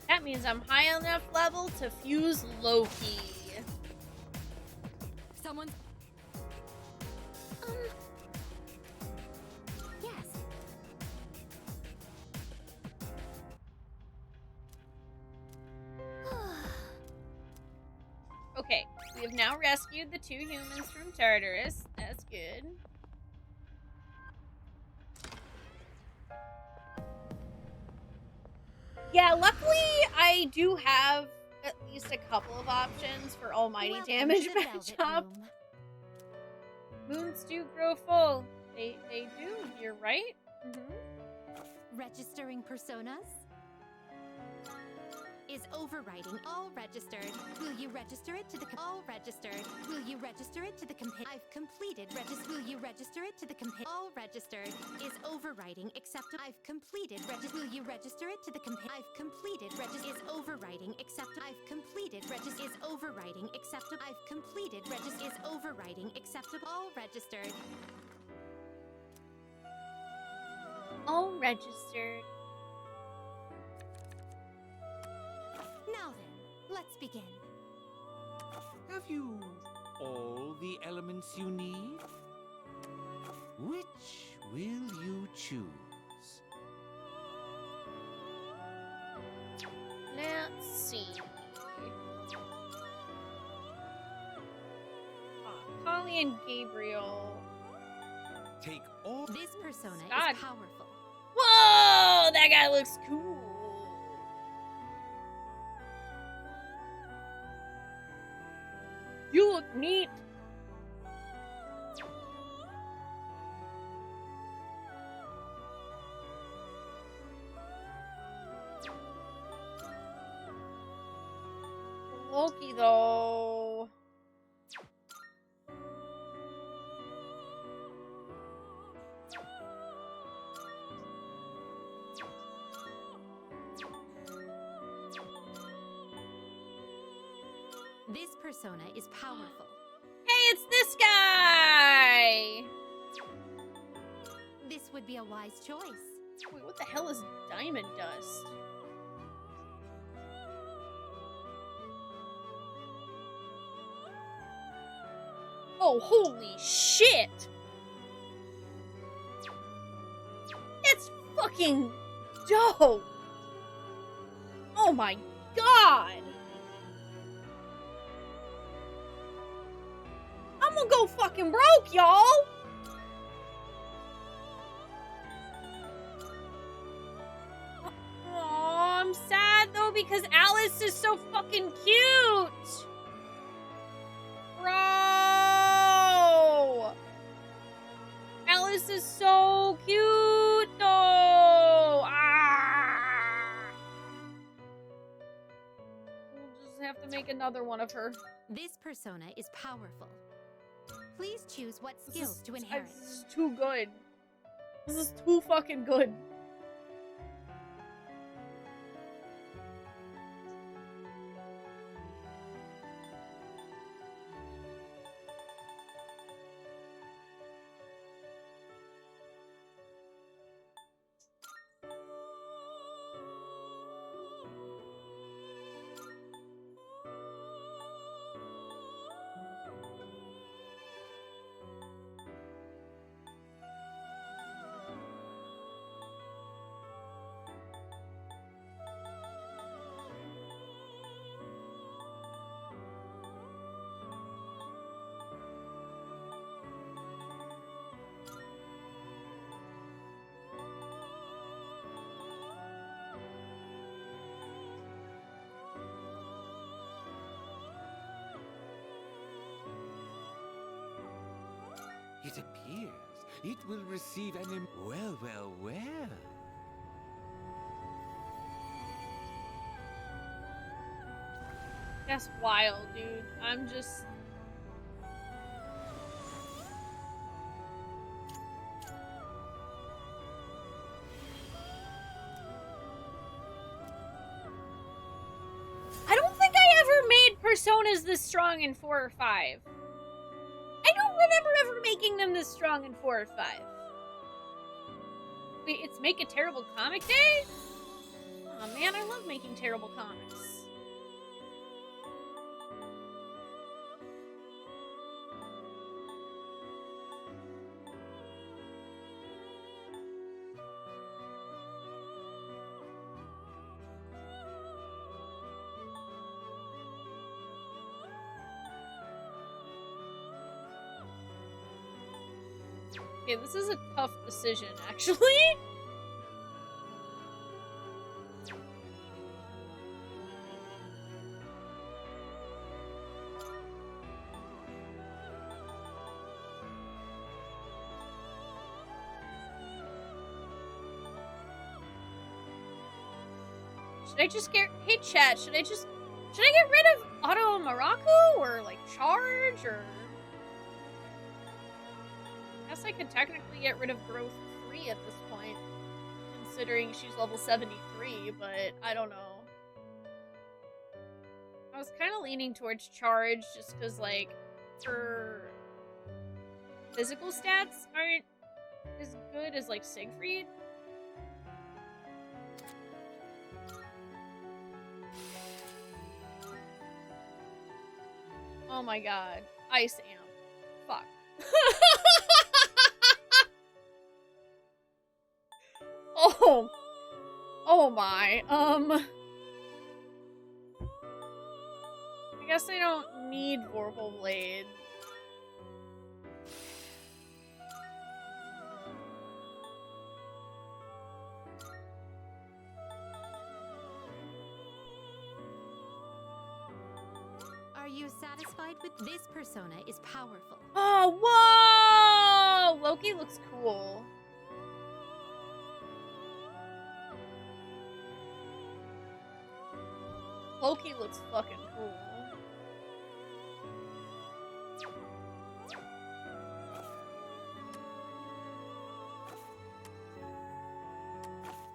That means I'm high enough level to fuse Loki. Someone. Yes. Okay, we have now rescued the 2 humans from Tartarus. That's good. Yeah, luckily I do have at least a couple of options for almighty Welcome damage to the Velvet matchup. Room. Moons do grow full. They do, you're right. Registering personas is overriding all registered. Will you register it to the all registered? Will you register it to the I've completed Will you register it to the all registered is overriding accept I've completed Will you register it to the I've completed is overriding accept I've completed is overriding acceptable I've completed is overriding acceptable all registered. All registered. Now then, let's begin. Have you all the elements you need? Which will you choose? Let's see. Holly and Gabriel. Take all. This persona God. is powerful. Whoa! That guy looks cool. You look neat. Loki, though. This persona is powerful. Hey, it's this guy! This would be a wise choice. Wait, what the hell is diamond dust? Oh, holy shit! It's fucking dope! Oh my god! I'm gonna go fucking broke, y'all! Aw, I'm sad though because Alice is so fucking cute! Bro! Alice is so cute though! Ah! We'll just have to make another one of her. This persona is powerful. Please choose what skills to inherit. This is too good. This is too fucking good. appears it will receive an well, well, well. That's wild, dude. I'm just... I don't think I ever made personas this strong in 4 or 5. I don't remember ever making them this strong in 4 or 5. Wait, it's Make a Terrible Comic Day? Aw, man, I love making terrible comics. Okay, this is a tough decision, actually. Should I just get... Hey, chat, should I get rid of Auto Maraku? Or, like, Charge? Or... I guess I could technically get rid of Growth 3 at this point, considering she's level 73, but I don't know. I was kind of leaning towards Charge just because, like, her physical stats aren't as good as, like, Siegfried. Oh my god. Ice Amp. Fuck. Oh my, I guess I don't need Vorpal Blade. Are you satisfied with this persona is powerful? Oh, whoa! Loki looks cool. Loki looks fucking cool.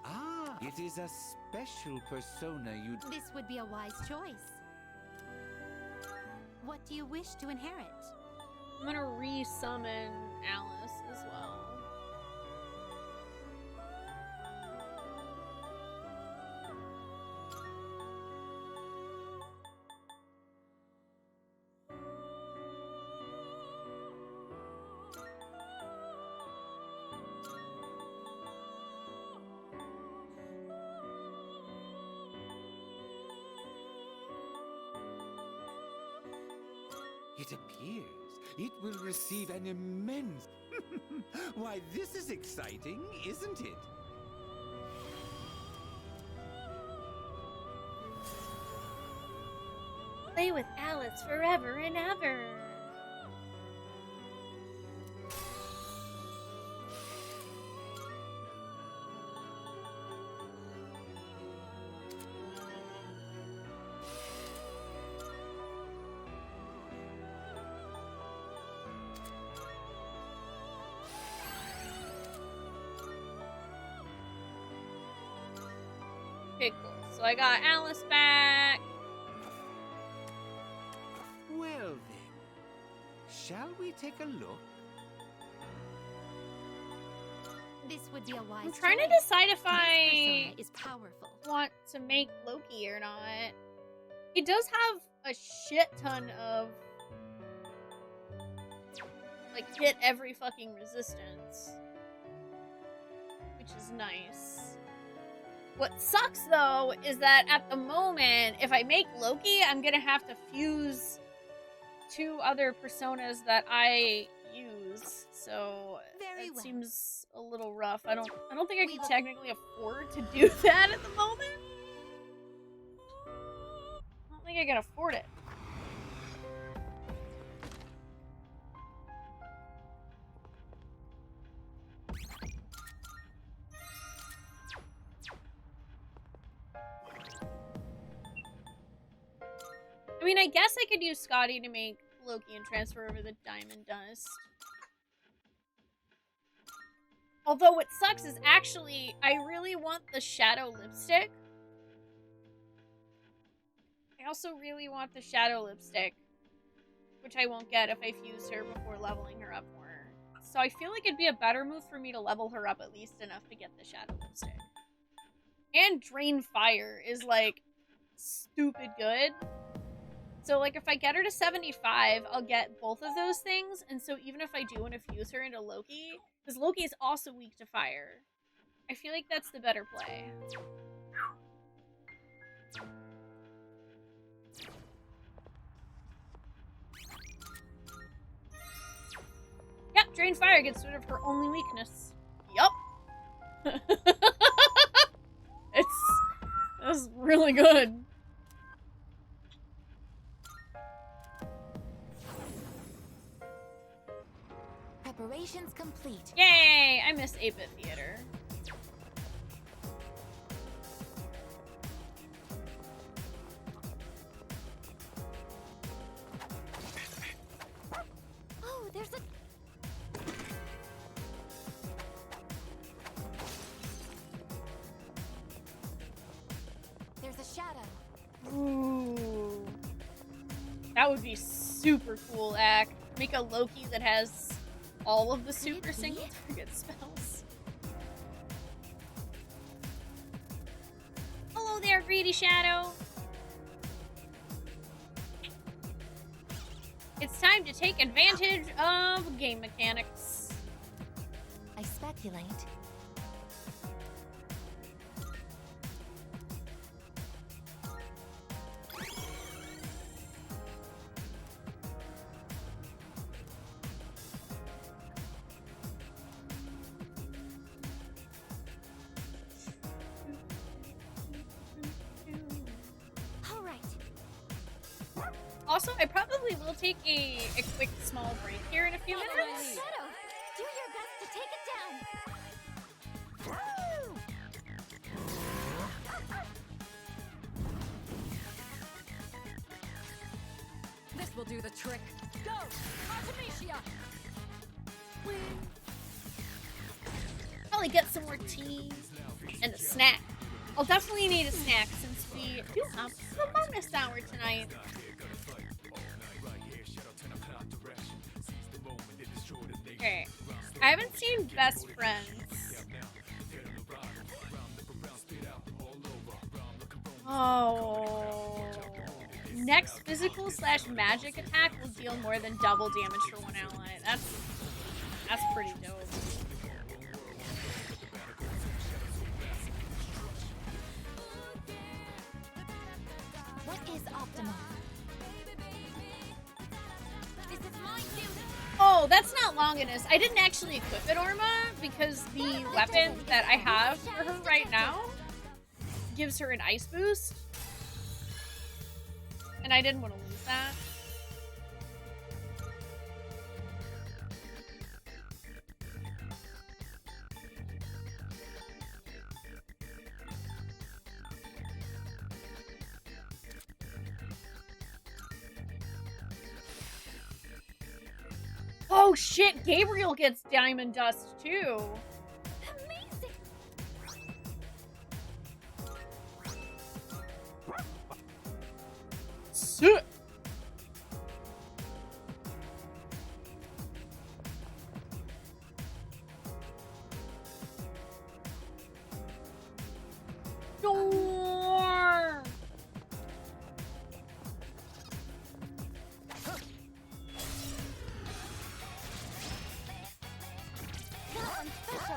Ah, it is a special persona you... This would be a wise choice. What do you wish to inherit? I'm gonna re-summon Alice as well. It appears it will receive an immense... Why, this is exciting, isn't it? Play with Alice forever and ever. Okay, cool. So I got Alice back. Well then, shall we take a look? This would be a wise I'm trying to decide if I is powerful. want to make Loki or not. He does have a shit ton of, like, hit every fucking resistance, which is nice. What sucks, though, is that at the moment, if I make Loki, I'm gonna have to fuse 2 other personas that I use. So that seems a little rough. I don't think I can technically afford to do that at the moment. I don't think I can afford it. mean, I guess I could use Scotty to make Loki and transfer over the diamond dust. Although what sucks is actually, I really want the shadow lipstick. I also really want the shadow lipstick, which I won't get if I fuse her before leveling her up more. So I feel like it'd be a better move for me to level her up at least enough to get the shadow lipstick. And Drain Fire is, like, stupid good. So, like, if I get her to 75, I'll get both of those things. And so even if I do want to fuse her into Loki, because Loki is also weak to fire, I feel like that's the better play. Yep, Drain Fire gets rid of her only weakness. Yup. That's really good. Preparations complete. Yay! I miss 8-bit theater. Oh, there's a... There's a shadow. Ooh. That would be super cool, Ack. Make a Loki that has all of the super single target spells. Hello there, Greedy Shadow. It's time to take advantage of game mechanics. I speculate. All right. Also, I probably will take a quick small break here in a few minutes. Shadow, do your best to take it down. This will do the trick. Go! Artemisia! Probably get some more tea and a snack. I'll definitely need a snack since we do have a bonus hour tonight. Okay, I haven't seen Best Friends. Oh. Next physical / magic attack will deal more than double damage for one ally. That's pretty dope. What is optimal? This is my duty. Oh, that's not Longinus. I didn't actually equip it, Orma, because the weapon that I have for her right now gives her an ice boost. And I didn't want to lose that. Oh shit, Gabriel gets diamond dust too. Amazing. Sick. Door. That one's special.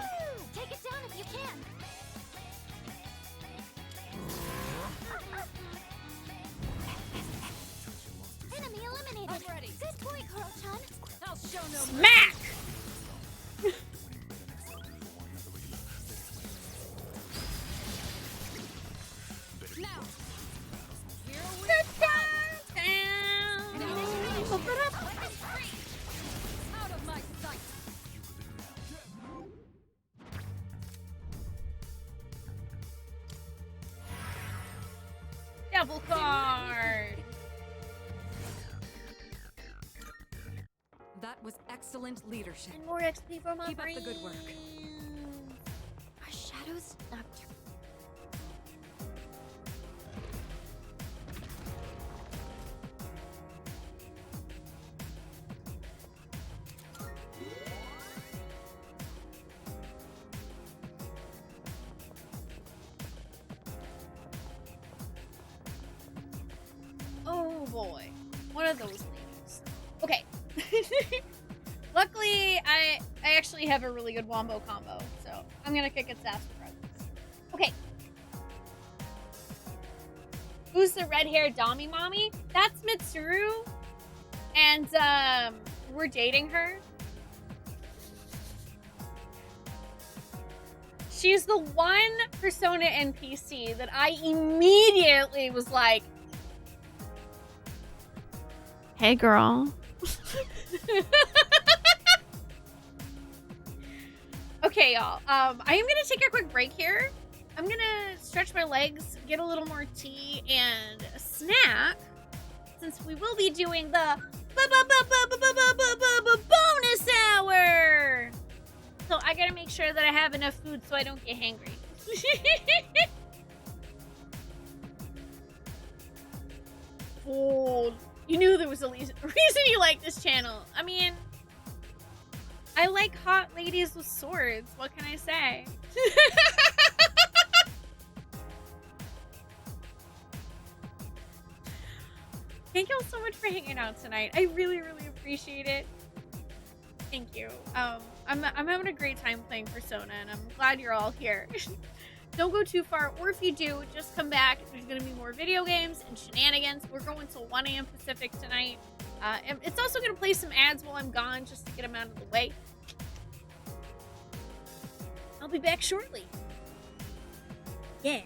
Take it down if you can. Enemy eliminated. I'm ready. Good point, Koro-chan. I'll show no mercy. Smack! Now, here we out of my sight. Devil card. excellent leadership. And more XP for my Keep up the good work. Are shadows nocturnal? Oh boy. One of those things. Okay. Luckily, I actually have a really good wombo combo, so I'm gonna kick its ass regardless. Okay. Who's the red-haired Dami mommy? That's Mitsuru. And we're dating her. She's the one Persona NPC that I immediately was like, hey girl. Okay, y'all. I am gonna take a quick break here. I'm gonna stretch my legs, get a little more tea and a snack, since we will be doing the bonus hour. So I gotta make sure that I have enough food so I don't get hangry. Fold. You knew there was a reason you like this channel. I mean, I like hot ladies with swords. What can I say? Thank y'all so much for hanging out tonight. I really, really appreciate it. Thank you. I'm having a great time playing Persona, and I'm glad you're all here. Don't go too far, or if you do, just come back. There's going to be more video games and shenanigans. We're going till 1 a.m. Pacific tonight. And it's also going to play some ads while I'm gone, just to get them out of the way. I'll be back shortly. Yeah.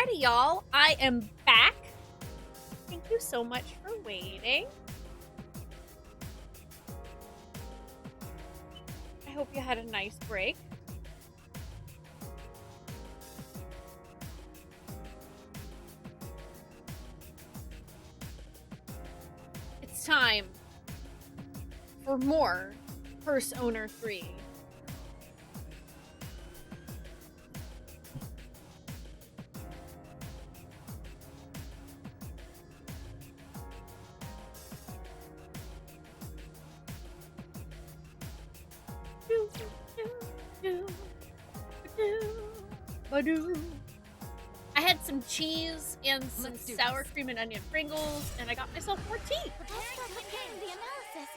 Alrighty, y'all. I am back. Thank you so much for waiting. I hope you had a nice break. It's time for more Purse Owner 3. I had some cheese and some sour cream and onion Pringles, and I got myself more tea. The analysis.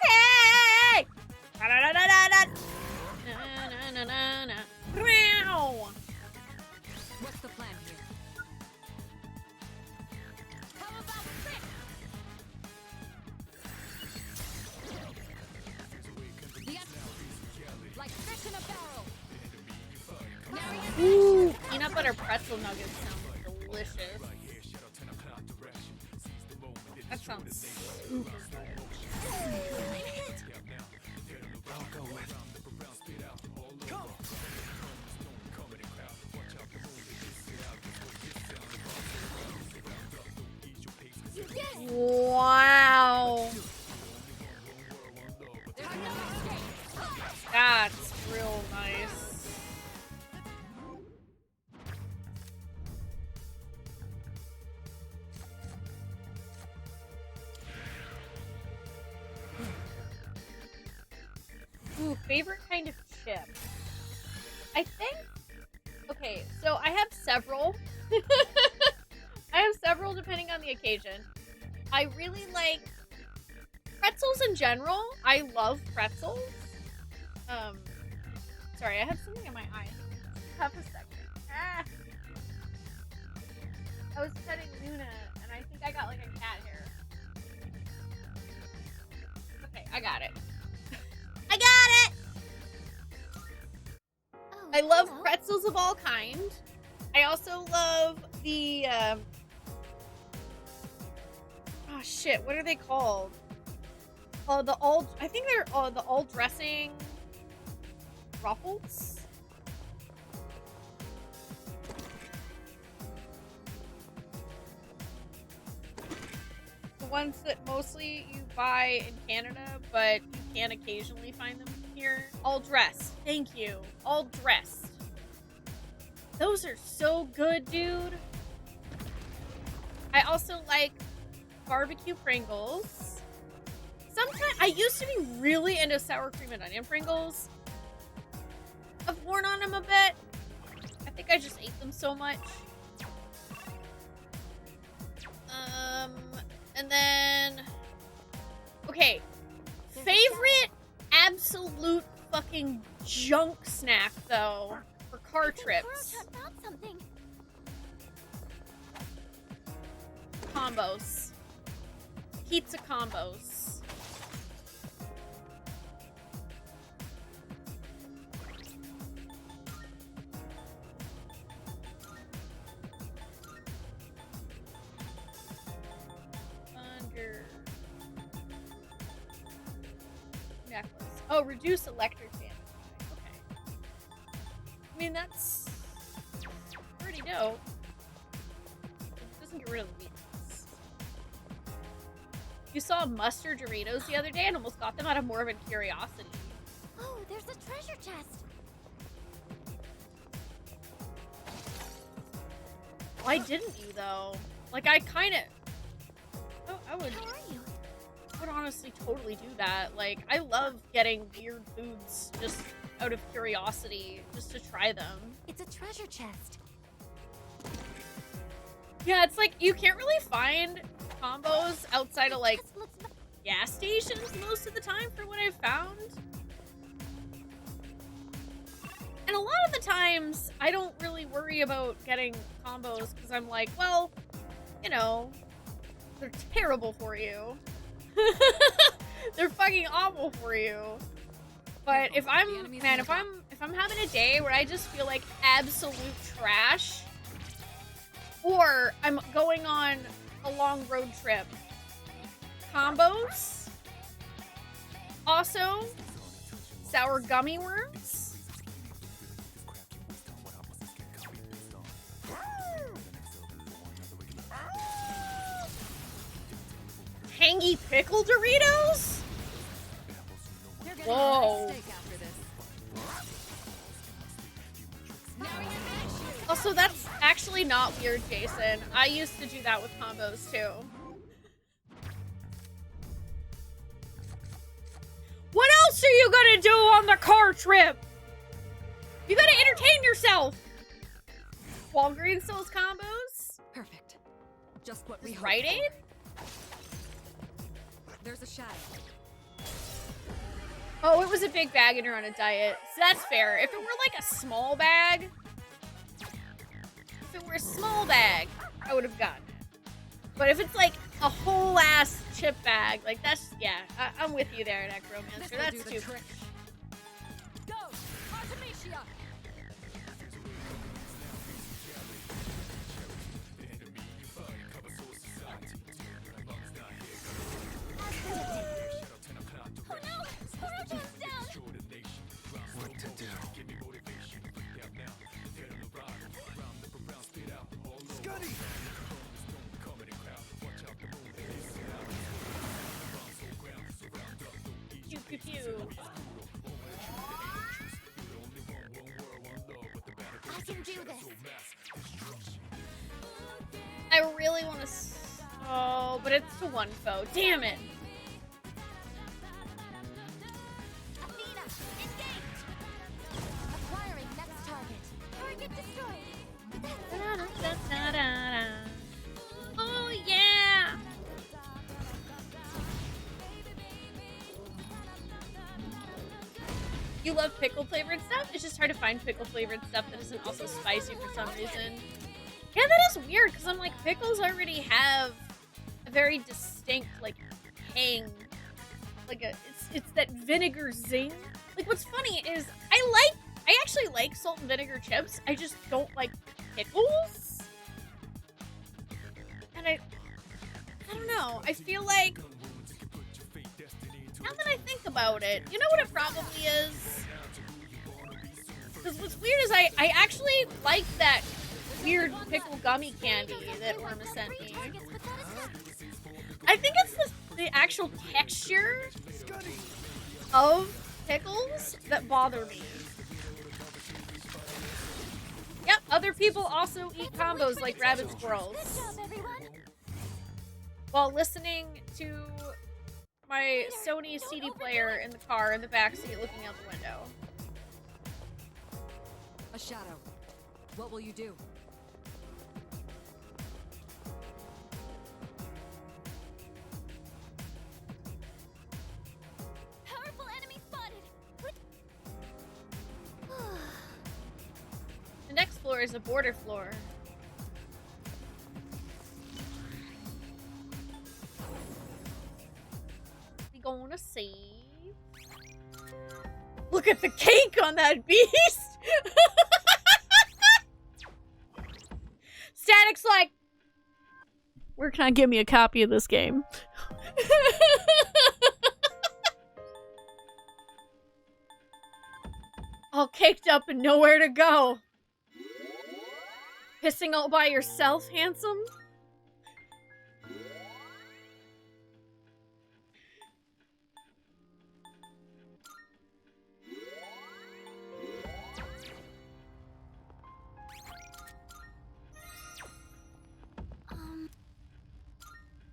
Hey! Na-na-na-na-na. Meow. What's the plan here? How about this? Like fish in a barrel. Ooh, peanut butter pretzel nuggets sound delicious. That sounds super good. Wow. That's real nice. Ooh, favorite kind of chip. I think, okay, so I have several. I have several depending on the occasion. I really like pretzels in general. I love pretzels. Sorry, I have something in my eye. Have a second. Ah. I was petting Luna, and I think I got like a cat hair. Okay, I got it. I got it! I love pretzels of all kind. I also love the, oh shit, what are they called? I think they're the all dressing Ruffles? The ones that mostly you buy in Canada, but you can occasionally find them here. All dressed. Thank you. All dressed. Those are so good, dude. I also like barbecue Pringles. Sometimes I used to be really into sour cream and onion Pringles. I've worn on them a bit. I think I just ate them so much. And then, okay, favorite absolute fucking junk snack though for car trips. Found something. Combos. Pizza combos. Necklace. Oh, reduce electric damage. Okay. I mean, that's pretty dope. It doesn't get rid of the weakness. You saw mustard Doritos the other day and almost got them out of morbid curiosity. Oh, there's a treasure chest. Why didn't you, though? Like, I kind of... Oh, I would... How are you? I would honestly totally do that. Like, I love getting weird foods just out of curiosity, just to try them. It's a treasure chest. Yeah, it's like, you can't really find combos outside of, like, gas stations most of the time for what I've found. And a lot of the times, I don't really worry about getting combos because I'm like, well, you know, they're terrible for you. They're fucking awful for you. But if I'm if I'm having a day where I just feel like absolute trash, or I'm going on a long road trip, combos. Also, sour gummy worms. Tangy pickle Doritos? Whoa. Also, that's actually not weird, Jason. I used to do that with combos too. What else are you gonna do on the car trip? You gotta entertain yourself. Walgreens sells combos? Perfect. Just what we Rite Aid? There's a shadow. Oh, it was a big bag and you're on a diet. So that's fair. If it were like a small bag, I would have gotten it. But if it's like a whole ass chip bag, like that's, yeah, I'm with you there, Necromancer. That's too much. Go! Artemisia! Oh no! Boruto's down! What to do? Scuddy! Pew, pew, pew. I can do this! I really want to. Oh, but it's to one foe. Damn it! Athena, engage! Acquiring next target. Target destroyed. Oh yeah! You love pickle flavored stuff? It's just hard to find pickle flavored stuff that isn't also spicy for some reason. Yeah, that is weird because I'm like, pickles already have a very distinct like tang, like it's that vinegar zing. Like what's funny is I actually like salt and vinegar chips. I just don't like pickles. And I don't know. I feel like now that I think about it, you know what it probably is? Because what's weird is I actually like that weird pickle gummy candy that Orma sent me. I think it's the actual texture of pickles that bother me. Yep, other people also eat combos like rabbit squirrels. While listening to my Sony CD player in the car in the backseat looking out the window. A shadow. What will you do? Powerful enemy spotted! The next floor is a border floor. We gonna see. Look at the cake on that beast! Static's like, where can I get me a copy of this game? All caked up and nowhere to go. Pissing all by yourself, handsome?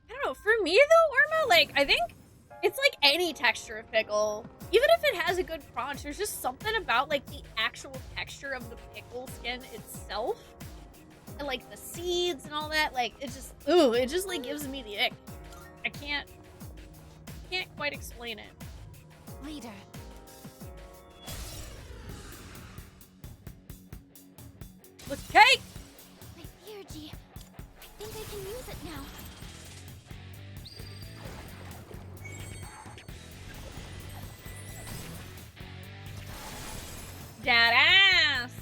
I don't know, for me though, Orma, like, I think it's like any texture of pickle. Even if it has a good crunch, there's just something about like the actual texture of the pickle skin itself. And like the seeds and all that, like it just, ooh, it just like gives me the ick. I can't quite explain it. Leader. Look, cake! My energy. I think I can use it now. That ass.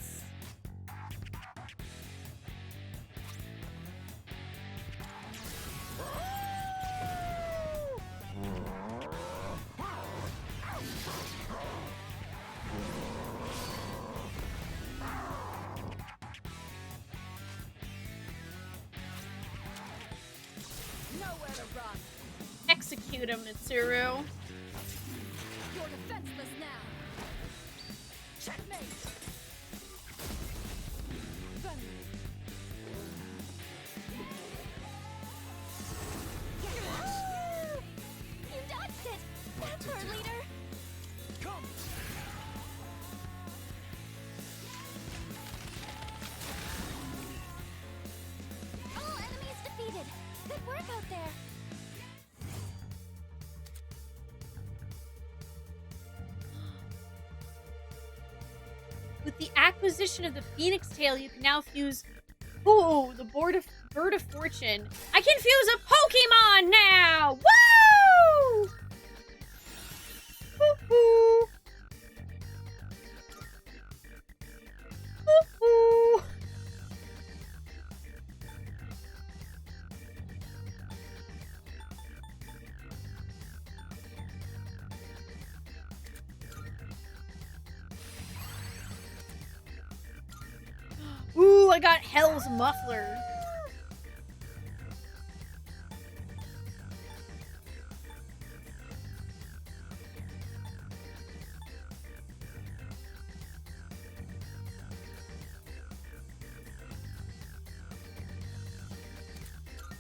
Nowhere to run. Execute him, Mitsuru. You're defenseless now. Checkmate. You dodged it! That's our leader! Come! All enemies defeated! Good work out there! With the acquisition of the Phoenix Tail, you can now fuse the Bird of Fortune. I can fuse a Pokemon now! Woo! Woo-hoo. Woo-hoo. Ooh, I got Hell's Muffler.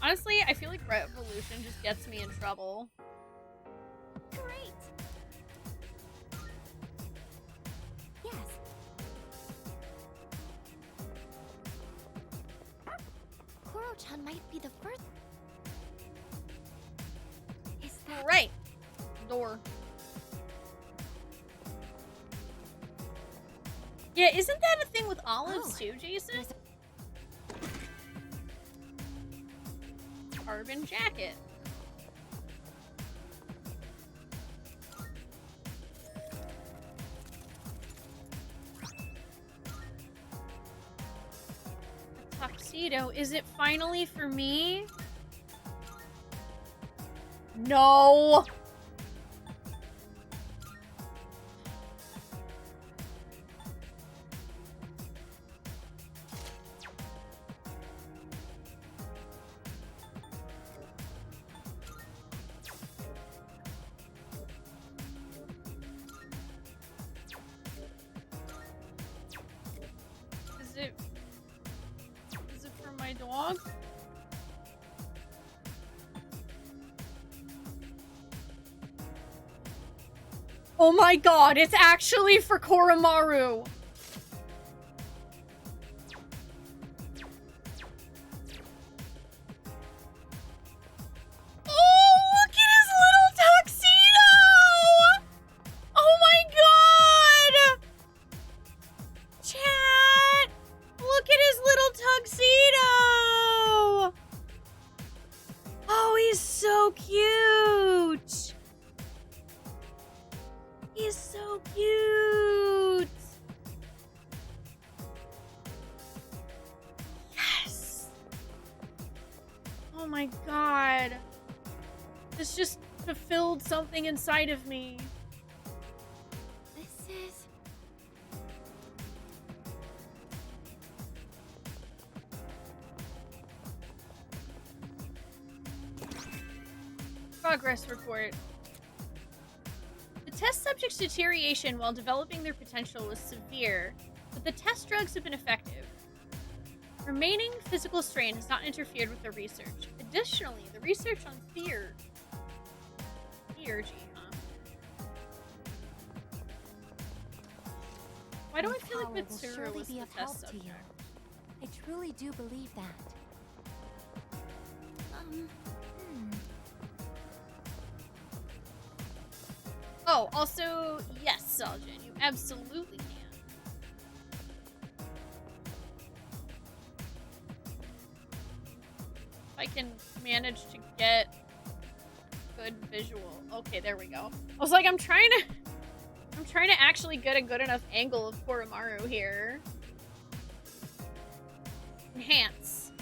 Honestly, I feel like Revolution just gets me in trouble. Great! Yes. Koro-chan might be the first. Is that Right. Door. Yeah, isn't that a thing with olives too, Jason? Carbon jacket. A tuxedo. Is it finally for me? No. Is it for my dog? Oh my god, it's actually for Koromaru! Oh, look at his little tuxedo! Oh my god! Chat! Look at his little tuxedo! Oh, he's so cute! He's so cute! Yes! Oh my god. This just fulfilled something inside of me. This is... Progress report. The test subjects' deterioration while developing their potential was severe, but the test drugs have been effective. Remaining physical strain has not interfered with the research. Additionally, the research on theurgy, Why do I feel like power will Mitsuru surely was be the of test help to you. subject? I truly do believe that. Oh, also, yes, Saljin, you absolutely can. If I can manage to get good visual. Okay, there we go. I was like, I'm trying to I'm trying to actually get a good enough angle of Koromaru here. Enhance.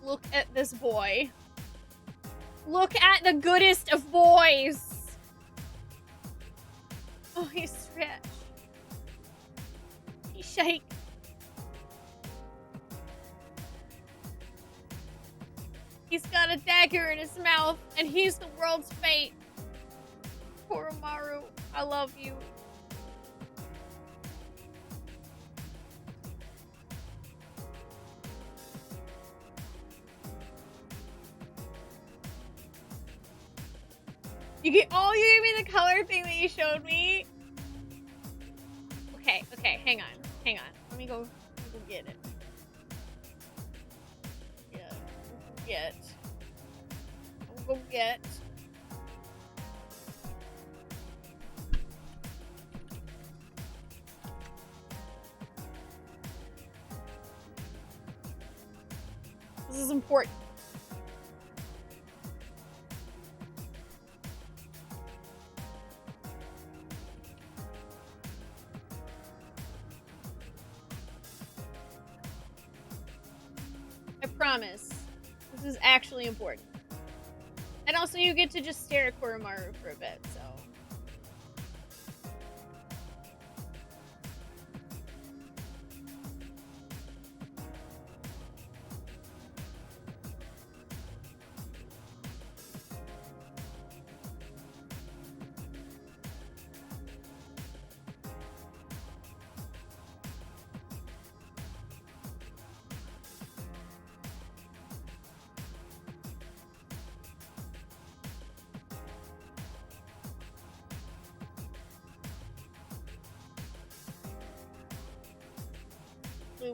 Look at this boy. Look at the goodest of boys. Oh, he's stretched. He's shake. He's got a dagger in his mouth, and he's the world's fate. Koromaru, I love you. You gave me the color thing that you showed me. Okay, hang on. Let me go get it. I'll go get. This is important. I promise. This is actually important. And also you get to just stare at Koromaru for a bit, so.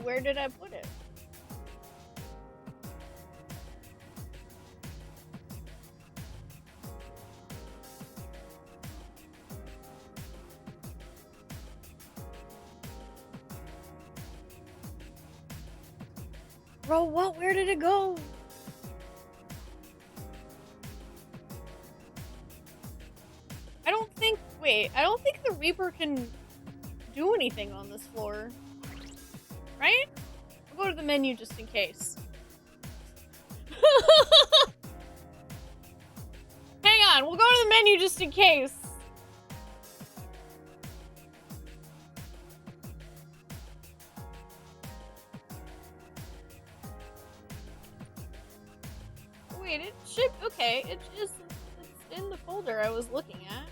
Where did I put it? Bro, what? Where did it go? I don't think the Reaper can do anything on this floor. Right? We'll go to the menu just in case. Hang on, we'll go to the menu just in case. Wait, it should, okay, it's in the folder I was looking at.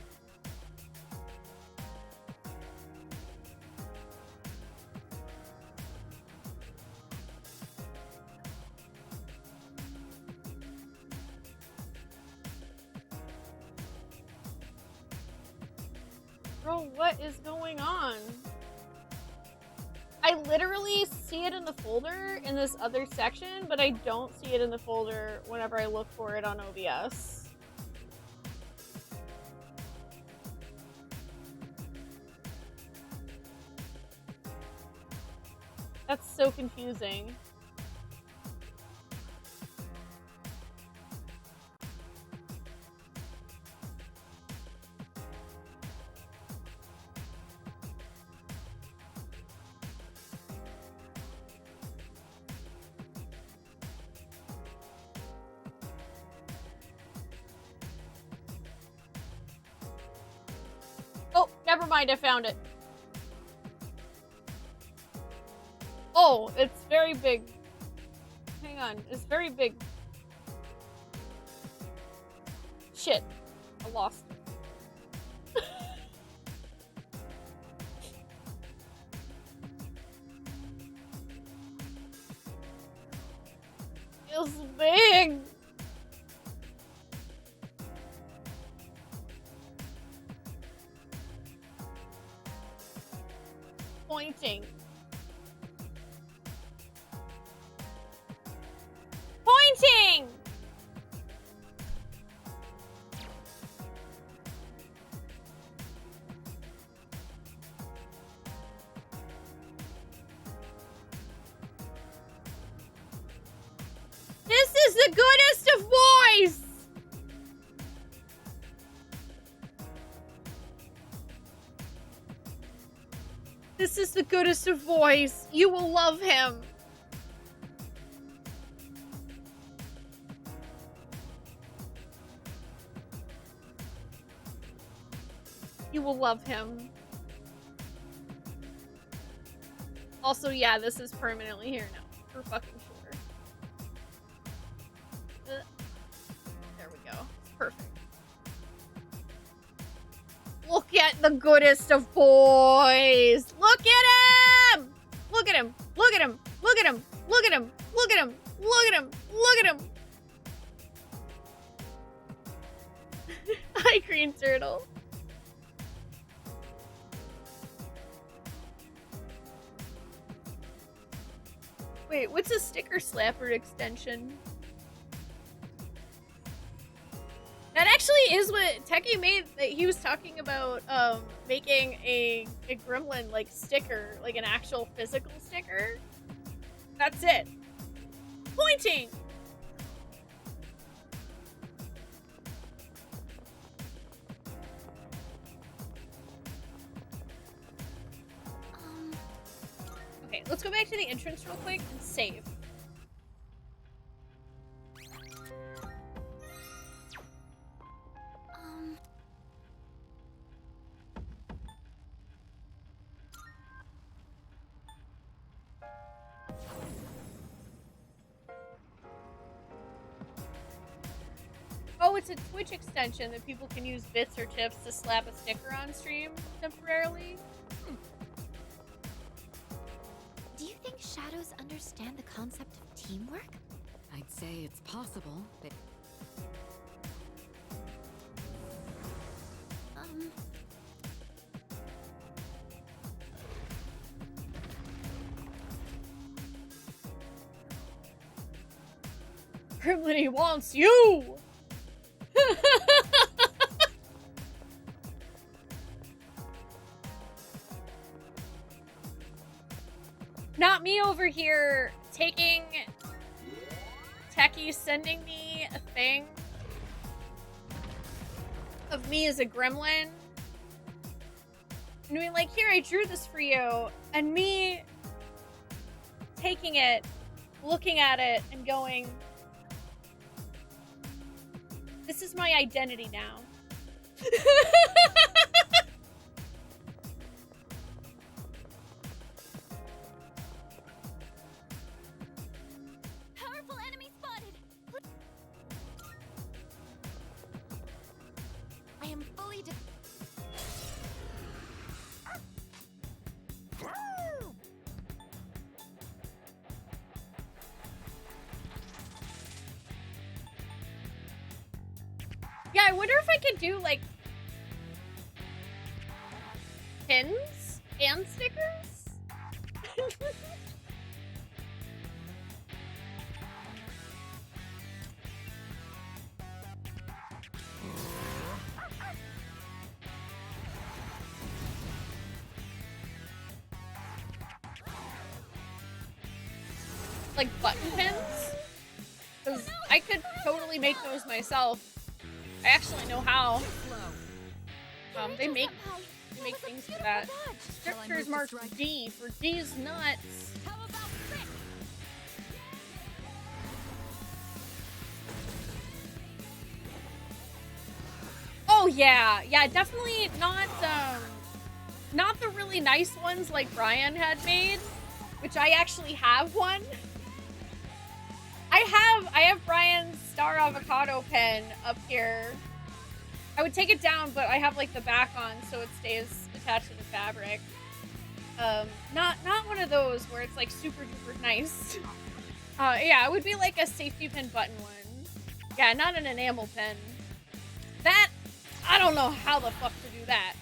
Bro, what is going on? I literally see it in the folder in this other section, but I don't see it in the folder whenever I look for it on OBS. That's so confusing. Oh, never mind, I found it. Oh, it's very big. Hang on, it's very big. Shit, I lost it. It's big. Pointing. Pointing! This is the goodest of boys. You will love him. You will love him. Also, yeah, this is permanently here now. For fucking sure. There we go. It's perfect. Look at the goodest of boys. Look at him. Look at him. Look at him. Look at him. Look at him. Look at him. Look at him. Look at him. Hi, Green Turtle. Wait, what's a sticker slapper extension? That actually is what Techie made. That he was talking about making a gremlin like sticker, like an actual physical sticker. That's it. Pointing. Okay, let's go back to the entrance real quick and save. Oh, it's a Twitch extension that people can use bits or chips to slap a sticker on stream temporarily. Do you think shadows understand the concept of teamwork? I'd say it's possible, but... Gremlin wants you! Not me over here taking Techie sending me a thing of me as a gremlin and being like, here, I drew this for you, and me taking it, looking at it, and going, this is my identity now. Powerful enemy spotted. I am fully Yeah, I wonder if I could do, like, pins and stickers? Like button pins? Because I could totally make those myself. I actually know how. They make things for that. Scriptures marked D for D's nuts. Oh yeah, yeah, definitely not the really nice ones like Brian had made, which I actually have one. I have Brian's Star Avocado pen up here. I would take it down, but I have like the back on so it stays attached to the fabric. Not one of those where it's like super duper nice. Yeah, it would be like a safety pin button one. Yeah, not an enamel pen. That, I don't know how the fuck to do that.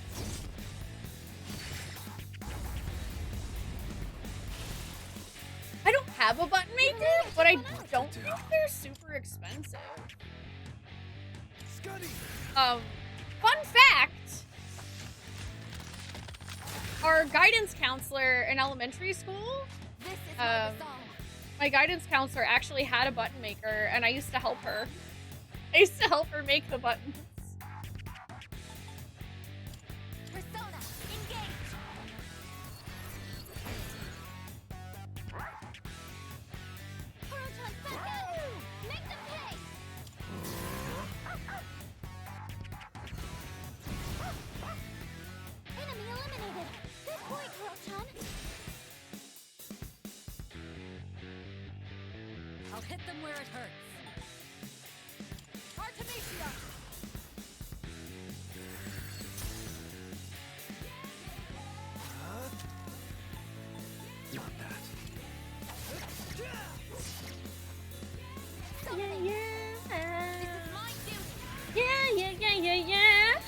I don't have a button maker, but I don't think they're super expensive. Fun fact, our guidance counselor in elementary school, my guidance counselor actually had a button maker, and I used to help her. I used to help her make the buttons. I'll hit them where it hurts. Artemisia! Not that. Yeah.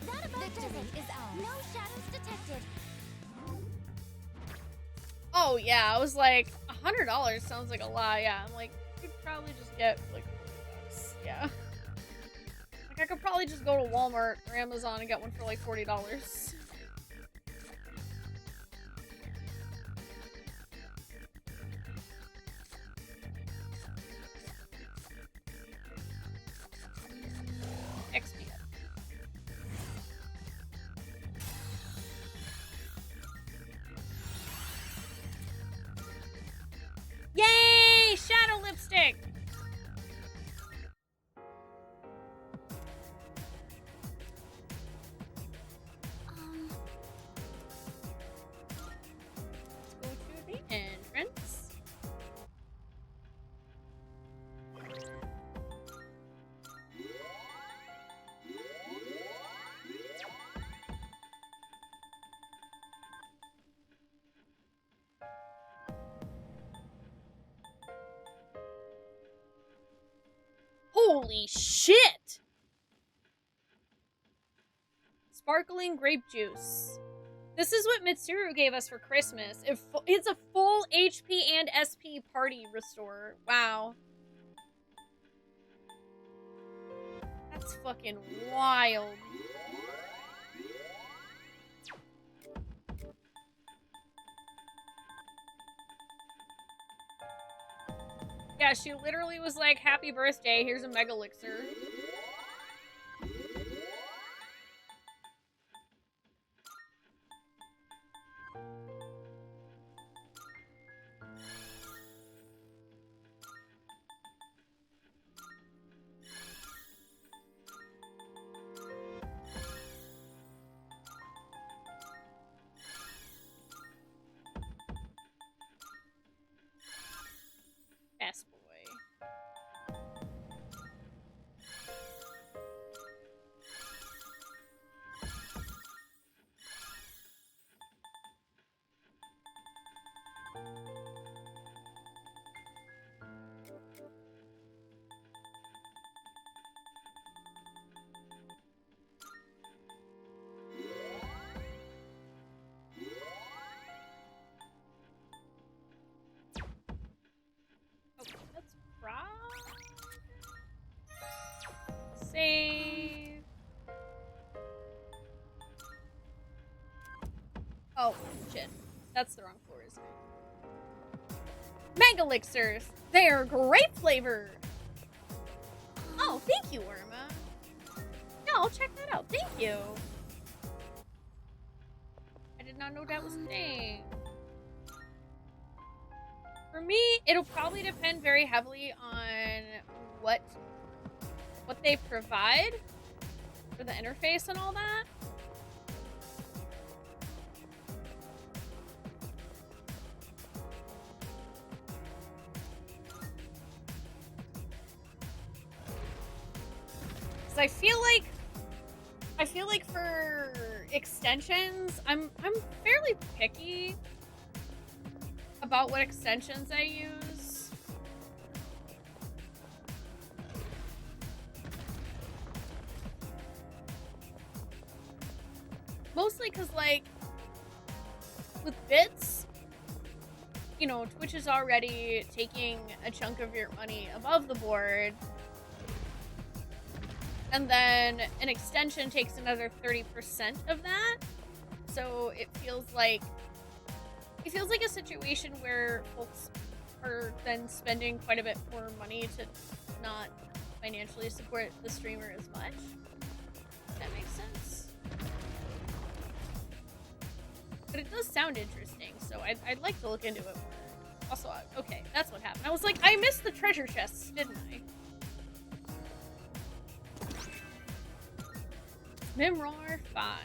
That about does it. Is ours. No shadows detected. Oh yeah, I was like, $100 sounds like a lot. Yeah, I'm like, you could probably just get like $40. Yeah. Like I could probably just go to Walmart or Amazon and get one for like $40. XP. Yay! Shadow lipstick! Let's go to the entrance. Holy shit! Sparkling grape juice. This is what Mitsuru gave us for Christmas. It's a full HP and SP party restore. Wow. That's fucking wild. Yeah, she literally was like, happy birthday, here's a Mega Elixir. Best boy. Okay, let's save. Oh, shit. That's the wrong floor, isn't it? Mega Elixirs! They are grape flavored! Oh, thank you, Irma. Yeah, I'll check that out. Thank you. I did not know that was a thing. For me, it'll probably depend very heavily on what they provide for the interface and all that. Because I feel like for extensions, I'm fairly picky about what extensions I use. Mostly because, like, with bits, you know, Twitch is already taking a chunk of your money above the board. And then an extension takes another 30% of that. So it feels like a situation where folks are then spending quite a bit more money to not financially support the streamer as much. If that makes sense. But it does sound interesting, so I'd like to look into it more. Also, okay, that's what happened. I was like, I missed the treasure chests, didn't I? Mimrar 5.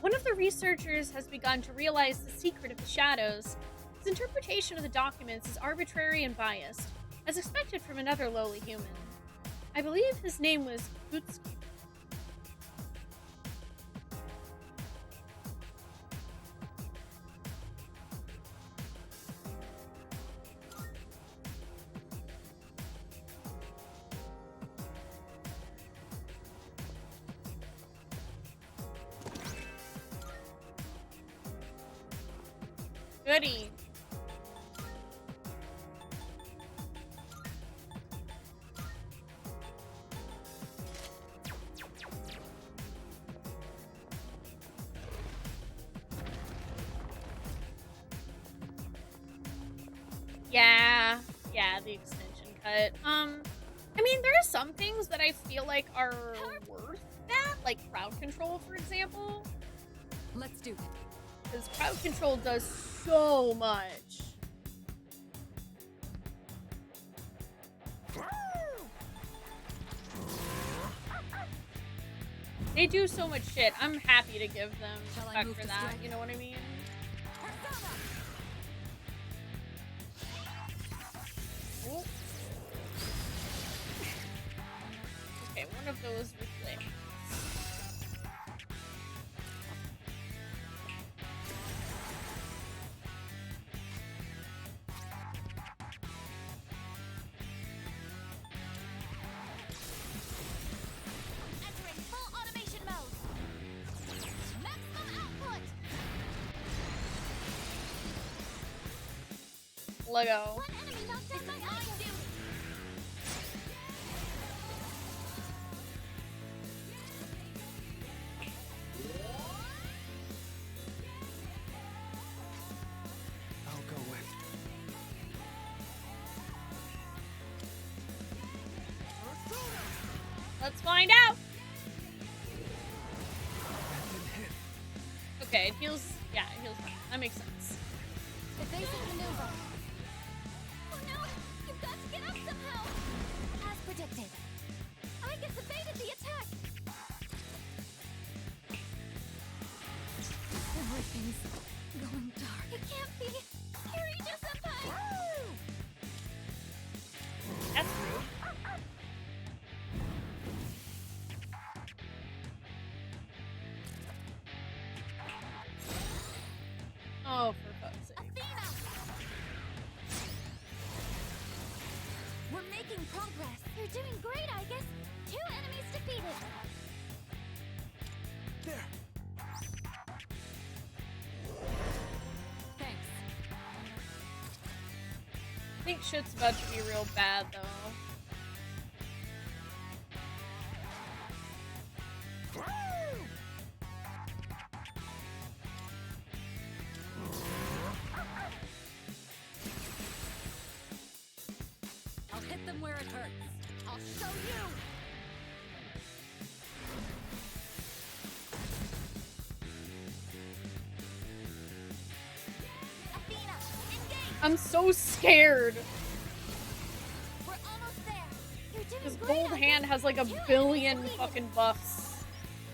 One of the researchers has begun to realize the secret of the shadows. His interpretation of the documents is arbitrary and biased, as expected from another lowly human. I believe his name was Boots. Goody. Yeah, the extension cut. I mean, there are some things that I feel like are worth that, like crowd control, for example. Let's do it. Because crowd control does so much. They do so much shit. I'm happy to give them respect for that. You know what I mean? Oh. Okay, one of those reflects. Entering full automation mode. Maximum output. Lego. One enemy knocked down my item. I'll go with. Let's find out. Okay, it heals. Yeah, it heals fine. That makes sense. Evasive maneuver. Oh no! You've got to get up somehow. As predicted. I just evaded the attack. Everything's going dark. It can't be. Kirito-senpai. That's rude. Oh, for fuck's sake. Athena. We're making progress. You're doing great, I guess. 2 enemies defeated. There. Thanks. I think shit's about to be real bad, though. I'll hit them where it hurts. I'll show you. Athena, engage. I'm so scared. We're almost there. You're doing This great. gold I hand guess. has like a 2 enemies billion defeated. fucking buffs.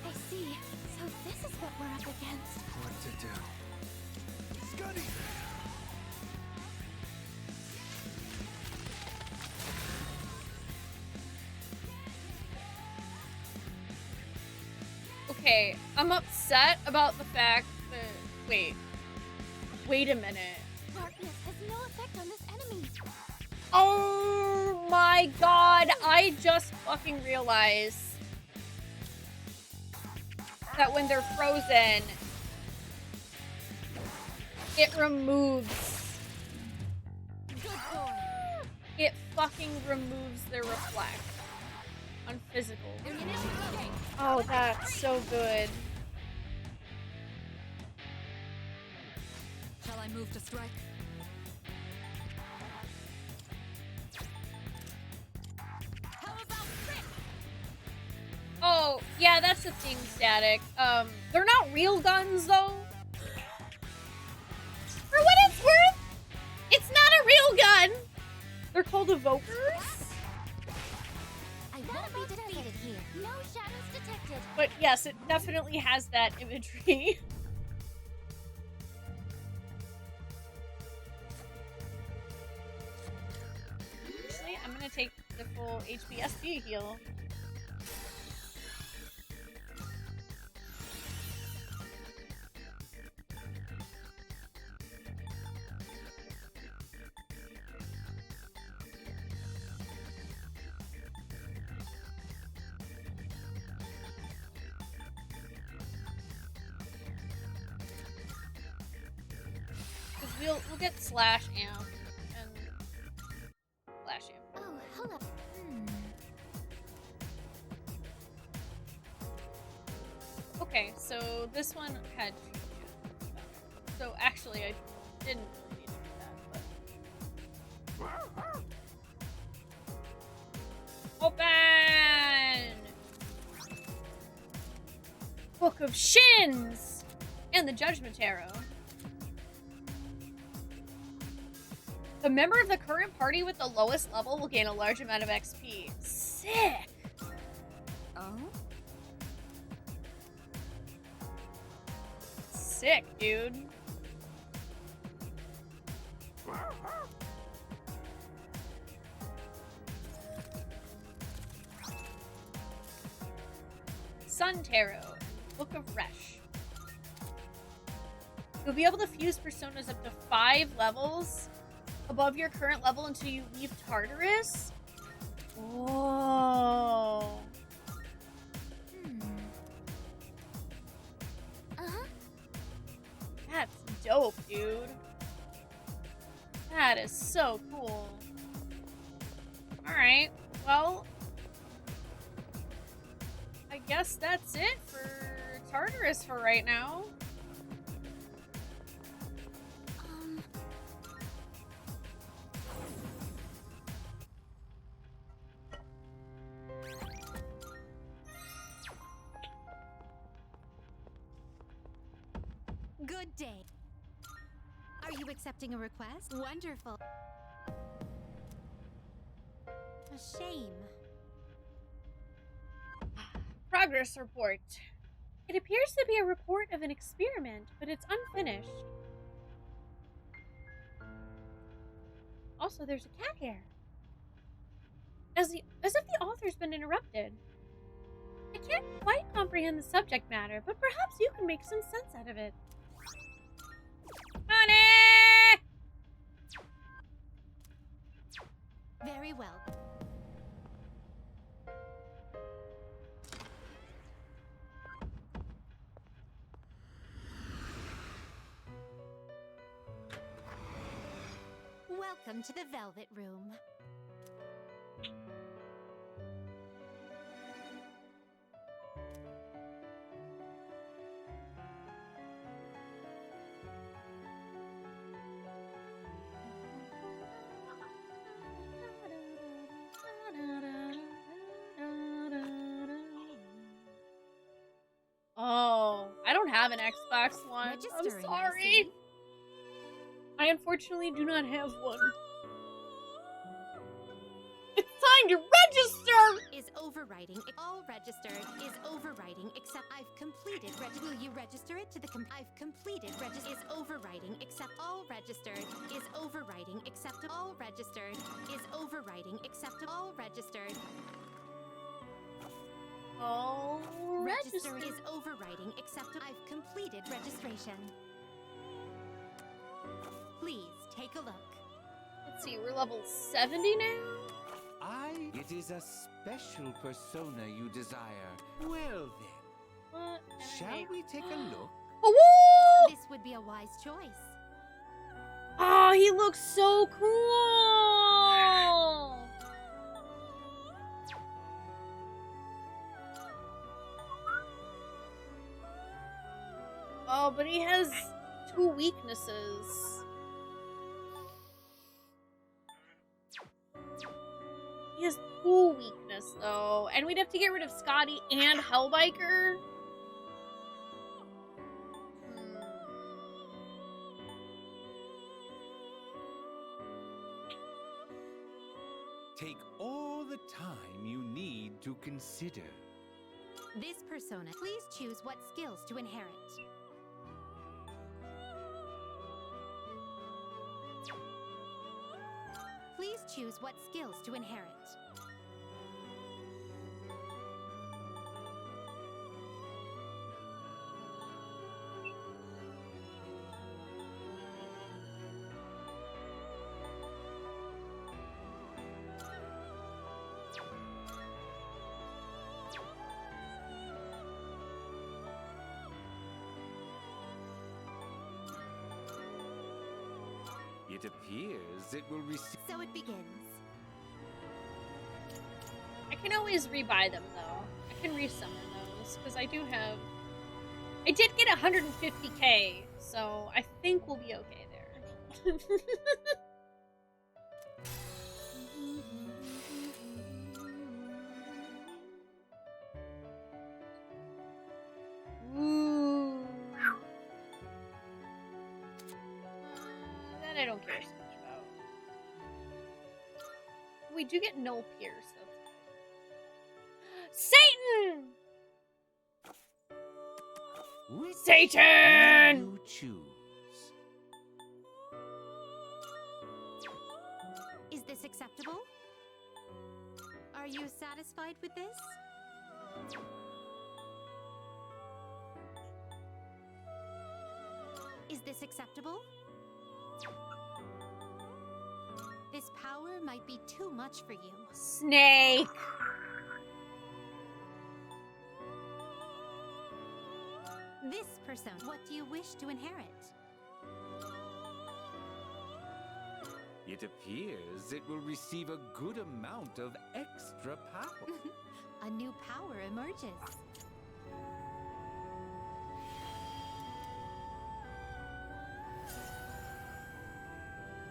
I see. So this is what we're up against. What to do? Scuddy! Okay, I'm upset about the fact that. Wait a minute. Darkness has no effect on this enemy. Oh my god, I just fucking realized that when they're frozen, it removes. Good boy. It fucking removes their reflect on physical. Oh, that's so good. Shall I move to strike? How about crit? Oh, yeah, that's the thing, Static. They're not real guns, though. For what it's worth, it's not a real gun. They're called evokers. I won't be defeated here. No shadows detected. But yes, it definitely has that imagery. gonna take the full HPSC heal. We'll get slash amp and flash amp. Oh, hold up. Okay, so this one had. So actually, I didn't really need to do that, but. Open! Book of Shins! And the Judgment Tarot. A member of the current party with the lowest level will gain a large amount of XP. Sick! Oh? Sick, dude. Sun Tarot, Book of Resh. You'll be able to fuse personas up to 5 levels above your current level until you leave Tartarus? Oh. That's dope, dude. That is so cool. Alright, well, I guess that's it for Tartarus for right now. Good day. Are you accepting a request? Wonderful. A shame. Progress report. It appears to be a report of an experiment, but it's unfinished. Also, there's a cat hair. As if the author's been interrupted. I can't quite comprehend the subject matter, but perhaps you can make some sense out of it. Money! Very well. Welcome to the Velvet Room. Oh, I don't have an Xbox One. I'm Registering, I sorry. see. I unfortunately do not have one. It's time to register! Is overwriting. All registered is overwriting except I've completed Will you register it to the I've completed is overwriting except all registered is overwriting except all registered is overwriting except all registered. Oh, Register is overwriting except I've completed registration. Please take a look. Let's see, we're level 70 now? It is a special persona you desire. Well then, What? shall we take a look? Oh, This would be a wise choice. oh, he looks so cool! Oh, but he has 2 weaknesses. He has 2 weakness though, and we'd have to get rid of Scotty and Hellbiker. Take all the time you need to consider. This persona, please choose what skills to inherit. Please choose what skills to inherit. It appears it will receive. So it begins. I can always rebuy them though. I can resummon those because I do have. I did get 150k, so I think we'll be okay there. Ooh. That I don't care so much about. We do get null pierce. That's good. Satan! Which Satan! will you choose? Is this acceptable? Are you satisfied with this? Is this acceptable? This power might be too much for you. Snake! This persona, what do you wish to inherit? It appears it will receive a good amount of extra power. A new power emerges.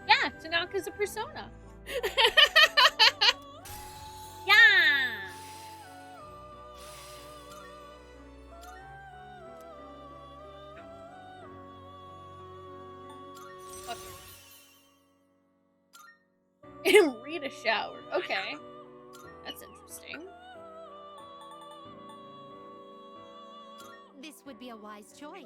Yeah, Tanaka's a persona. Yeah! Fuck it. Rita showered. Okay. That's interesting. This would be a wise choice.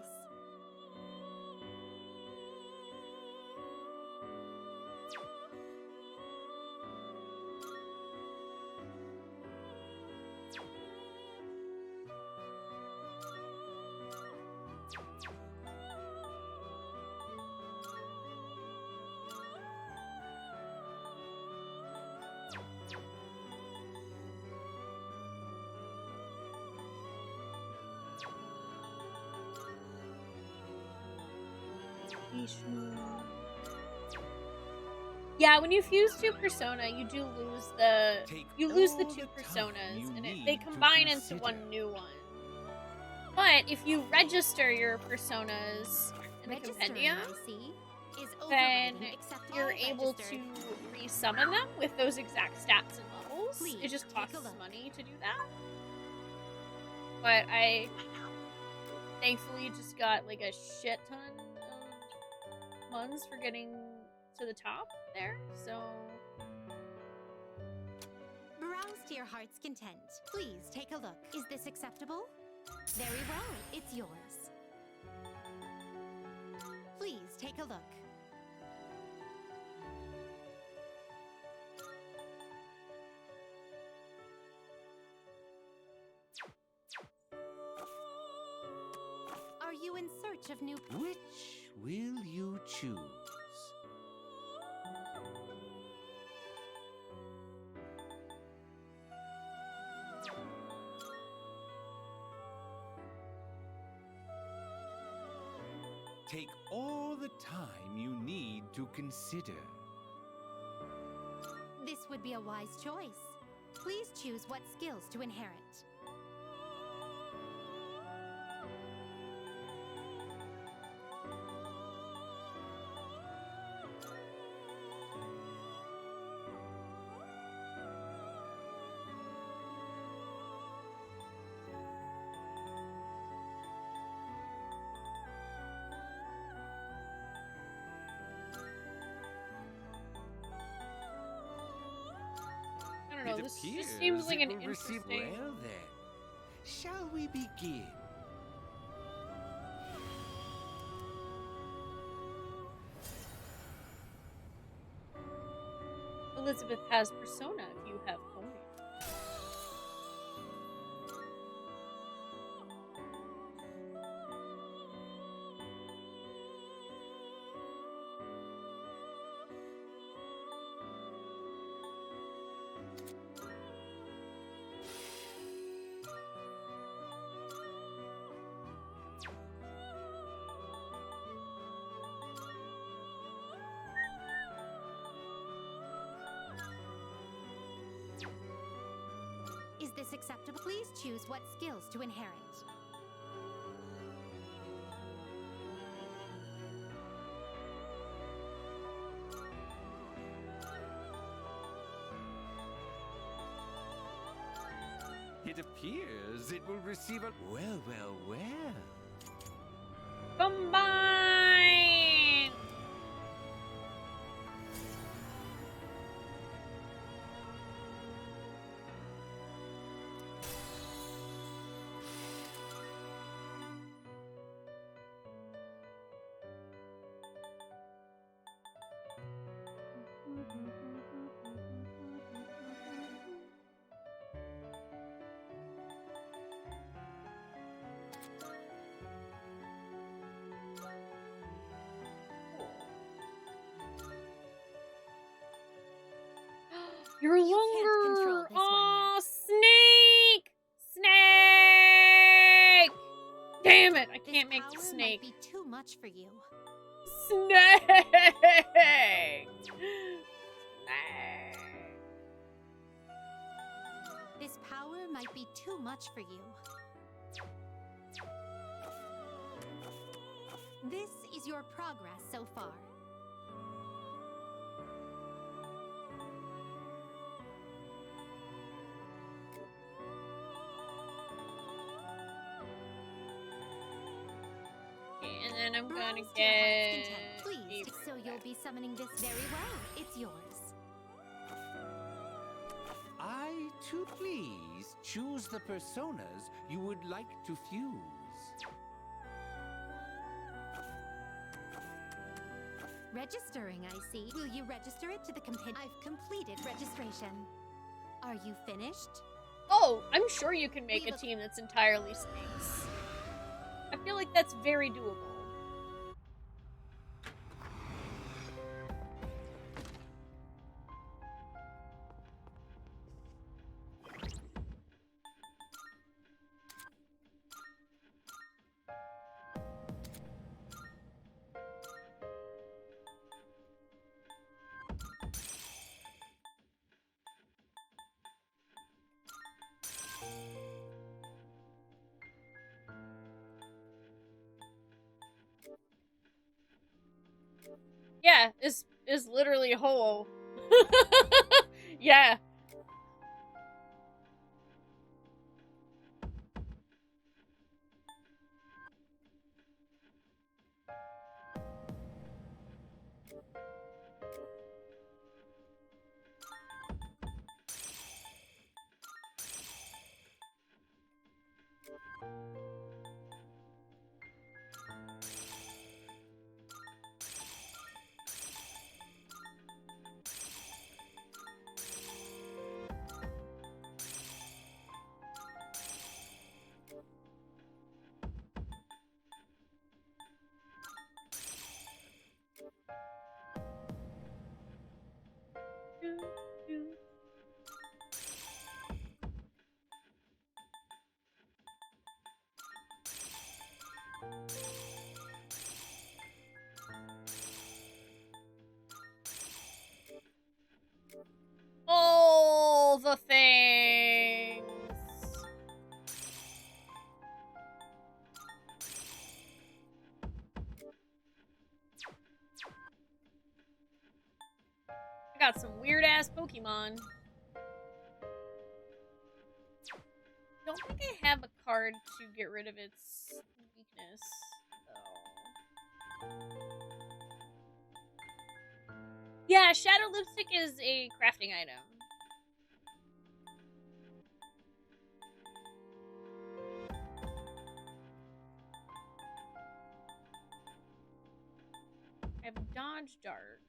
Yeah, when you fuse two persona, you do lose the two personas, and they combine into one new one. But if you register your personas in the compendium, then you're able to resummon them with those exact stats and levels. It just costs money to do that. But I thankfully just got like a shit ton of ones for getting to the top there, so Browse to your heart's content. Please take a look. Is this acceptable? Very well, it's yours. Please take a look. Are you in search of new... Which will you choose? Take all the time you need to consider. This would be a wise choice. Please choose what skills to inherit. I don't know, this just seems like an interesting... Well then, shall we begin? Elizabeth has Persona if you have Pony. Is this acceptable? Please choose what skills to inherit. It appears it will receive a... Well, well, well. Combine! You're You longer. can't control this one Oh, snake! Snake! Damn it! I can't make the Power snake. might be too much for you. Snake! This power might be too much for you. This is your progress so far. And then I'm gonna Browse to your heart's get... content, please. So you'll be summoning this very well. It's yours. I, to please, choose the personas you would like to fuse. Registering, I see. Will you register it to the I've completed registration. Are you finished? Oh, I'm sure you can make a team that's entirely snakes. I feel like that's very doable. Yeah, is literally Ho-Oh. Yeah. All the things. I got some weird ass Pokemon. Don't think I have a card to get rid of its weakness, though. Yeah, Shadow Lipstick is a crafting item. I have Dodge Dart.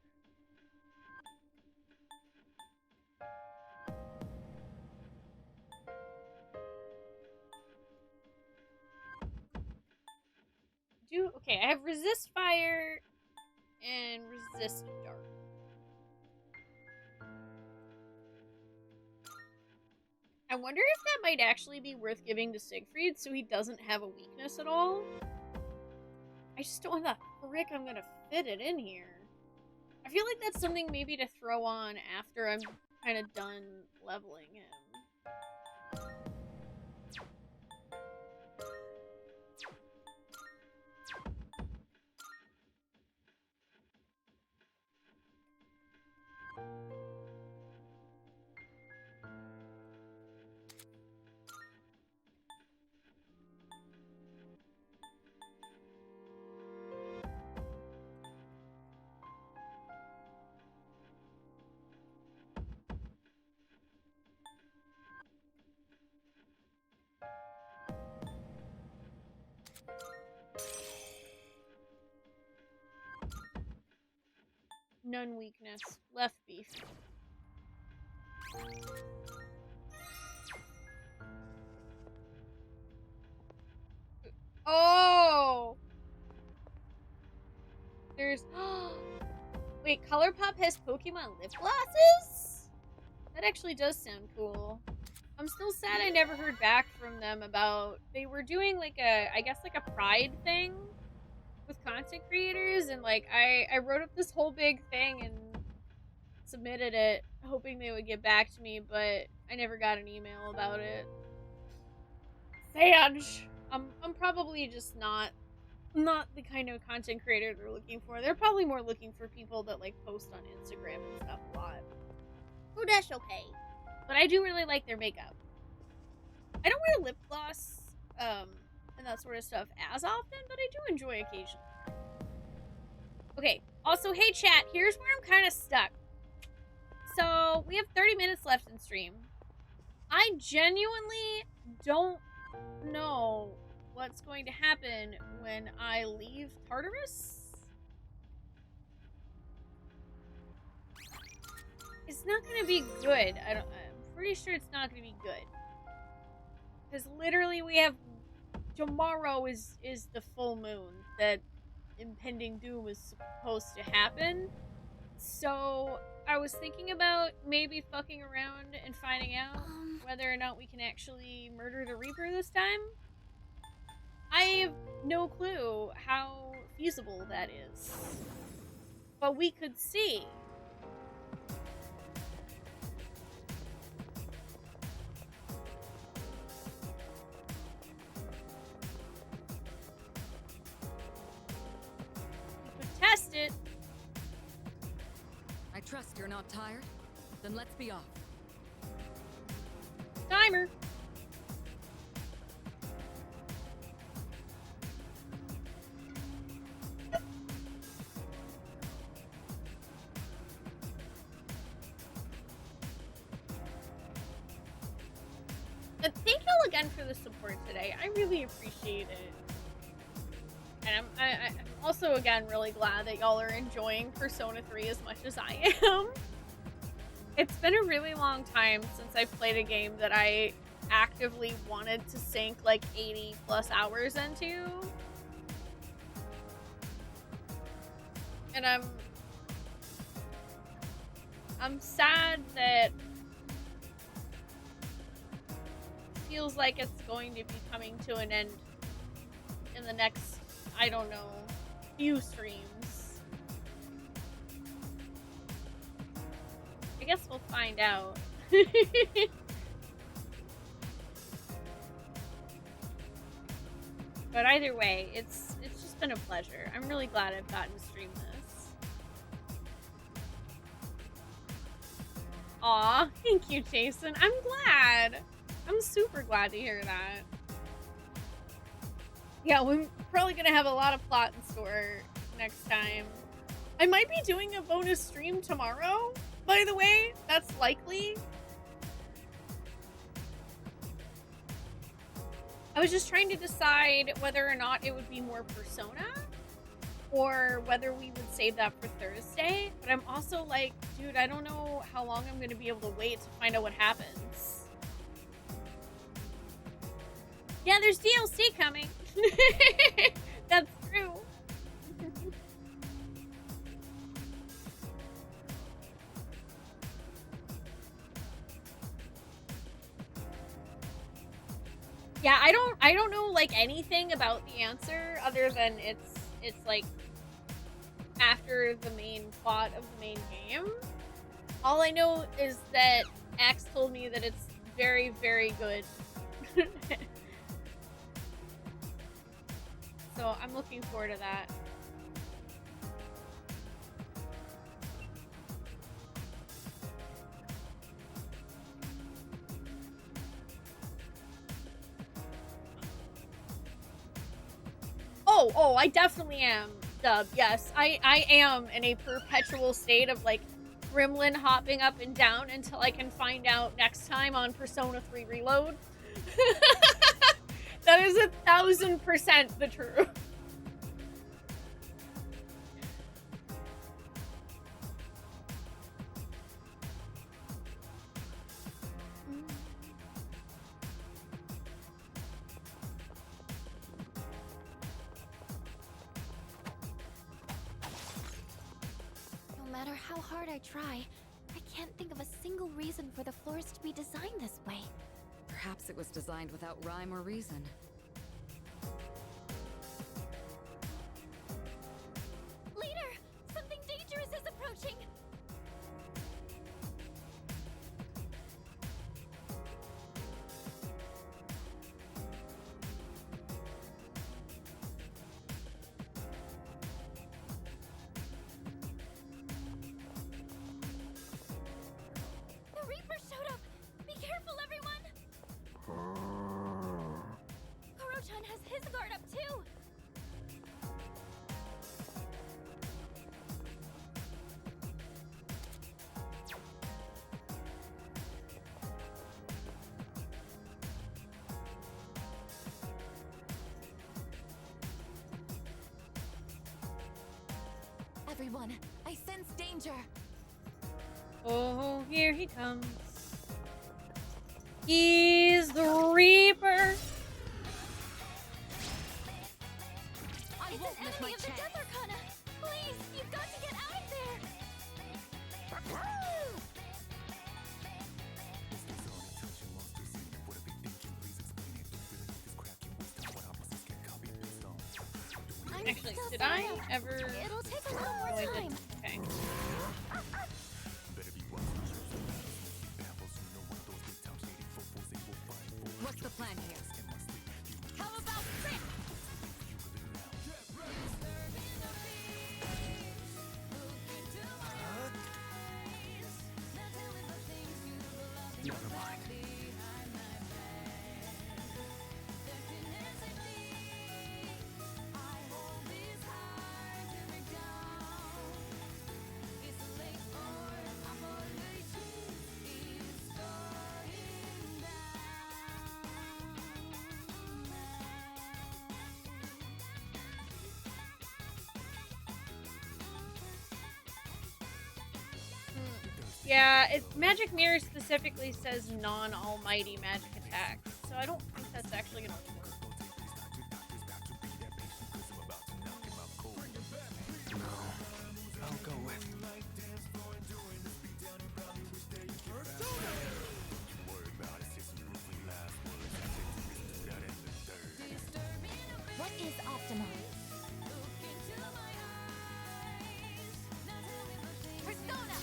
Okay, I have resist fire and resist dark. I wonder if that might actually be worth giving to Siegfried so he doesn't have a weakness at all. I just don't know the frick I'm gonna fit it in here. I feel like that's something maybe to throw on after I'm kind of done leveling him. None weakness. Left beef. Oh! There's... Wait, ColourPop has Pokemon lip glosses? That actually does sound cool. I'm still sad I never heard back from them about... They were doing like a... I guess like a pride thing with content creators, and like I wrote up this whole big thing and submitted it hoping they would get back to me, but I never got an email about it. Sanj! I'm probably just not the kind of content creator they're looking for. They're probably more looking for people that like post on Instagram and stuff a lot. Oh, that's okay. But I do really like their makeup. I don't wear lip gloss and that sort of stuff as often, but I do enjoy occasionally. Okay, also, hey chat, here's where I'm kind of stuck. So, we have 30 minutes left in stream. I genuinely don't know what's going to happen when I leave Tartarus. It's not going to be good. I'm pretty sure it's not going to be good. Because literally we have... Tomorrow is the full moon that impending doom is supposed to happen. So I was thinking about maybe fucking around and finding out whether or not we can actually murder the Reaper this time. I have no clue how feasible that is. But we could see. Test it. I trust you're not tired. Then let's be off. Timer. Thank y'all again for the support today. I really appreciate it. And I'm also, again, really glad that y'all are enjoying Persona 3 as much as I am. It's been a really long time since I've played a game that I actively wanted to sink like 80 plus hours into. And I'm sad that it feels like it's going to be coming to an end in the next, I don't know, few streams. I guess we'll find out. But either way, it's just been a pleasure. I'm really glad I've gotten to stream this. Aw, thank you, Jason. I'm glad. I'm super glad to hear that. Yeah, we're probably gonna have a lot of plot in store next time. I might be doing a bonus stream tomorrow, by the way. That's likely. I was just trying to decide whether or not it would be more Persona or whether we would save that for Thursday. But I'm also like, dude, I don't know how long I'm gonna be able to wait to find out what happens. Yeah, there's DLC coming. That's true. Yeah, I don't know like anything about the answer other than it's like after the main plot of the main game. All I know is that Axe told me that it's very, very good. So I'm looking forward to that. Oh, I definitely am, Dub. Yes, I am in a perpetual state of like gremlin hopping up and down until I can find out next time on Persona 3 Reload. That is 1000% the truth. No matter how hard I try, I can't think of a single reason for the floors to be designed this way. Perhaps it was designed without rhyme or reason. Leader! Something dangerous is approaching! The Reaper showed up! Be careful, everyone! Koro-chan has his guard up too! Everyone, I sense danger! Oh, here he comes. He's the Reaper. It's an enemy of the Death Arcana! Please, you've got to get out of there! Actually, did I ever? It'll take a little Oh, more I time. didn't. Okay. What's the plan here? How about this? Never mind. Yeah, Magic Mirror specifically says non-almighty magic attacks, so I don't think that's actually gonna work. No, I'll go with. What is optimal? Persona!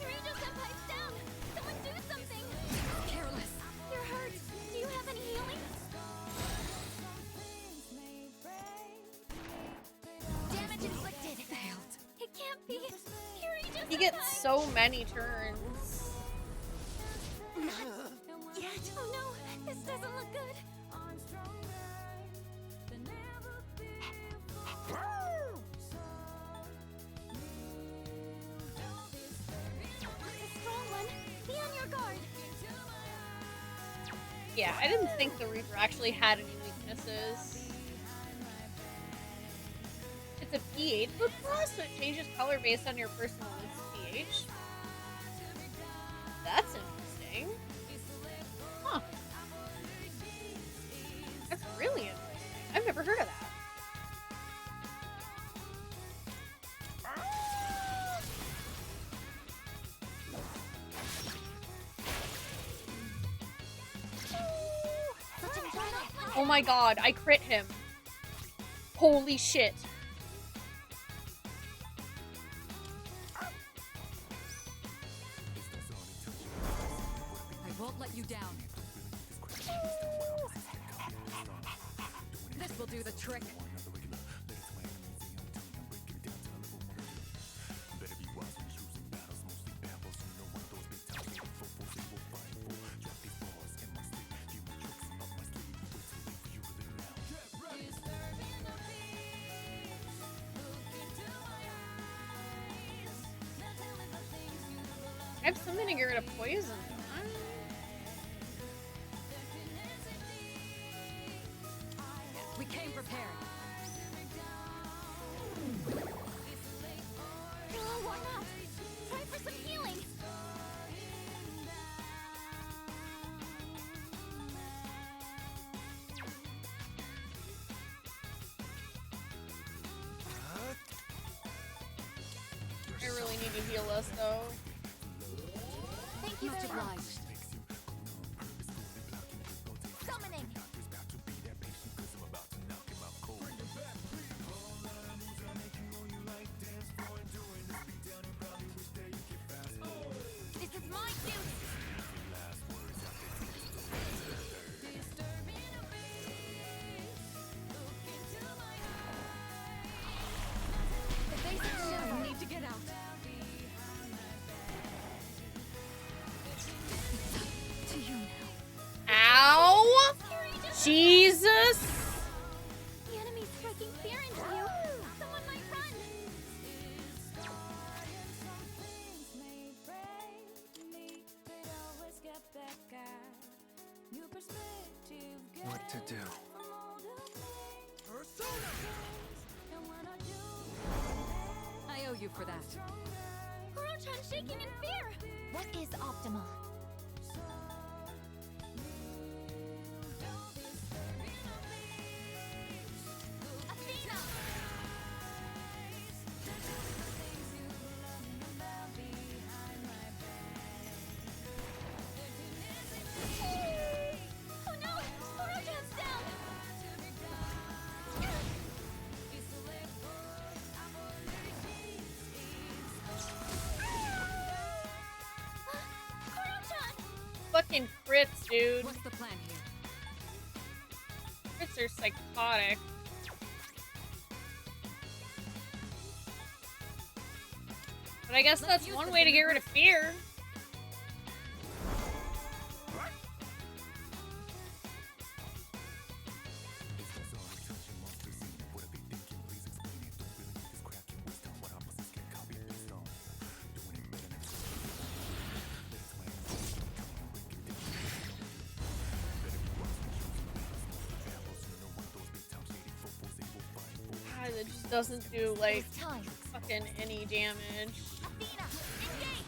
Kirijo-senpai's down! Someone do something! Careless. You're hurt. Do you have any healing? Damage inflicted. Failed. It can't be. Kirijo-senpai! He gets so many turns. Not yet. Oh no, this doesn't look good. It's a strong one. Be on your guard. Yeah, I didn't think the Reaper actually had any weaknesses. It's a pH book class, so it changes color based on your personal pH. That's interesting. Huh. That's really interesting. I've never heard of that. Oh my god, I crit him. Holy shit. I won't let you down. This will do the trick. I have something to get rid of poison. We came prepared. Oh, why not? Try for some healing. I really need to heal us though. Thank you Much very much. obliged. Summoning. This is my duty. The basic shield need to get out. To you now. Ow! Jesus! The enemy's striking fear into you. Someone might run. What to do? I owe you for that. Kuro-chan shaking in fear. What is Optima? Athena! Oh no! Kuro-chan's down! Kuro-chan! Fucking crits, dude. What's the plan here? Crits are psychotic. But I guess that's one way to get rid of fear. God, it just doesn't do like fucking any damage. Athena, engage!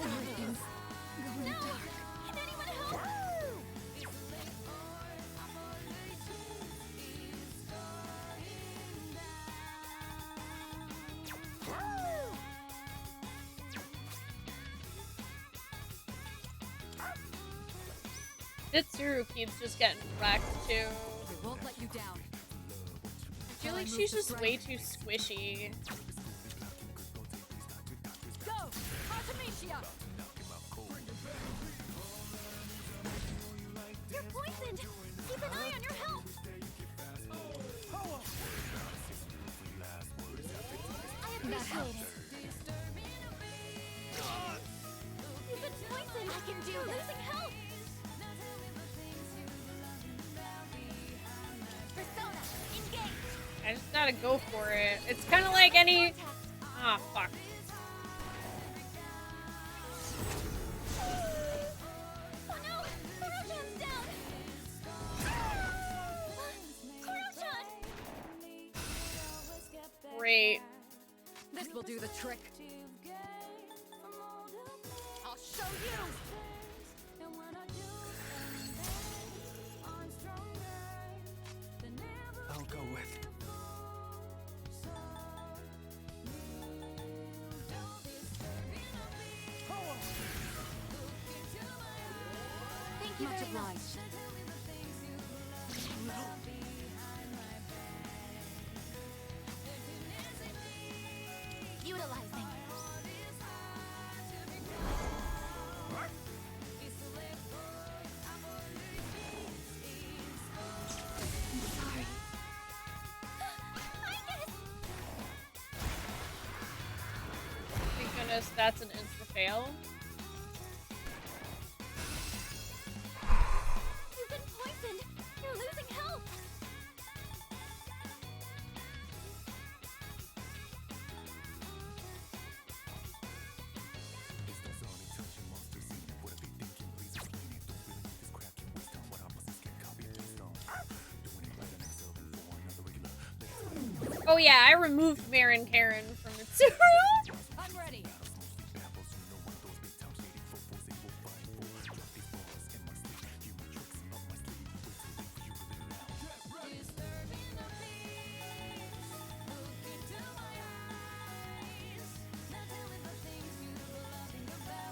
Everything's going dark. Can anyone help? Mitsuru keeps just getting wrecked too. I won't let you down. I feel like she's just way too squishy. Go! Artemisia! You're poisoned! Keep an eye on your health! I appreciate it. You've been poisoned! I can do this! Losing health! Persona, engage! I just gotta go for it. It's kind of like any. Ah, fuck. Oh no! Kuro-chan's down! Kuro-chan! Great. This will do the trick. I'll show you! recognized. Utilizing. I'm sorry. Thank goodness that's an insta fail. You've been poisoned. You're losing health. Oh yeah, I removed Marin Karen from Mitsuru. I'm ready.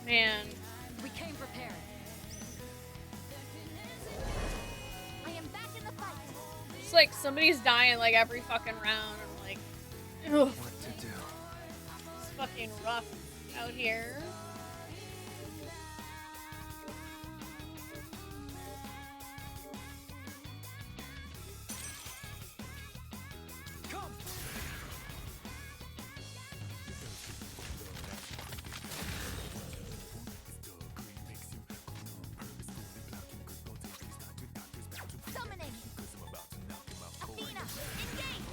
Man. We came prepared. I am back in the fight. It's like somebody's dying like every fucking round. I'm like, ugh. What to do? It's fucking rough out here. Summoning. Athena, engage.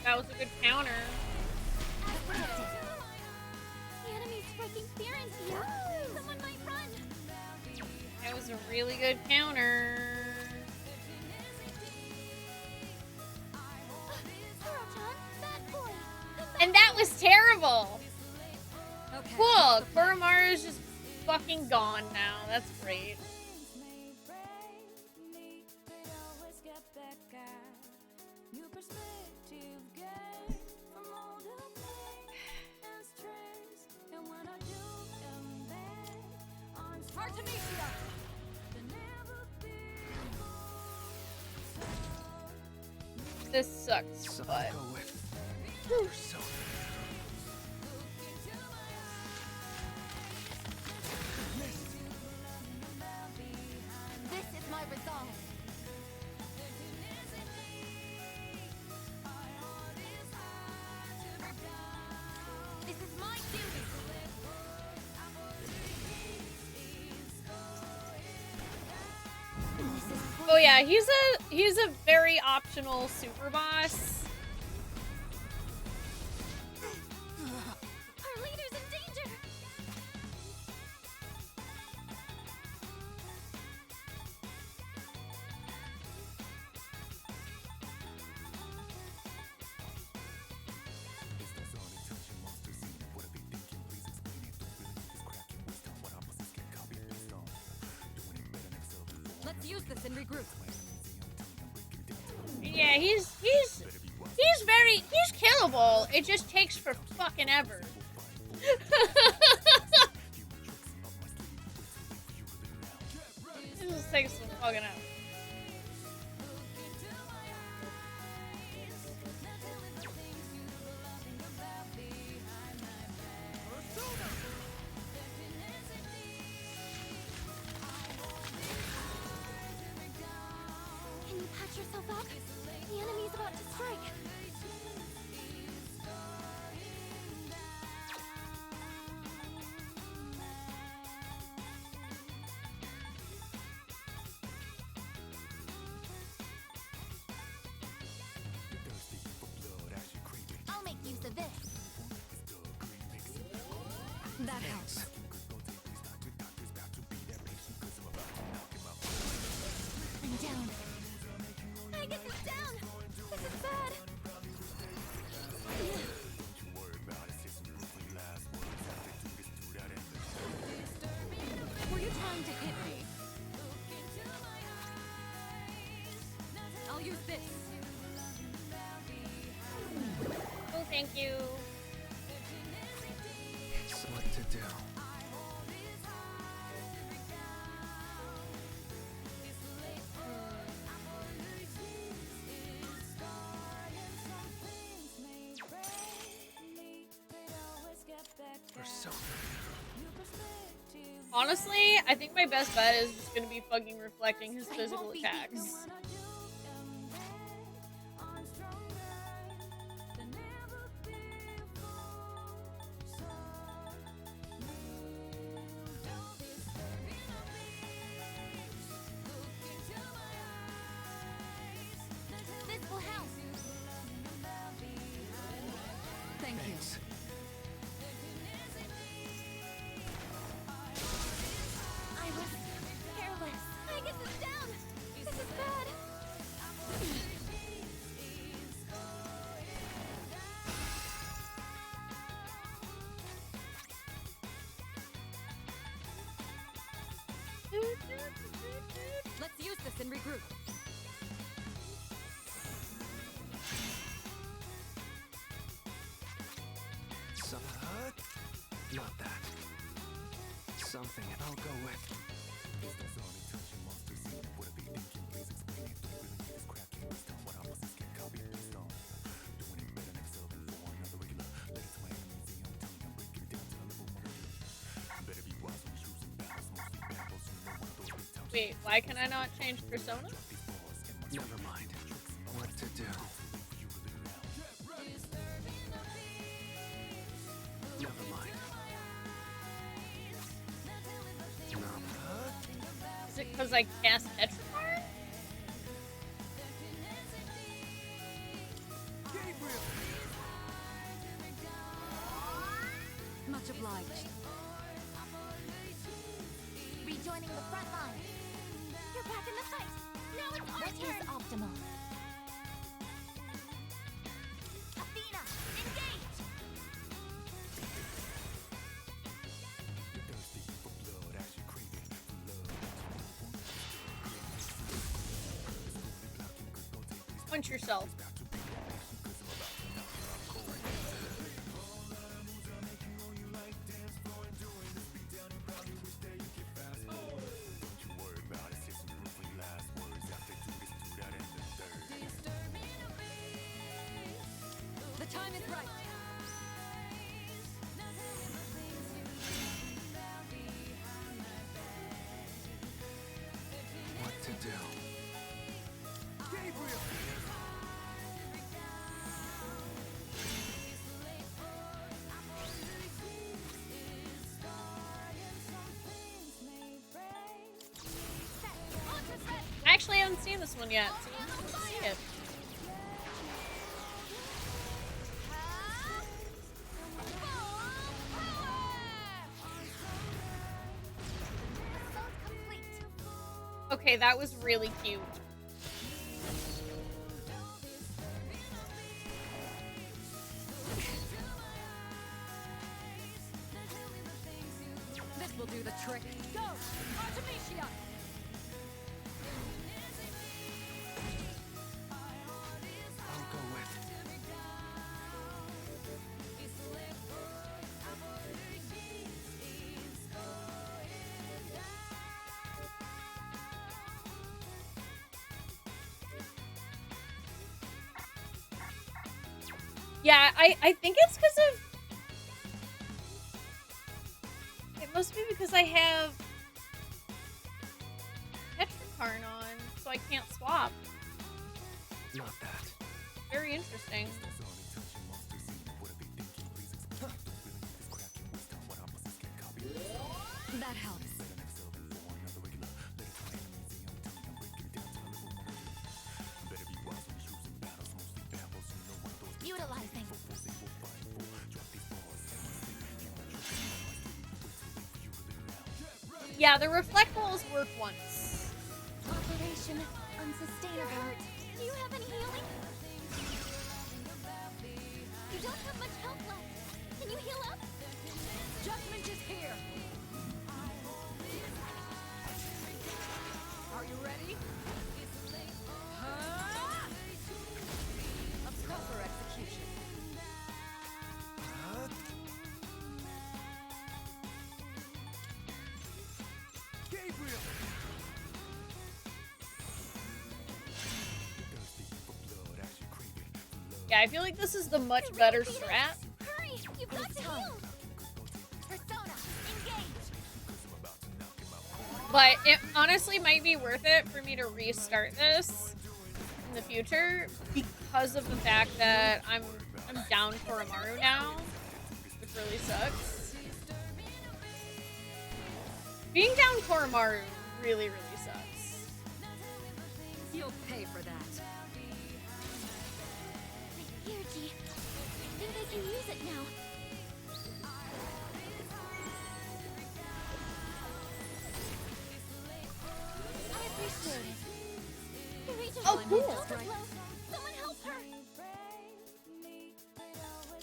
That was a good counter. As predicted. The enemy's striking fear into you. Someone might run. That was a really good counter. Kuro-chan, bad boy. And that was terrible. Okay. Cool. Kuromaru's just fucking gone now. That's great. Artemisia! This sucks, but This is my resolve. This is my duty. oh yeah, he's a very optional super boss. Our leader's in danger. Let's use this and regroup. Yeah, he's killable. It just takes for fucking ever. It just takes some fucking ever. Can you patch yourself up? The enemy's about to strike. I'll make use of this. That helps. I'm down. I get this down. This is bad. Were you trying to hit me? I'll use this. Thank you. So what to do? Honestly, I think my best bet is just gonna be fucking reflecting his physical attacks. This will help. Thank you. I was careless. I get this down. This is bad. Let's use this and regroup. Not that. Something I'll go with. Wait, why can I not change persona? Never mind. What to do? Never mind. Is it because I cast Petrifier? Much obliged. Rejoining the front line. You're back in the fight. Now it's our turn. What is optimal? Athena, engage! Punch yourself. The time is right. What to do? Gabriel! I actually haven't seen this one yet, so I'm gonna see it. Okay, that was really cute. This will do the trick. Go! Artemisia! I'll go with. Yeah, I think it's because of... It must be because I have Petricarn on, so I can't swap. Not that. Very interesting. That helps. Utilizing. Yeah, the reflect balls work once. Operation unsustainable. You're hurt. Do you have any healing? You don't have much health left. Can you heal up? Judgment is here. Are you ready? A proper execution. Yeah, I feel like this is the much better strat. Hurry! You've got to move! Persona, engage! But it honestly might be worth it for me to restart this in the future because of the fact that I'm down Koromaru now, which really sucks. Being down Koromaru really, really sucks. You'll pay for that. Energy. I think I can use it now. I appreciate it. Eureka, Oh, cool. Counterflow. Someone help her.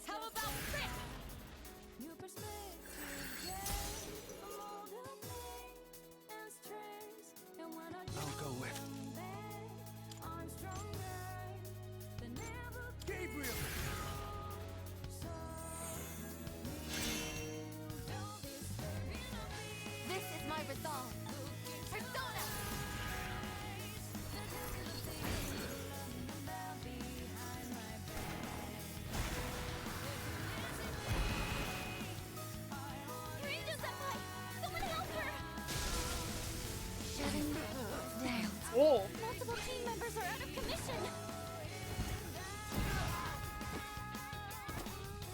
How about Frick? I'll go with Gabriel. This is my resolve. Persona! Eureka-senpai! Someone help her! Shutting down. Oh. Multiple team members are out of commission.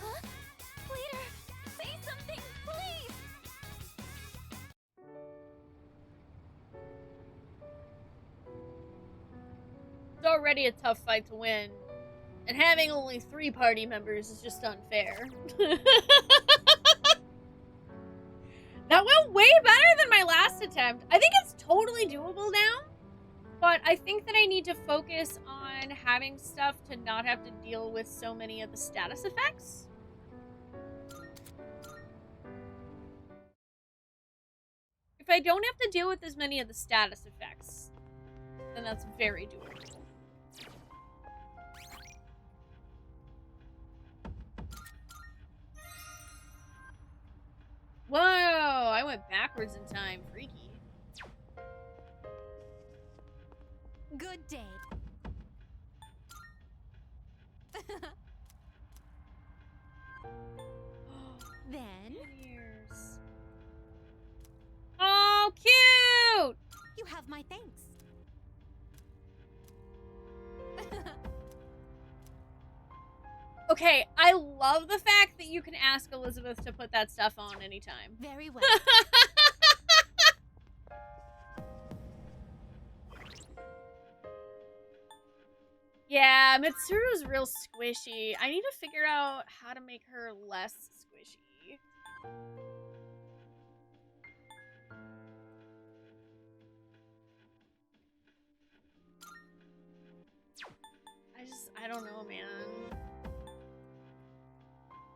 Huh? Leader, say something, please! It's already a tough fight to win, and having only 3 party members is just unfair. That went way better than my last attempt. I think it's totally doable now, but I think that I need to focus on having stuff to not have to deal with so many of the status effects. If I don't have to deal with as many of the status effects, then that's very doable. Whoa, I went backwards in time. Freaky. Good day. Then... Years. Oh, cute! You have my thanks. Okay, I love the fact that you can ask Elizabeth to put that stuff on anytime. Very well. Yeah, Mitsuru's real squishy. I need to figure out how to make her less squishy. I don't know, man.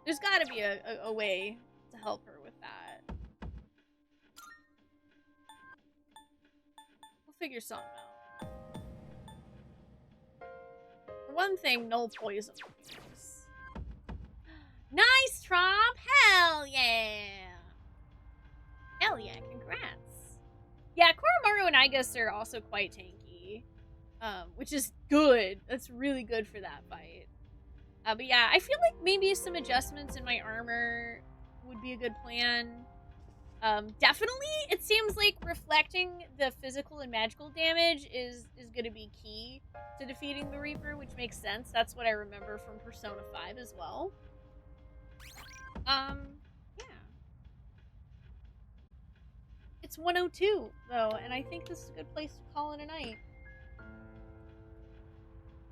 There's gotta be a way to help her with that. We'll figure something out. For one thing, no poison. Nice, Tromp! Hell yeah! Hell yeah, congrats. Yeah, Koromaru and Igus are also quite tanky. Which is good. That's really good for that fight. But yeah, I feel like maybe some adjustments in my armor would be a good plan. Definitely, it seems like reflecting the physical and magical damage is going to be key to defeating the Reaper, which makes sense. That's what I remember from Persona 5 as well. Yeah. It's 1:02, though, and I think this is a good place to call it a night.